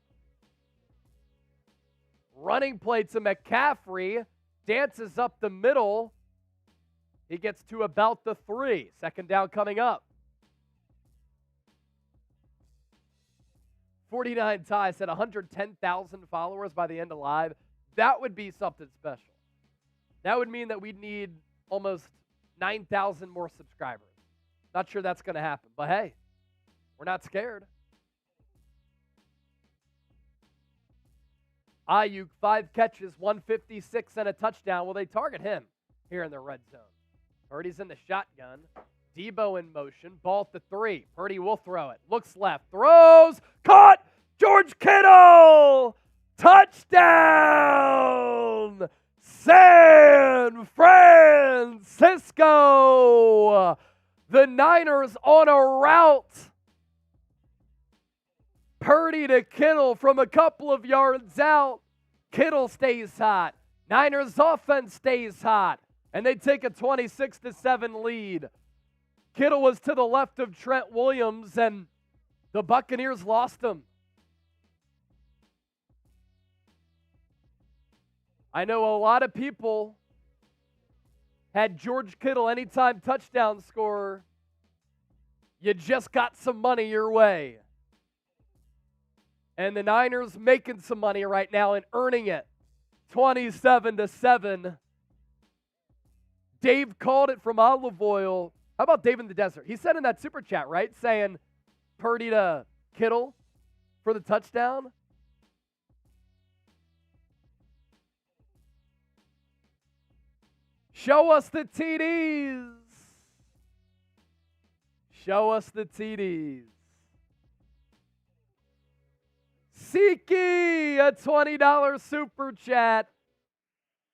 Running play to McCaffrey. Dances up the middle. He gets to about the 3. Second down coming up. 49 ties at 110,000 followers by the end of live. That would be something special. That would mean that we'd need almost 9,000 more subscribers. Not sure that's going to happen, but hey, we're not scared. Aiyuk, 5 catches, 156 and a touchdown. Will they target him here in the red zone? Purdy's in the shotgun. Deebo in motion. Ball at the 3. Purdy will throw it. Looks left. Throws. Caught. George Kittle. Touchdown. San Francisco. The Niners on a route. Purdy to Kittle from a couple of yards out. Kittle stays hot. Niners offense stays hot. And they take a 26-7 lead. Kittle was to the left of Trent Williams, and the Buccaneers lost him. I know a lot of people had George Kittle anytime touchdown scorer. You just got some money your way. And the Niners making some money right now and earning it. 27-7. Dave called it from Olive Oil. How about Dave in the Desert? He said in that super chat, right? Saying Purdy to Kittle for the touchdown. Show us the TDs. Show us the TDs. Siki, a $20 super chat.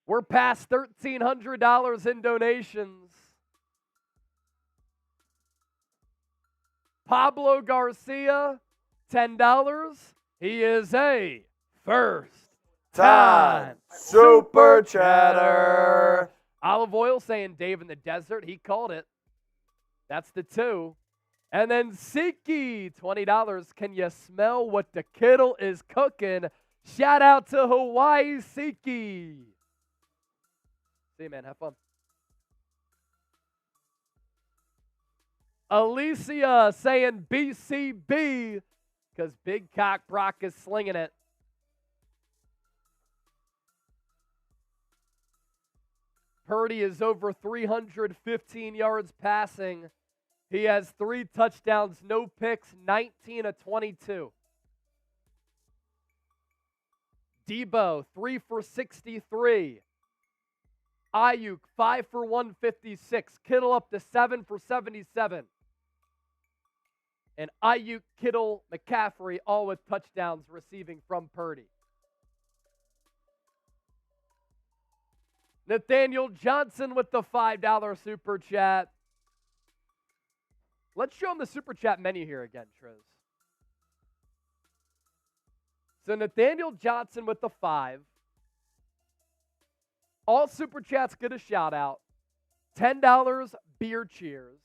We're past $1,300 in donations. Pablo Garcia, $10. He is a first-time super chatter. Olive Oil saying Dave in the Desert. He called it. That's the 2. And then Siki, $20. Can you smell what the Kittle is cooking? Shout out to Hawaii Siki. See you, man. Have fun. Alicia saying BCB because Big Cock Brock is slinging it. Purdy is over 315 yards passing. He has 3 touchdowns, no picks, 19 of 22. Deebo, 3 for 63. Aiyuk, 5 for 156. Kittle up to 7 for 77. And Aiyuk, Kittle, McCaffrey, all with touchdowns receiving from Purdy. Nathaniel Johnson with the $5 super chat. Let's show him the super chat menu here again, Triz. So Nathaniel Johnson with the 5. All Super Chats get a shout out. $10 beer cheers.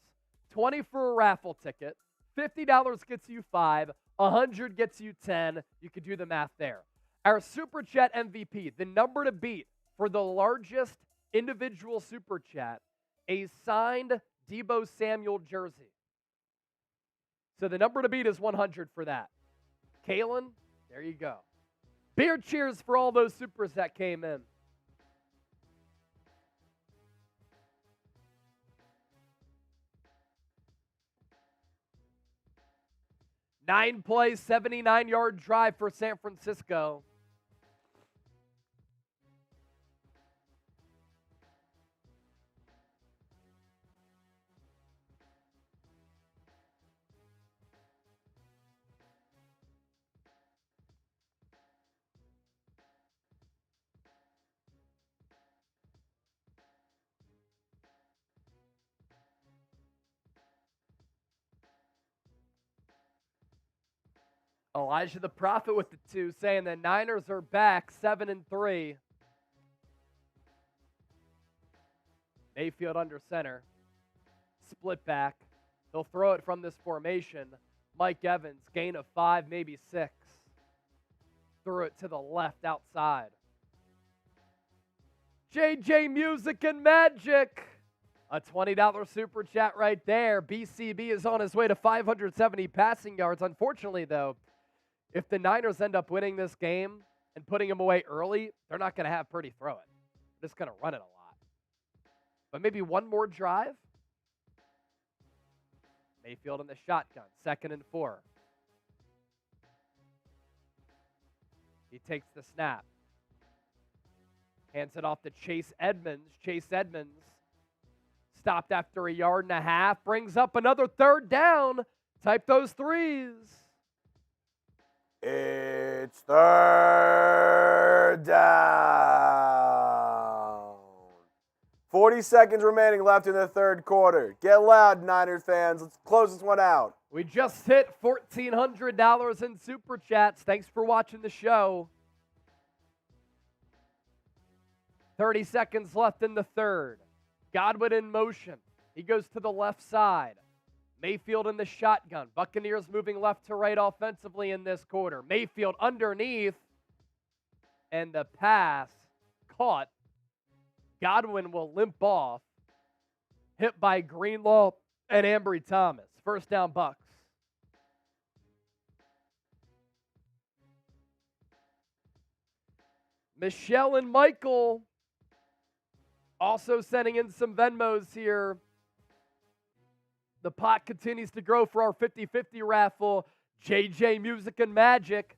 20 for a raffle ticket. $50 gets you 5. 100 gets you 10. You can do the math there. Our Super Chat MVP, the number to beat for the largest individual Super Chat, a signed Deebo Samuel jersey. So the number to beat is 100 for that. Kalen, there you go. Beer cheers for all those supers that came in. Nine-play, 79-yard drive for San Francisco. Elijah the Prophet with the 2, saying the Niners are back 7-3. Mayfield under center. Split back. He'll throw it from this formation. Mike Evans, gain of 5, maybe 6. Threw it to the left outside. JJ Music and Magic. A $20 Super Chat right there. BCB is on his way to 570 passing yards. Unfortunately, though, if the Niners end up winning this game and putting him away early, they're not going to have Purdy throw it. They're just going to run it a lot. But maybe one more drive. Mayfield in the shotgun, 2nd and 4. He takes the snap. Hands it off to Chase Edmonds. Chase Edmonds stopped after 1.5 yards. Brings up another 3rd down. Type those 3s. It's 3rd down. 40 seconds remaining left in the 3rd quarter. Get loud, Niners fans. Let's close this one out. We just hit $1,400 in Super Chats. Thanks for watching the show. 30 seconds left in the 3rd. Godwin in motion. He goes to the left side. Mayfield in the shotgun. Buccaneers moving left to right offensively in this quarter. Mayfield underneath. And the pass caught. Godwin will limp off. Hit by Greenlaw and Ambry Thomas. 1st down Bucs. Michelle and Michael also sending in some Venmos here. The pot continues to grow for our 50-50 raffle. JJ Music and Magic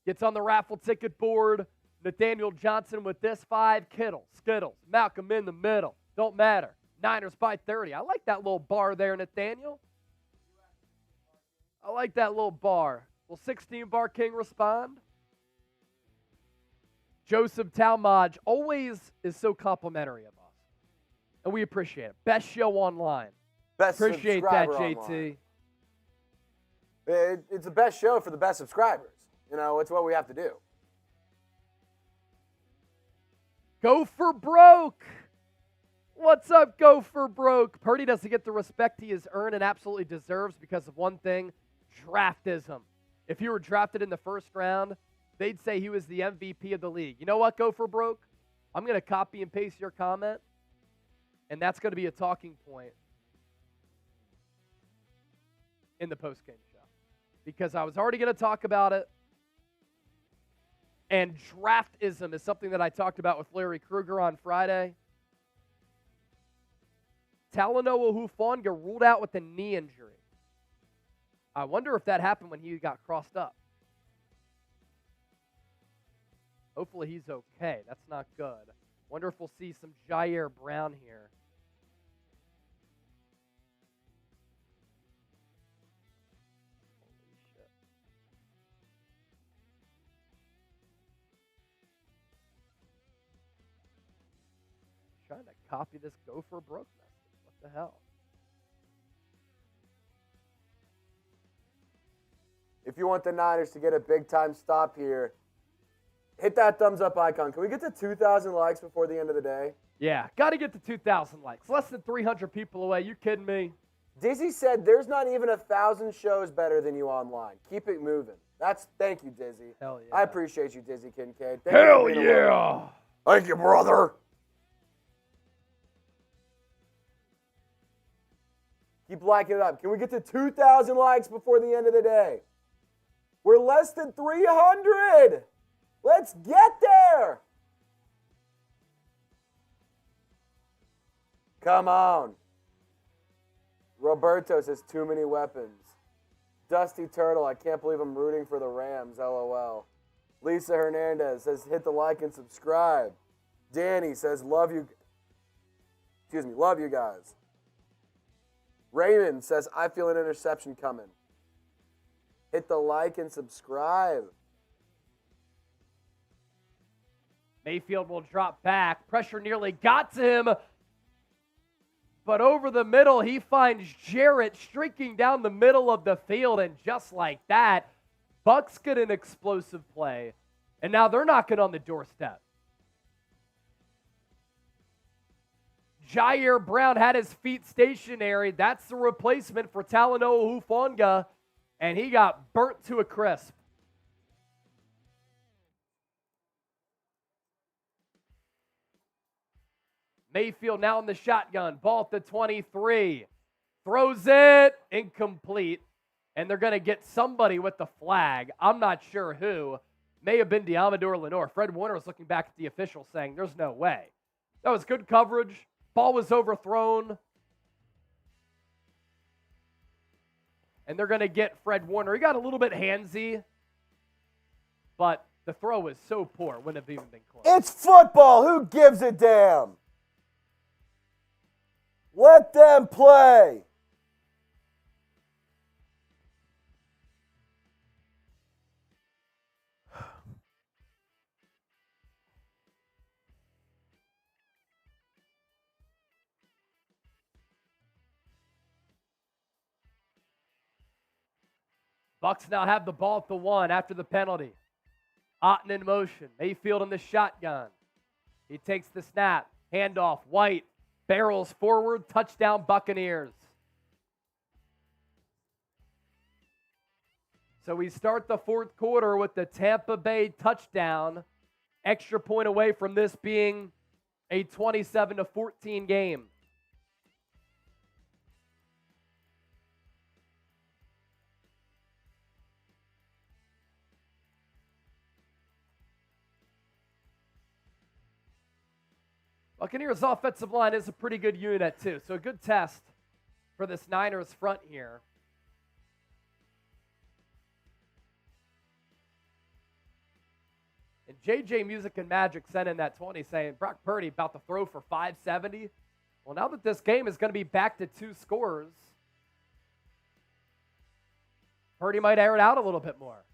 gets on the raffle ticket board. Nathaniel Johnson with this 5. Kittle, Skittles, Malcolm in the middle. Don't matter. Niners by 30. I like that little bar there, Nathaniel. I like that little bar. Will 16 Bar King respond? Joseph Talmadge always is so complimentary of us. And we appreciate it. Best show online. Best Appreciate that, subscriber JT. online. It's the best show for the best subscribers. You know, it's what we have to do. Go for broke. What's up, go for broke? Purdy doesn't get the respect he has earned and absolutely deserves because of one thing, draftism. If you were drafted in the 1st round, they'd say he was the MVP of the league. You know what, go for broke? I'm going to copy and paste your comment, and that's going to be a talking point in the postgame show because I was already going to talk about it. And draftism is something that I talked about with Larry Krueger on Friday. Talanoa Hufanga ruled out with a knee injury. I wonder if that happened when he got crossed up. Hopefully he's okay. That's not good. Wonder if we'll see some Jair Brown here. Holy shit. Trying to copy this go for broke message. What the hell? if you want the Niners to get a big-time stop here, hit that thumbs up icon. Can we get to 2,000 likes before the end of the day? Yeah, got to get to 2,000 likes. Less than 300 people away. You kidding me? Dizzy said there's not even 1,000 shows better than you online. Keep it moving. Thank you, Dizzy. Hell yeah. I appreciate you, Dizzy Kincaid. Hell yeah. Thank you, brother. Keep liking it up. Can we get to 2,000 likes before the end of the day? We're less than 300. Let's get there. Come on. Roberto says too many weapons. Dusty Turtle, I can't believe I'm rooting for the Rams, LOL. Lisa Hernandez says hit the like and subscribe. Danny says love you guys. Raymond says I feel an interception coming. Hit the like and subscribe. Mayfield will drop back. Pressure nearly got to him. But over the middle, he finds Jarrett streaking down the middle of the field. And just like that, Bucs get an explosive play. And now they're knocking on the doorstep. Jair Brown had his feet stationary. That's the replacement for Talanoa Hufanga. And he got burnt to a crisp. Mayfield now in the shotgun. Ball at the 23. Throws it. Incomplete. And they're going to get somebody with the flag. I'm not sure who. May have been Diamador Lenore. Fred Warner was looking back at the official saying, there's no way. That was good coverage. Ball was overthrown. And they're going to get Fred Warner. He got a little bit handsy. But the throw was so poor. Wouldn't have even been close. It's football. Who gives a damn? Let them play. Bucs now have the ball at the 1 after the penalty. Otten in motion. Mayfield in the shotgun. He takes the snap. Handoff. White barrels forward. Touchdown Buccaneers. So we start the fourth quarter with the Tampa Bay touchdown. Extra point away from this being a 27-14 game. Buccaneers offensive line is a pretty good unit too, so a good test for this Niners front here. And JJ Music and Magic sent in that 20 saying, Brock Purdy about to throw for 570. Well, now that this game is going to be back to 2 scores, Purdy might air it out a little bit more.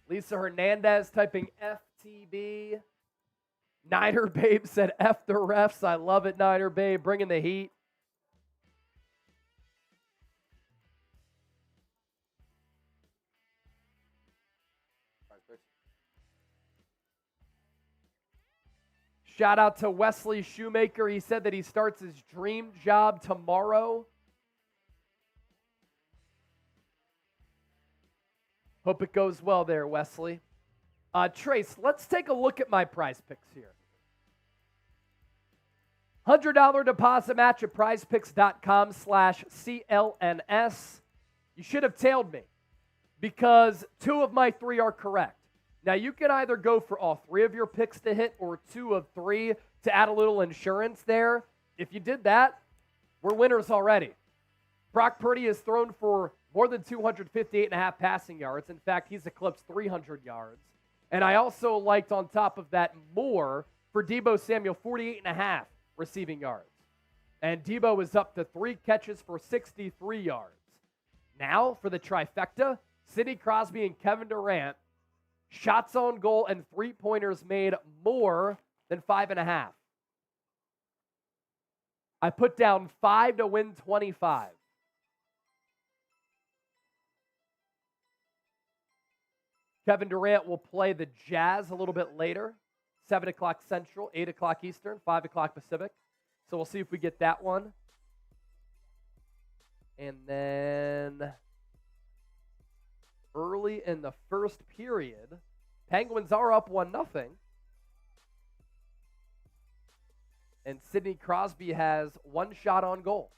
Lisa Hernandez typing FTB. Niner Babe said F the refs. I love it, Niner Babe, bringing the heat. Shout out to Wesley Shoemaker. He said that he starts his dream job tomorrow. Hope it goes well there, Wesley. Trace, let's take a look at my prize picks here. $100 deposit match at prizepicks.com/CLNS. You should have tailed me because 2 of my 3 are correct. Now, you can either go for all 3 of your picks to hit or 2 of 3 to add a little insurance there. If you did that, we're winners already. Brock Purdy has thrown for more than 258.5 passing yards. In fact, he's eclipsed 300 yards. And I also liked on top of that more for Deebo Samuel, 48.5 receiving yards. And Deebo is up to 3 catches for 63 yards. Now for the trifecta, Sidney Crosby and Kevin Durant, shots on goal and 3-pointers made more than 5.5. I put down 5 to win 25. Kevin Durant will play the Jazz a little bit later, 7 o'clock Central, 8 o'clock Eastern, 5 o'clock Pacific. So we'll see if we get that one. And then early in the first period, Penguins are up 1-0. And Sidney Crosby has 1 shot on goal.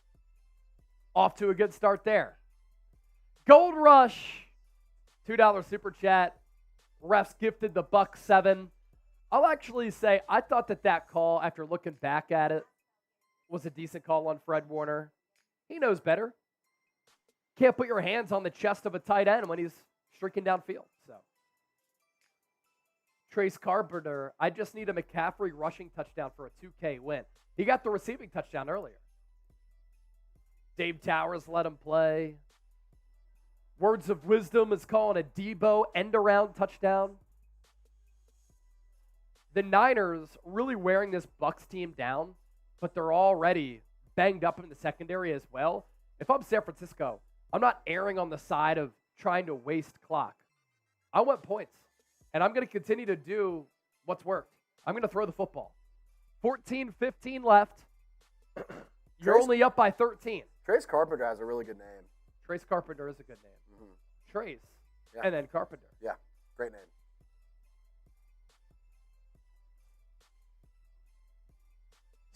Off to a good start there. Gold Rush. $2 super chat. Refs gifted the Bucs 7. I'll actually say I thought that call, after looking back at it, was a decent call on Fred Warner. He knows better. Can't put your hands on the chest of a tight end when he's streaking downfield. So, Trace Carpenter, I just need a McCaffrey rushing touchdown for a 2K win. He got the receiving touchdown earlier. Dave Towers let him play. Words of Wisdom is calling a Deebo end-around touchdown. The Niners really wearing this Bucs team down, but they're already banged up in the secondary as well. If I'm San Francisco, I'm not erring on the side of trying to waste clock. I want points, and I'm going to continue to do what's worked. I'm going to throw the football. 14-15 left. You're only up by 13. Trace Carpenter has a really good name. Trace Carpenter is a good name. Mm-hmm. Trace, yeah. And then Carpenter. Yeah, great name.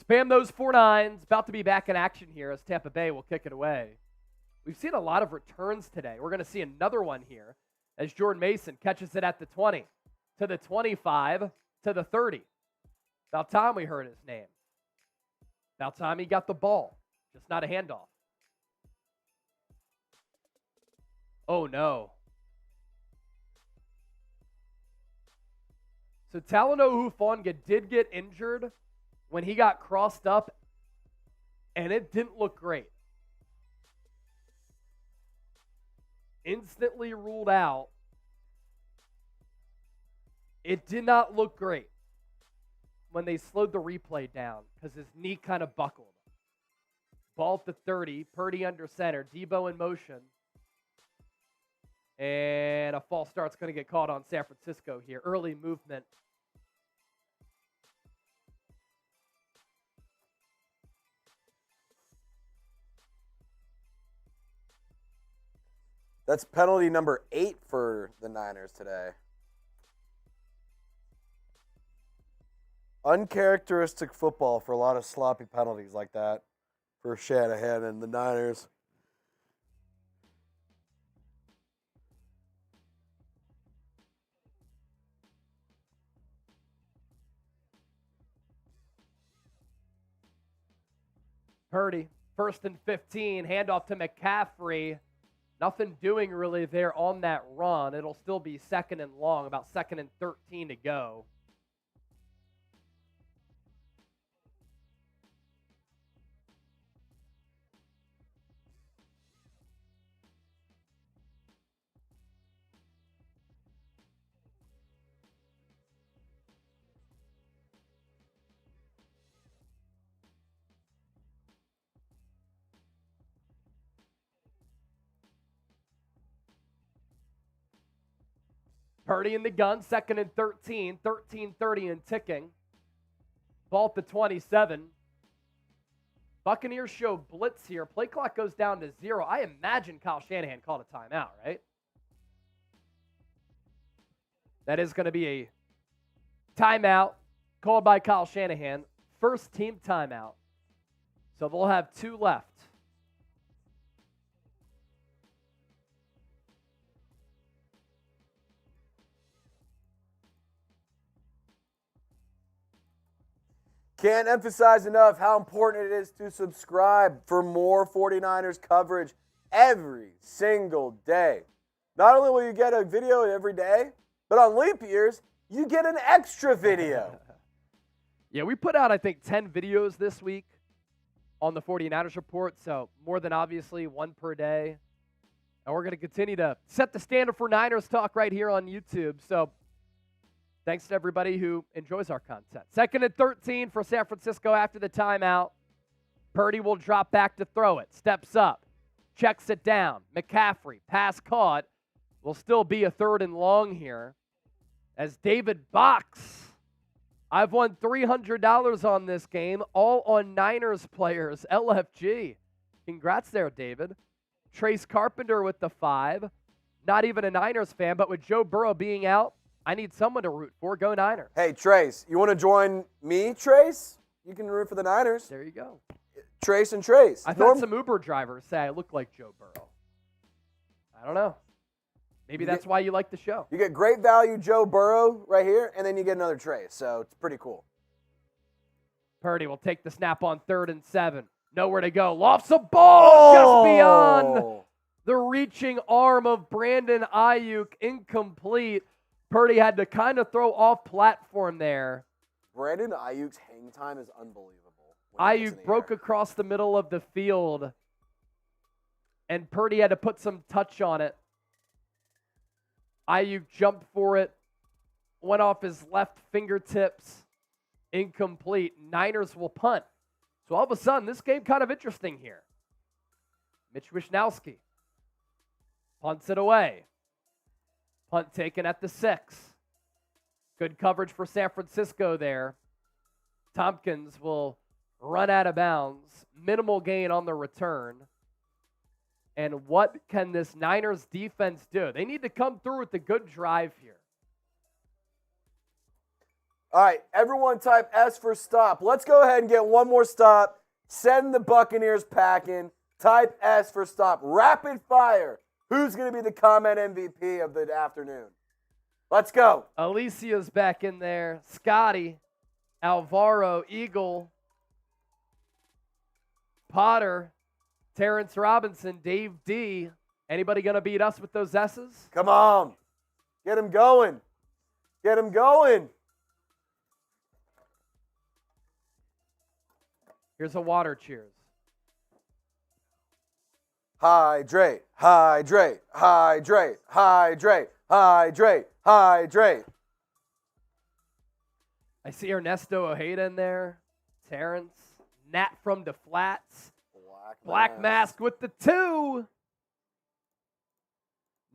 Spam those 4-9s. About to be back in action here as Tampa Bay will kick it away. We've seen a lot of returns today. We're going to see another one here as Jordan Mason catches it at the 20, to the 25, to the 30. About time we heard his name. About time he got the ball. Just not a handoff. Oh, no. So Talanoa Hufanga did get injured when he got crossed up, and it didn't look great. Instantly ruled out. It did not look great when they slowed the replay down because his knee kind of buckled. Ball at the 30, Purdy under center, Deebo in motion. And a false start's going to get called on San Francisco here. Early movement. That's penalty number 8 for the Niners today. Uncharacteristic football for a lot of sloppy penalties like that for Shanahan and the Niners. Purdy, 1st and 15, handoff to McCaffrey. Nothing doing really there on that run. It'll still be 2nd and long, about 2nd and 13 to go. Purdy in the gun, 2nd and 13, 13:30 and ticking. Ball at the 27. Buccaneers show blitz here. Play clock goes down to 0. I imagine Kyle Shanahan called a timeout, right? That is going to be a timeout called by Kyle Shanahan. First team timeout. So they'll have 2 left. Can't emphasize enough how important it is to subscribe for more 49ers coverage every single day. Not only will you get a video every day, but on leap years, you get an extra video. Yeah, we put out, I think, 10 videos this week on the 49ers report, so more than obviously 1 per day. And we're going to continue to set the standard for Niners talk right here on YouTube. So thanks to everybody who enjoys our content. 2nd and 13 for San Francisco after the timeout. Purdy will drop back to throw it. Steps up. Checks it down. McCaffrey, pass caught. will still be a 3rd and long here. As David Box, I've won $300 on this game, all on Niners players, LFG. Congrats there, David. Trace Carpenter with the 5. Not even a Niners fan, but with Joe Burrow being out, I need someone to root for. Go Niners. Hey, Trace, you want to join me, Trace? You can root for the Niners. There you go. Trace and Trace. I've had some Uber drivers say I look like Joe Burrow. I don't know. Maybe that's why you like the show. You get great value Joe Burrow right here, and then you get another Trace, so it's pretty cool. Purdy will take the snap on 3rd and 7. Nowhere to go. Lofts a ball just beyond the reaching arm of Brandon Aiyuk. Incomplete. Purdy had to kind of throw off platform there. Brandon Ayuk's hang time is unbelievable. Aiyuk broke across the middle of the field, and Purdy had to put some touch on it. Aiyuk jumped for it, went off his left fingertips, incomplete. Niners will punt. So all of a sudden, this game kind of interesting here. Mitch Wishnowski punts it away. Punt taken at the 6. Good coverage for San Francisco there. Tompkins will run out of bounds. Minimal gain on the return. And what can this Niners defense do? They need to come through with a good drive here. All right, everyone type S for stop. Let's go ahead and get one more stop. Send the Buccaneers packing. Type S for stop. Rapid fire. Who's going to be the comment MVP of the afternoon? Let's go. Alicia's back in there. Scotty, Alvaro, Eagle, Potter, Terrence Robinson, Dave D. Anybody going to beat us with those S's? Come on. Get him going. Get him going. Here's a water cheers. Hydrate, hydrate, hydrate, hydrate, hydrate, hydrate. I see Ernesto Ojeda in there. Terrence. Nat from the Flats. Black Mask with the 2.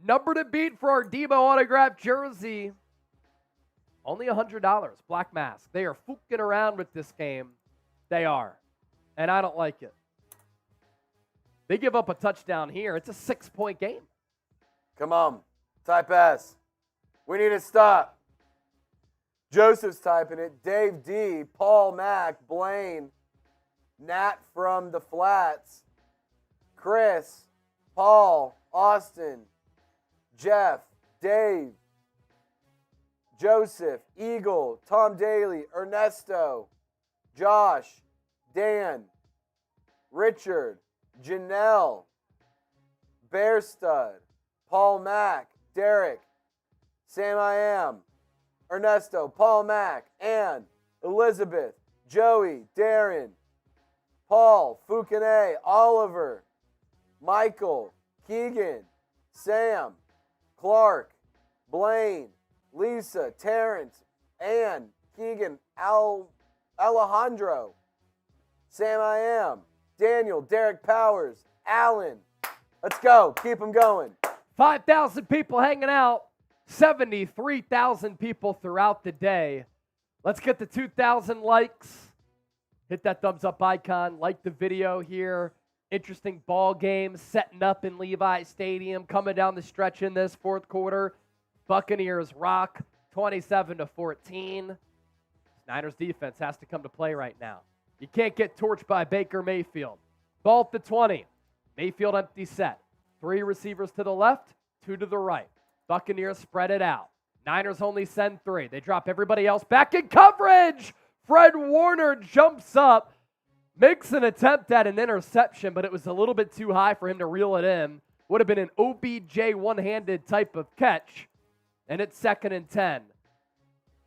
Number to beat for our Deebo autographed jersey. Only $100. Black Mask. They are fooking around with this game. They are. And I don't like it. They give up a touchdown here. It's a 6-point game. Come on. Type S. We need to stop. Joseph's typing it. Dave D. Paul Mack. Blaine. Nat from the Flats. Chris. Paul. Austin. Jeff. Dave. Joseph. Eagle. Tom Daly. Ernesto. Josh. Dan. Richard. Janelle. Bear Stud. Paul Mack. Derek. Sam I Am. Ernesto. Paul Mack. Ann. Elizabeth. Joey. Darren. Paul. Fukane. Oliver. Michael. Keegan. Sam. Clark. Blaine. Lisa. Terrence. Ann. Keegan. Alejandro. Sam I Am. Daniel. Derek Powers. Allen. Let's go. Keep them going. 5,000 people hanging out. 73,000 people throughout the day. Let's get the 2,000 likes. Hit that thumbs up icon. Like the video here. Interesting ball game setting up in Levi Stadium. Coming down the stretch in this 4th quarter. Buccaneers rock 27-14. Niners defense has to come to play right now. You can't get torched by Baker Mayfield. Ball at the 20. Mayfield empty set. 3 receivers to the left, 2 to the right. Buccaneers spread it out. Niners only send 3. They drop everybody else back in coverage. Fred Warner jumps up, makes an attempt at an interception, but it was a little bit too high for him to reel it in. Would have been an OBJ one-handed type of catch. And it's 2nd and 10.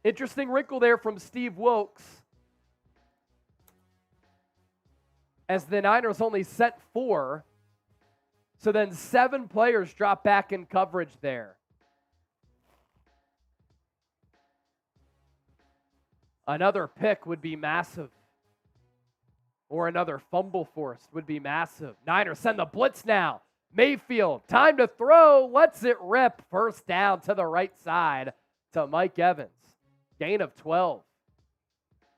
Interesting wrinkle there from Steve Wilks, as the Niners only sent 4. So then 7 players drop back in coverage there. Another pick would be massive. Or another fumble forced would be massive. Niners send the blitz now. Mayfield, time to throw, lets it rip. First down to the right side to Mike Evans. Gain of 12.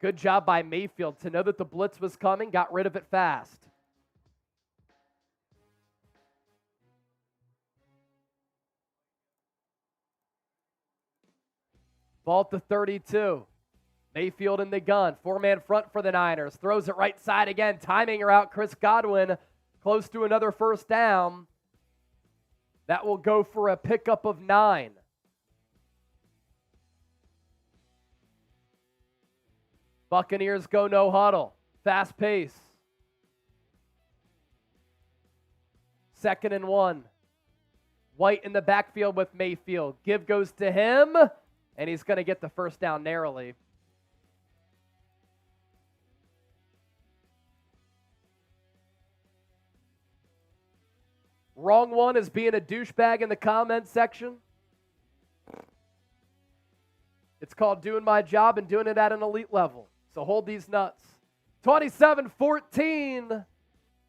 Good job by Mayfield to know that the blitz was coming, got rid of it fast. Ball at the 32. Mayfield in the gun. Four-man front for the Niners. Throws it right side again. Timing her out. Chris Godwin close to another first down. That will go for a pickup of 9. Buccaneers go no huddle. Fast pace. 2nd and 1. White in the backfield with Mayfield. Give goes to him, and he's going to get the first down narrowly. Wrong one is being a douchebag in the comments section. It's called doing my job and doing it at an elite level. So hold these nuts. 27-14.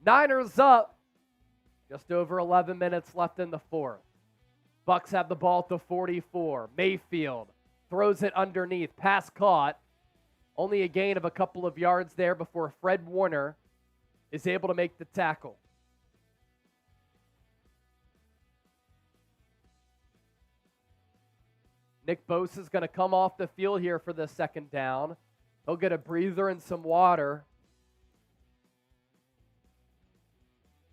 Niners up. Just over 11 minutes left in the fourth. Bucs have the ball at the 44. Mayfield throws it underneath. Pass caught. Only a gain of a couple of yards there before Fred Warner is able to make the tackle. Nick Bosa is going to come off the field here for the second down. He'll get a breather and some water.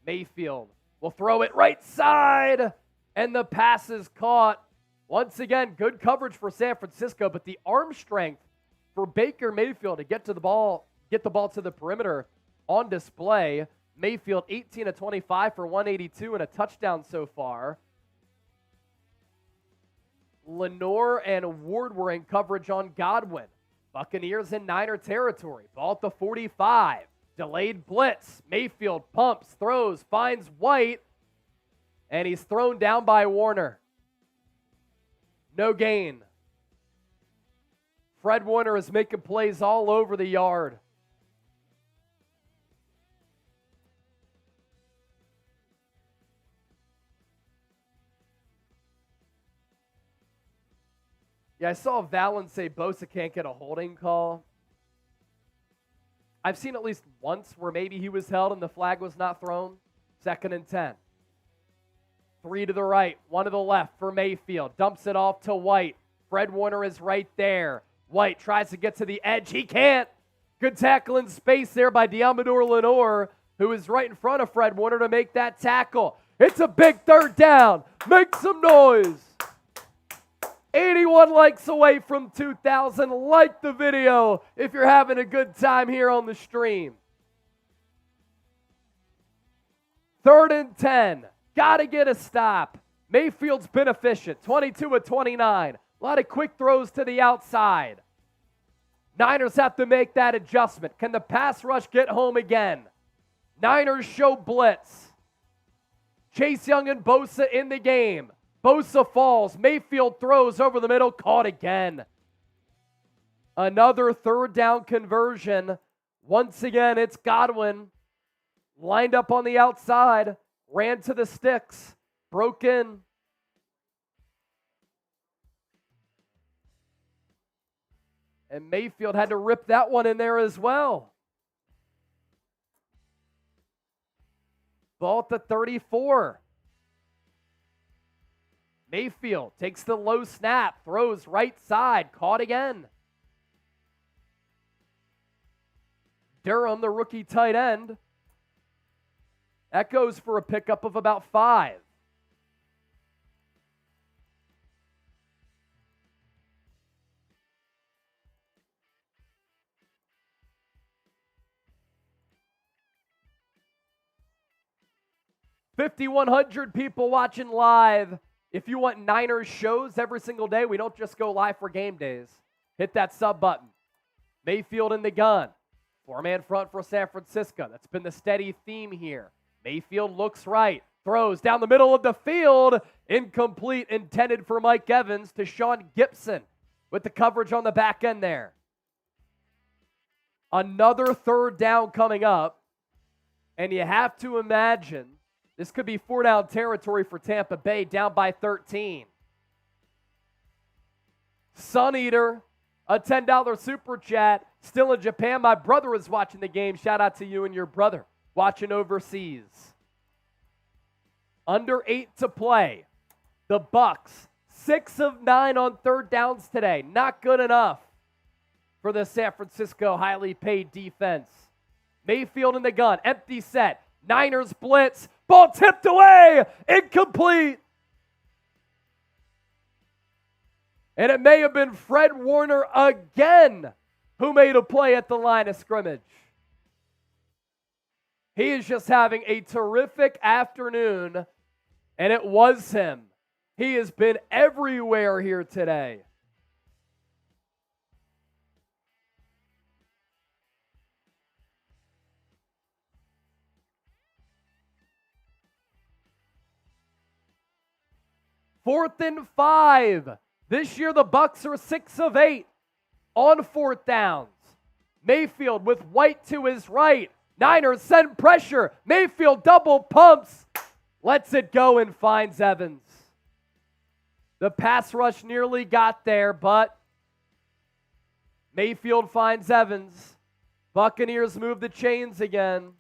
Mayfield will throw it right side, and the pass is caught. Once again, good coverage for San Francisco, but the arm strength for Baker Mayfield to get the ball to the perimeter on display. Mayfield 18 of 25 for 182 and a touchdown so far. Lenore and Ward were in coverage on Godwin. Buccaneers in Niner territory. Ball at the 45. Delayed blitz. Mayfield pumps, throws, finds White, and he's thrown down by Warner. No gain. Fred Warner is making plays all over the yard. Yeah, I saw Valen say Bosa can't get a holding call. I've seen at least once where maybe he was held and the flag was not thrown. 2nd and 10. 3 to the right, 1 to the left for Mayfield. Dumps it off to White. Fred Warner is right there. White tries to get to the edge. He can't. Good tackle in space there by Deommodore Lenoir, who is right in front of Fred Warner to make that tackle. It's a big third down. Make some noise. 81 likes away from 2,000. Like the video if you're having a good time here on the stream. 3rd and 10. Got to get a stop. Mayfield's been efficient. 22 of 29. A lot of quick throws to the outside. Niners have to make that adjustment. Can the pass rush get home again? Niners show blitz. Chase Young and Bosa in the game. Bosa falls. Mayfield throws over the middle. Caught again. Another 3rd down conversion. Once again, it's Godwin. Lined up on the outside. Ran to the sticks. Broke in. And Mayfield had to rip that one in there as well. Ball at the 34. Mayfield takes the low snap, throws right side, caught again. Durham, the rookie tight end. That goes for a pickup of about 5. $5,100 people watching live. If you want Niners shows every single day, we don't just go live for game days. Hit that sub button. Mayfield in the gun. 4-man front for San Francisco. That's been the steady theme here. Mayfield looks right. Throws down the middle of the field. Incomplete, intended for Mike Evans to Sean Gibson with the coverage on the back end there. Another 3rd down coming up. And you have to imagine This could be 4-down territory for Tampa Bay, down by 13. Sun Eater, a $10 super chat, still in Japan. My brother is watching the game. Shout out to you and your brother watching overseas. Under 8 to play. The Bucs, 6 of 9 on third downs today. Not good enough for the San Francisco highly paid defense. Mayfield in the gun, empty set. Niners blitz, ball tipped away, incomplete. And it may have been Fred Warner again who made a play at the line of scrimmage. He is just having a terrific afternoon, and it was him. He has been everywhere here today. Fourth and 5. This year the Bucs are 6 of 8 on fourth downs. Mayfield with White to his right. Niners send pressure. Mayfield double pumps. Lets it go and finds Evans. The pass rush nearly got there, but Mayfield finds Evans. Buccaneers move the chains again.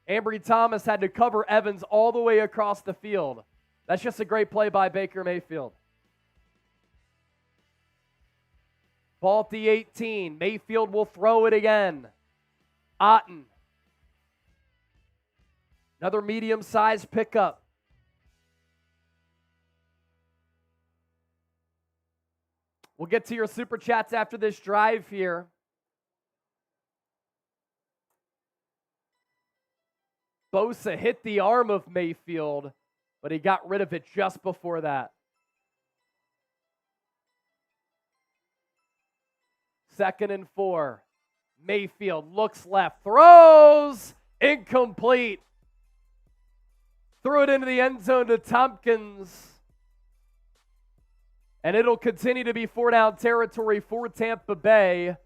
Ambry Thomas had to cover Evans all the way across the field. That's just a great play by Baker Mayfield. Ball at the 18. Mayfield will throw it again. Otten. Another medium-sized pickup. We'll get to your super chats after this drive here. Bosa hit the arm of Mayfield, but he got rid of it just before that. Second and 4. Mayfield looks left, throws, incomplete. Threw it into the end zone to Tompkins. And it'll continue to be 4-down territory for Tampa Bay.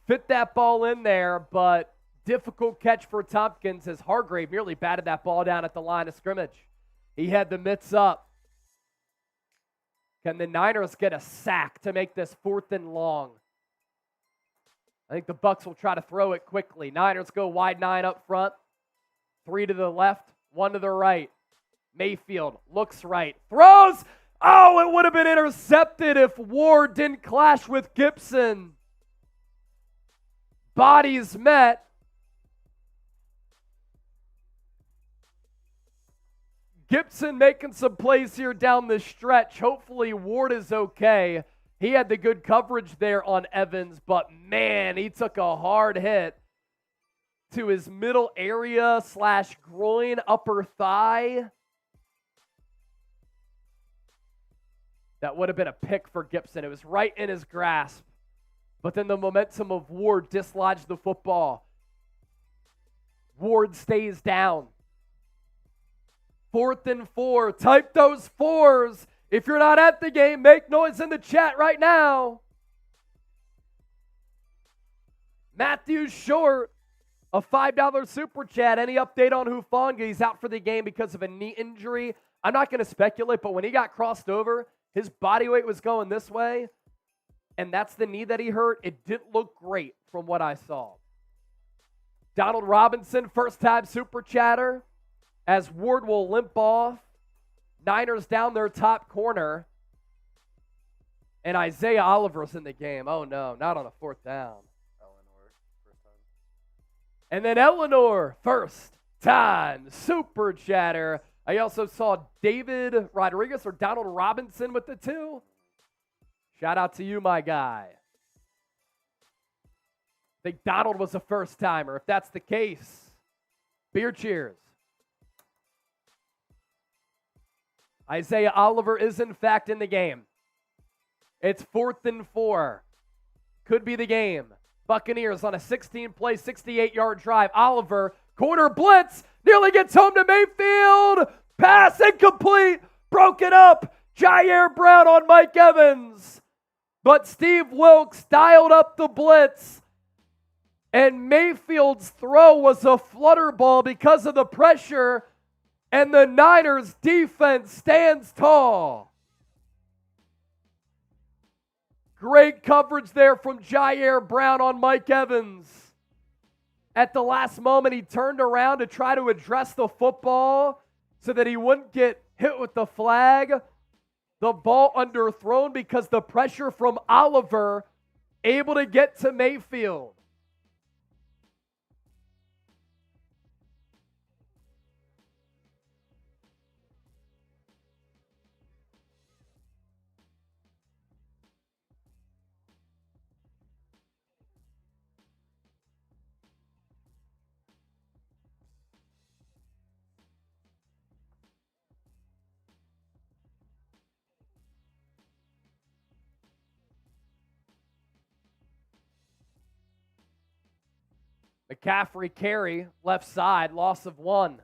Fit that ball in there, but difficult catch for Tompkins as Hargrave nearly batted that ball down at the line of scrimmage. He had the mitts up. Can the Niners get a sack to make this 4th and long? I think the Bucs will try to throw it quickly. Niners go wide 9 up front. 3 to the left, 1 to the right. Mayfield looks right, throws. Oh, it would have been intercepted if Ward didn't clash with Gibson. Bodies met. Gibson making some plays here down the stretch. Hopefully Ward is okay. He had the good coverage there on Evans, but man, he took a hard hit to his middle area / groin, upper thigh. That would have been a pick for Gibson. It was right in his grasp. But then the momentum of Ward dislodged the football. Ward stays down. 4th and 4. Type those 4s. If you're not at the game, make noise in the chat right now. Matthew Short, a $5 super chat. Any update on Hufanga? He's out for the game because of a knee injury. I'm not going to speculate, but when he got crossed over, his body weight was going this way. And that's the knee that he hurt. It didn't look great from what I saw. Donald Robinson, first-time super chatter, as Ward will limp off. Niners down their top corner. And Isaiah Oliver's in the game. Oh, no, not on a 4th down. And then Eleanor, first-time super chatter. I also saw David Rodriguez or Donald Robinson with the 2. Shout out to you, my guy. I think Donald was a first-timer. If that's the case, beer cheers. Isaiah Oliver is, in fact, in the game. It's 4th and 4. Could be the game. Buccaneers on a 16-play, 68-yard drive. Oliver, corner blitz, nearly gets home to Mayfield. Pass incomplete, broken up. Jair Brown on Mike Evans. But Steve Wilks dialed up the blitz. And Mayfield's throw was a flutter ball because of the pressure. And the Niners defense stands tall. Great coverage there from Jair Brown on Mike Evans. At the last moment, he turned around to try to address the football so that he wouldn't get hit with the flag. The ball underthrown because the pressure from Oliver able to get to Mayfield. McCaffrey carry, left side, loss of 1.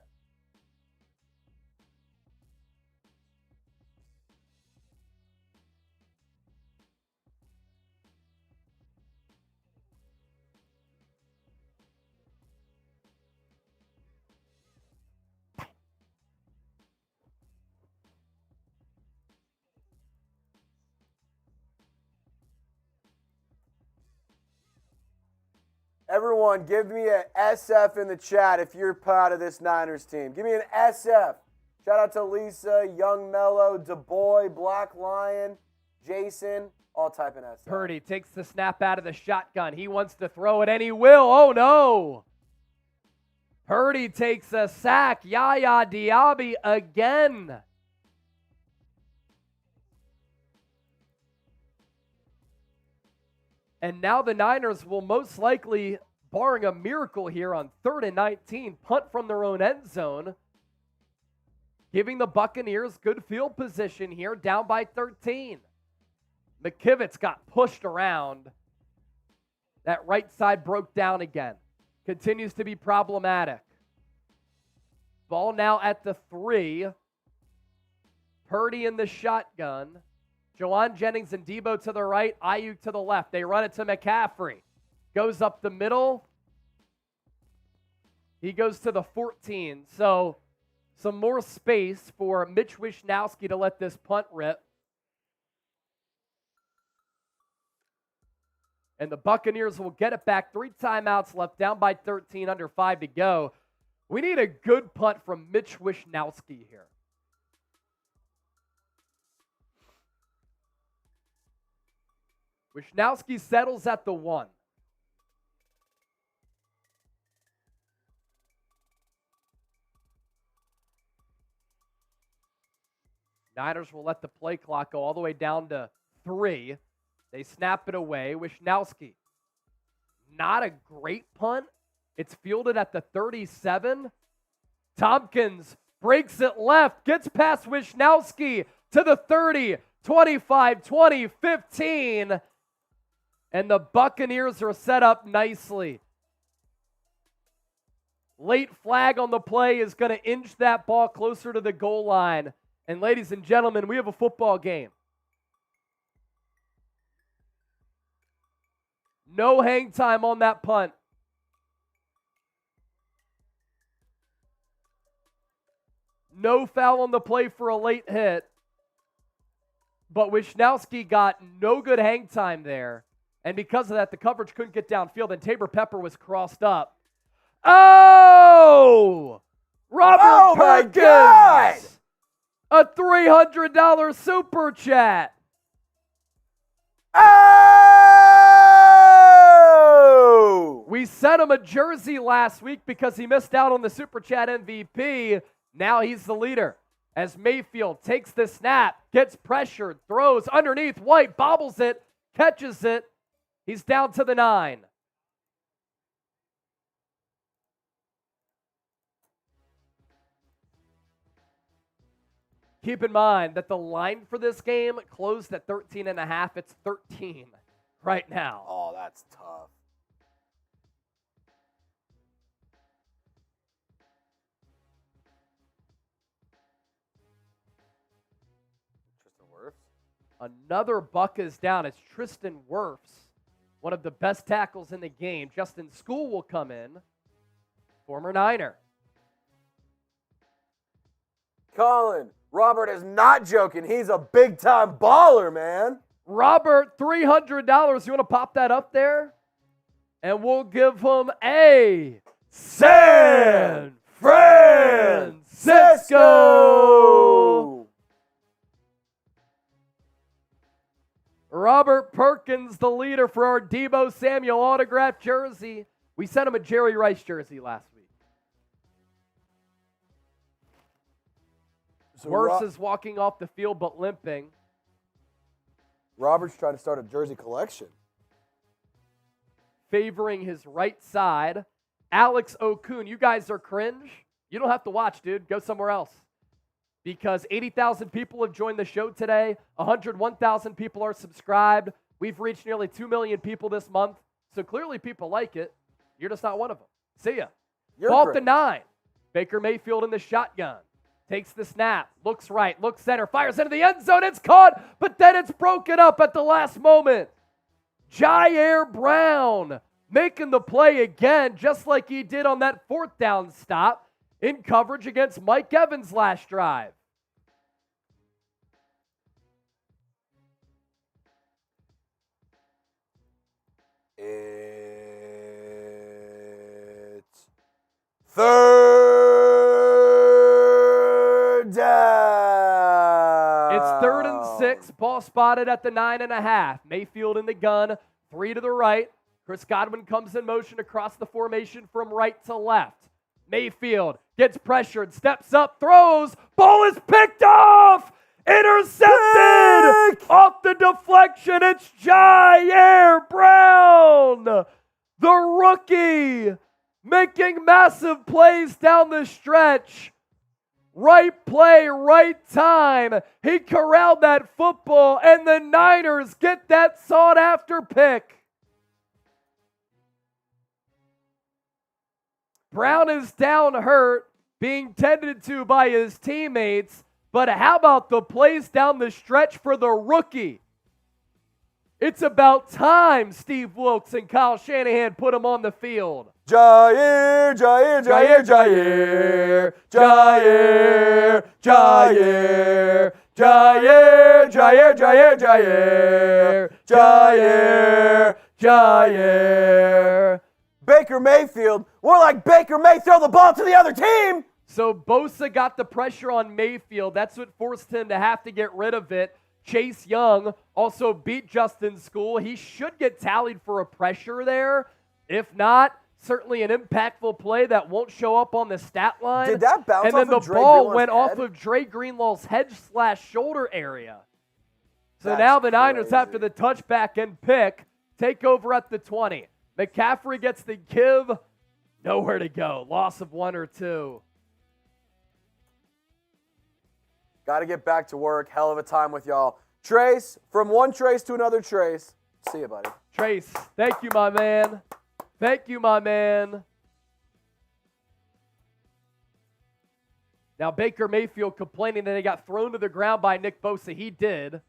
Everyone, give me an SF in the chat if you're proud of this Niners team. Give me an SF. Shout out to Lisa, Young Mellow, DeBoy, Black Lion, Jason, all type in SF. Purdy takes the snap out of the shotgun. He wants to throw it, and he will. Oh, no. Purdy takes a sack. Yaya Diaby again. And now the Niners will most likely, barring a miracle here on 3rd and 19, punt from their own end zone, giving the Buccaneers good field position here, down by 13. McKivitz got pushed around. That right side broke down again. Continues to be problematic. Ball now at the 3. Purdy in the shotgun. Jawan Jennings and Deebo to the right, Aiyuk to the left. They run it to McCaffrey. Goes up the middle. He goes to the 14. So some more space for Mitch Wishnowsky to let this punt rip. And the Buccaneers will get it back. 3 timeouts left, down by 13, under 5 to go. We need a good punt from Mitch Wishnowsky here. Wishnowsky settles at the 1. Niners will let the play clock go all the way down to 3. They snap it away. Wishnowsky. Not a great punt. It's fielded at the 37. Tompkins breaks it left, gets past Wishnowsky to the 30, 25, 20, 15. And the Buccaneers are set up nicely. Late flag on the play is going to inch that ball closer to the goal line. And ladies and gentlemen, we have a football game. No hang time on that punt. No foul on the play for a late hit. But Wishnowsky got no good hang time there. And because of that, the coverage couldn't get downfield, and Tabor Pepper was crossed up. Oh! Robert Perkins! My God! A $300 super chat. Oh! We sent him a jersey last week because he missed out on the super chat MVP. Now he's the leader. As Mayfield takes the snap, gets pressured, throws underneath, White bobbles it, catches it. He's down to the 9. Keep in mind that the line for this game closed at 13.5. It's 13 right now. Oh, that's tough. Interesting Another Buck is down. It's Tristan Wirfs, one of the best tackles in the game. Justin School will come in, former Niner. Colin, Robert is not joking. He's a big-time baller, man. Robert, $300. You want to pop that up there? And we'll give him a San Francisco. Robert Perkins, the leader for our Deebo Samuel autographed jersey. We sent him a Jerry Rice jersey last week. Wirfs is walking off the field but limping. Robert's trying to start a jersey collection. Favoring his right side, Alex Okun. You guys are cringe. You don't have to watch, dude. Go somewhere else. Because 80,000 people have joined the show today. 101,000 people are subscribed. We've reached nearly 2 million people this month. So clearly people like it. You're just not one of them. See ya. Ball to 9. Baker Mayfield in the shotgun. Takes the snap. Looks right. Looks center. Fires into the end zone. It's caught. But then it's broken up at the last moment. Jair Brown making the play again, just like he did on that 4th down stop in coverage against Mike Evans last drive. It's 3rd down. It's 3rd and 6. Ball spotted at the 9.5. Mayfield in the gun. 3 to the right. Chris Godwin comes in motion across the formation from right to left. Mayfield gets pressured, steps up, throws. Ball is picked off. Intercepted. Off the deflection. It's Jair Brown, the rookie, making massive plays down the stretch. Right play, right time. He corralled that football, and the Niners get that sought-after pick. Brown is down hurt, being tended to by his teammates, but how about the plays down the stretch for the rookie? It's about time Steve Wilks and Kyle Shanahan put him on the field. Jair, Jair, Jair, Jair, Jair, Jair, Jair, Jair, Jair, Jair, Jair, Jair. Baker Mayfield, more like Baker May throw the ball to the other team. So Bosa got the pressure on Mayfield. That's what forced him to have to get rid of it. Chase Young also beat Justin School. He should get tallied for a pressure there. If not, certainly an impactful play that won't show up on the stat line. Did that bounce and then off the of Dre ball Greenlaw's went off head? of Dre Greenlaw's head/shoulder area. So That's now the Niners, crazy. after the touchback and pick, take over at the 20. McCaffrey gets the give. Nowhere to go. Loss of 1 or 2. Got to get back to work. Hell of a time with y'all. Trace, from one Trace to another Trace. See you, buddy. Trace, thank you, my man. Thank you, my man. Now, Baker Mayfield complaining that he got thrown to the ground by Nick Bosa. He did.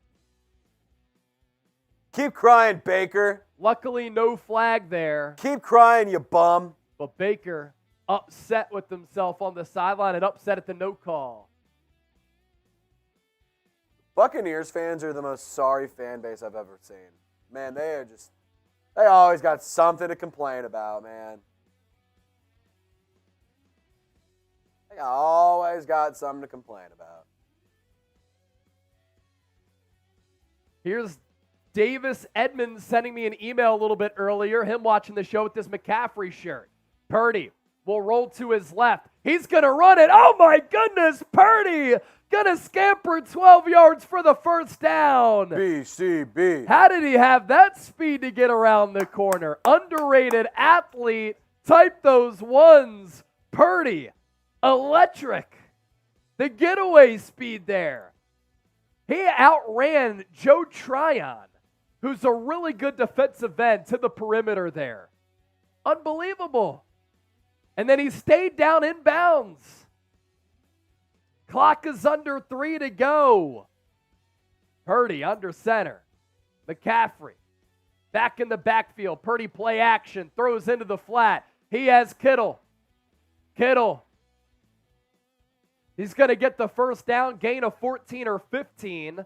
Keep crying, Baker. Luckily, no flag there. Keep crying, you bum. But Baker upset with himself on the sideline and upset at the no call. Buccaneers fans are the most sorry fan base I've ever seen. Man, they always got something to complain about, man. They always got something to complain about. Here's Davis Edmonds sending me an email a little bit earlier, him watching the show with this McCaffrey shirt. Purdy will roll to his left. He's going to run it. Oh, my goodness. Purdy going to scamper 12 yards for the first down. BCB. How did he have that speed to get around the corner? Underrated athlete. Type those ones. Purdy. Electric. The getaway speed there. He outran Joe Tryon, who's a really good defensive end, to the perimeter there. Unbelievable. And then he stayed down in bounds. Clock is under 3 to go. Purdy under center. McCaffrey back in the backfield. Purdy play action. Throws into the flat. He has Kittle. Kittle. He's going to get the first down. Gain of 14 or 15.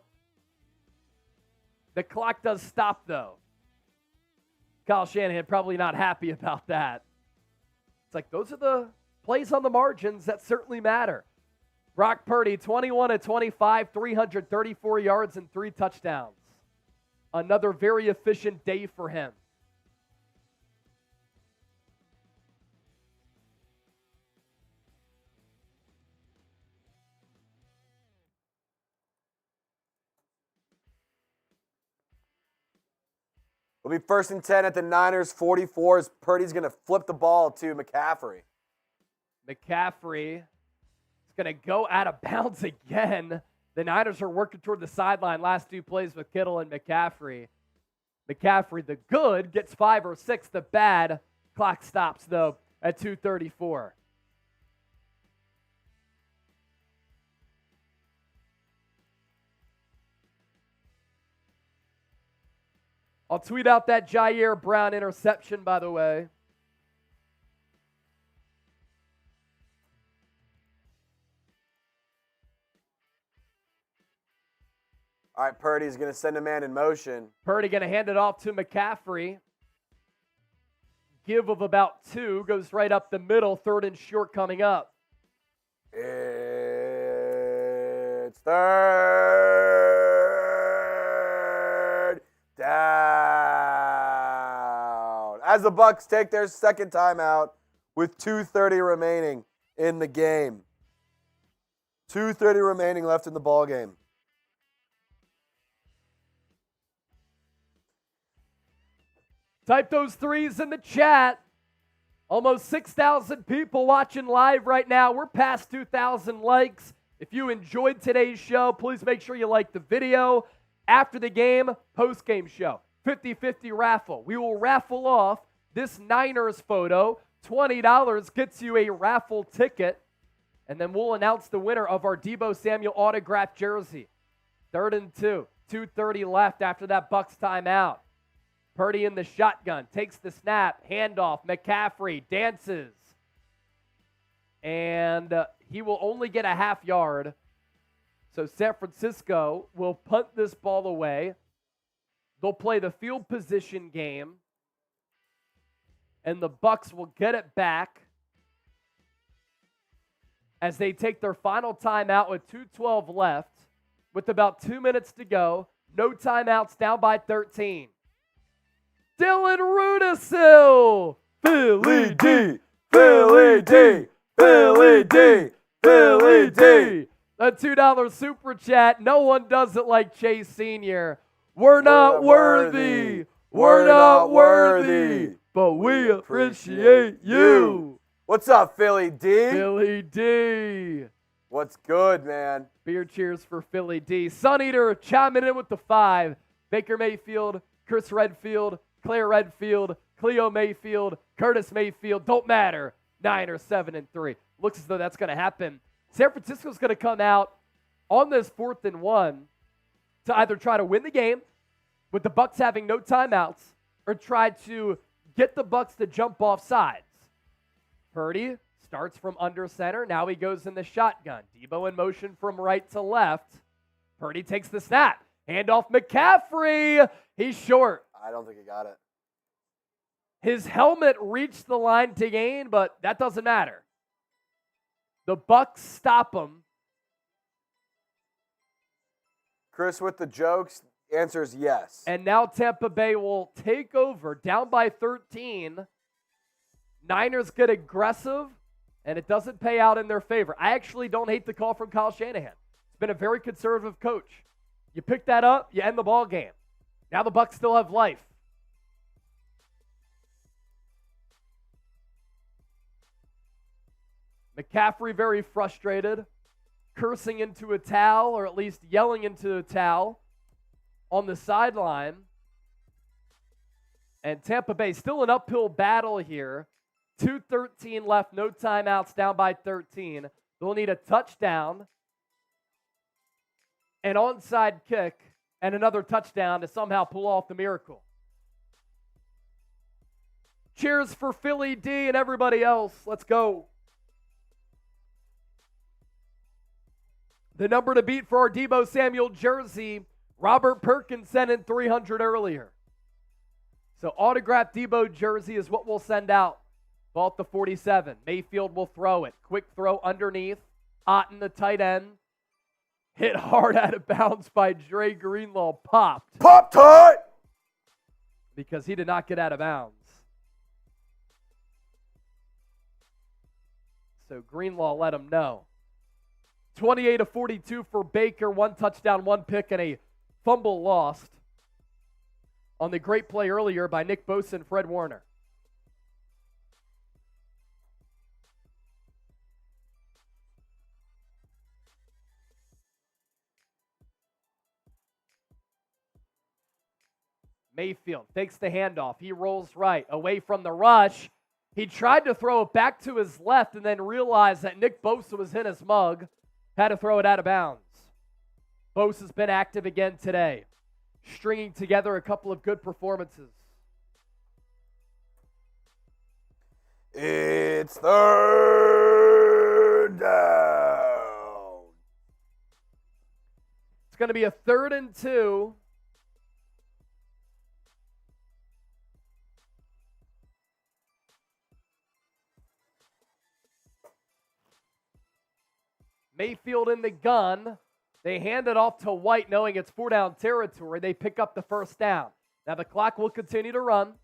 The clock does stop, though. Kyle Shanahan probably not happy about that. It's like, those are the plays on the margins that certainly matter. Brock Purdy, 21 of 25, 334 yards and 3 touchdowns. Another very efficient day for him. It'll be 1st and 10 at the Niners 44 as Purdy's going to flip the ball to McCaffrey. McCaffrey is going to go out of bounds again. The Niners are working toward the sideline. Last 2 plays with Kittle and McCaffrey. McCaffrey, the good, gets 5 or 6. The bad, clock stops, though, at 2:34. I'll tweet out that Jair Brown interception, by the way. All right, Purdy's going to send a man in motion. Purdy going to hand it off to McCaffrey. Give of about 2, goes right up the middle, 3rd and short coming up. It's 3rd down. As the Bucs take their second timeout with 2:30 remaining in the game. 2:30 remaining left in the ball game. Type those 3s in the chat. Almost 6,000 people watching live right now. We're past 2,000 likes. If you enjoyed today's show, please make sure you like the video. After the game, post-game show, 50-50 raffle. We will raffle off this Niners photo. $20 gets you a raffle ticket. And then we'll announce the winner of our Deebo Samuel autographed jersey. 3rd and 2. 2:30 left after that Bucs timeout. Purdy in the shotgun, takes the snap, handoff, McCaffrey dances. And he will only get a half yard. So San Francisco will punt this ball away. They'll play the field position game. And the Bucs will get it back as they take their final timeout with 2:12 left. With about 2 minutes to go. No timeouts, down by 13. Dylan Rudisil! Philly D! Philly D! Philly D! Philly D! A $2 super chat. No one does it like Chase Sr. We're not worthy. We're not worthy. But we appreciate you. What's up, Philly D? Philly D. What's good, man? Beer cheers for Philly D. Sun Eater chiming in with the 5. Baker Mayfield, Chris Redfield, Claire Redfield, Cleo Mayfield, Curtis Mayfield, don't matter. Niners 7-3. Looks as though that's going to happen. San Francisco's going to come out on this 4th and 1 to either try to win the game with the Bucs having no timeouts or try to get the Bucs to jump off sides. Purdy starts from under center. Now he goes in the shotgun. Deebo in motion from right to left. Purdy takes the snap. Handoff McCaffrey. He's short. I don't think he got it. His helmet reached the line to gain, but that doesn't matter. The Bucs stop him. Chris with the jokes. Answer is yes. And now Tampa Bay will take over, down by 13. Niners get aggressive, and it doesn't pay out in their favor. I actually don't hate the call from Kyle Shanahan. He's been a very conservative coach. You pick that up, you end the ball game. Now the Bucs still have life. McCaffrey very frustrated, cursing into a towel, or at least yelling into a towel on the sideline. And Tampa Bay still an uphill battle here. 2:13 left, no timeouts, down by 13. They'll need a touchdown, an onside kick, and another touchdown to somehow pull off the miracle. Cheers for Philly D and everybody else. Let's go. The number to beat for our Deebo Samuel jersey, Robert Perkins sent in 300 earlier. So autographed Deebo jersey is what we'll send out. Vault the 47. Mayfield will throw it. Quick throw underneath. Otten, the tight end. Hit hard out of bounds by Dre Greenlaw. Popped. Pop-Tart! Because he did not get out of bounds. So Greenlaw let him know. 28-42 for Baker. 1 touchdown, 1 pick, and a fumble lost on the great play earlier by Nick Bosa and Fred Warner. Mayfield takes the handoff. He rolls right, away from the rush. He tried to throw it back to his left and then realized that Nick Bosa was in his mug. Had to throw it out of bounds. Bosa's been active again today, stringing together a couple of good performances. It's third down. It's going to be a 3rd and 2. Mayfield in the gun. They hand it off to White, knowing it's 4-down territory. They pick up the 1st down. Now the clock will continue to run.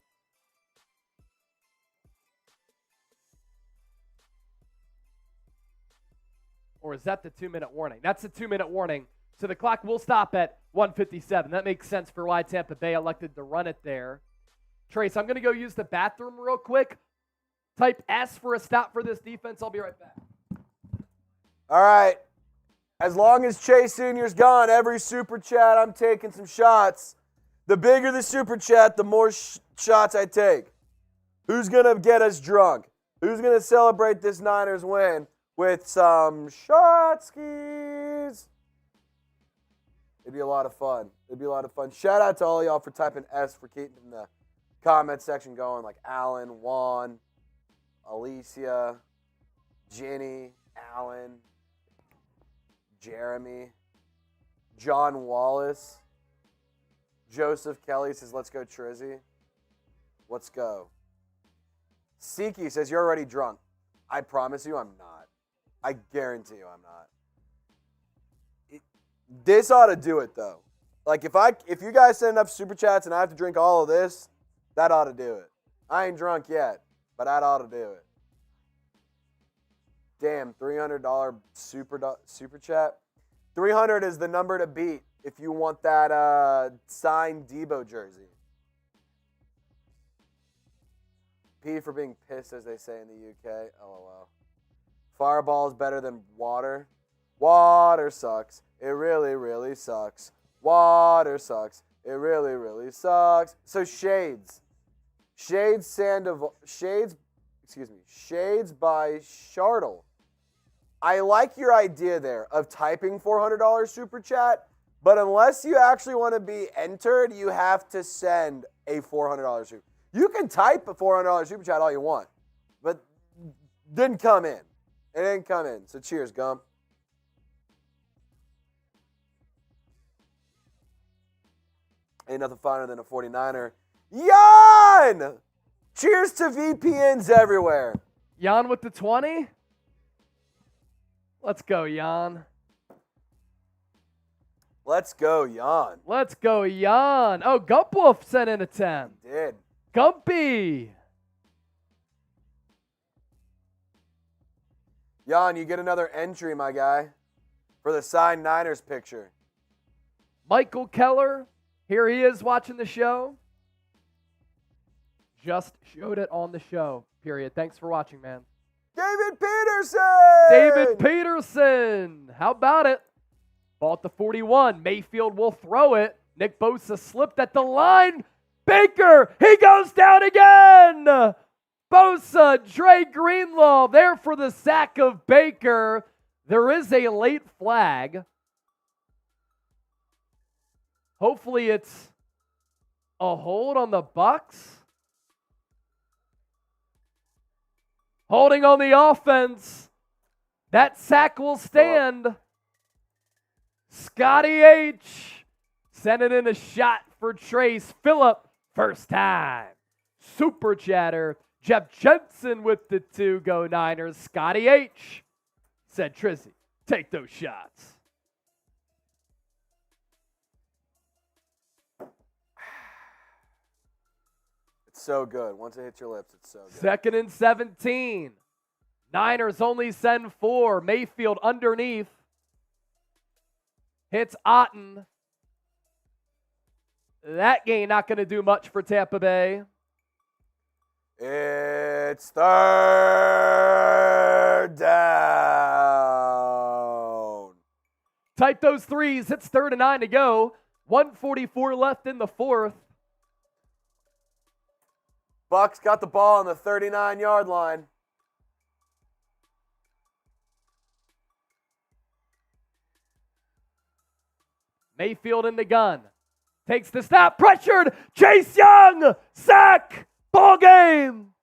Or is that the 2-minute warning? That's the 2-minute warning. So the clock will stop at 1:57. That makes sense for why Tampa Bay elected to run it there. Trace, I'm going to go use the bathroom real quick. Type S for a stop for this defense. I'll be right back. All right. As long as Chase Sr.'s gone, every super chat, I'm taking some shots. The bigger the super chat, the more shots I take. Who's going to get us drunk? Who's going to celebrate this Niners win with some shot skis? It'd be a lot of fun. Shout out to all y'all for typing S for keeping the comment section going, like Alan, Juan, Alicia, Jenny, Alan, Jeremy, John Wallace, Joseph Kelly says, let's go Trizzy. Let's go. Siki says, you're already drunk. I promise you I'm not. I guarantee you I'm not. This ought to do it, though. Like, if you guys send up super chats and I have to drink all of this, that ought to do it. I ain't drunk yet, but that ought to do it. Damn, $300 super chat. 300 is the number to beat if you want that signed Deebo jersey. P for being pissed, as they say in the UK. LOL. Fireball is better than water. Water sucks. It really, really sucks. Water sucks. It really, really sucks. So Shades. Shades by Shardle. I like your idea there of typing $400 super chat, but unless you actually want to be entered, you have to send a $400 super. You can type a $400 super chat all you want, but didn't come in. It didn't come in. So cheers, Gump. Ain't nothing finer than a 49er. Jan! Cheers to VPNs everywhere. Jan with the 20? Let's go, Jan. Let's go, Jan. Let's go, Jan. Oh, Gump Wolf sent in a 10. Did. Gumpy. Jan, you get another entry, my guy, for the signed Niners picture. Michael Keller, here he is watching the show. Just showed it on the show, period. Thanks for watching, man. David Peterson! David Peterson! How about it? Ball at the 41. Mayfield will throw it. Nick Bosa slipped at the line. Baker, he goes down again! Bosa, Dre Greenlaw there for the sack of Baker. There is a late flag. Hopefully it's a hold on the Bucs. Holding on the offense. That sack will stand. Scotty H. Sending in a shot for Trace Phillip. First time. Super chatter. Jeff Jensen with the 2. Go Niners. Scotty H. Said Trizzy, take those shots. It's so good. Once it hits your lips, it's so good. 2nd and 17. Niners only send 4. Mayfield underneath. Hits Otten. That gain not going to do much for Tampa Bay. It's 3rd down. Type those threes. It's 3rd and 9 to go. 1:44 left in the 4th. Bucs got the ball on the 39-yard line. Mayfield in the gun. Takes the snap. Pressured. Chase Young. Sack. Ball game.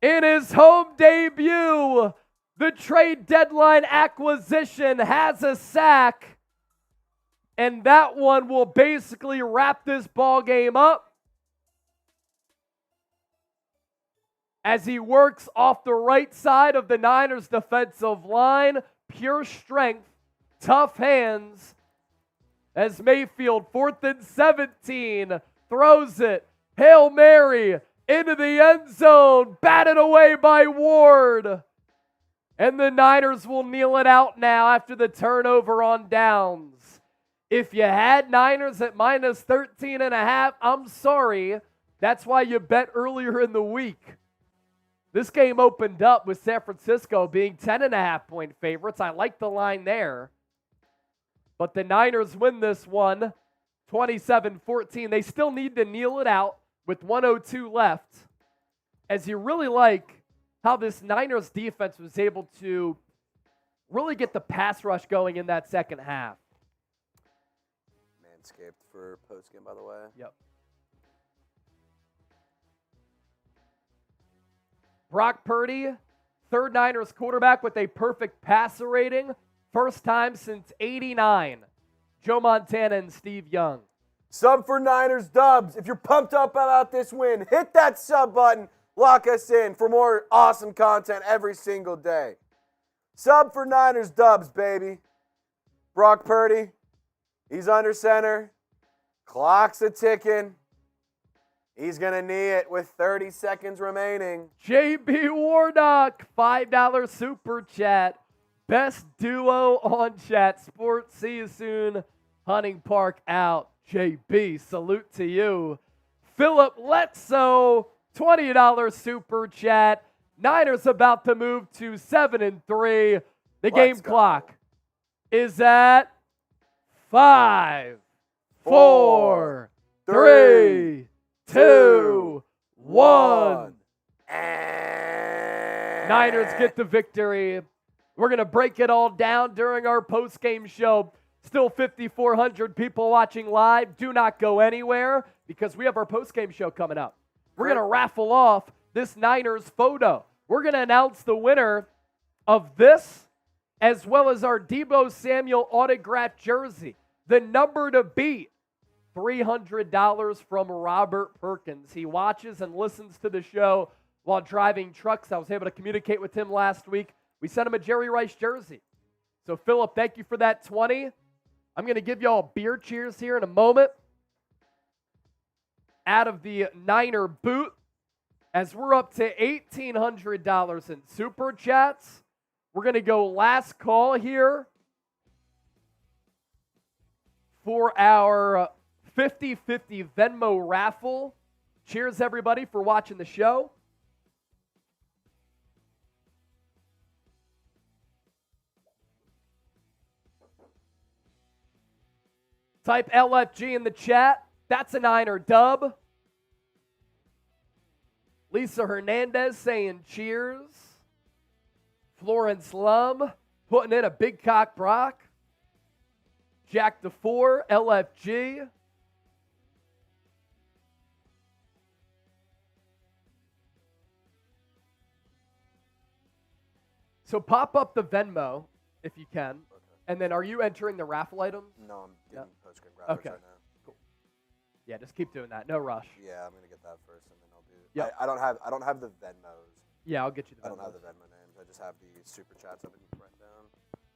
In his home debut, the trade deadline acquisition has a sack. And that one will basically wrap this ball game up as he works off the right side of the Niners defensive line. Pure strength, tough hands. As Mayfield, 4th and 17, throws it. Hail Mary into the end zone. Batted away by Ward. And the Niners will kneel it out now after the turnover on downs. If you had Niners at minus 13.5, I'm sorry. That's why you bet earlier in the week. This game opened up with San Francisco being 10.5-point favorites. I like the line there. But the Niners win this one, 27-14. They still need to kneel it out with 1:02 left. As you really like how this Niners defense was able to really get the pass rush going in that second half. Manscaped for postgame, by the way. Yep. Brock Purdy, 3rd Niners quarterback with a perfect passer rating. First time since '89. Joe Montana and Steve Young. Sub for Niners dubs. If you're pumped up about this win, hit that sub button. Lock us in for more awesome content every single day. Sub for Niners dubs, baby. Brock Purdy, he's under center. Clock's a ticking. He's going to knee it with 30 seconds remaining. JB Warnock, $5 super chat. Best duo on Chat Sports. See you soon. Hunting Park out. JB, salute to you. Philip Letso, $20 super chat. Niners about to move to 7-3. The game clock is at 5, 4, 3, 2, 1. Niners get the victory. We're going to break it all down during our post-game show. Still 5,400 people watching live. Do not go anywhere because we have our post-game show coming up. We're going to raffle off this Niners photo. We're going to announce the winner of this as well as our Deebo Samuel autographed jersey. The number to beat, $300 from Robert Perkins. He watches and listens to the show while driving trucks. I was able to communicate with him last week. We sent him a Jerry Rice jersey. So, Philip, thank you for that 20. I'm going to give y'all a beer cheers here in a moment. Out of the Niner boot, as we're up to $1,800 in super chats. We're going to go last call here for our 50-50 Venmo raffle. Cheers, everybody, for watching the show. Type LFG in the chat. That's a Niner dub. Lisa Hernandez saying cheers. Florence Lum putting in a big cock Brock. Jack to 4, LFG. So pop up the Venmo if you can. Okay. And then are you entering the raffle items? No, I'm getting post-game graphics Okay. right now. Cool. Yeah, just keep doing that. No rush. Yeah, I'm gonna get that first, and then I'll do. Yep. I don't have the Venmos. Yeah, I'll get you the I Venmos. don't have the Venmo names. I just have the super chats I've been writing down.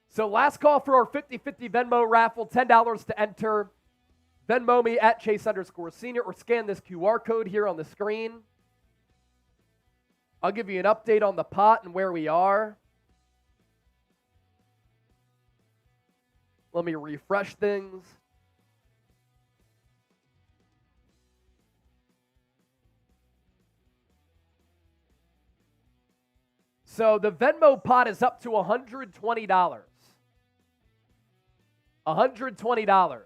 So last call for our 50-50 Venmo raffle, $10 to enter. Venmo me at Chase_Senior or scan this QR code here on the screen. I'll give you an update on the pot and where we are. Let me refresh things. So the Venmo pot is up to $120. $120.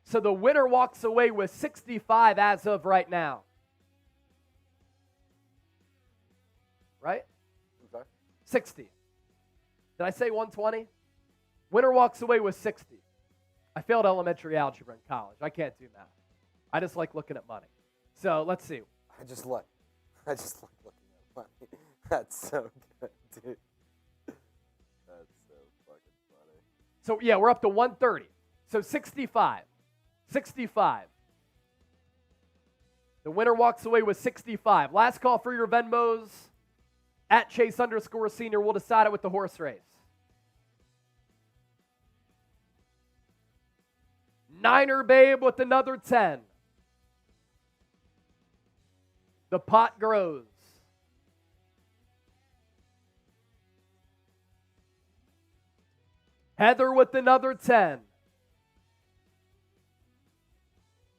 So the winner walks away with 65 as of right now. Right? I'm sorry? 60. Did I say 120? Winner walks away with 60. I failed elementary algebra in college. I can't do math. I just like looking at money. So let's see. I just like looking at money. That's so good, dude. That's so fucking funny. So yeah, we're up to 130. So 65. 65. The winner walks away with 65. Last call for your Venmos. At Chase_Senior, we'll decide it with the horse race. Niner Babe with another 10. The pot grows. Heather with another 10.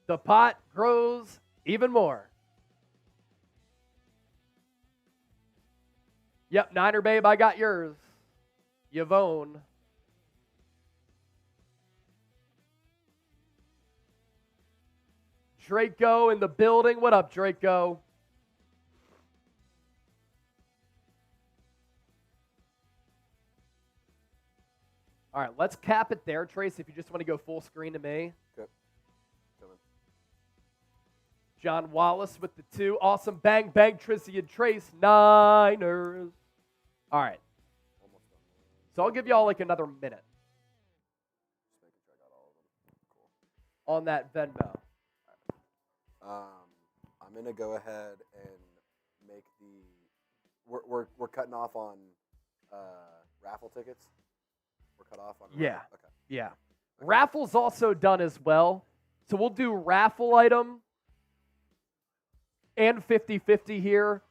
The pot grows even more. Yep, Niner Babe, I got yours. Javon. Draco in the building. What up, Draco? All right, let's cap it there, Trace, if you just want to go full screen to me. Okay. Coming. John Wallace with the 2. Awesome. Bang, bang, Trissy and Trace. Niners. All right. Almost done. So I'll give y'all like another minute Just making sure I got all of them. Cool. on that Venmo. I'm gonna go ahead and make the. We're cutting off on raffle tickets. We're cut off on. Yeah. Okay. Yeah. Raffle's also done as well. So we'll do raffle item and 50-50 here.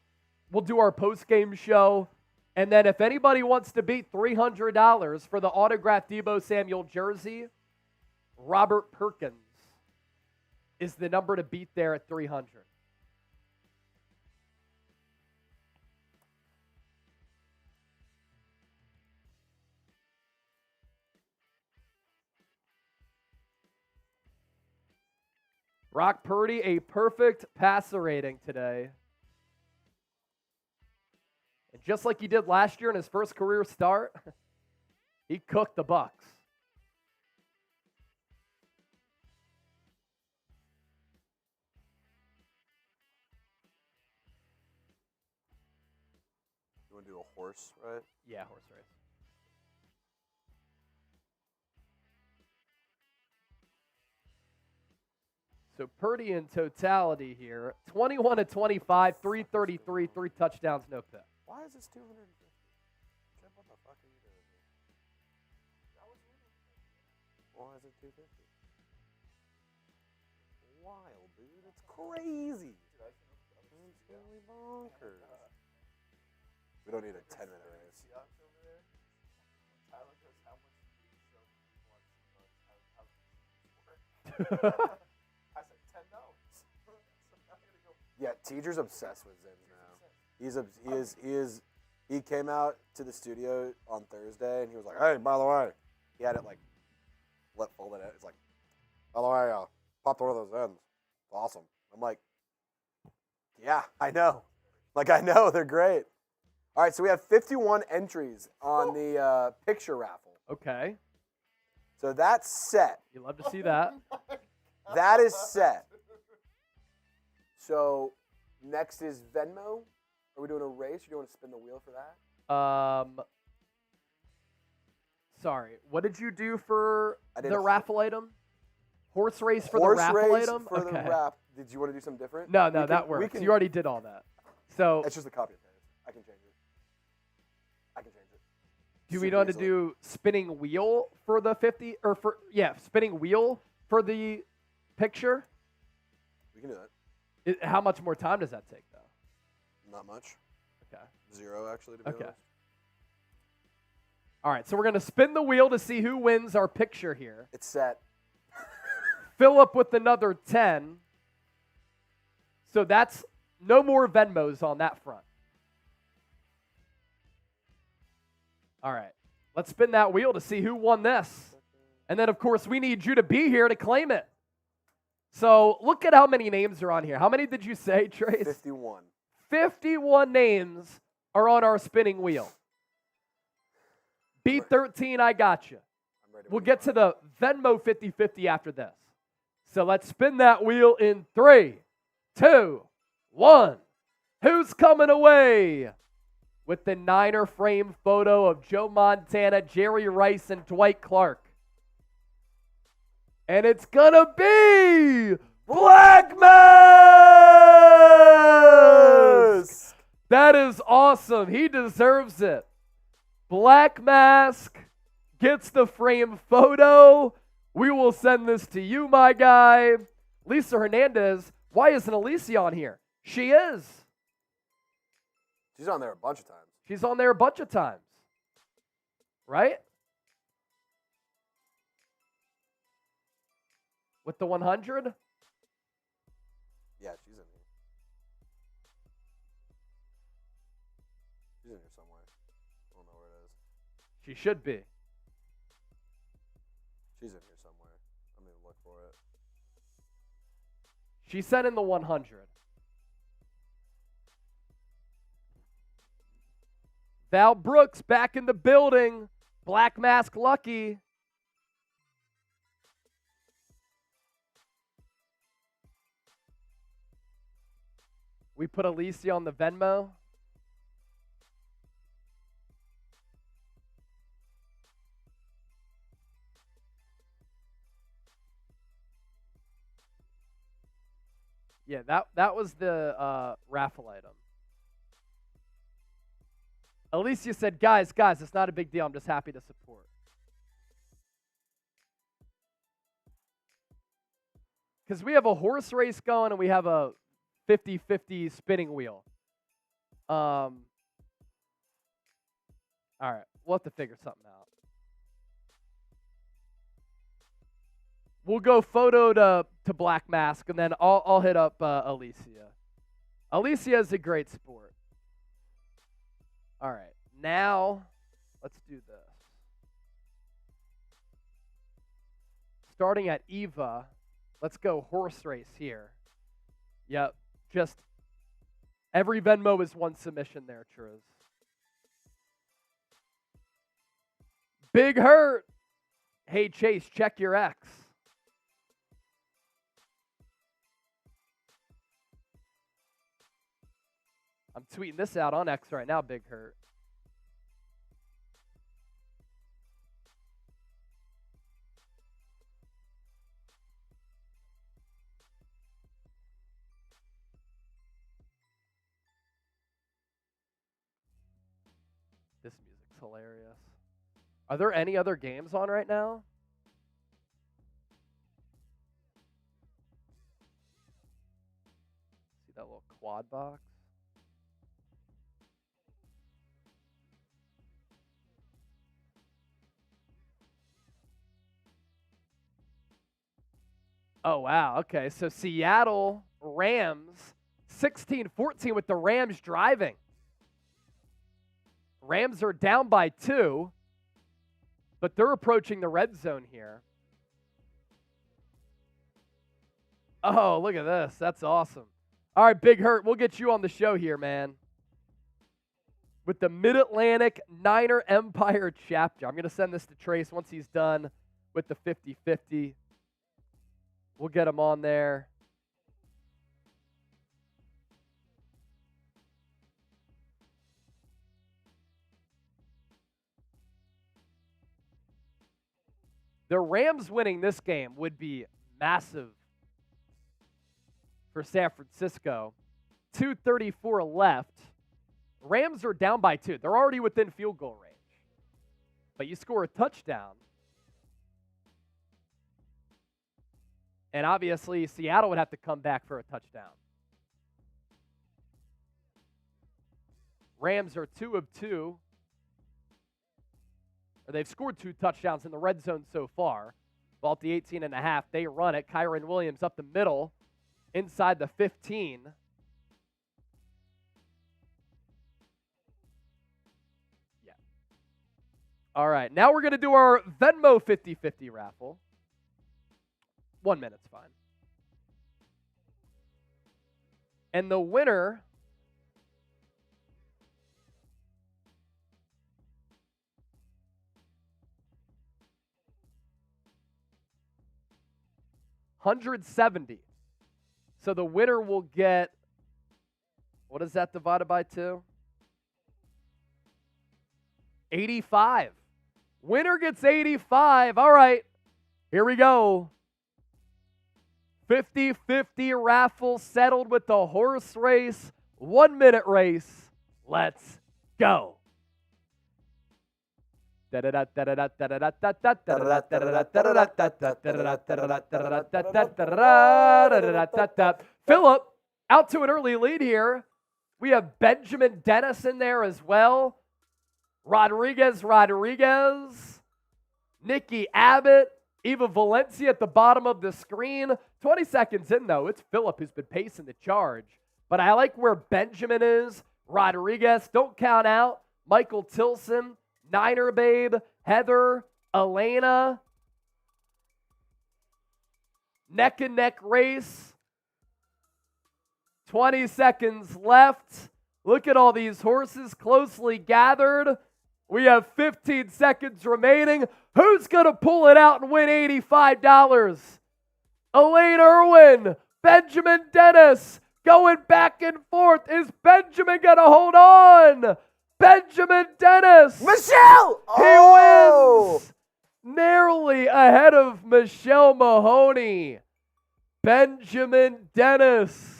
We'll do our post-game show. And then if anybody wants to beat $300 for the autographed Deebo Samuel jersey, Robert Perkins is the number to beat there at 300. Brock Purdy, a perfect passer rating today. And just like he did last year in his first career start, he cooked the Bucs. You want to do a horse, right? Yeah, horse race. So Purdy in totality here, 21 to 25, 333, 3 touchdowns, no pick. Why is this 250? Chip, what the fuck are you doing here? Why is it 250? Wild, dude. It's crazy. It's really bonkers. We don't need a 10-minute race. I said $10. Yeah, Teacher's obsessed with Zims now. He came out to the studio on Thursday and he was like, "Hey, by the way," he had it like folded it. It's like, "By the way, popped one of those ends. It's awesome." I'm like, "Yeah, I know. Like I know they're great." All right, so we have 51 entries on the picture raffle. Okay. So that's set. You love to see that. That is set. So next is Venmo. Are we doing a race? Or do you want to spin the wheel for that? Sorry. What did you do for did the a raffle item? Horse race for Horse the raffle race item? for the raffle. Did you want to do something different? No, that works. You already did all that. So it's just a copy and paste. I can change it. Do we want to do spinning wheel for the 50 or spinning wheel for the picture? We can do that. How much more time does that take though? Not much. Okay. 0 actually to be honest. All right, so we're going to spin the wheel to see who wins our picture here. It's set. Philip with another 10. So that's no more Venmos on that front. All right, let's spin that wheel to see who won this. And then, of course, we need you to be here to claim it. So look at how many names are on here. How many did you say, Trace? 51. 51 names are on our spinning wheel. Beat 13, I got you. We'll get to the Venmo 50-50 after this. So let's spin that wheel in 3, 2, 1. Who's coming away with the Niner frame photo of Joe Montana, Jerry Rice, and Dwight Clark? And it's going to be Black Mask! That is awesome. He deserves it. Black Mask gets the frame photo. We will send this to you, my guy. Lisa Hernandez. Why isn't Alicia on here? She is. She's on there a bunch of times. She's on there a bunch of times. Right? With the 100? Yeah, she's in here. She's in here somewhere. I don't know where it is. She should be. She's in here somewhere. I'm going to look for it. She sent in the 100. Val Brooks back in the building. Black Mask Lucky. We put Alicia on the Venmo. Yeah, that was the raffle item. Alicia said, guys, it's not a big deal. I'm just happy to support. Because we have a horse race going and we have a 50-50 spinning wheel. All right, we'll have to figure something out. We'll go photo to Black Mask, and then I'll hit up Alicia. Alicia is a great sport. All right, now let's do this. Starting at Eva, let's go horse race here. Yep, just every Venmo is one submission there, Triz. Big Hurt. Hey, Chase, check your X. I'm tweeting this out on X right now, Big Hurt. This music's hilarious. Are there any other games on right now? See that little quad box? Oh, wow. Okay, so Seattle Rams, 16-14 with the Rams driving. Rams are down by 2, but they're approaching the red zone here. Oh, look at this. That's awesome. All right, Big Hurt, we'll get you on the show here, man. with the Mid-Atlantic Niner Empire chapter. I'm going to send this to Trace once he's done with the 50-50. We'll get him on there. The Rams winning this game would be massive for San Francisco. 2:34 left. Rams are down by 2. They're already within field goal range. But you score a touchdown. And obviously, Seattle would have to come back for a touchdown. Rams are 2 of 2. Or they've scored 2 touchdowns in the red zone so far. Ball at the 18.5. They run it. Kyren Williams up the middle. Inside the 15. Yeah. All right. Now we're going to do our Venmo 50-50 raffle. 1 minute's fine. And the winner $170. So the winner will get, what is that divided by 2? 85. Winner gets 85. All right, here we go. 50-50 raffle settled with the horse race. 1 minute race. Let's go. Philip out to an early lead here. We have Benjamin Dennis in there as well. Rodriguez, Nikki Abbott, Eva Valencia at the bottom of the screen. 20 seconds in, though. It's Philip who's been pacing the charge. But I like where Benjamin is. Rodriguez, don't count out. Michael Tilson, Niner Babe, Heather, Elena. Neck and neck race. 20 seconds left. Look at all these horses closely gathered. We have 15 seconds remaining. Who's going to pull it out and win $85? Elaine Irwin, Benjamin Dennis, going back and forth. Is Benjamin going to hold on? Benjamin Dennis. Michelle! He wins. Narrowly ahead of Michelle Mahoney. Benjamin Dennis.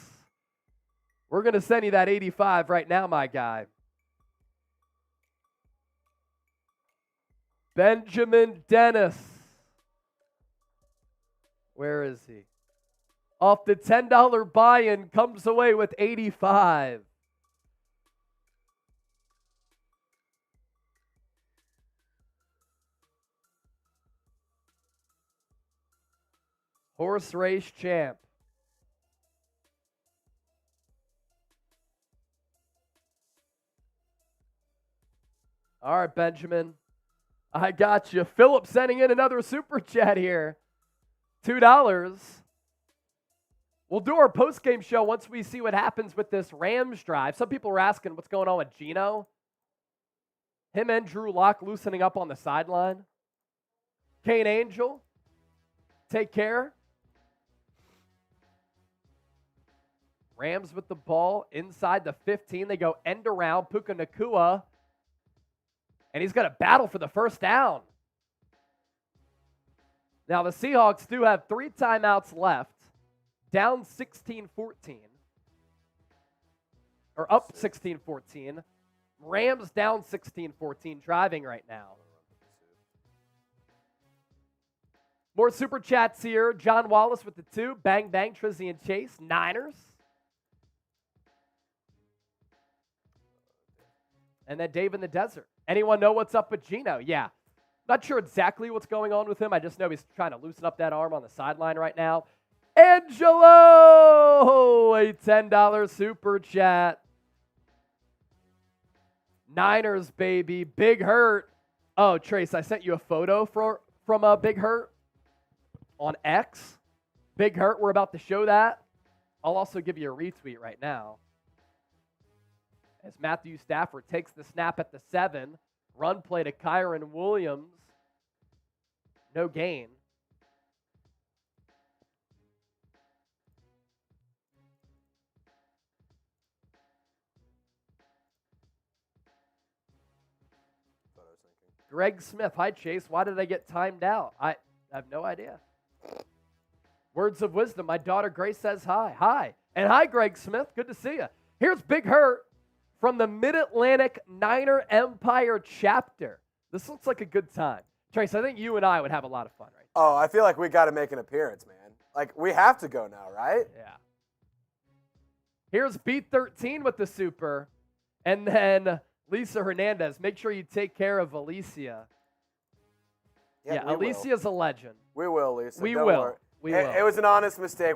We're going to send you that 85 right now, my guy. Benjamin Dennis. Where is he? Off the $10 buy-in, comes away with 85. Horse race champ. All right, Benjamin. I got you. Philip sending in another super chat here. $2. We'll do our post-game show once we see what happens with this Rams drive. Some people are asking what's going on with Geno. Him and Drew Lock loosening up on the sideline. Kane Angel, take care. Rams with the ball inside the 15. They go end around. Puka Nacua. And he's going to battle for the first down. Now, the Seahawks do have 3 timeouts left. Down 16-14. Or up 16-14. Rams down 16-14, driving right now. More super chats here. John Wallace with the 2. Bang, bang, Trizzy and Chase. Niners. And then Dave in the Desert. Anyone know what's up with Geno? Yeah. Not sure exactly what's going on with him. I just know he's trying to loosen up that arm on the sideline right now. Angelo, a $10 super chat. Niners, baby. Big Hurt. Oh, Trace, I sent you a photo from Big Hurt on X. Big Hurt, we're about to show that. I'll also give you a retweet right now. as Matthew Stafford takes the snap at the 7. Run play to Kyron Williams. No gain. Greg Smith. Hi, Chase. Why did I get timed out? I have no idea. Words of wisdom. My daughter Grace says hi. Hi. And hi, Greg Smith. Good to see you. Here's Big Hurt from the Mid-Atlantic Niner Empire chapter. This looks like a good time. Trace, I think you and I would have a lot of fun right now. Oh, I feel like we got to make an appearance, man. Like, we have to go now, right? Yeah. Here's B13 with the super. And then Lisa Hernandez. Make sure you take care of Alicia. Yeah, Alicia's a legend. We will, Lisa. We Don't will. worry. We will. It was an honest mistake.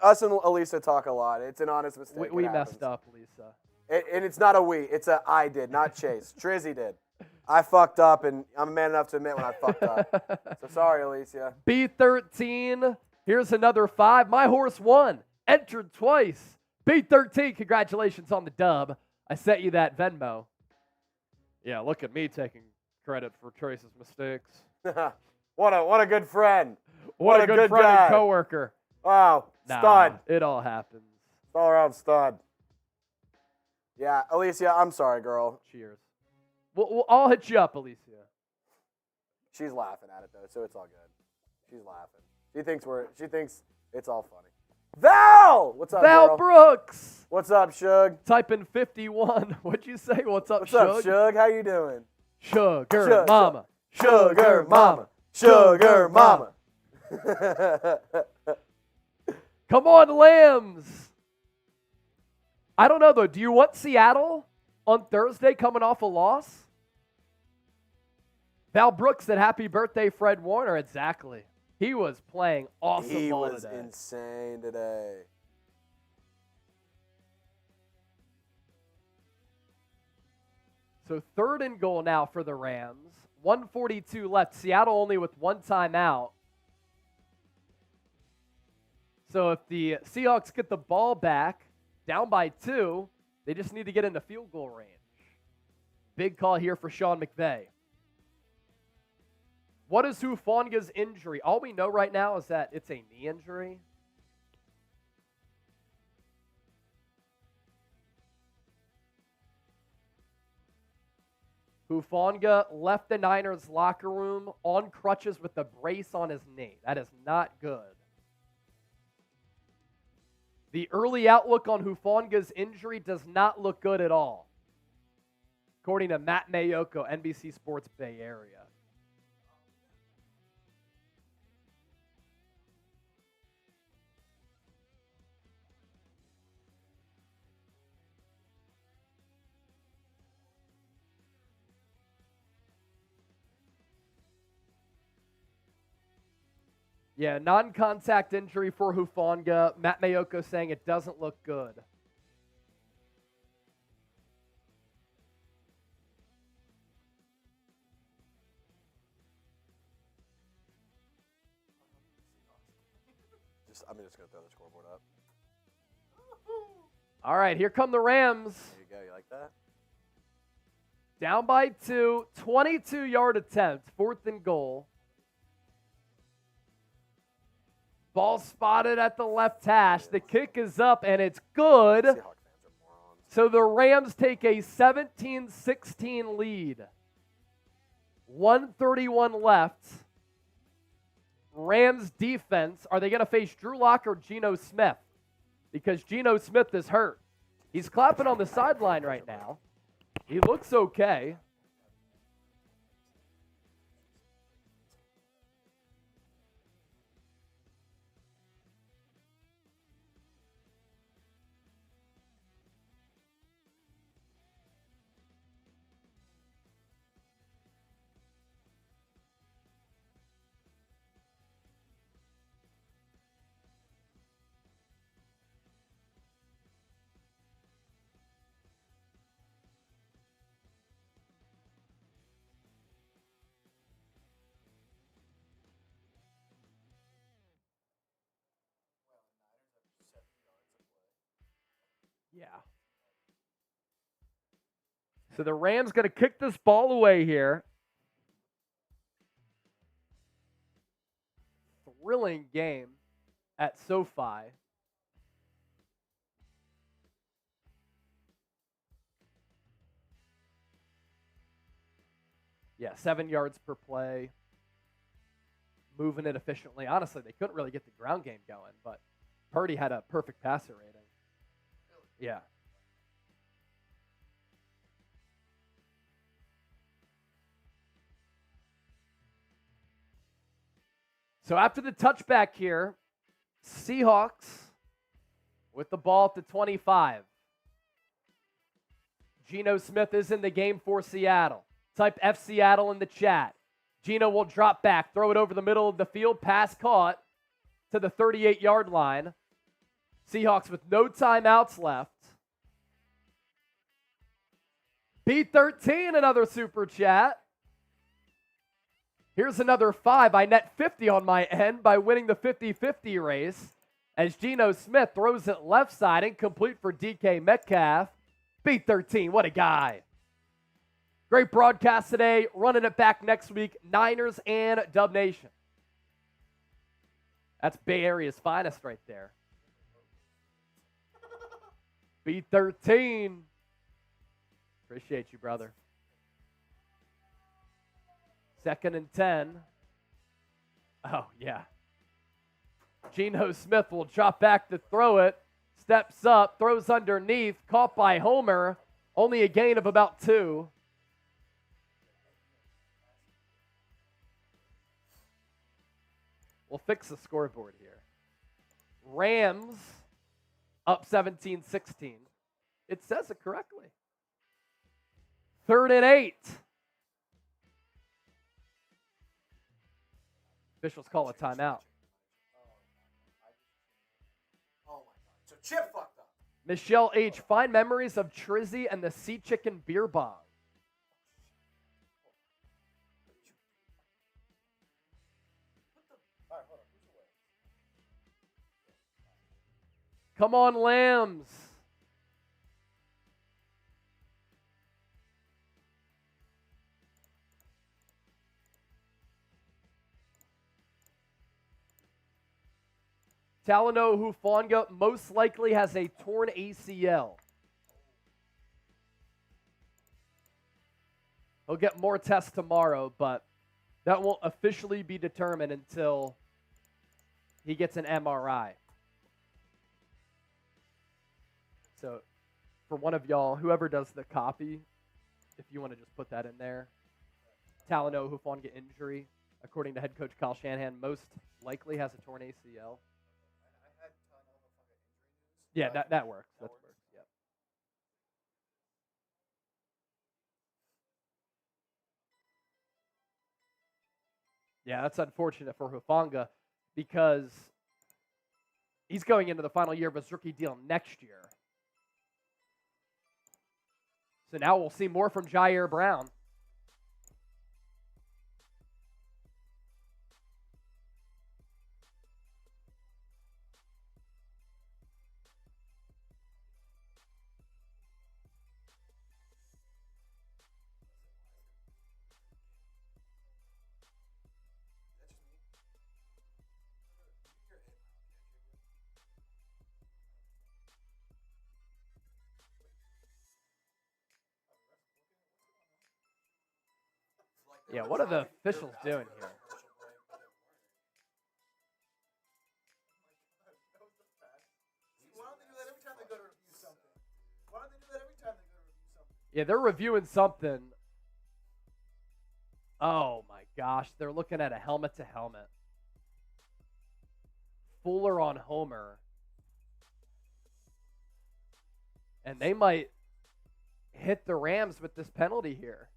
Us and Elisa talk a lot. It's an honest mistake. We messed up, Lisa. And it's not a we. It's a I did, not Chase. Trizzy did. I fucked up, and I'm man enough to admit when I fucked up. So sorry, Alicia. B13. Here's another 5. My horse won. Entered twice. B13. Congratulations on the dub. I sent you that Venmo. Yeah, look at me taking credit for Trace's mistakes. What a good friend. What a good friend guy. and coworker. Wow, stud. It all happens. All around stud. Yeah, Alicia, I'm sorry, girl. Cheers. I'll hit you up, Alicia. She's laughing at it though, so it's all good. She's laughing. She thinks it's all funny. Val, what's up, Val girl? Brooks. What's up, Shug? Type in 51. What'd you say? What's up, What's Shug? up, Shug? How you doing? Sugar mama. Sugar mama. Sugar mama. Come on, Lambs. I don't know, though. Do you want Seattle on Thursday coming off a loss? Val Brooks said, happy birthday, Fred Warner. Exactly. He was playing awesome He ball was today. insane today. So 3rd and goal now for the Rams. 1:42 left. Seattle only with 1 timeout. So if the Seahawks get the ball back, down by 2, they just need to get into field goal range. Big call here for Sean McVay. What is Hufanga's injury? All we know right now is that it's a knee injury. Hufanga left the Niners locker room on crutches with a brace on his knee. That is not good. The early outlook on Hufanga's injury does not look good at all, according to Matt Mayoko, NBC Sports Bay Area. Yeah, non-contact injury for Hufanga. Matt Mayoko saying it doesn't look good. I'm just going to throw the scoreboard up. All right, here come the Rams. There you go. You like that? Down by 2, 22-yard attempt, 4th and goal. Ball spotted at the left hash. The kick is up, and it's good. Seahawks fans are morons. So the Rams take a 17-16 lead. 1:31 left. Rams defense, are they going to face Drew Lock or Geno Smith? Because Geno Smith is hurt. He's clapping on the sideline right now. He looks okay. Yeah. So the Rams going to kick this ball away here. Thrilling game at SoFi. Yeah, 7 yards per play. Moving it efficiently. Honestly, they couldn't really get the ground game going, but Purdy had a perfect passer rating. Yeah. So after the touchback here, Seahawks with the ball at the 25. Geno Smith is in the game for Seattle. Type F Seattle in the chat. Geno will drop back, throw it over the middle of the field, pass caught to the 38-yard line. Seahawks with no timeouts left. B13, another super chat. Here's another 5. I net 50 on my end by winning the 50-50 race as Geno Smith throws it left side, incomplete for DK Metcalf. B13, what a guy. Great broadcast today. Running it back next week. Niners and Dub Nation. That's Bay Area's finest right there. B13. Appreciate you, brother. 2nd and 10. Oh, yeah. Geno Smith will drop back to throw it. Steps up, throws underneath, caught by Homer. Only a gain of about 2. We'll fix the scoreboard here. Rams up 17-16. It says it correctly. 3rd and 8. Officials call a timeout. Oh my God. So Chip fucked up. Michelle H. Find memories of Trizzy and the Sea Chicken beer bong. Come on, Lambs. Talanoa Hufanga most likely has a torn ACL. He'll get more tests tomorrow, but that won't officially be determined until he gets an MRI. So for one of y'all, whoever does the copy, if you want to just put that in there. Talanoa Hufanga injury, according to head coach Kyle Shanahan, most likely has a torn ACL. Yeah, that works. That works. Yeah. Yeah, that's unfortunate for Hufanga because he's going into the final year of his rookie deal next year. So now we'll see more from Jair Brown. Yeah, what are the officials doing here? Yeah, they're reviewing something. Oh my gosh, they're looking at a helmet to helmet. Fuller on Homer. And they might hit the Rams with this penalty here.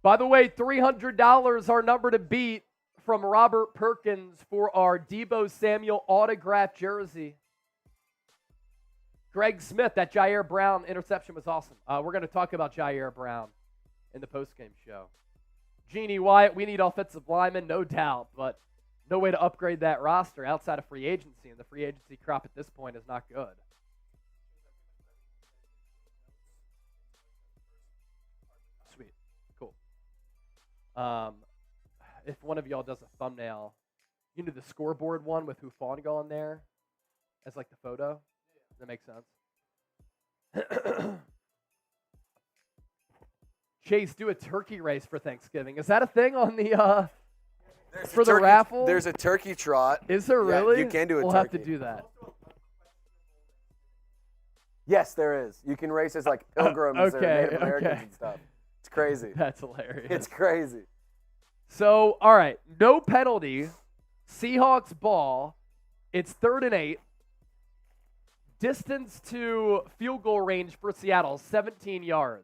By the way, $300 our number to beat from Robert Perkins for our Deebo Samuel autographed jersey. Greg Smith, that Jair Brown interception was awesome. We're going to talk about Jair Brown in the postgame show. Jeannie Wyatt, we need offensive linemen, no doubt, but no way to upgrade that roster outside of free agency, and the free agency crop at this point is not good. If one of y'all does a thumbnail, you know the scoreboard one with Hufanga on there as like the photo? That makes sense. Chase, do a turkey race for Thanksgiving. Is that a thing on the for the raffle? There's a turkey trot. Is there Yeah, really? you can do a We'll turkey. have to do that. Yes, there is. You can race as like pilgrims or Native Americans okay. and stuff. It's crazy. That's hilarious. It's crazy. So, all right, no penalty. Seahawks ball. It's 3rd and 8. Distance to field goal range for Seattle, 17 yards.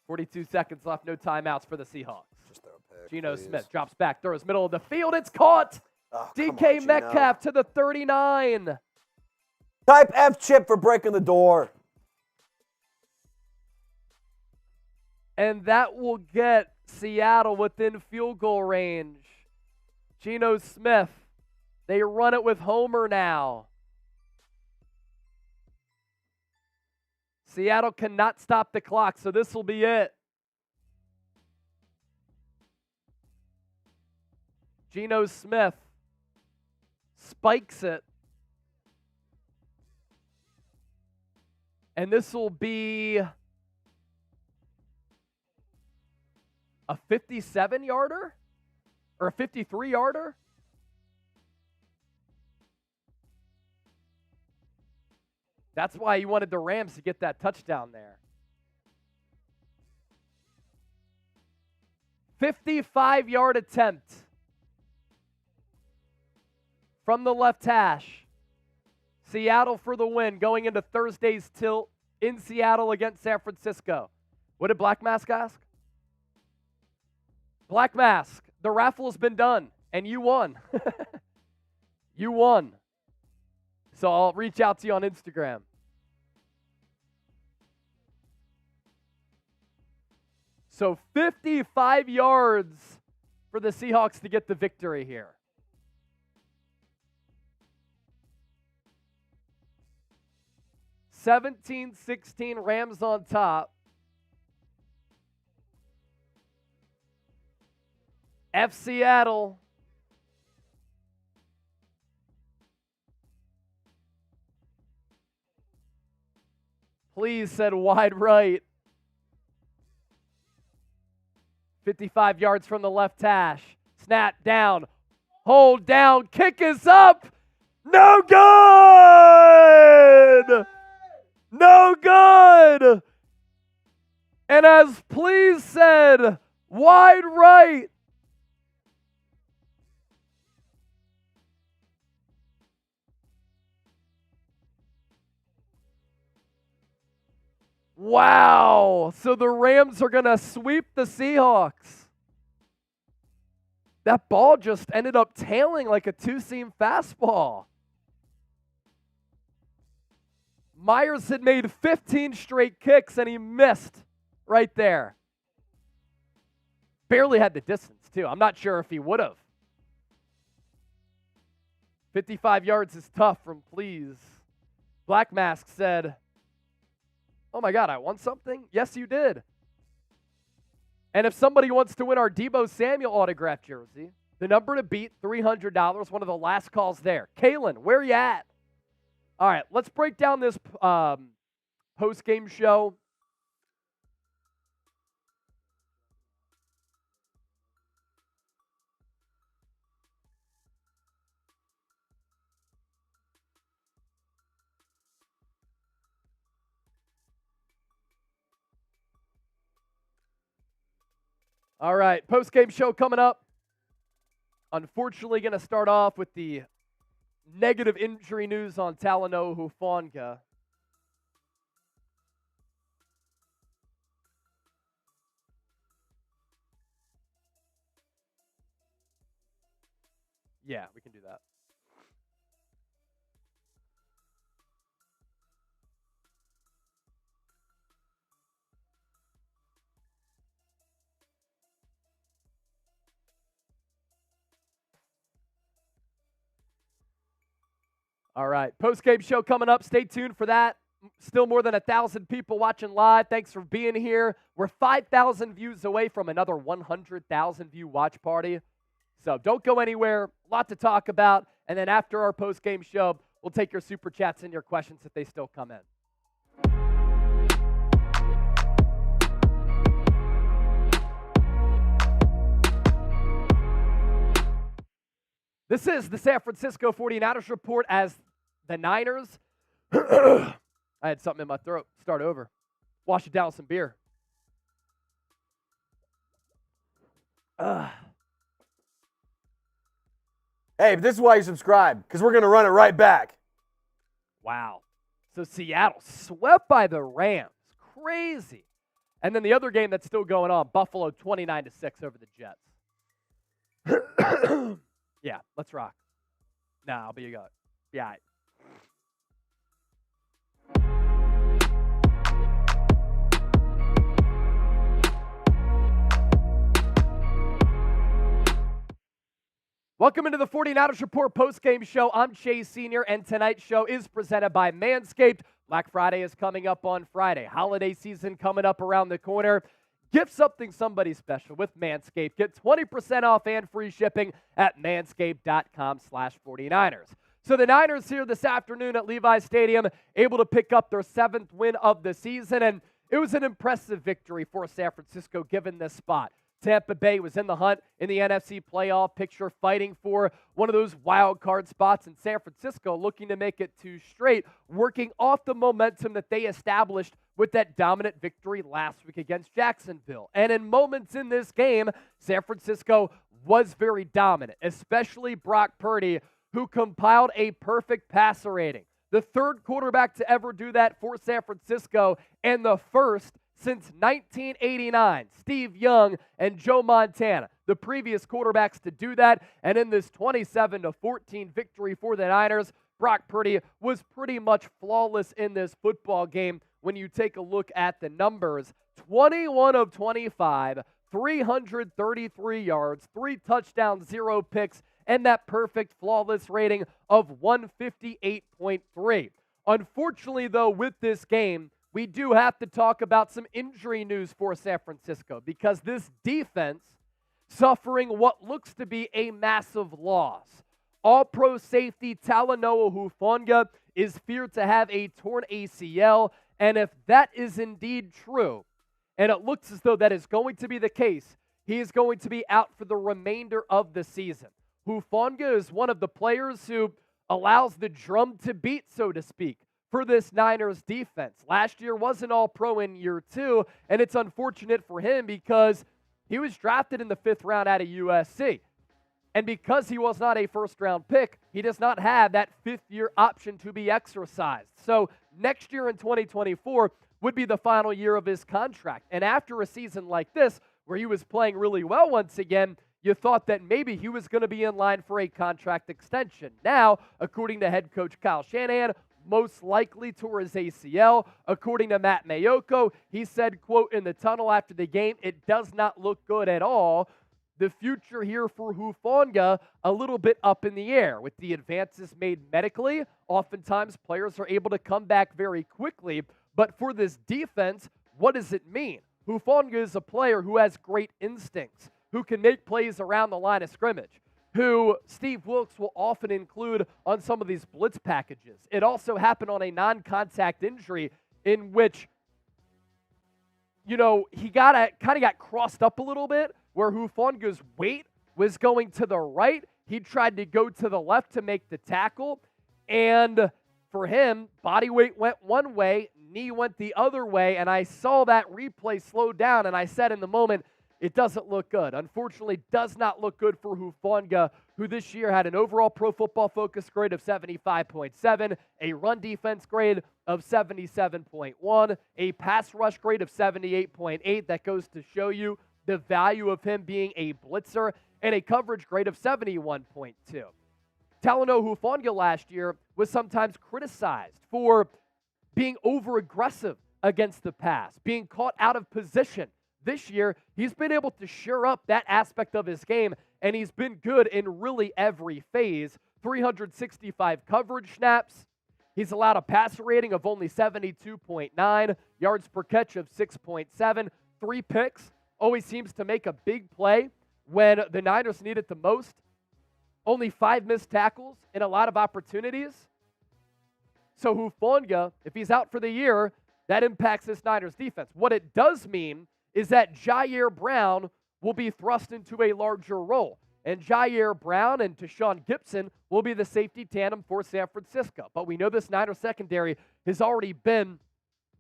42 seconds left, no timeouts for the Seahawks. Just throw a pick, Geno please. Smith drops back, throws middle of the field. It's caught. Oh, come DK on, Geno. Metcalf to the 39. Type F Chip for breaking the door. And that will get Seattle within field goal range. Geno Smith, they run it with Homer now. Seattle cannot stop the clock, so this will be it. Geno Smith spikes it. And this will be a 57-yarder or a 53-yarder. That's why you wanted the Rams to get that touchdown there. 55-yard attempt from the left hash. Seattle for the win going into Thursday's tilt in Seattle against San Francisco. What did Black Mask ask? Black Mask, the raffle has been done, and you won. You won. So I'll reach out to you on Instagram. So 55 yards for the Seahawks to get the victory here. (17-16) Rams on top. F Seattle. Please said wide right. 55 yards from the left hash. Snap down. Hold down. Kick is up. No good. No good. And as Please said, wide right. Wow. So the Rams are going to sweep the Seahawks. That ball just ended up tailing like a two-seam fastball. Myers had made 15 straight kicks, and he missed right there. Barely had the distance, too. I'm not sure if he would have. 55 yards is tough from Please. Black Mask said, "Oh my God, I won something?" Yes, you did. And if somebody wants to win our Deebo Samuel autographed jersey, the number to beat, $300, one of the last calls there. Kalen, where you at? All right, let's break down this post-game show. All right, post-game show coming up. Unfortunately, going to start off with the negative injury news on Talanoa Hufanga. Yeah, we can do that. All right, post-game show coming up. Stay tuned for that. still more than 1,000 people watching live. Thanks for being here. We're 5,000 views away from another 100,000 view watch party. So don't go anywhere. A lot to talk about. And then after our post-game show, we'll take your super chats and your questions if they still come in. This is the San Francisco 49ers report as the Niners. I had something in my throat. Start over. Wash it down with some beer. Hey, but this is why you subscribe, because we're going to run it right back. Wow. So Seattle swept by the Rams. Crazy. And then the other game that's still going on, Buffalo 29-6 over the Jets. Yeah, let's rock. Nah, I'll be a guy. Yeah. Welcome into the 49ers Report postgame show. I'm Chase Sr., and tonight's show is presented by Manscaped. Black Friday is coming up on Friday. Holiday season coming up around the corner. Gift something somebody special with Manscaped. Get 20% off and free shipping at manscaped.com/49ers. So the Niners here this afternoon at Levi Stadium, able to pick up their 7th win of the season, and it was an impressive victory for San Francisco given this spot. Tampa Bay was in the hunt in the NFC playoff picture, fighting for one of those wild card spots, and San Francisco looking to make it 2 straight, working off the momentum that they established with that dominant victory last week against Jacksonville. And in moments in this game, San Francisco was very dominant, especially Brock Purdy, who compiled a perfect passer rating. The 3rd quarterback to ever do that for San Francisco, and the first since 1989, Steve Young and Joe Montana, the previous quarterbacks to do that. And in this 27-14 victory for the Niners, Brock Purdy was pretty much flawless in this football game when you take a look at the numbers. 21 of 25, 333 yards, 3 touchdowns, 0 picks, and that perfect flawless rating of 158.3. Unfortunately, though, with this game, we do have to talk about some injury news for San Francisco because this defense suffering what looks to be a massive loss. All-pro safety Talanoa Hufanga is feared to have a torn ACL, and if that is indeed true, and it looks as though that is going to be the case, he is going to be out for the remainder of the season. Hufanga is one of the players who allows the drum to beat, so to speak, for this Niners defense. Last year wasn't all-pro in year 2, and it's unfortunate for him because he was drafted in the 5th round out of USC. And because he was not a first-round pick, he does not have that 5th-year option to be exercised. So next year in 2024 would be the final year of his contract. And after a season like this, where he was playing really well once again, you thought that maybe he was going to be in line for a contract extension. Now, according to head coach Kyle Shanahan, most likely tore his ACL. According to Matt Mayoko, he said, quote, in the tunnel after the game, it does not look good at all. The future here for Hufanga, a little bit up in the air. With the advances made medically, oftentimes players are able to come back very quickly. But for this defense, what does it mean? Hufanga is a player who has great instincts, who can make plays around the line of scrimmage, who Steve Wilks will often include on some of these blitz packages. It also happened on a non-contact injury in which, he kind of got crossed up a little bit, where Hufanga's weight was going to the right. He tried to go to the left to make the tackle, and for him, body weight went one way, knee went the other way, and I saw that replay slow down, and I said in the moment, it doesn't look good. Unfortunately, does not look good for Hufanga, who this year had an overall Pro Football Focus grade of 75.7, a run defense grade of 77.1, a pass rush grade of 78.8. That goes to show you the value of him being a blitzer, and a coverage grade of 71.2. Talanoa Hufanga last year was sometimes criticized for being over-aggressive against the pass, being caught out of position. This year, he's been able to shore up that aspect of his game, and he's been good in really every phase. 365 coverage snaps. He's allowed a passer rating of only 72.9, yards per catch of 6.7, 3 picks. Always seems to make a big play when the Niners need it the most. Only 5 missed tackles and a lot of opportunities. So Hufanga, if he's out for the year, that impacts this Niners defense. What it does mean is that Jair Brown will be thrust into a larger role. And Jair Brown and Tashawn Gibson will be the safety tandem for San Francisco. But we know this Niners secondary has already been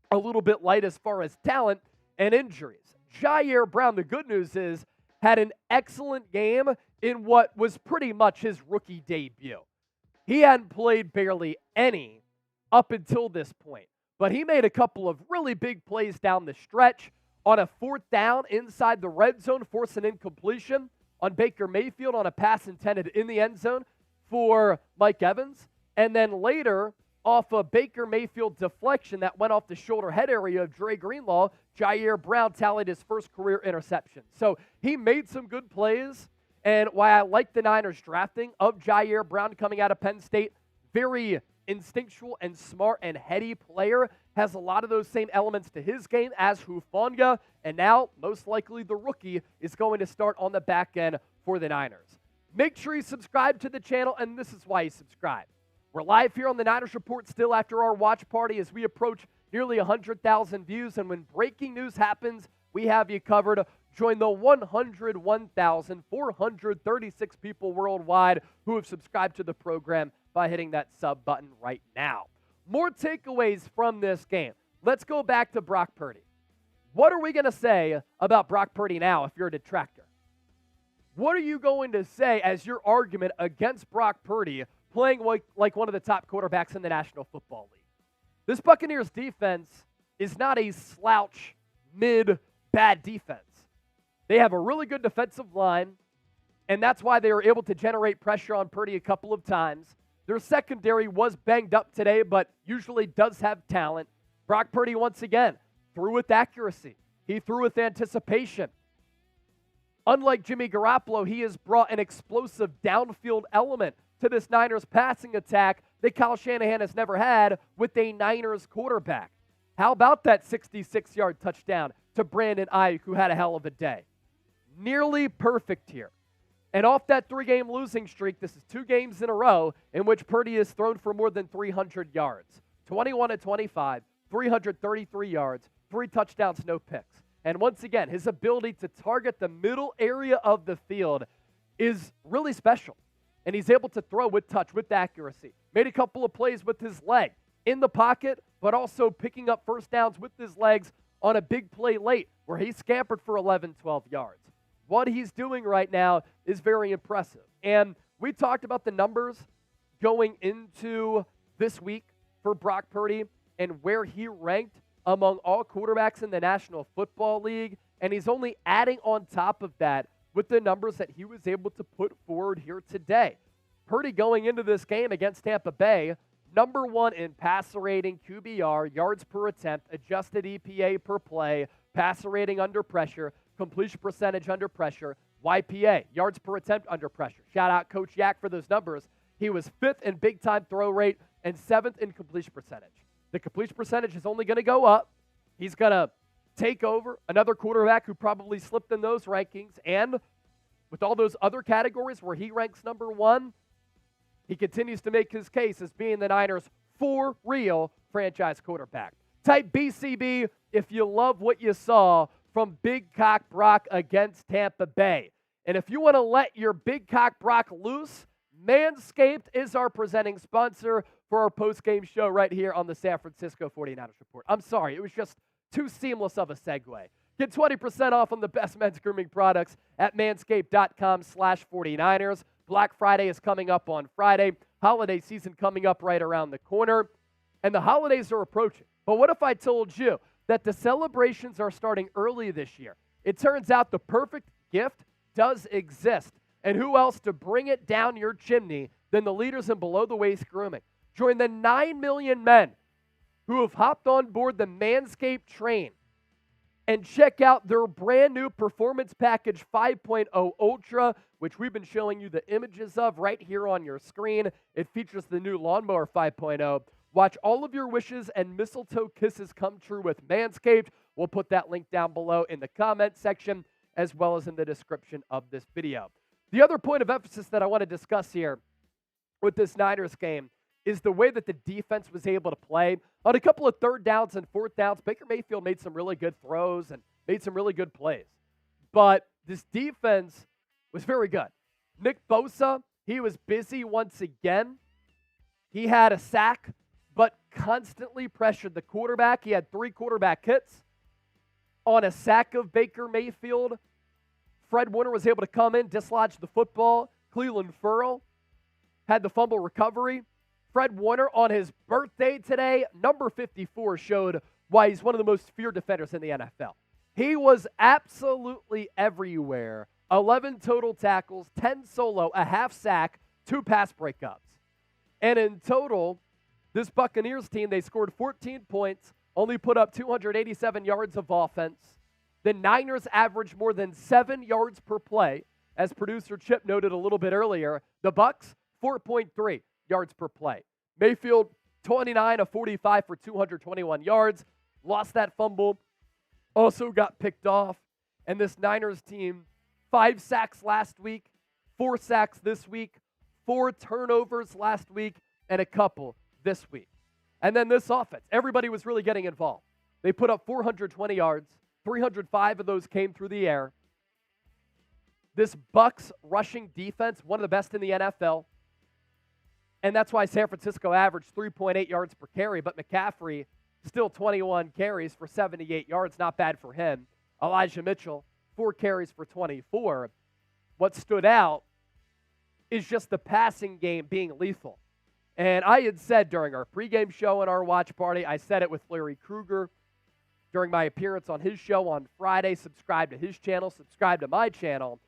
a little bit light as far as talent and injuries. Jair Brown, the good news is, had an excellent game in what was pretty much his rookie debut. He hadn't played barely any up until this point, but he made a couple of really big plays down the stretch on a 4th down inside the red zone, forcing incompletion on Baker Mayfield on a pass intended in the end zone for Mike Evans. And then later, off a Baker Mayfield deflection that went off the shoulder head area of Dre Greenlaw, Jair Brown tallied his first career interception. So he made some good plays. And why I like the Niners drafting of Jair Brown coming out of Penn State, very instinctual and smart and heady player, has a lot of those same elements to his game as Hufanga, and now, most likely, the rookie is going to start on the back end for the Niners. Make sure you subscribe to the channel, and this is why you subscribe. We're live here on the Niners Report still after our watch party as we approach nearly 100,000 views, and when breaking news happens, we have you covered. Join the 101,436 people worldwide who have subscribed to the program by hitting that sub button right now. More takeaways from this game. Let's go back to Brock Purdy. What are we going to say about Brock Purdy now if you're a detractor? What are you going to say as your argument against Brock Purdy playing like one of the top quarterbacks in the National Football League? This Buccaneers defense is not a slouch, bad defense. They have a really good defensive line, and that's why they were able to generate pressure on Purdy a couple of times. Their secondary was banged up today, but usually does have talent. Brock Purdy, once again, threw with accuracy. He threw with anticipation. Unlike Jimmy Garoppolo, he has brought an explosive downfield element to this Niners passing attack that Kyle Shanahan has never had with a Niners quarterback. How about that 66-yard touchdown to Brandon Aiyuk, who had a hell of a day? Nearly perfect here. And off that 3-game losing streak, this is 2 games in a row in which Purdy has thrown for more than 300 yards. 21-25, 333 yards, 3 touchdowns, no picks. And once again, his ability to target the middle area of the field is really special. And he's able to throw with touch, with accuracy. Made a couple of plays with his leg in the pocket, but also picking up first downs with his legs on a big play late where he scampered for 11, 12 yards. What he's doing right now is very impressive. And we talked about the numbers going into this week for Brock Purdy and where he ranked among all quarterbacks in the National Football League. And he's only adding on top of that with the numbers that he was able to put forward here today. Purdy going into this game against Tampa Bay, number 1 in passer rating, QBR, yards per attempt, adjusted EPA per play, passer rating under pressure, completion percentage under pressure, YPA, yards per attempt under pressure. Shout out Coach Yak for those numbers. He was 5th in big-time throw rate and 7th in completion percentage. The completion percentage is only going to go up. He's going to take over another quarterback who probably slipped in those rankings. And with all those other categories where he ranks number 1, he continues to make his case as being the Niners' for real franchise quarterback. Type BCB if you love what you saw from Big Cock Brock against Tampa Bay. And if you want to let your Big Cock Brock loose, Manscaped is our presenting sponsor for our post-game show right here on the San Francisco 49ers Report. I'm sorry, it was just too seamless of a segue. Get 20% off on the best men's grooming products at manscaped.com/49ers. Black Friday is coming up on Friday. Holiday season coming up right around the corner. And the holidays are approaching. But what if I told you that the celebrations are starting early this year? It turns out the perfect gift does exist. And who else to bring it down your chimney than the leaders in below-the-waist grooming? Join the 9 million men who have hopped on board the Manscaped train and check out their brand new Performance Package 5.0 Ultra, which we've been showing you the images of right here on your screen. It features the new Lawnmower 5.0, Watch all of your wishes and mistletoe kisses come true with Manscaped. We'll put that link down below in the comment section as well as in the description of this video. The other point of emphasis that I want to discuss here with this Niners game is the way that the defense was able to play. On a couple of third downs and fourth downs, Baker Mayfield made some really good throws and made some really good plays. But this defense was very good. Nick Bosa, he was busy once again. He had a sack, but constantly pressured the quarterback. He had 3 quarterback hits. On a sack of Baker Mayfield, Fred Warner was able to come in, dislodge the football. Cleveland Ferrell had the fumble recovery. Fred Warner, on his birthday today, number 54, showed why he's one of the most feared defenders in the NFL. He was absolutely everywhere. 11 total tackles, 10 solo, a half sack, 2 pass breakups. And in total, this Buccaneers team, they scored 14 points, only put up 287 yards of offense. The Niners averaged more than 7 yards per play. As producer Chip noted a little bit earlier, the Bucs, 4.3 yards per play. Mayfield, 29 of 45 for 221 yards. Lost that fumble. Also got picked off. And this Niners team, 5 sacks last week, 4 sacks this week, 4 turnovers last week, and a couple this week. And then this offense, everybody was really getting involved. They put up 420 yards. 305 of those came through the air. This Bucs rushing defense, one of the best in the NFL. And that's why San Francisco averaged 3.8 yards per carry, but McCaffrey still 21 carries for 78 yards, not bad for him. Elijah Mitchell, 4 carries for 24. What stood out is just the passing game being lethal. And I had said during our pregame show and our watch party, I said it with Larry Krueger during my appearance on his show on Friday, subscribe to his channel, subscribe to my channel,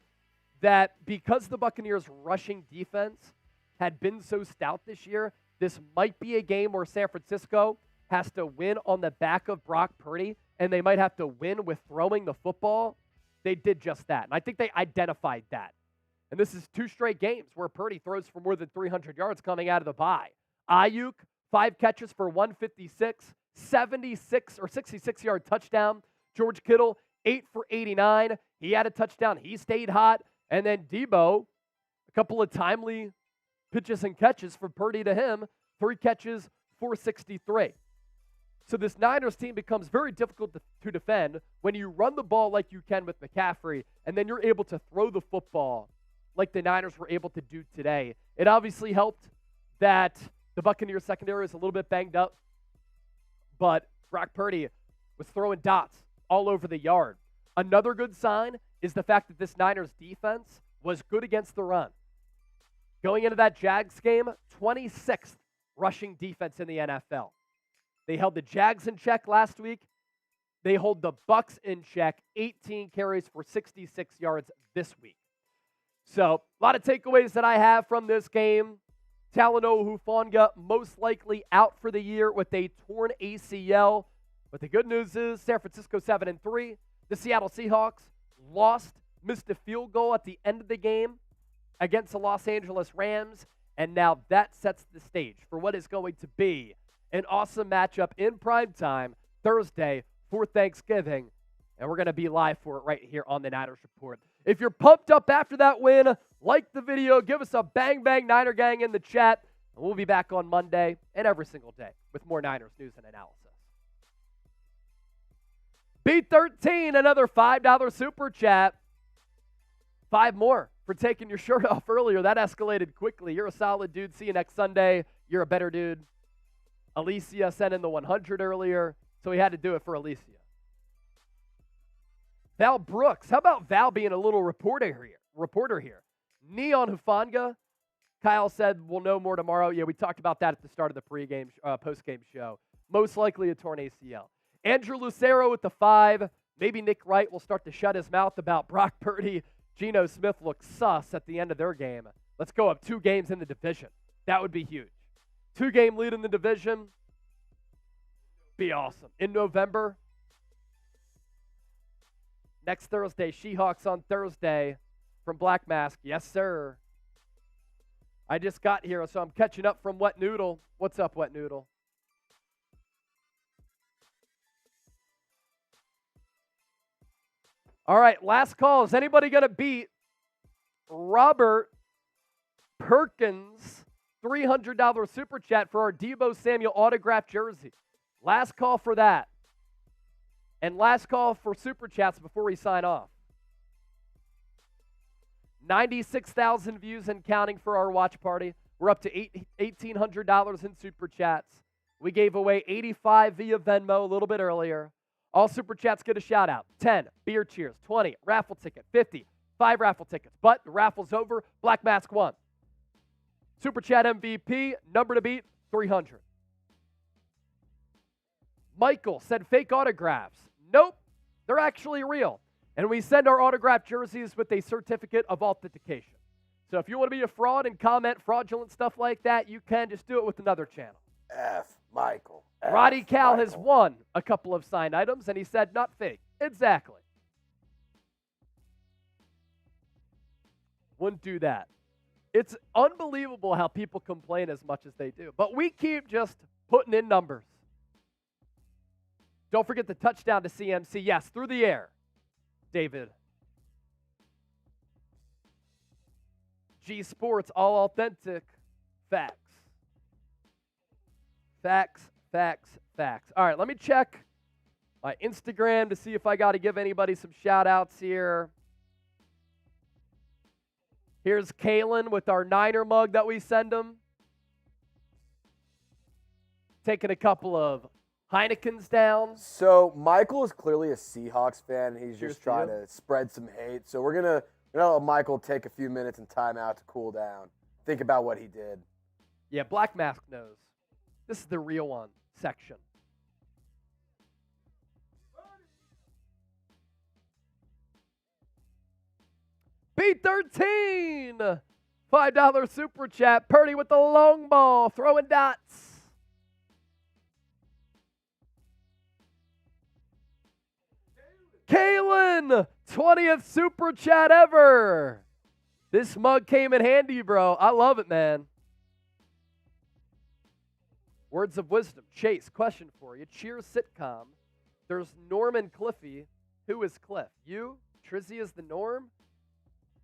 that because the Buccaneers' rushing defense had been so stout this year, this might be a game where San Francisco has to win on the back of Brock Purdy, and they might have to win with throwing the football. They did just that, and I think they identified that. And this is 2 straight games where Purdy throws for more than 300 yards coming out of the bye. Aiyuk, 5 catches for 156, 76 or 66-yard touchdown. George Kittle, 8 for 89. He had a touchdown. He stayed hot. And then Deebo, a couple of timely pitches and catches from Purdy to him, 3 catches, 463. So this Niners team becomes very difficult to defend when you run the ball like you can with McCaffrey, and then you're able to throw the football like the Niners were able to do today. It obviously helped that the Buccaneers secondary is a little bit banged up, but Brock Purdy was throwing dots all over the yard. Another good sign is the fact that this Niners defense was good against the run. Going into that Jags game, 26th rushing defense in the NFL. They held the Jags in check last week. They hold the Bucs in check, 18 carries for 66 yards this week. So, a lot of takeaways that I have from this game. Talanoa Hufanga most likely out for the year with a torn ACL. But the good news is San Francisco 7-3. The Seattle Seahawks missed a field goal at the end of the game against the Los Angeles Rams. And now that sets the stage for what is going to be an awesome matchup in primetime Thursday for Thanksgiving. And we're going to be live for it right here on the Niners Report. If you're pumped up after that win, like the video, give us a bang bang Niner gang in the chat, and we'll be back on Monday and every single day with more Niners news and analysis. B13, another $5 super chat. 5 more for taking your shirt off earlier. That escalated quickly. You're a solid dude. See you next Sunday. You're a better dude. Alicia sent in the 100 earlier, so we had to do it for Alicia. Val Brooks. How about Val being a little reporter here? Neon Hufanga. Kyle said we'll know more tomorrow. Yeah, we talked about that at the start of the post-game show. Most likely a torn ACL. Andrew Lucero with the 5. Maybe Nick Wright will start to shut his mouth about Brock Purdy. Geno Smith looks sus at the end of their game. Let's go up 2 games in the division. That would be huge. 2-game lead in the division. Be awesome. In November, next Thursday, Seahawks on Thursday from Black Mask. Yes, sir. I just got here, so I'm catching up from Wet Noodle. What's up, Wet Noodle? All right, last call. Is anybody going to beat Robert Perkins' $300 super chat for our Deebo Samuel autographed jersey? Last call for that. And last call for super chats before we sign off. 96,000 views and counting for our watch party. We're up to $1,800 in super chats. We gave away 85 via Venmo a little bit earlier. All super chats get a shout out. 10, beer cheers. 20, raffle ticket. 50, 5 raffle tickets. But the raffle's over. Black Mask won. Super chat MVP, number to beat, 300. Michael said fake autographs. Nope, they're actually real. And we send our autographed jerseys with a certificate of authentication. So if you want to be a fraud and comment fraudulent stuff like that, you can just do it with another channel. F. Michael. F. Roddy Cal Michael. has won a couple of signed items, and he said not fake. Exactly. Wouldn't do that. It's unbelievable how people complain as much as they do. But we keep just putting in numbers. Don't forget the touchdown to CMC. Yes, through the air. David. G Sports, all authentic. Facts. Facts, facts, facts. All right, let me check my Instagram to see if I got to give anybody some shout-outs here. Here's Kalen with our Niner mug that we send him. Taking a couple of Heineken's down. So Michael is clearly a Seahawks fan, and he's Cheers just trying to spread some hate. So we're gonna let Michael take a few minutes and time out to cool down. Think about what he did. Yeah, Black Mask knows. This is the real one section. B13, $5 super chat. Purdy with the long ball, throwing dots. Kalen, 20th super chat ever. This mug came in handy, bro. I love it, man. Words of wisdom. Chase, question for you. Cheers sitcom. There's Norm and Cliffy. Who is Cliff? You? Trizzy is the Norm?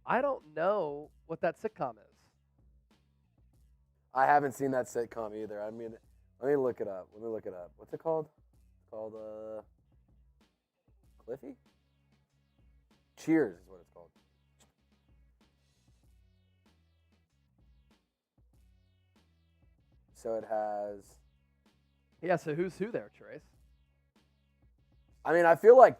I don't know what that sitcom is. I haven't seen that sitcom either. I mean, let me look it up. What's it called? It's called Cliffy? Cheers is what it's called. So it has... Yeah, so who's who there, Trace? I mean, I feel like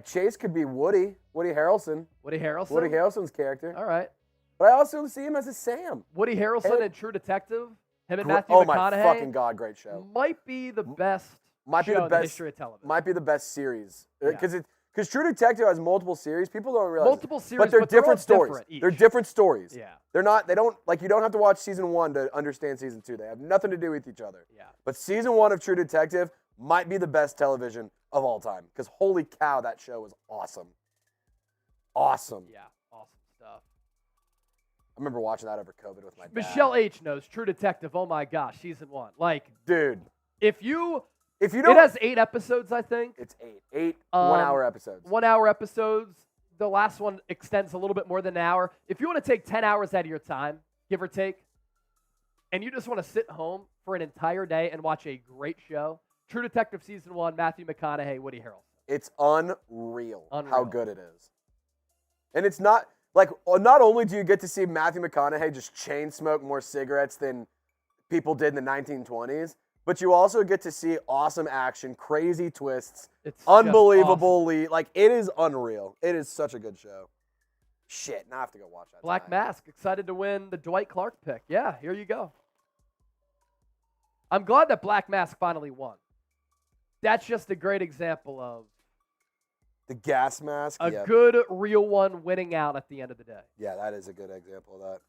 Chase could be Woody Harrelson. Woody Harrelson? Woody Harrelson's character. All right. But I also see him as a Sam. Woody Harrelson Hey. and True Detective. Him and Matthew Oh McConaughey. my fucking God, great show. Might be the best Might be show the in the best history of television. Might be the best series. Yeah. Because True Detective has multiple series. People don't realize Multiple series, but they're all different stories. different each. They're different stories. Yeah. They're not, they don't, like, you don't have to watch season 1 to understand season 2. They have nothing to do with each other. Yeah. But season 1 of True Detective might be the best television of all time. Because holy cow, that show was awesome. Awesome. Yeah. Awesome stuff. I remember watching that over COVID with my dad. Michelle H knows True Detective. Oh my gosh, season 1. Like, Dude. if you don't, it has 8 episodes, I think. It's 8 1-hour episodes. 1 hour episodes. The last one extends a little bit more than an hour. If you want to take 10 hours out of your time, give or take, and you just want to sit home for an entire day and watch a great show, True Detective season 1, Matthew McConaughey, Woody Harrelson. It's unreal how Unreal. good it is. And it's not, like, not only do you get to see Matthew McConaughey just chain smoke more cigarettes than people did in the 1920s, but you also get to see awesome action, crazy twists, It's just unbelievably, like, it is unreal. It is such a good show. Shit, now I have to go watch that. Black tonight. Mask, excited to win the Dwight Clark pick. Yeah, here you go. I'm glad that Black Mask finally won. That's just a great example of The gas mask. a Yeah. good, real one winning out at the end of the day. Yeah, that is a good example of that.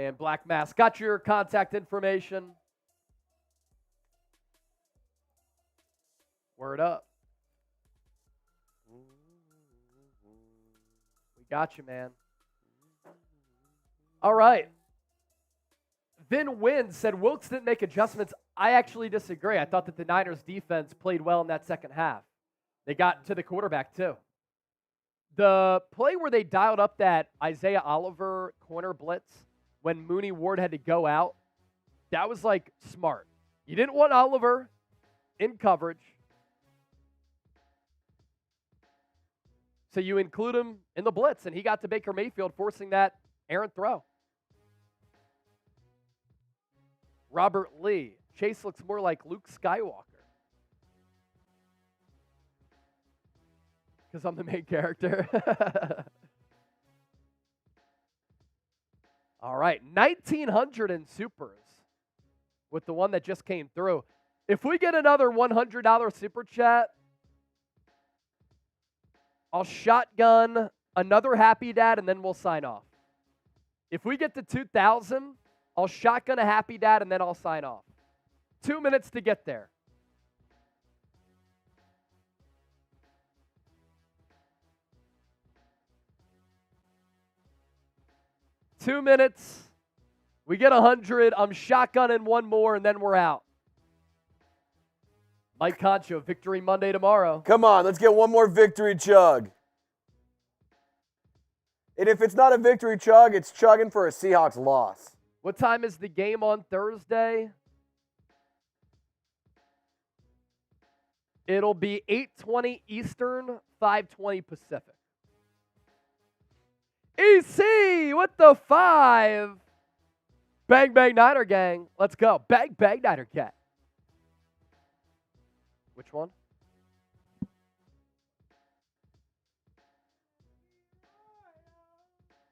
And Black Mask, got your contact information. Word up. We got you, man. All right. Vin Wynn said Wilks didn't make adjustments. I actually disagree. I thought that the Niners defense played well in that second half. They got to the quarterback, too. The play where they dialed up that Isaiah Oliver corner blitz when Mooney Ward had to go out, that was, like, smart. You didn't want Oliver in coverage, so you include him in the blitz, and he got to Baker Mayfield, forcing that errant throw. Robert Lee. Chase looks more like Luke Skywalker. Because I'm the main character. All right, 1,900 in supers with the one that just came through. If we get another $100 super chat, I'll shotgun another Happy Dad, and then we'll sign off. If we get to 2,000, I'll shotgun a Happy Dad, and then I'll sign off. 2 minutes to get there. Two minutes. We get 100. I'm shotgunning one more, and then we're out. Mike Concho, Victory Monday tomorrow. Come on, let's get one more victory chug. And if it's not a victory chug, it's chugging for a Seahawks loss. What time is the game on Thursday? It'll be 8:20 Eastern, 5:20 Pacific. EC with the 5. Bang, bang, Niner gang. Let's go. Bang, bang, Niner cat. Which one?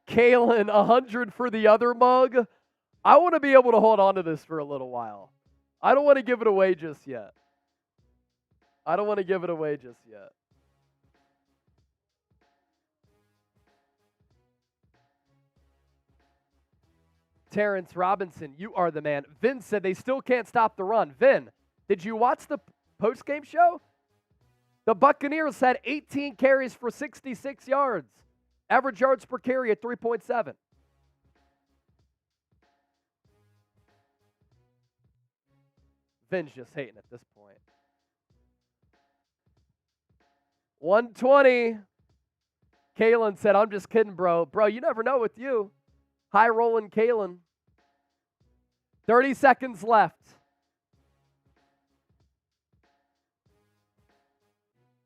Kalen, 100 for the other mug. I want to be able to hold on to this for a little while. I don't want to give it away just yet. Terrence Robinson, you are the man. Vin said they still can't stop the run. Vin, did you watch the post-game show? The Buccaneers had 18 carries for 66 yards. Average yards per carry at 3.7. Vin's just hating at this point. 120. Kalen said, I'm just kidding, bro. Bro, you never know with you. High rolling Kalen. 30 seconds left.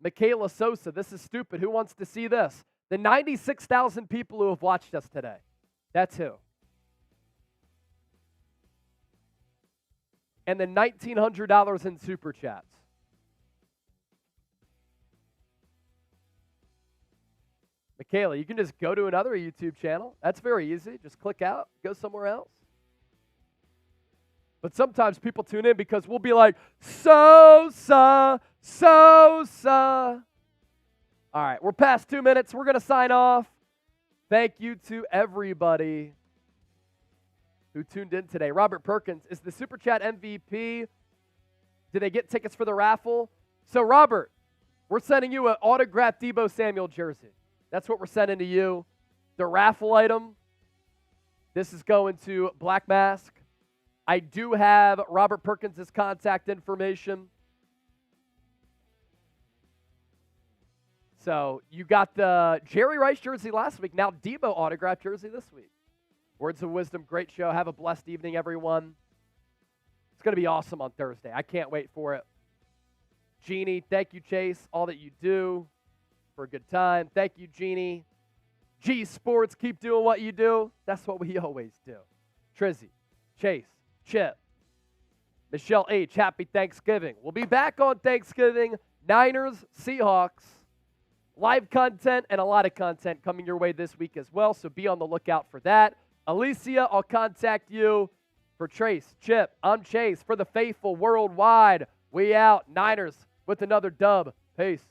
Michaela Sosa, this is stupid. Who wants to see this? The 96,000 people who have watched us today. That's who. And the $1,900 in super chats. Michaela, you can just go to another YouTube channel. That's very easy. Just click out, go somewhere else. But sometimes people tune in because we'll be like, Sosa. All right, we're past 2 minutes. We're going to sign off. Thank you to everybody who tuned in today. Robert Perkins is the Super Chat MVP. Did they get tickets for the raffle? So, Robert, we're sending you an autographed Deebo Samuel jersey. That's what we're sending to you. The raffle item, this is going to Black Mask. I do have Robert Perkins' contact information. So you got the Jerry Rice jersey last week. Now Deebo autographed jersey this week. Words of wisdom, great show. Have a blessed evening, everyone. It's going to be awesome on Thursday. I can't wait for it. Jeannie, thank you, Chase. All that you do for a good time. Thank you, Jeannie. G Sports, keep doing what you do. That's what we always do. Trizzy, Chase, Chip, Michelle H., happy Thanksgiving. We'll be back on Thanksgiving. Niners, Seahawks. Live content and a lot of content coming your way this week as well, so be on the lookout for that. Alicia, I'll contact you. For Trace, Chip, I'm Chase. For the faithful worldwide, we out. Niners with another dub. Peace.